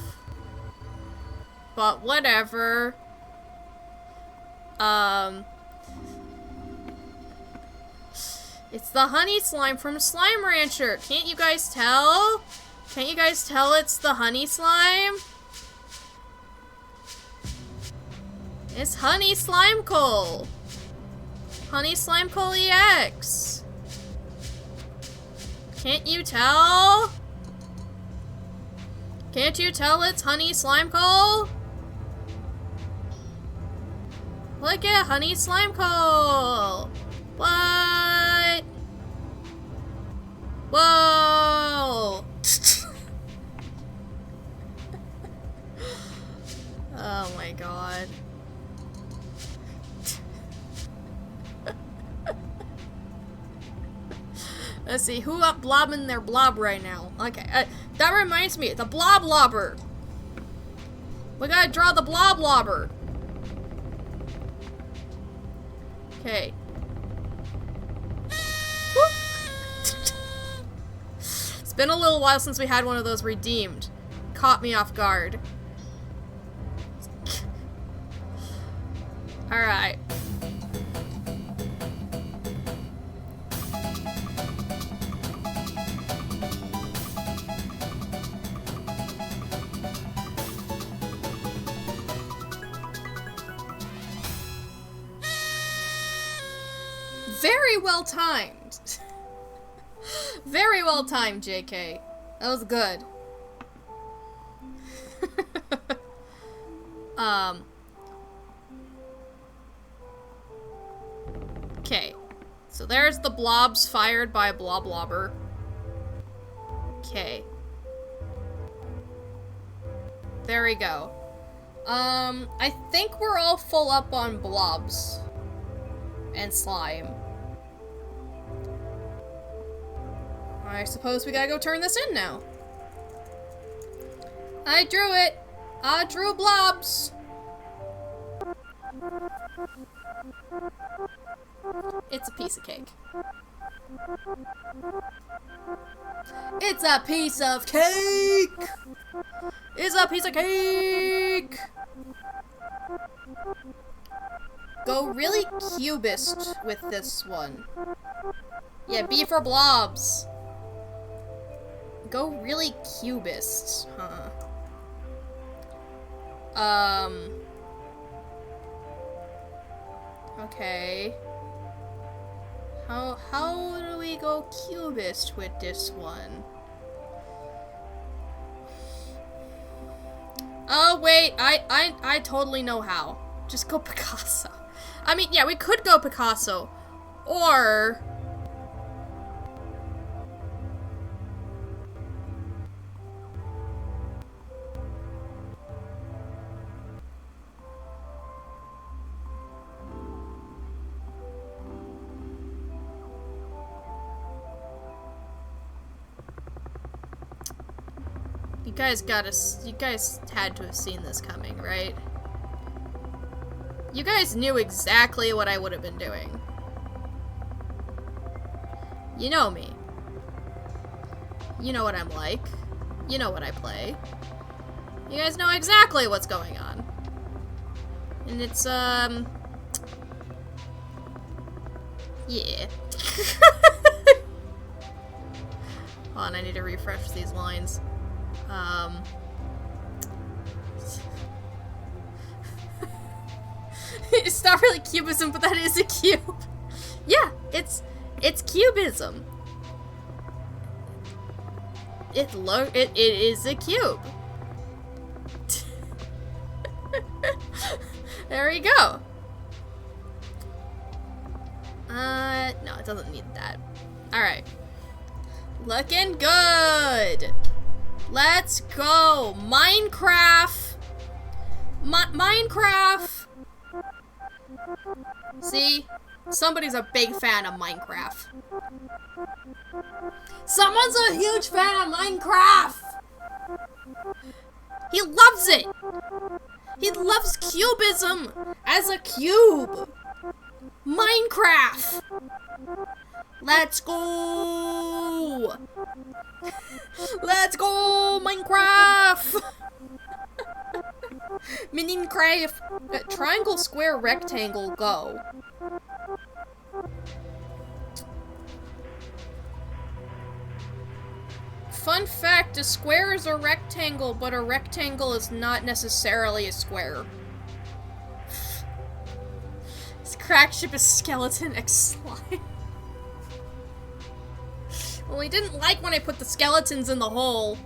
But whatever. It's the honey slime from Slime Rancher. Can't you guys tell? Can't you guys tell it's the honey slime? It's Honey Slime Coal. Honey Slime Coal EX. Can't you tell? Can't you tell it's Honey Slime Coal? Look at Honey Slime Coal. What? Whoa! Oh my god. Let's see, who up blobbing their blob right now? Okay, that reminds me, the blob lobber. We gotta draw the blob lobber. Okay. It's been a little while since we had one of those redeemed. Caught me off guard. Alright. Very well timed. Very well timed, JK. That was good. Okay. So there's the blobs fired by Blob Lobber. Okay. There we go. I think we're all full up on blobs. And slime. I suppose we gotta go turn this in now. I drew it. I drew blobs. It's a piece of cake. It's a piece of cake. It's a piece of cake. Go really cubist with this one. Yeah, B for blobs. Go really cubist, huh? Okay. How do we go cubist with this one? Oh wait, I totally know how. Just go Picasso. I mean, yeah, we could go Picasso. Or... You guys had to have seen this coming, right? You guys knew exactly what I would have been doing. You know me. You know what I'm like. You know what I play. You guys know exactly what's going on. And it's, yeah. Hold on, I need to refresh these lines. It's not really cubism, but that is a cube. Yeah, it's cubism. It is a cube. There we go. No, it doesn't need that. Alright. Looking good. Let's go. Minecraft. Minecraft. See? Somebody's a big fan of Minecraft. Someone's a huge fan of Minecraft. He loves it. He loves cubism as a cube. Minecraft. Let's go. Let's go, Minecraft. Minecraft. Triangle, square, rectangle, go. Fun fact, a square is a rectangle, but a rectangle is not necessarily a square. This crack ship is skeleton X slime. Well, he didn't like when I put the skeletons in the hole.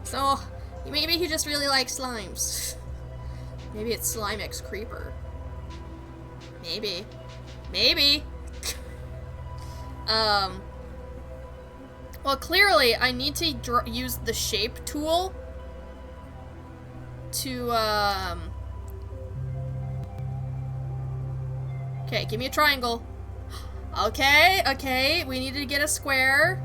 So, maybe he just really likes slimes. Maybe it's Slime X Creeper. Maybe. Maybe. Well, clearly, I need to use the shape tool to, Okay, give me a triangle. Okay, okay, we need to get a square.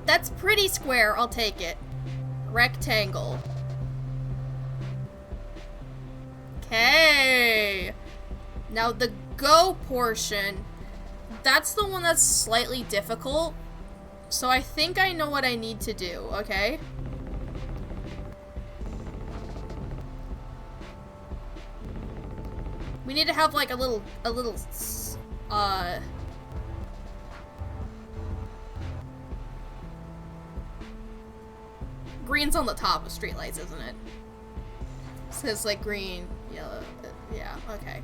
That's pretty square, I'll take it. Rectangle. Okay. Now the go portion, that's the one that's slightly difficult. So I think I know what I need to do, okay? We need to have like a little, green's on the top of streetlights, isn't it? It says like green, yellow, yeah, okay.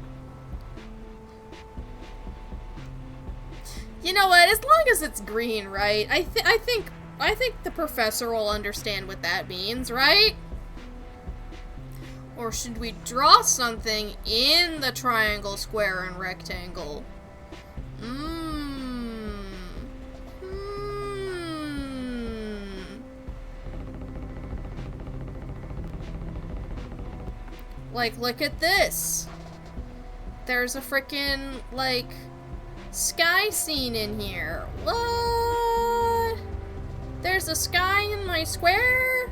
You know what? As long as it's green, right? I think the professor will understand what that means, right? Or should we draw something in the triangle, square, and rectangle? Like, look at this. There's a frickin', like, sky scene in here. What? There's a sky in my square?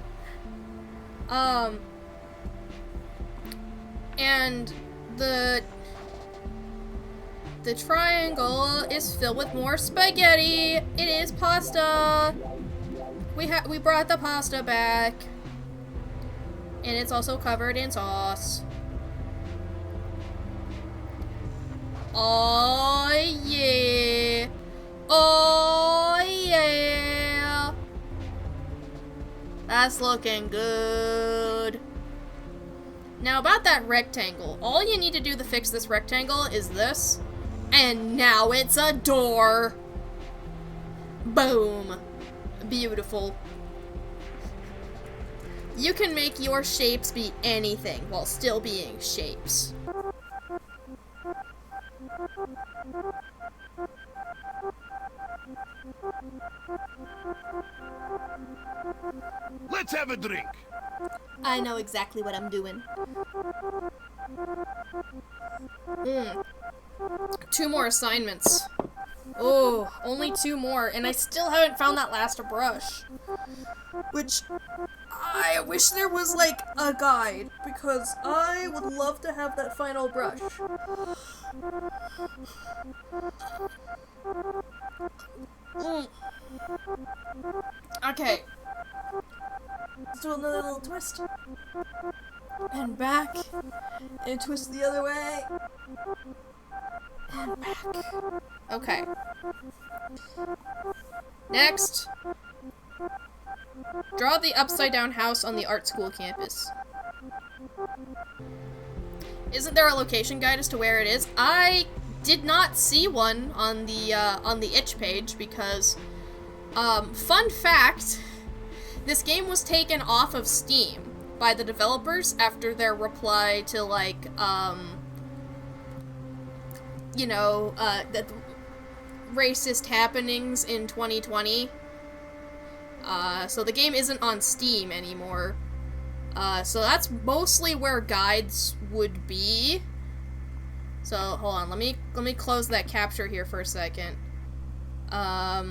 And the triangle is filled with more spaghetti. It is pasta. We brought the pasta back. And it's also covered in sauce. Oh yeah. Oh yeah. That's looking good. Now about that rectangle, all you need to do to fix this rectangle is this, and now it's a door. Boom. Beautiful. You can make your shapes be anything while still being shapes. Let's have a drink. I know exactly what I'm doing. 2 more assignments. Oh, only 2 more, and I still haven't found that last brush. Which, I wish there was, like, a guide, because I would love to have that final brush. Okay. Let's do another little twist. And back. And twist the other way. And back. Okay. Next. Draw the upside down house on the art school campus. Isn't there a location guide as to where it is? I did not see one on the itch page because, fun fact, this game was taken off of Steam by the developers after their reply to, like, you know, the racist happenings in 2020. So the game isn't on Steam anymore. So that's mostly where guides would be. So, hold on, let me close that capture here for a second. Let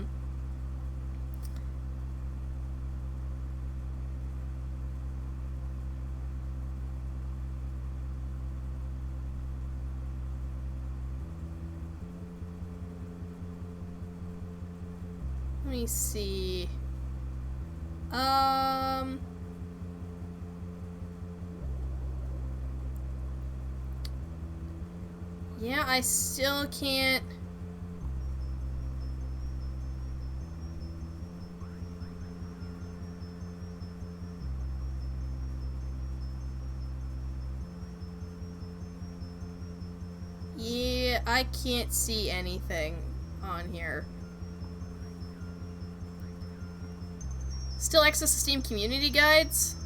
me see. Yeah, I still can't. Yeah, I can't see anything on here. Still access to Steam community guides?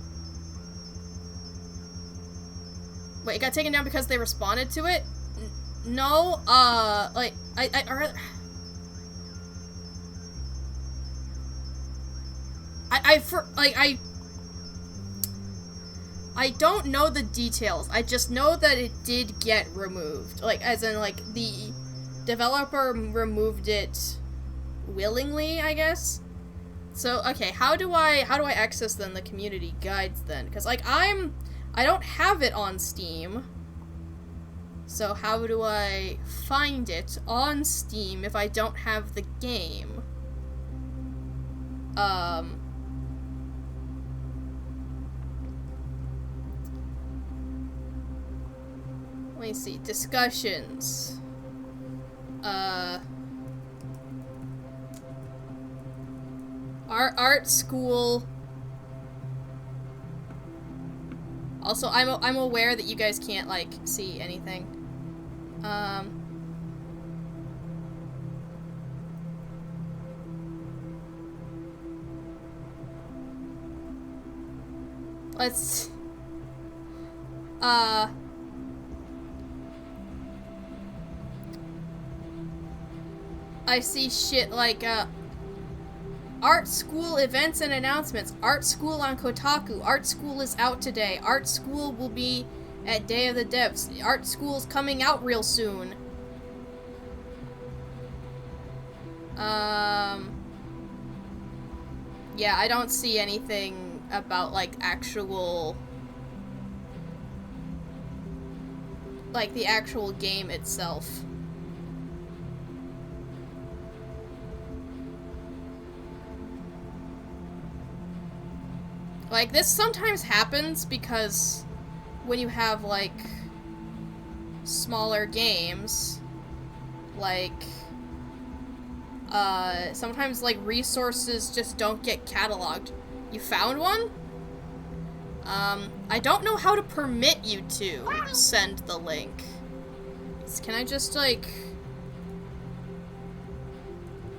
Wait, it got taken down because they responded to it? No, like, I don't know the details. I just know that it did get removed. Like, as in, like, the developer removed it willingly, I guess? So, okay, how do I access, then, the community guides, then? Because, like, I don't have it on Steam. So how do I find it on Steam if I don't have the game? Let me see. Discussions. Art school. Also, I'm aware that you guys can't, like, see anything. Let's, I see shit like, art school events and announcements. Art school on Kotaku. Art school is out today. Art school will be at Day of the Devs. Art school's coming out real soon. Yeah, I don't see anything about, like, actual, like, the actual game itself. Like, this sometimes happens because when you have, like, smaller games, like, sometimes, like, resources just don't get cataloged. You found one? I don't know how to permit you to send the link. Can I just, like...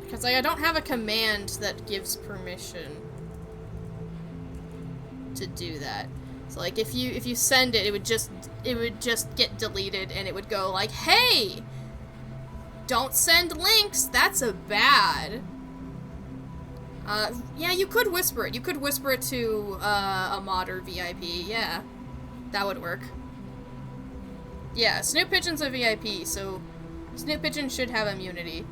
Because, like, I don't have a command that gives permission to do that. So like if you send it, it would just get deleted and it would go like, "Hey, don't send links. That's a bad." Yeah, you could whisper it. You could whisper it to a mod or VIP. Yeah, that would work. Yeah, Snoop Pigeon's a VIP, so Snoop Pigeon should have immunity.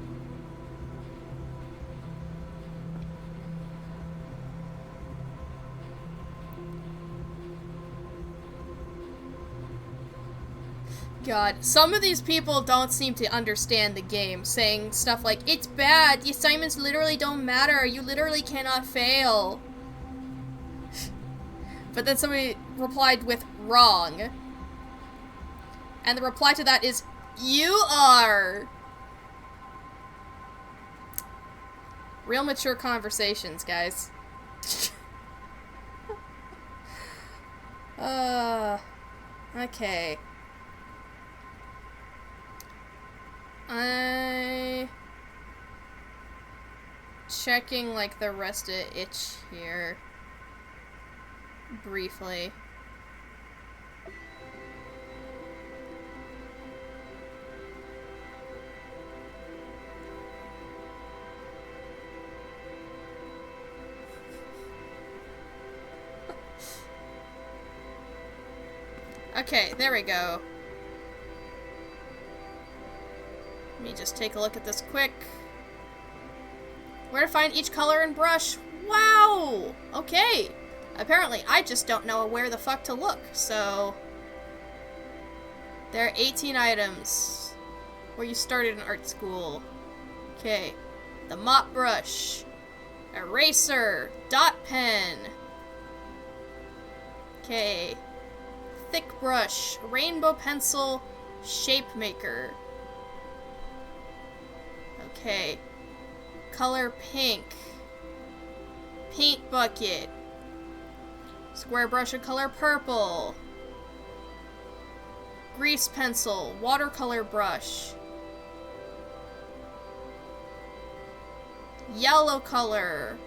God, some of these people don't seem to understand the game, saying stuff like, "It's bad, the assignments literally don't matter, you literally cannot fail." But then somebody replied with, "Wrong." And the reply to that is, "You are." Real mature conversations, guys. Okay. Checking like the rest of itch here briefly. Okay, there we go. Let me just take a look at this quick. Where to find each color and brush? Wow! Okay. Apparently, I just don't know where the fuck to look, so... There are 18 items. Where you started in art school. Okay. The mop brush. Eraser. Dot pen. Okay. Thick brush. Rainbow pencil. Shape maker. Okay. Color pink. Paint bucket. Square brush of color purple. Grease pencil. Watercolor brush. Yellow color.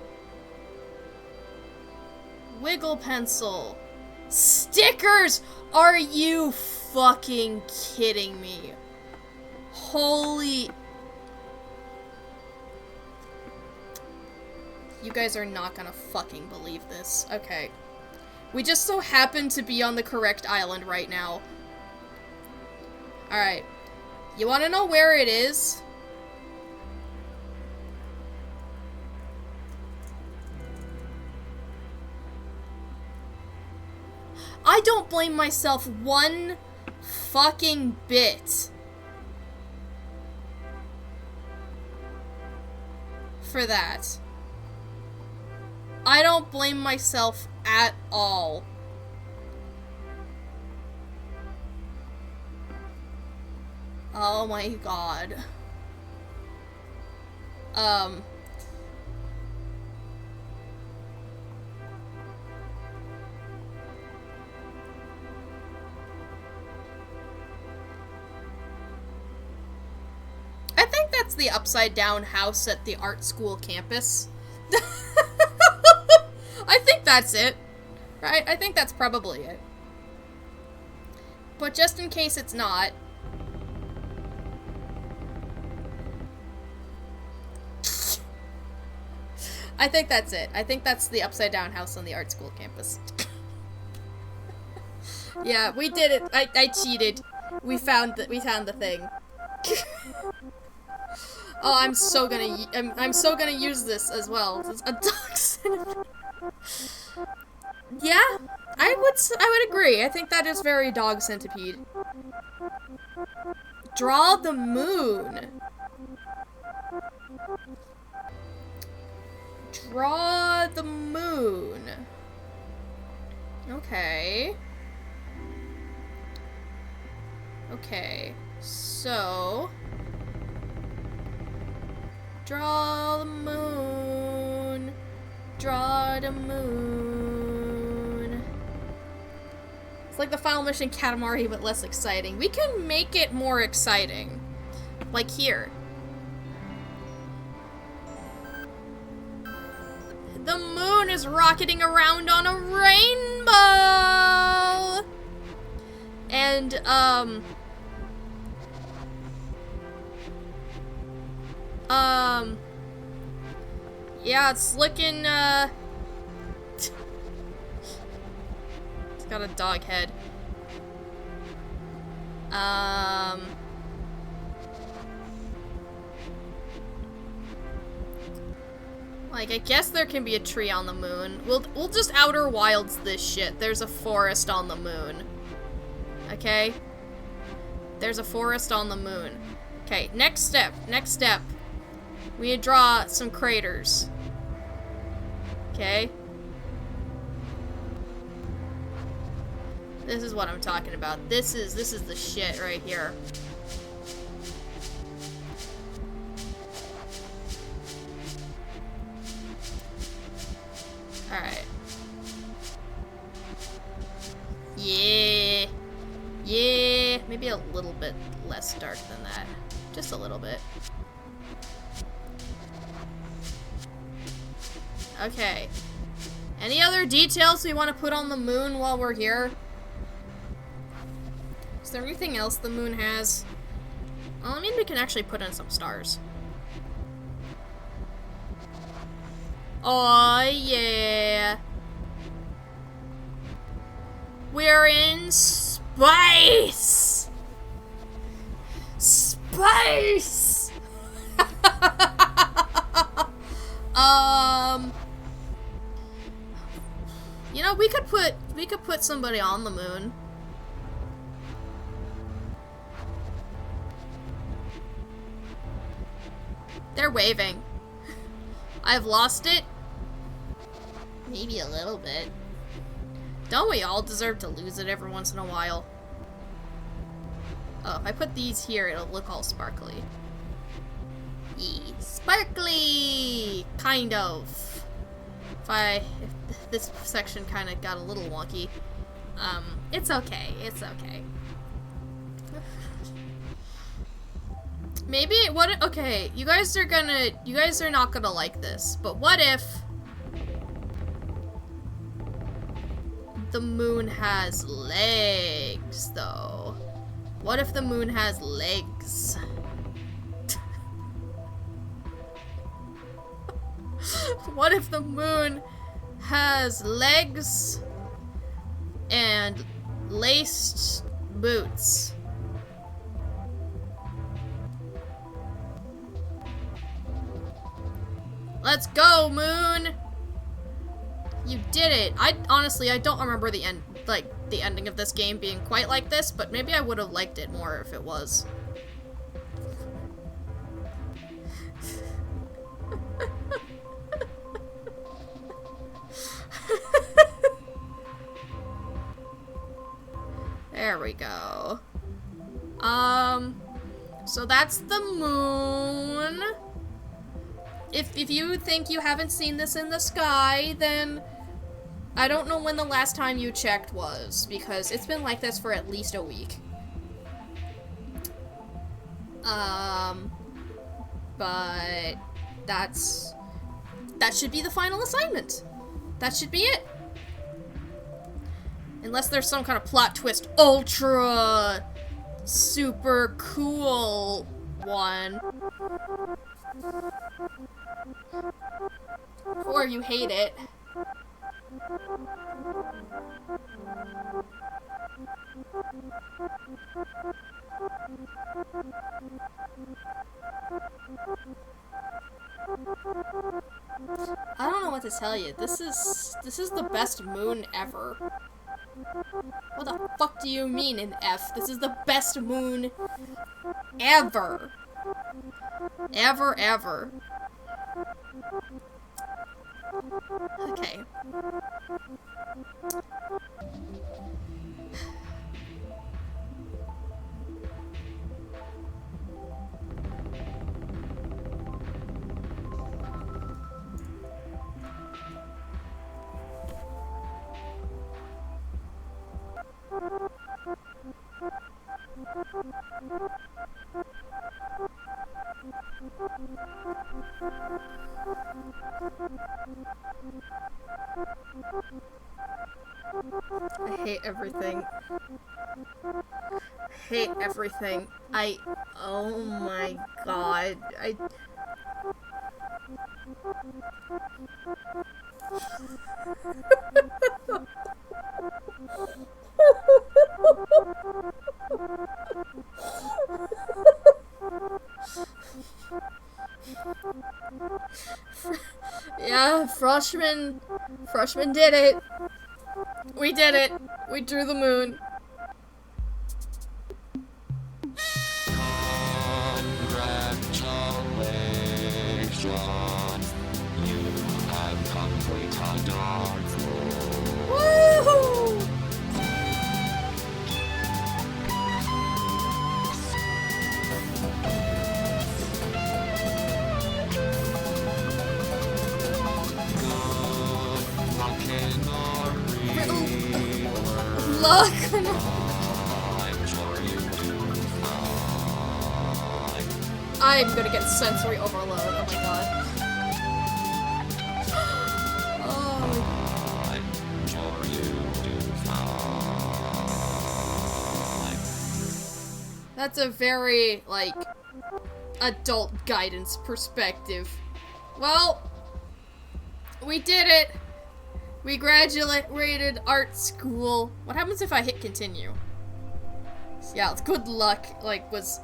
Wiggle pencil. Stickers! Are you fucking kidding me? Holy... You guys are not gonna fucking believe this. Okay. We just so happen to be on the correct island right now. Alright. You wanna know where it is? I don't blame myself one fucking bit for that. I don't blame myself at all. Oh my god. I think that's the upside down house at the art school campus. I think that's it. Right? I think that's probably it. But just in case it's not... I think that's it. I think that's the upside down house on the art school campus. Yeah, we did it. I cheated. We found the thing. Oh, I'm so gonna use this as well. It's a dog centipede. Yeah, I would agree. I think that is very dog centipede. Draw the moon. Draw the moon. Okay. Okay. So draw the moon. Draw the moon. It's like the final mission Katamari, but less exciting. We can make it more exciting. Like here. The moon moon is rocketing around on a rainbow! And, yeah, it's looking, it's got a dog head. Like, I guess there can be a tree on the moon. We'll just Outer Wilds this shit. There's a forest on the moon. Okay? There's a forest on the moon. Okay, next step. We need to draw some craters. Okay? This is what I'm talking about. This is the shit right here. Alright. Yeah. Yeah. Maybe a little bit less dark than that. Just a little bit. Okay. Any other details we want to put on the moon while we're here? Is there anything else the moon has? Well, I mean, we can actually put in some stars. Oh yeah. We're in space! Space! You know, we could put somebody on the moon. They're waving. I've lost it. Maybe a little bit. Don't we all deserve to lose it every once in a while? Oh, if I put these here, it'll look all sparkly. Yee. Sparkly! Kind of. If this section kind of got a little wonky. It's okay. It's okay. Maybe, okay, you guys are not gonna like this, but what if the moon has legs, though? What if the moon has legs? What if the moon has legs and laced boots? Let's go, moon! You did it. Honestly, I don't remember the ending of this game being quite like this, but maybe I would have liked it more if it was. There we go. So that's the moon. If you think you haven't seen this in the sky, then I don't know when the last time you checked was, because it's been like this for at least a week. But that should be the final assignment. That should be it. Unless there's some kind of plot twist, ultra super cool one. Or you hate it. I don't know what to tell you. This is the best moon ever. What the fuck do you mean in F? This is the best moon ever. Ever. Okay. I hate everything. Hate everything. Oh my god. Yeah, freshman did it. We did it. We drew the moon. Congratulations, you have completed our goal. Woohoo! Good luck in our rework. Luck. I'm sure you do fine. I'm gonna get sensory overload. Oh my god. Oh. I'm sure you do fine. That's a very, like, adult guidance perspective. Well, we did it. We graduated art school. What happens if I hit continue? Yeah, good luck, like, was...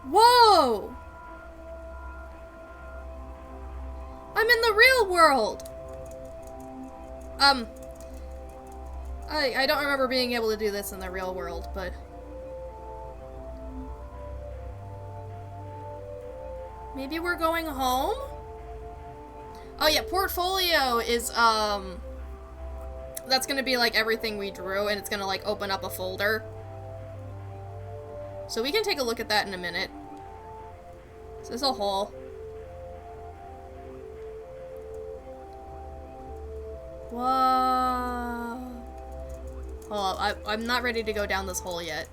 Whoa! I'm in the real world! I don't remember being able to do this in the real world, but... Maybe we're going home? Oh yeah, portfolio is, that's gonna be like everything we drew, and it's gonna like open up a folder. So we can take a look at that in a minute. Is this a hole? Whoa. Hold up, I'm not ready to go down this hole yet.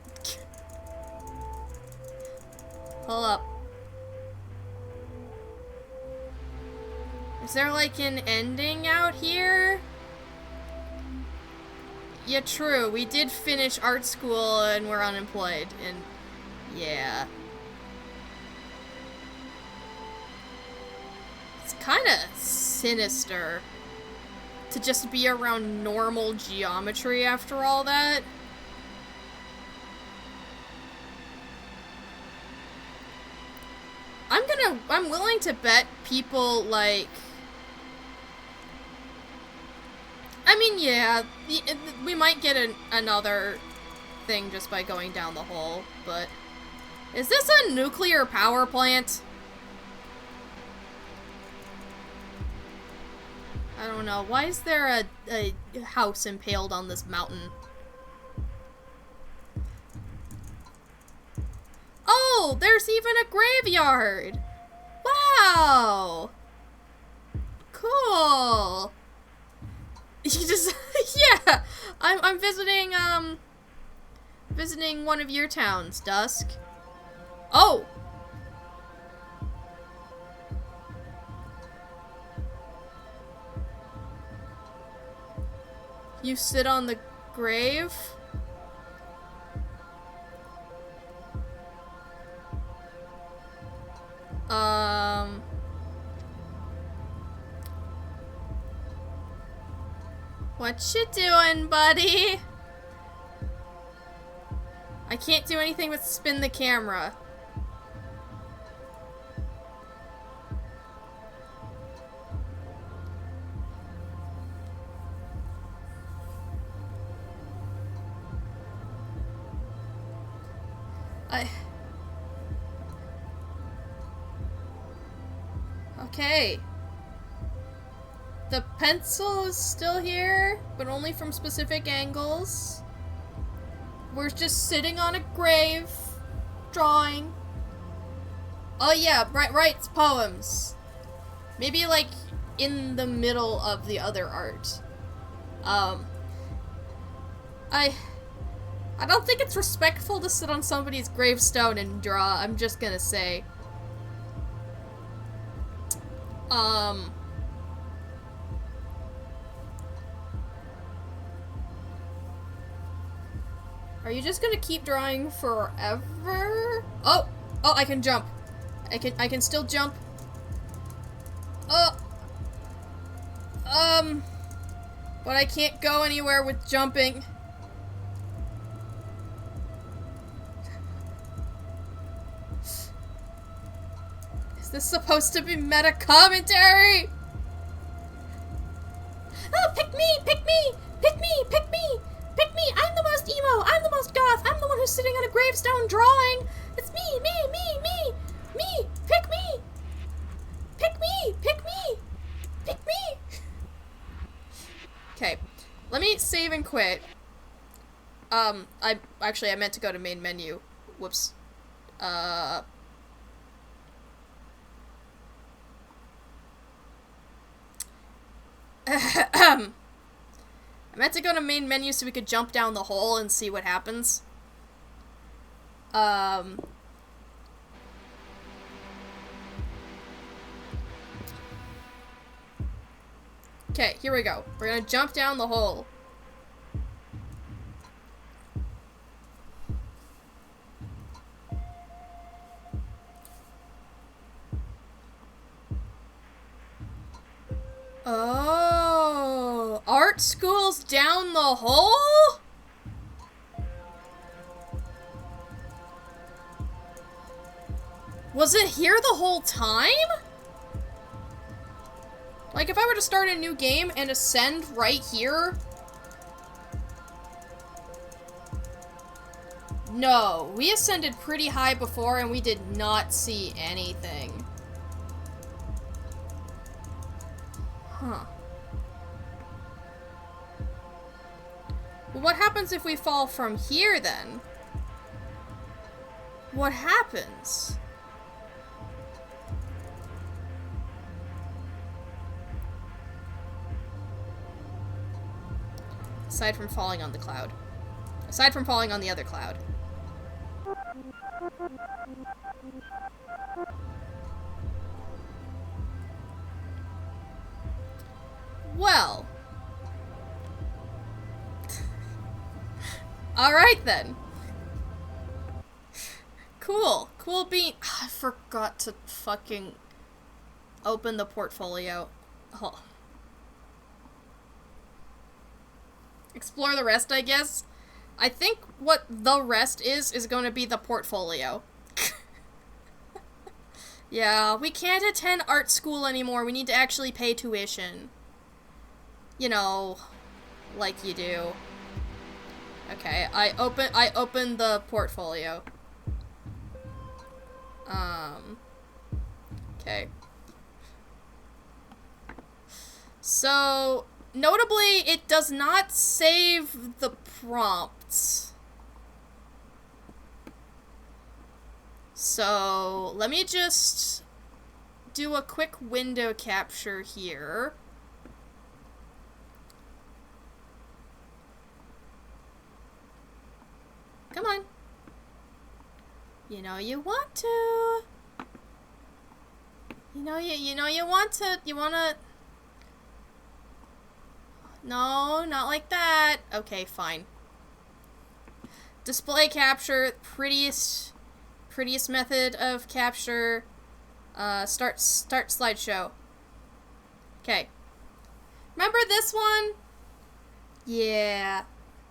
Hold up. Is there like an ending out here? Yeah, true. We did finish art school and we're unemployed, and yeah. It's kind of sinister to just be around normal geometry after all that. I'm willing to bet people, like... I mean, yeah, we might get another thing just by going down the hole, but... Is this a nuclear power plant? I don't know. Why is there a house impaled on this mountain? Oh, there's even a graveyard! Wow! Cool! You just, yeah! I'm visiting, visiting one of your towns, Dusk. Oh! You sit on the grave? What you doing, buddy? I can't do anything but spin the camera. Okay. The pencil is still here, but only from specific angles. We're just sitting on a grave, drawing. Oh yeah, writes poems. Maybe like in the middle of the other art. I don't think it's respectful to sit on somebody's gravestone and draw, I'm just gonna say. Are you just gonna keep drawing forever? Oh! Oh, I can jump. I can still jump. But I can't go anywhere with jumping. Is this supposed to be meta commentary? Oh, pick me! Pick me! Pick me! Pick me! Pick me! I'm the most emo! I'm the most goth! I'm the one who's sitting on a gravestone drawing! It's me! Me! Me! Me! Me! Pick me! Pick me! Pick me! Pick me! Okay. Let me save and quit. I meant to go to main menu. Whoops. I meant to go to main menu so we could jump down the hole and see what happens. Okay, here we go. We're gonna jump down the hole. Oh, art school's down the hole? Was it here the whole time? Like, if I were to start a new game and ascend right here? No, we ascended pretty high before and we did not see anything. Huh. Well, what happens if we fall from here, then? What happens? Aside from falling on the cloud. Aside from falling on the other cloud. Well. Alright then. Cool. Cool bean. I forgot to fucking open the portfolio. Oh. Explore the rest, I guess. I think what the rest is going to be the portfolio. Yeah, we can't attend art school anymore. We need to actually pay tuition. You know, like you do. Okay, I open the portfolio. Okay. So, notably, it does not save the prompts. So, let me just do a quick window capture here. Come on. You know you want to. You know you want to. You wanna. No, not like that. Okay, fine. Display capture, prettiest method of capture. Start slideshow. Okay. Remember this one? Yeah.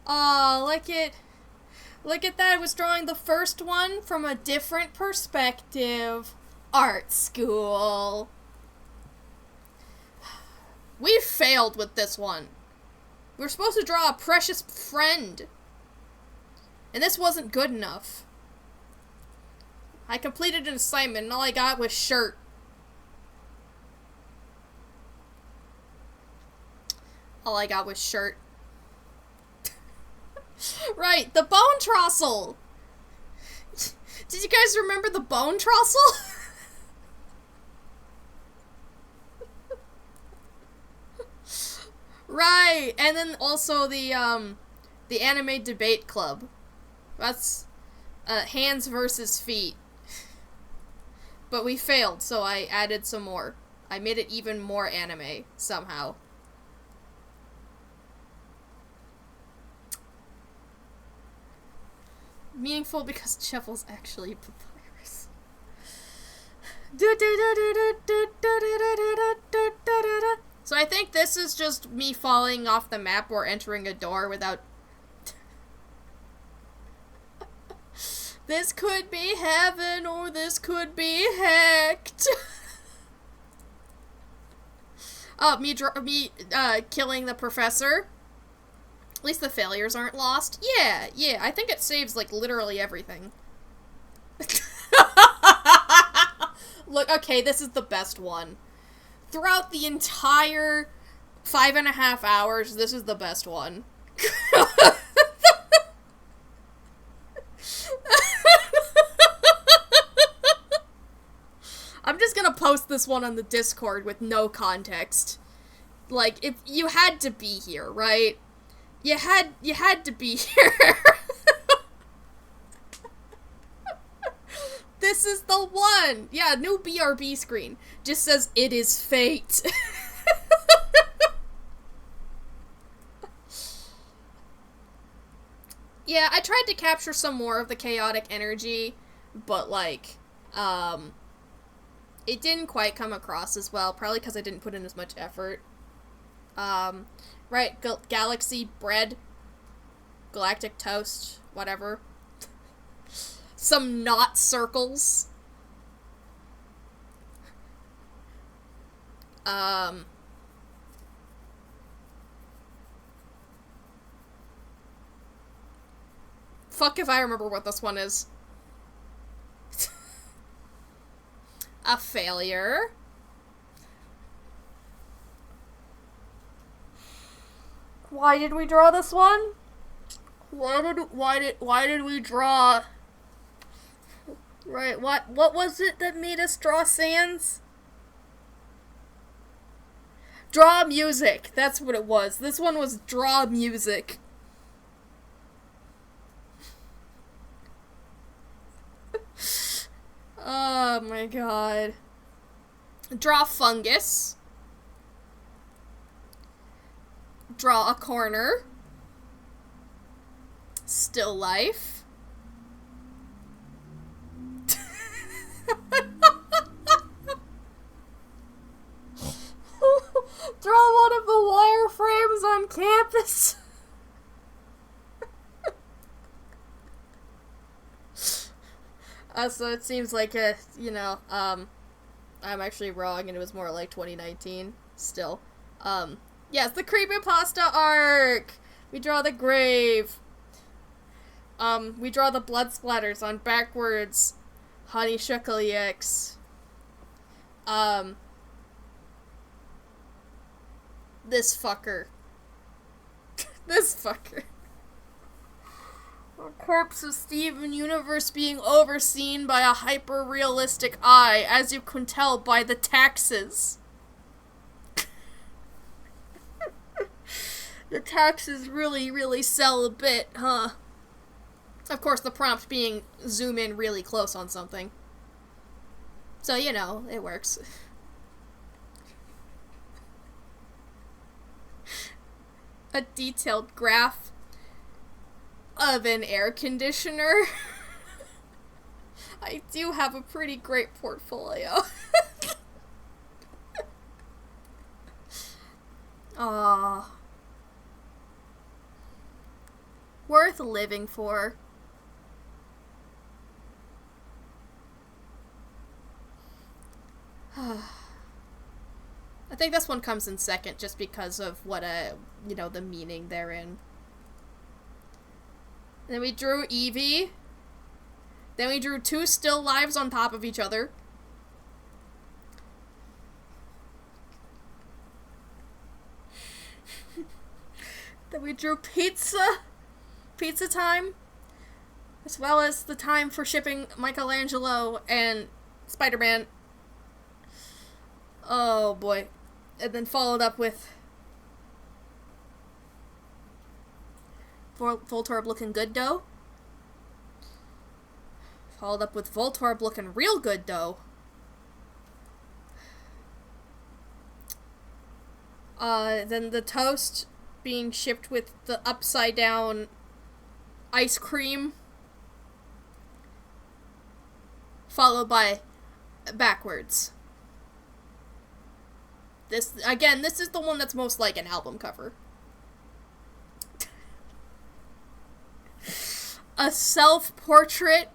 Oh, look at that. I was drawing the first one from a different perspective. Art school. We failed with this one. We were supposed to draw a precious friend. And this wasn't good enough. I completed an assignment and all I got was shirt. All I got was shirt. Right, the bone trossel! Did you guys remember the bone trossel? Right, and then also the anime debate club. That's hands versus feet. But we failed, so I added some more. I made it even more anime, somehow. Meaningful because Chevel's actually papyrus. So I think this is just me falling off the map or entering a door without... This could be heaven or this could be hecked. Me killing the professor. At least the failures aren't lost. Yeah, I think it saves, like, literally everything. Look, okay, this is the best one. Throughout the entire 5.5 hours, this is the best one. I'm just gonna post this one on the Discord with no context. Like, if you had to be here, right? You had to be here. This is the one. Yeah, new BRB screen. Just says, it is fate. Yeah, I tried to capture some more of the chaotic energy, but, like, it didn't quite come across as well, probably because I didn't put in as much effort. Right, galaxy bread, galactic toast, whatever. Some knot circles. Fuck if I remember what this one is. A failure. Why did we draw this one? Why did we draw? Right, what was it that made us draw Sans? Draw music. That's what it was. This one was draw music. Oh my god. Draw fungus. Draw a corner. Still life. Draw one of the wireframes on campus. So it seems like I'm actually wrong and it was more like 2019 still. Yes, the creepypasta arc! We draw the grave. We draw the blood splatters on backwards. Honey Shuckle-EX. This fucker. This fucker. A corpse of Steven Universe being overseen by a hyper-realistic eye, as you can tell by the taxes. The taxes really sell a bit, huh? Of course, the prompt being zoom in really close on something. So, you know, it works. A detailed graph of an air conditioner. I do have a pretty great portfolio. Aww. Worth living for. I think this one comes in second just because of what the meaning therein. And then we drew Evie. Then we drew two still lives on top of each other. Then we drew pizza time, as well as the time for shipping Michelangelo and Spider-Man. Oh boy. And then followed up with Voltorb looking good dough. Followed up with Voltorb looking real good dough. Then the toast being shipped with the upside down ice cream. followed by backwards. This is the one that's most like an album cover. A self-portrait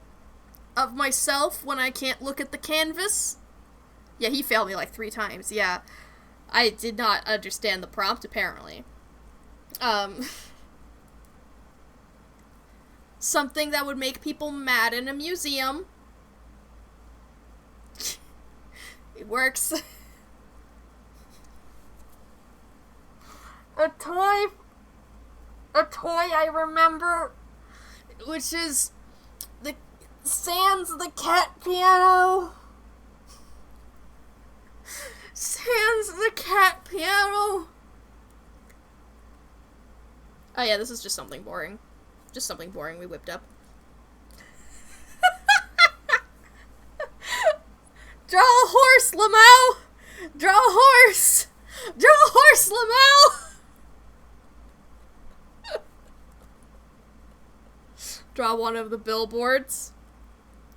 of myself when I can't look at the canvas. Yeah, he failed me like 3 times. Yeah. I did not understand the prompt, apparently. Something that would make people mad in a museum. It works. A toy I remember, which is the Sans the cat piano. Sans the cat piano. Oh yeah, this is just something boring. Just something boring we whipped up. Draw a horse, Lamau! Draw a horse! Draw a horse, Lamau! Draw one of the billboards.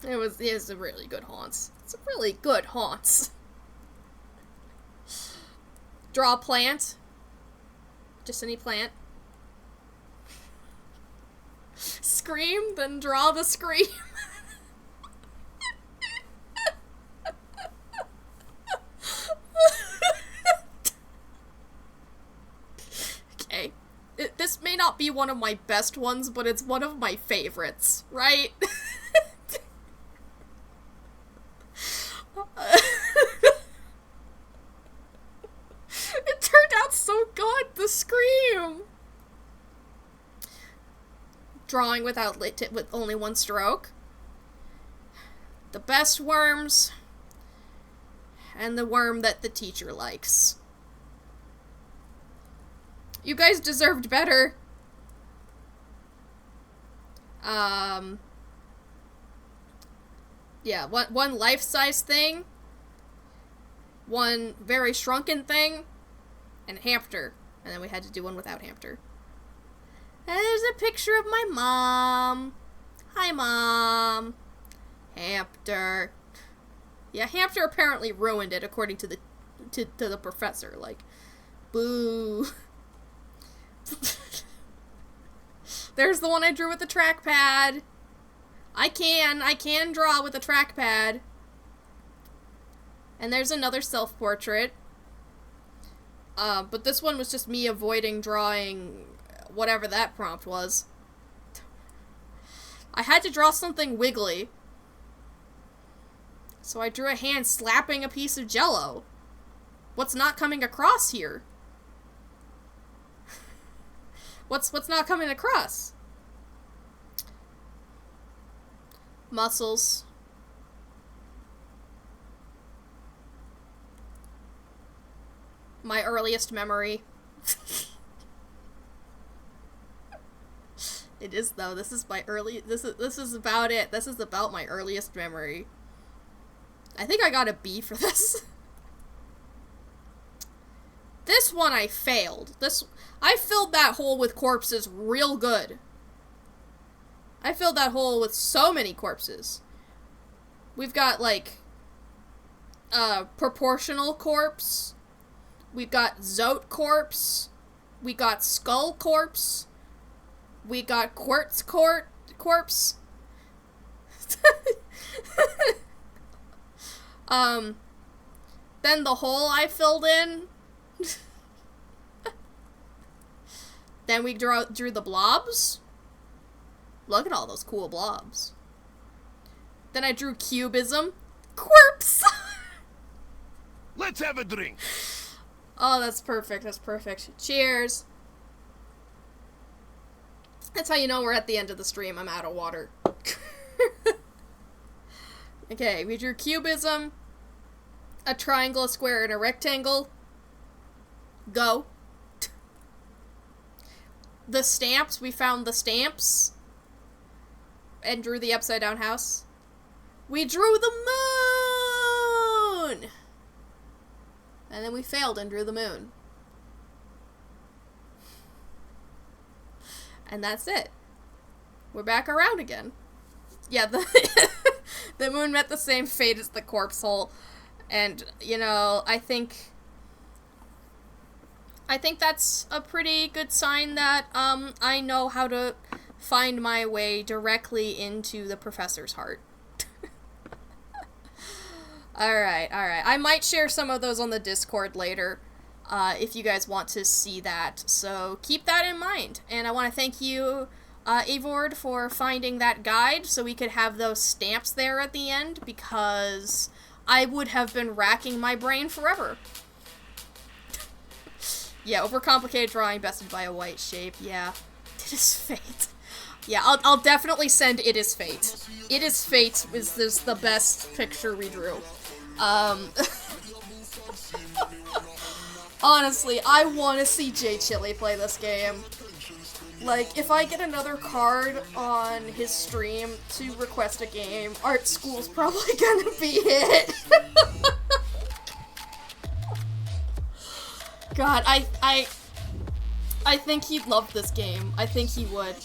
It was a really good haunts. It's a really good haunts. Draw a plant. Just any plant. Scream, then draw the scream. Okay. This may not be one of my best ones, but it's one of my favorites, right? It turned out so good, the scream! Drawing with only 1 stroke. The best worms. And the worm that the teacher likes. You guys deserved better. Yeah, one life-size thing. One very shrunken thing. And hamster. And then we had to do one without hamster. And there's a picture of my mom. Hi, Mom. Hamster. Yeah, hamster apparently ruined it, according to the professor. Like, boo. There's the one I drew with the trackpad. I can draw with a trackpad. And there's another self-portrait. But this one was just me avoiding drawing whatever that prompt was. I had to draw something wiggly. So I drew a hand slapping a piece of Jell-O. What's not coming across here? What's not coming across? Muscles. My earliest memory. It is though. This is about it. This is about my earliest memory. I think I got a B for this. This one I failed. I filled that hole with corpses real good. I filled that hole with so many corpses. We've got like proportional corpse. We've got Zote corpse. We got skull corpse. We got quartz corpse. Then the hole I filled in. Then we drew the blobs. Look at all those cool blobs. Then I drew cubism. Quirps! Let's have a drink. Oh, that's perfect. That's perfect. Cheers. That's how you know we're at the end of the stream. I'm out of water. Okay, we drew cubism, a triangle, a square, and a rectangle. Go. The stamps, we found the stamps. And drew the upside down house. We drew the moon! And then we failed and drew the moon. And that's it. We're back around again. yeah, the the moon met the same fate as the corpse hole, and you know, I think that's a pretty good sign that I know how to find my way directly into the professor's heart. Alright. I might share some of those on the Discord later, if you guys want to see that. So keep that in mind. And I want to thank you, Avord, for finding that guide so we could have those stamps there at the end, because I would have been racking my brain forever. Yeah, overcomplicated drawing bested by a white shape. Yeah, it is fate. Yeah, I'll definitely send It Is Fate. It Is Fate is the best picture we drew. Honestly, I want to see Jay Chili play this game. Like, if I get another card on his stream to request a game, Art School's probably gonna be it. God, I think he'd love this game. I think he would.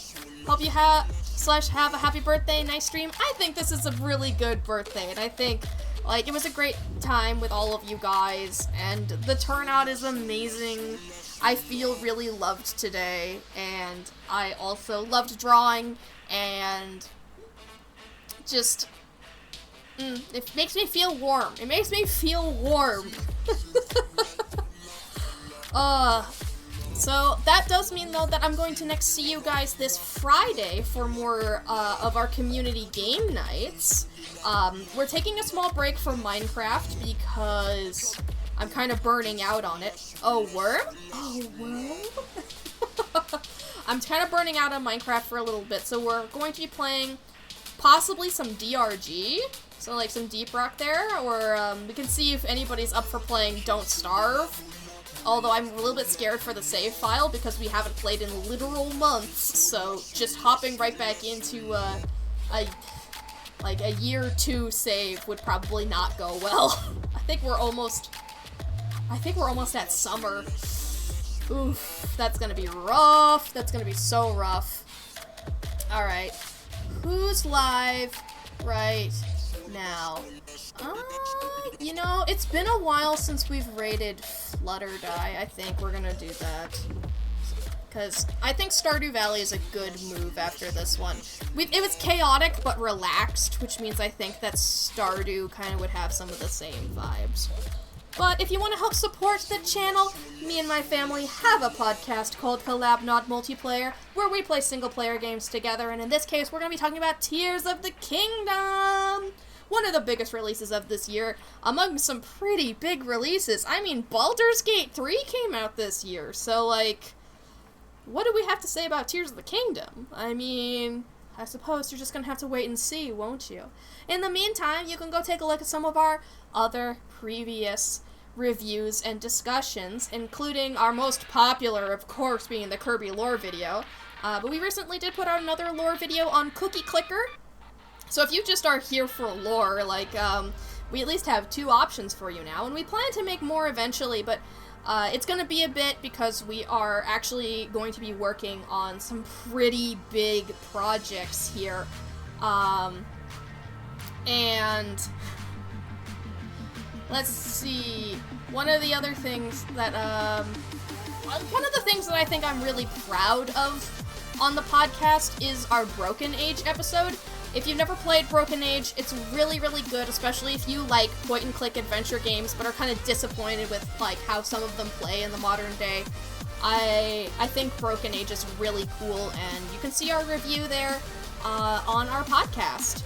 Hope you have a happy birthday, nice stream. I think this is a really good birthday, and I think, like, it was a great time with all of you guys, and the turnout is amazing. I feel really loved today, and I also loved drawing, and just, it makes me feel warm. It makes me feel warm. So that does mean, though, that I'm going to next see you guys this Friday for more of our community game nights. We're taking a small break from Minecraft because I'm kind of burning out on it. Oh, worm? Oh, worm? I'm kind of burning out on Minecraft for a little bit, so we're going to be playing possibly some DRG, so like some Deep Rock there, or we can see if anybody's up for playing Don't Starve. Although I'm a little bit scared for the save file because we haven't played in literal months, so just hopping right back into a year 2 save would probably not go well. I think we're almost at summer. Oof, that's gonna be rough. That's gonna be so rough. Alright. Who's live right now? You know, it's been a while since we've raided Flutter Die. I think we're gonna do that. Because I think Stardew Valley is a good move after this one. It was chaotic but relaxed, which means I think that Stardew kind of would have some of the same vibes. But if you want to help support the channel, me and my family have a podcast called Collab Not Multiplayer, where we play single-player games together, and in this case, we're going to be talking about Tears of the Kingdom! One of the biggest releases of this year, among some pretty big releases. I mean, Baldur's Gate 3 came out this year, so, like, what do we have to say about Tears of the Kingdom? I mean, I suppose you're just gonna have to wait and see, won't you? In the meantime, you can go take a look at some of our other previous reviews and discussions, including our most popular, of course, being the Kirby lore video. But we recently did put out another lore video on Cookie Clicker. So if you just are here for lore, like, we at least have 2 options for you now, and we plan to make more eventually, but it's going to be a bit because we are actually going to be working on some pretty big projects here. And let's see, one of the things that I think I'm really proud of on the podcast is our Broken Age episode. If you've never played Broken Age, it's really, really good, especially if you like point-and-click adventure games but are kind of disappointed with, like, how some of them play in the modern day. I think Broken Age is really cool, and you can see our review there on our podcast.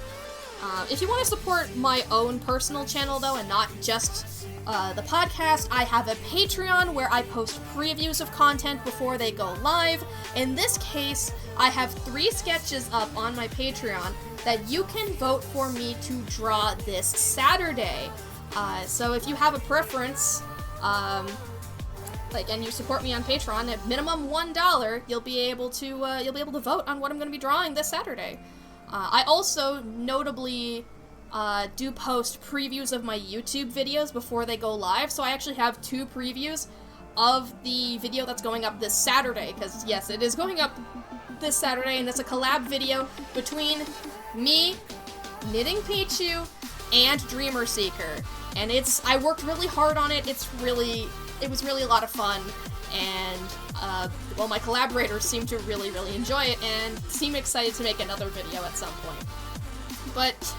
If you want to support my own personal channel, though, and not just the podcast, I have a Patreon where I post previews of content before they go live. In this case, I have 3 sketches up on my Patreon that you can vote for me to draw this Saturday. So if you have a preference, and you support me on Patreon at minimum $1, you'll be able to vote on what I'm going to be drawing this Saturday. I also notably do post previews of my YouTube videos before they go live, so I actually have 2 previews of the video that's going up this Saturday, because yes, it is going up this Saturday, and it's a collab video between me, Knitting Pichu, and Dreamer Seeker. And I worked really hard on it. It was really a lot of fun. And, well, my collaborators seem to really enjoy it and seem excited to make another video at some point. But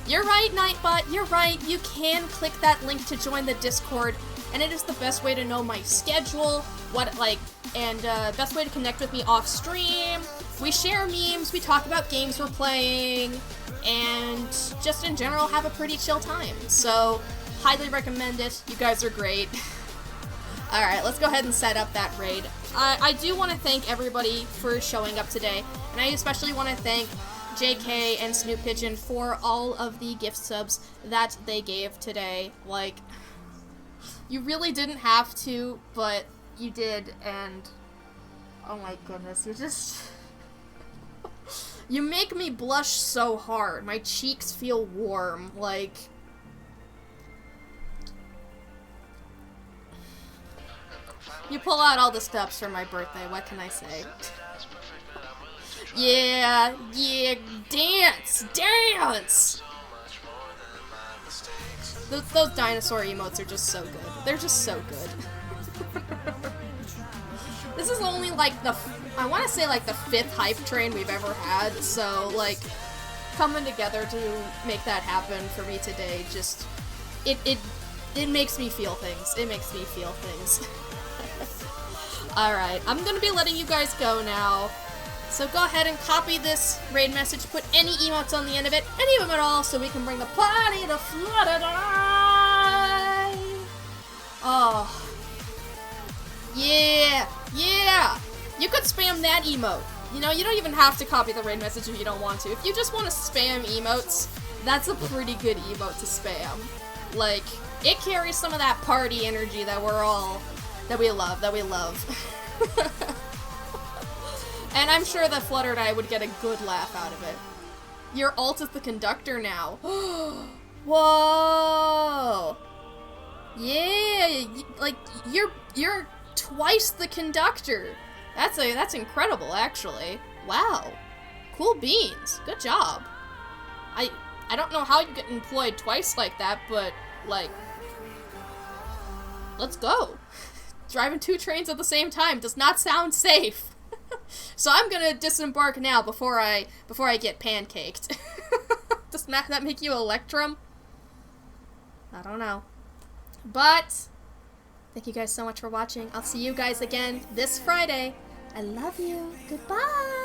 you're right, Nightbot, you're right. You can click that link to join the Discord, and it is the best way to know my schedule, best way to connect with me off stream. We share memes, we talk about games we're playing, and just in general have a pretty chill time. So, highly recommend it. You guys are great. Alright, let's go ahead and set up that raid. I do want to thank everybody for showing up today, and I especially want to thank JK and Snoop Pigeon for all of the gift subs that they gave today. Like, you really didn't have to, but you did, and oh my goodness, you make me blush so hard. My cheeks feel warm, like... You pull out all the stops for my birthday, what can I say? Yeah, dance! Those dinosaur emotes are just so good. They're just so good. This is only like I want to say like the 5th hype train we've ever had, so like coming together to make that happen for me today, just it makes me feel things. It makes me feel things. Alright, I'm gonna be letting you guys go now. So go ahead and copy this raid message, put any emotes on the end of it, any of them at all, so we can bring the party to Fluttershy! Oh. Yeah! You could spam that emote. You know, you don't even have to copy the raid message if you don't want to. If you just want to spam emotes, that's a pretty good emote to spam. Like, it carries some of that party energy that we love. And I'm sure that Fluttershy would get a good laugh out of it. Your alt is the conductor now. Whoa! Yeah, like you're twice the conductor. That's incredible, actually. Wow, cool beans. Good job. I don't know how you get employed twice like that, but like, let's go. Driving 2 trains at the same time does not sound safe. So I'm gonna disembark now before I get pancaked. Does that make you Electrum? I don't know. But thank you guys so much for watching. I'll see you guys again this Friday. I love you. Goodbye.